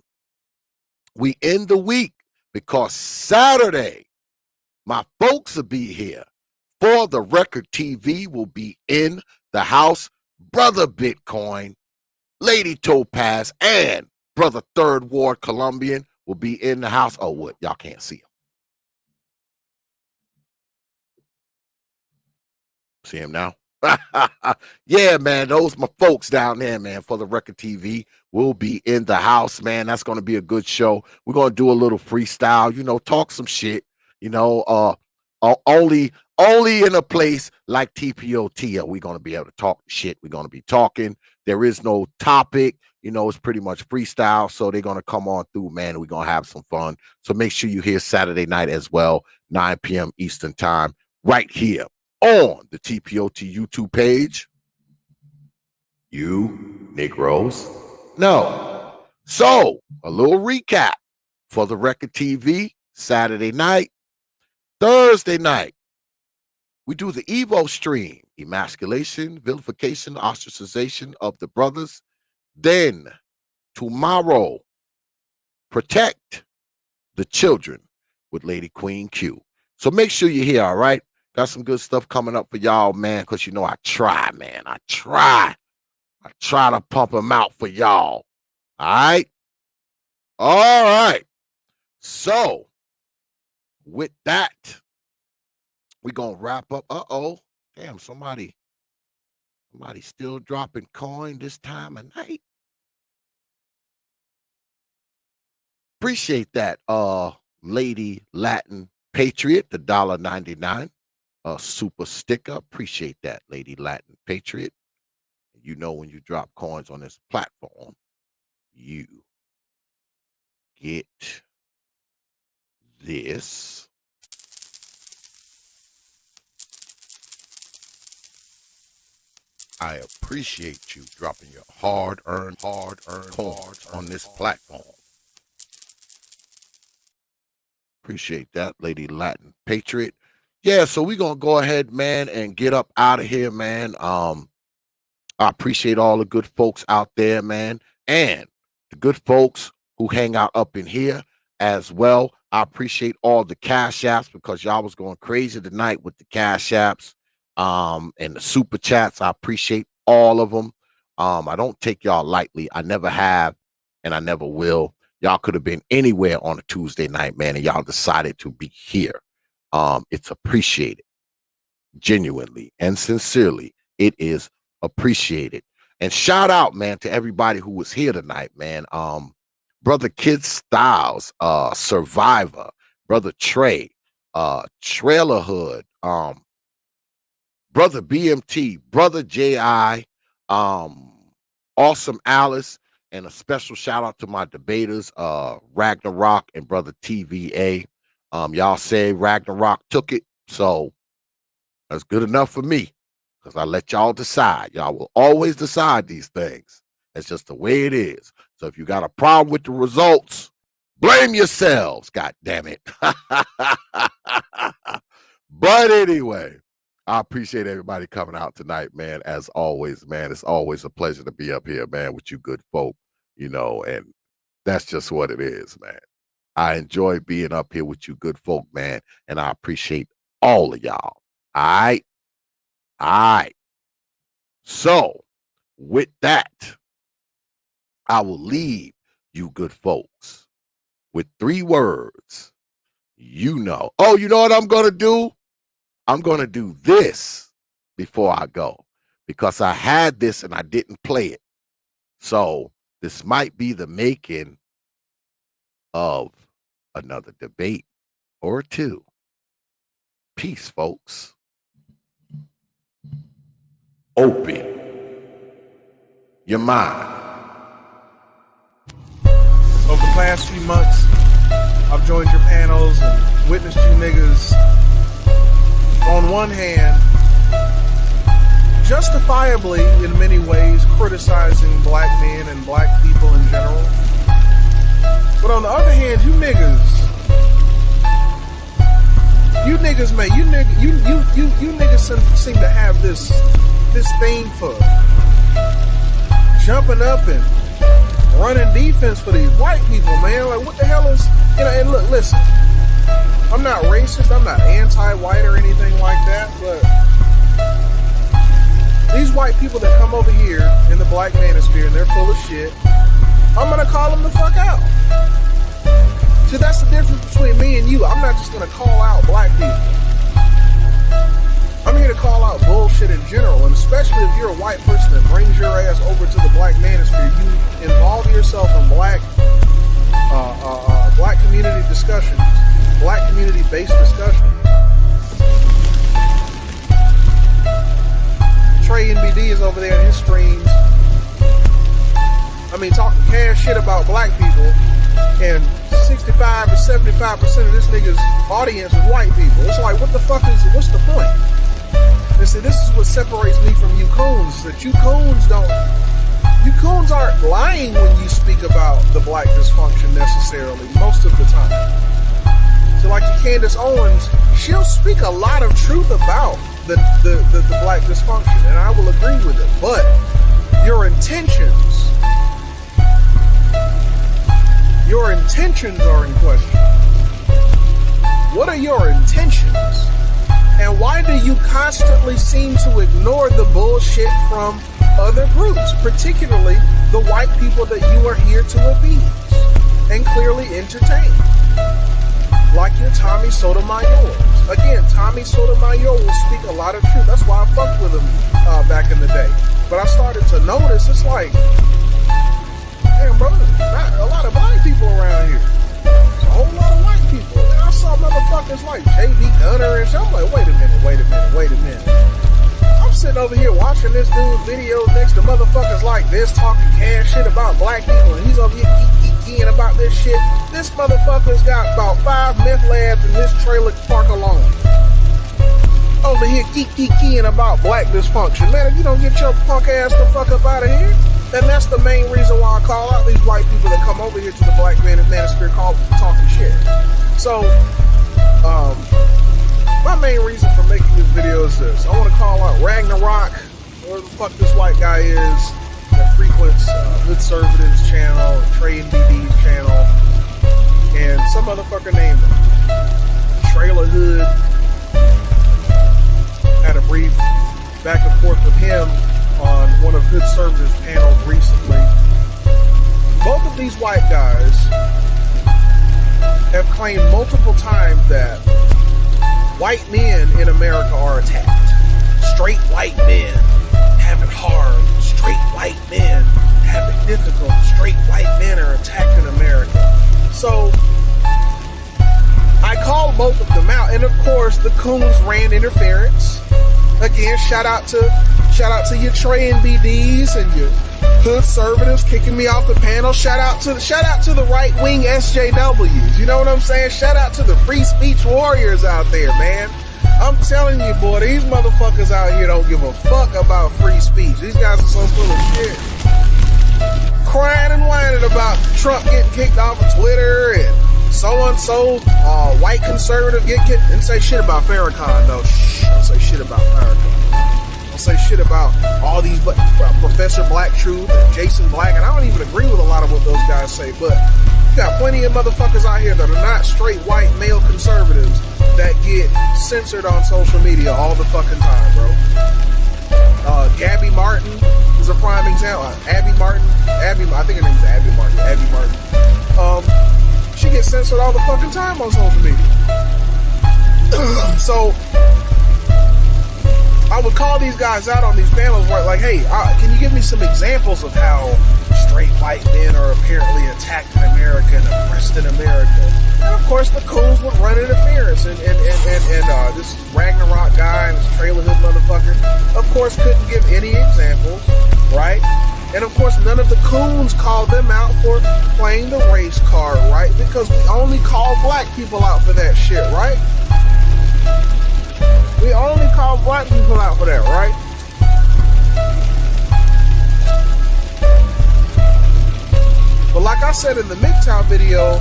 we end the week because Saturday, my folks will be here. For the Record TV will be in the house. Brother Bitcoin, Lady Topaz, and Brother Third Ward Colombian will be in the house. Oh, what? Y'all can't see him. See him now? Yeah, man, those my folks down there, man, for the Record TV will be in the house, man. That's going to be a good show. We're going to do a little freestyle, you know, talk some shit, you know, only in a place like T.P.O.T. are we going to be able to talk shit. We're going to be talking. There is no topic, you know, it's pretty much freestyle. So they're going to come on through, man, and we're going to have some fun. So make sure you hear Saturday night as well, 9 p.m. Eastern time, right here on the T.P.O.T. YouTube page. You Negroes know. So a little recap for the Record TV Saturday night. Thursday night, we do the Evo stream, emasculation, vilification, ostracization of the brothers. Then tomorrow, protect the children with Lady Queen Q. So make sure you're here, all right? Got some good stuff coming up for y'all, man, because you know I try, man. I try to pump them out for y'all. All right? All right. So with that, we're going to wrap up. Uh-oh. Damn, somebody still dropping coin this time of night. Appreciate that, Lady Latin Patriot, the $1.99 super sticker. Appreciate that, Lady Latin Patriot. You know, when you drop coins on this platform, you get this. I appreciate you dropping your hard-earned coins on this platform. Appreciate that, Lady Latin Patriot. Yeah, so we're going to go ahead, man, and get up out of here, man. I appreciate all the good folks out there, man, and the good folks who hang out up in here as well. I appreciate all the cash apps because y'all was going crazy tonight with the cash apps and the super chats. I appreciate all of them. I don't take y'all lightly. I never have, and I never will. Y'all could have been anywhere on a Tuesday night, man, and y'all decided to be here. It's appreciated. Genuinely and sincerely, it is appreciated. And shout out, man, to everybody who was here tonight, man. Brother Kid Styles, Survivor, Brother Trey, Trailer Hood, Brother BMT, Brother J.I., Awesome Alice, and a special shout out to my debaters, RAGNA ROK and Brother T.V.A. Y'all say RAGNA ROK took it, so that's good enough for me because I let y'all decide. Y'all will always decide these things. It's just the way it is. So if you got a problem with the results, blame yourselves, God damn it. But anyway, I appreciate everybody coming out tonight, man. As always, man, it's always a pleasure to be up here, man, with you good folk, you know, and that's just what it is, man. I enjoy being up here with you good folk, man, and I appreciate all of y'all. All right. So with that, I will leave you good folks with 3 words. You know. Oh, you know what I'm going to do? I'm going to do this before I go because I had this and I didn't play it. So this might be the making of another debate or 2. Peace, folks. Open your mind.
Over the past few months, I've joined your panels and witnessed you niggas, on one hand,
justifiably, in many ways, criticizing black men and black people in general. But on the other hand, you niggas, man, you niggas seem to have this thing for jumping up and running defense for these white people, man. Like, what the hell is, and look, listen, I'm not racist, I'm not anti-white or anything like that, but these white people that come over here in the black manosphere and they're full of shit, I'm gonna call them the fuck out. See, that's the difference between me and you. I'm not just gonna call out black people. I'm here to call out bullshit in general, and especially if you're a white person that brings your ass over to the black manosphere, you involve yourself in black community discussions, black community-based discussions. Trey NBD is over there in his streams. I mean, talking cash shit about black people, and 65 to 75% of this nigga's audience is white people. It's like, what's the point? And see, this is what separates me from you coons, that you coons aren't lying when you speak about the black dysfunction necessarily, most of the time. So like Candace Owens, she'll speak a lot of truth about the black dysfunction, and I will agree with it, but your intentions are in question. What are your intentions? And why do you constantly seem to ignore the bullshit from other groups, particularly the white people that you are here to appease and clearly entertain? Like your Tommy Sotomayor. Again, Tommy Sotomayor will speak a lot of truth. That's why I fucked with him back in the day. But I started to notice, it's like, damn, bro, not a lot of black people around here. There's a whole lot of white people. And I saw motherfuckers like J.B. Gunner and shit. I'm like, wait a minute. I'm sitting over here watching this dude's videos next to motherfuckers like this talking cash shit about black people, and he's over here keying about this shit. This motherfucker's got about 5 meth labs in this trailer park alone. Over here keying about black dysfunction. Man, if you don't get your punk ass the fuck up out of here, then that's the main reason why I call out these white people that come over here to the black manosphere talking shit. So, my main reason for making this video is this. I want to call out RAGNA ROK, where the fuck this white guy is, that frequents Hood Conservatives channel, Trey NBD's channel, and some motherfucker named Trailer Hood. Had a brief back and forth with him on one of Hood Conservatives panels recently. Both of these white guys have claimed multiple times that white men in America are attacked. Straight white men have it hard. Straight white men have it difficult. Straight white men are attacked in America. So I called both of them out, and of course the coons ran interference. Again, shout out to your Trey NBDs and your Hood Conservatives kicking me off the panel. Shout out to the right wing SJWs. You know what I'm saying? Shout out to the free speech warriors out there, man. I'm telling you, boy, these motherfuckers out here don't give a fuck about free speech. These guys are so full of shit. Crying and whining about Trump getting kicked off of Twitter and so-and-so white conservative didn't say shit about Farrakhan, though. Don't say shit about Farrakhan. Don't say shit about all these Professor Black Truth and Jason Black, and I don't even agree with a lot of what those guys say, but you got plenty of motherfuckers out here that are not straight white male conservatives that get censored on social media all the fucking time, bro. Gabby Martin is a prime example. I think her name is Abby Martin. She gets censored all the fucking time on social media. So I would call these guys out on these panels where, like, hey, can you give me some examples of how straight white men are apparently attacked in America and oppressed in America? And of course, the coons would run interference, and this RAGNA ROK guy and this Trailer Hood motherfucker, of course, couldn't give any examples, right? And of course, none of the coons called them out for playing the race card, right? Because we only call black people out for that shit, right? We only call black people out for that, right? But like I said in the MGTOW video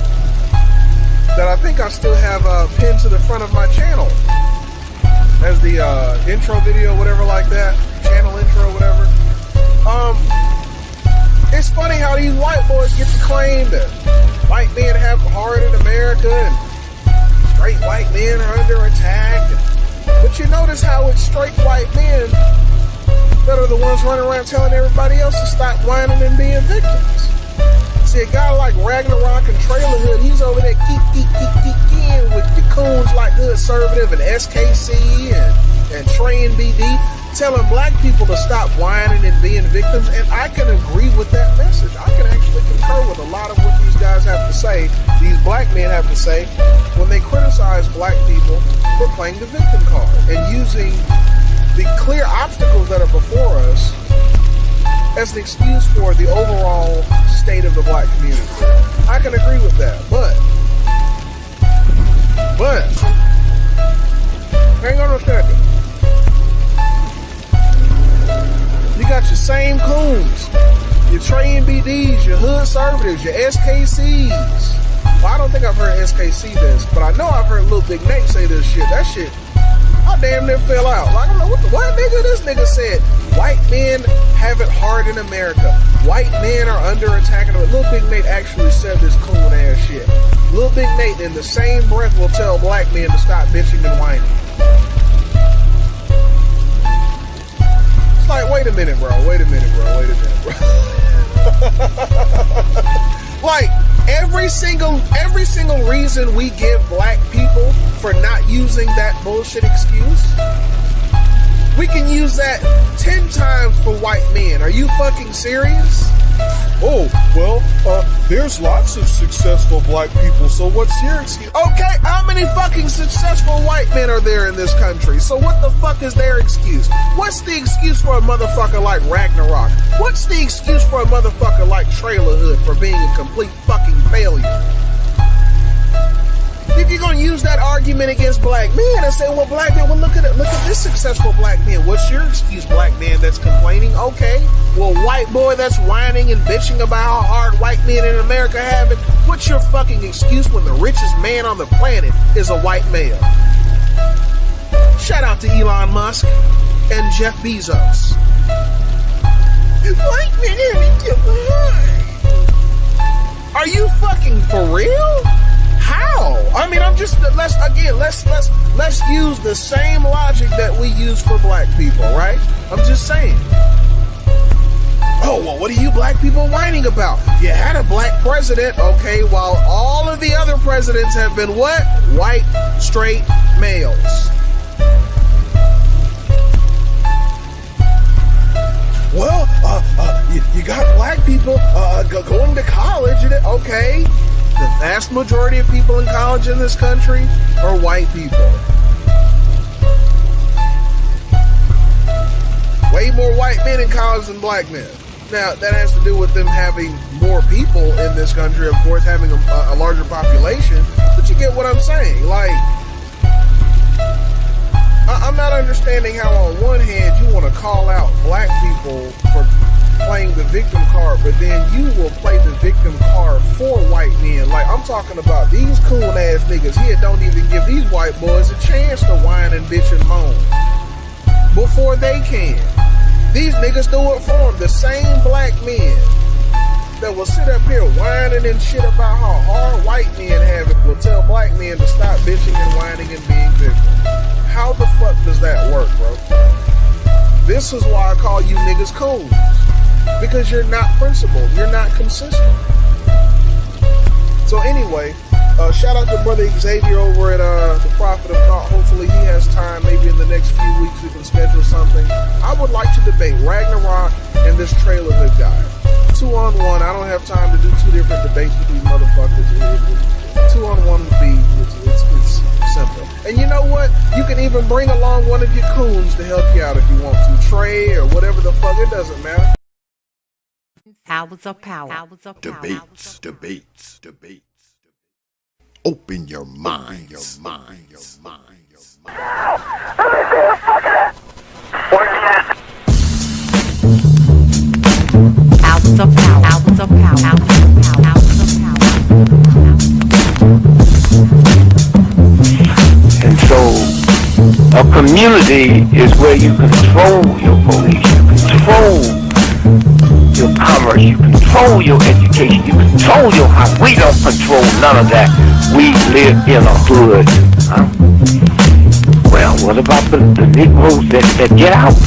that I think I still have pinned to the front of my channel as the intro video, whatever like that, channel intro, whatever. It's funny how these white boys get to claim that white men have it hard in America and straight white men are under attack. But you notice how it's straight white men that are the ones running around telling everybody else to stop whining and being victims. See, a guy like RAGNA ROK and Trailer Hood, he's over there keep with the coons like Hood Conservative and SKC and Trey and BD, telling black people to stop whining and being victims, and I can agree with that message. I can actually concur with a lot of what these guys have to say, these black men have to say, when they criticize black people for playing the victim card and using the clear obstacles that are before us as an excuse for the overall state of the black community. I can agree with that, but hang on a second. You got your same coons, your Trey and BDs, your Hood Conservatives, your SKCs. Well, I don't think I've heard SKC this, but I know I've heard Lil Big Nate say this shit. That shit, I damn near fell out. Like, I'm like, what nigga? This nigga said, white men have it hard in America. White men are under attack. Lil Big Nate actually said this coon ass shit. Lil Big Nate in the same breath will tell black men to stop bitching and whining. It's like, wait a minute, bro. Like, every single reason we give black people for not using that bullshit excuse, we can use that 10 times for white men. Are you fucking serious? Oh, well, there's lots of successful black people, so what's your excuse? Okay, how many fucking successful white men are there in this country? So what the fuck is their excuse? What's the excuse for a motherfucker like RAGNA ROK? What's the excuse for a motherfucker like Trailer Hood for being a complete fucking failure? If you're gonna use that argument against black men and say, well, black men, well, look at this successful black man. What's your excuse, black man that's complaining? Okay, well, white boy that's whining and bitching about how hard white men in America have it. What's your fucking excuse when the richest man on the planet is a white male? Shout out to Elon Musk and Jeff Bezos. White men have it too hard. Are you fucking for real? How? I mean, let's use the same logic that we use for black people, right? I'm just saying. Oh, well, what are you black people whining about? You had a black president, okay, while all of the other presidents have been what? White, straight males. Well, you got black people going to college, okay. The vast majority of people in college in this country are white people. Way more white men in college than black men. Now, that has to do with them having more people in this country, of course, having a larger population. But you get what I'm saying. Like, I'm not understanding how on one hand you want to call out black people for playing the victim card, but then you will play the victim card for white men. Like, I'm talking about these cool ass niggas here don't even give these white boys a chance to whine and bitch and moan before they can. These niggas do it for them. The same black men that will sit up here whining and shit about how hard white men have it will tell black men to stop bitching and whining and being victims. How the fuck does that work, bro? This is why I call you niggas coons. Because you're not principled. You're not consistent. So anyway, shout out to brother Xavier over at the Prophet of Thought. Hopefully he has time. Maybe in the next few weeks we can schedule something. I would like to debate RAGNA ROK and this Trailer Hood guy. 2-on-1. I don't have time to do two different debates with these motherfuckers. 2-on-1 would be it's simple. And you know what? You can even bring along one of your coons to help you out if you want to. Trey or whatever the fuck. It doesn't matter.
Hours of power.
Debates. Open your mind.
Hours of power.
Unity is where you control your police, you control your commerce, you control your education, you control your house. We don't control none of that. We live in a hood. Huh? Well, what about the Negroes that get out?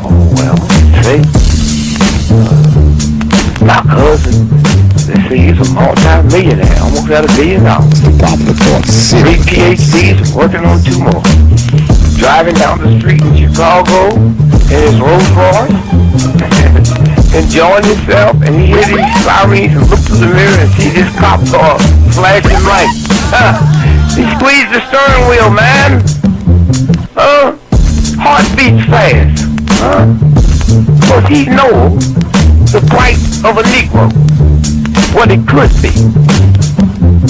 Oh, well, see, my cousin, they say he's a multi-millionaire, almost got $1 billion. 3 PhDs, working on 2 more. Driving down the street in Chicago in his Rolls Royce, enjoying himself, and he hears these sirens and looks through the mirror and sees this cop car flashing lights. He squeezed the steering wheel, man. Heart beats fast. Because he knows the price of a Negro, what it could be.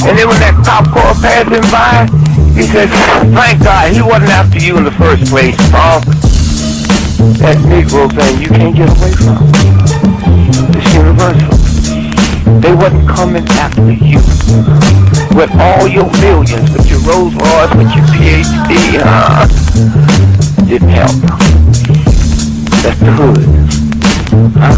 And then when that cop car passed him by, he said, thank God he wasn't after you in the first place, Paul. That Negro thing you can't get away from. It's universal. They wasn't coming after you. With all your millions, with your Rolls Royce, with your PhD, didn't help. That's the hood. Huh?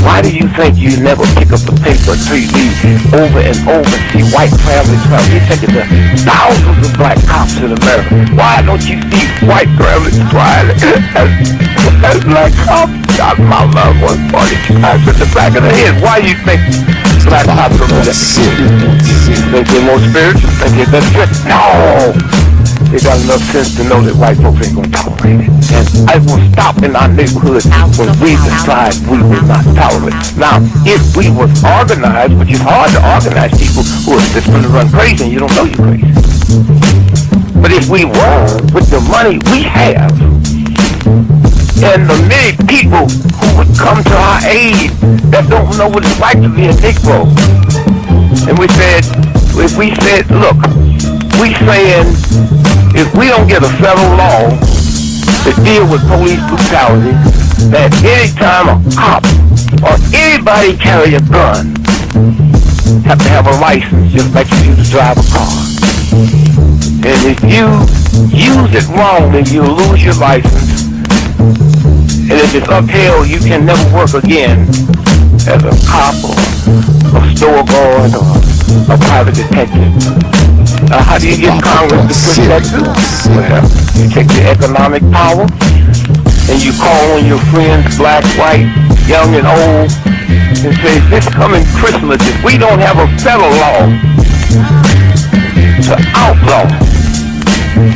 Why do you think you never pick up the paper until you read over and over and see white families? You think of the thousands of black cops in America. Why don't you see white families crying as black cops shot my loved one 42 times in the back of the head? Why do you think black cops are that? Think they're more spiritual? Think they're better? No! They got enough sense to know that white folks ain't gonna tolerate it. And I will stop in our neighborhood when we decide we will not tolerate it. Now, if we was organized, which is hard to organize people who are just gonna run crazy and you don't know you're crazy. But if we were, with the money we have, and the many people who would come to our aid that don't know what it's like to be a Negro, and we said, if we said, look, we saying, if we don't get a federal law to deal with police brutality, that anytime a cop or anybody carry a gun, have to have a license, just like you do to drive a car. And if you use it wrong, then you lose your license. And if it's upheld, you can never work again as a cop or a store guard or a private detective. How do you get Congress to push that through? Well, you take your economic power and you call on your friends, black, white, young and old, and say, this coming Christmas, if we don't have a federal law to outlaw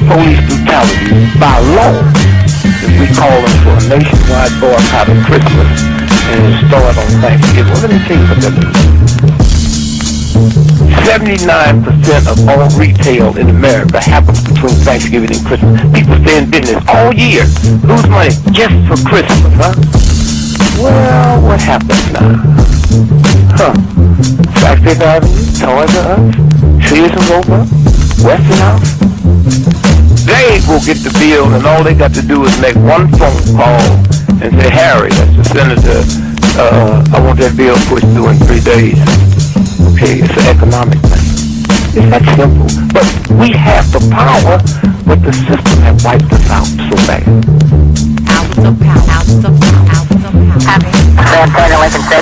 police brutality by law, if we call them for a nationwide boycott of Christmas and start on Thanksgiving. Well, let me tell you what that means. 79% of all retail in America happens between Thanksgiving and Christmas. People stay in business all year, lose money just for Christmas, huh? Well, what happens now? South Fifth Avenue, Toys R Us, Sears and Roebuck, Westinghouse. They will get the bill, and all they got to do is make one phone call and say, Harry, that's the senator, I want that bill pushed through in 3 days. Okay, it's an economic thing. It's that simple. But we have the power, but the system has wiped us out so bad.
Hours of power, hours of power, hours of power.
Happy. San Antonio, Lincoln 6.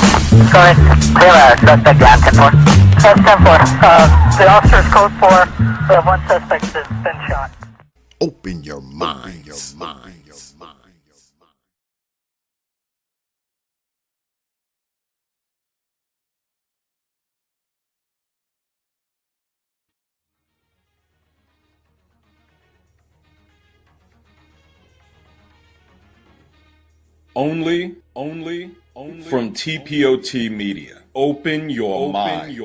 Go ahead. Clear suspect down, 10-4. 10-4. The officer's code 4. We have 1 suspect that's been shot.
Open your mind.
Only from T.P.O.T. Media. Open your mind.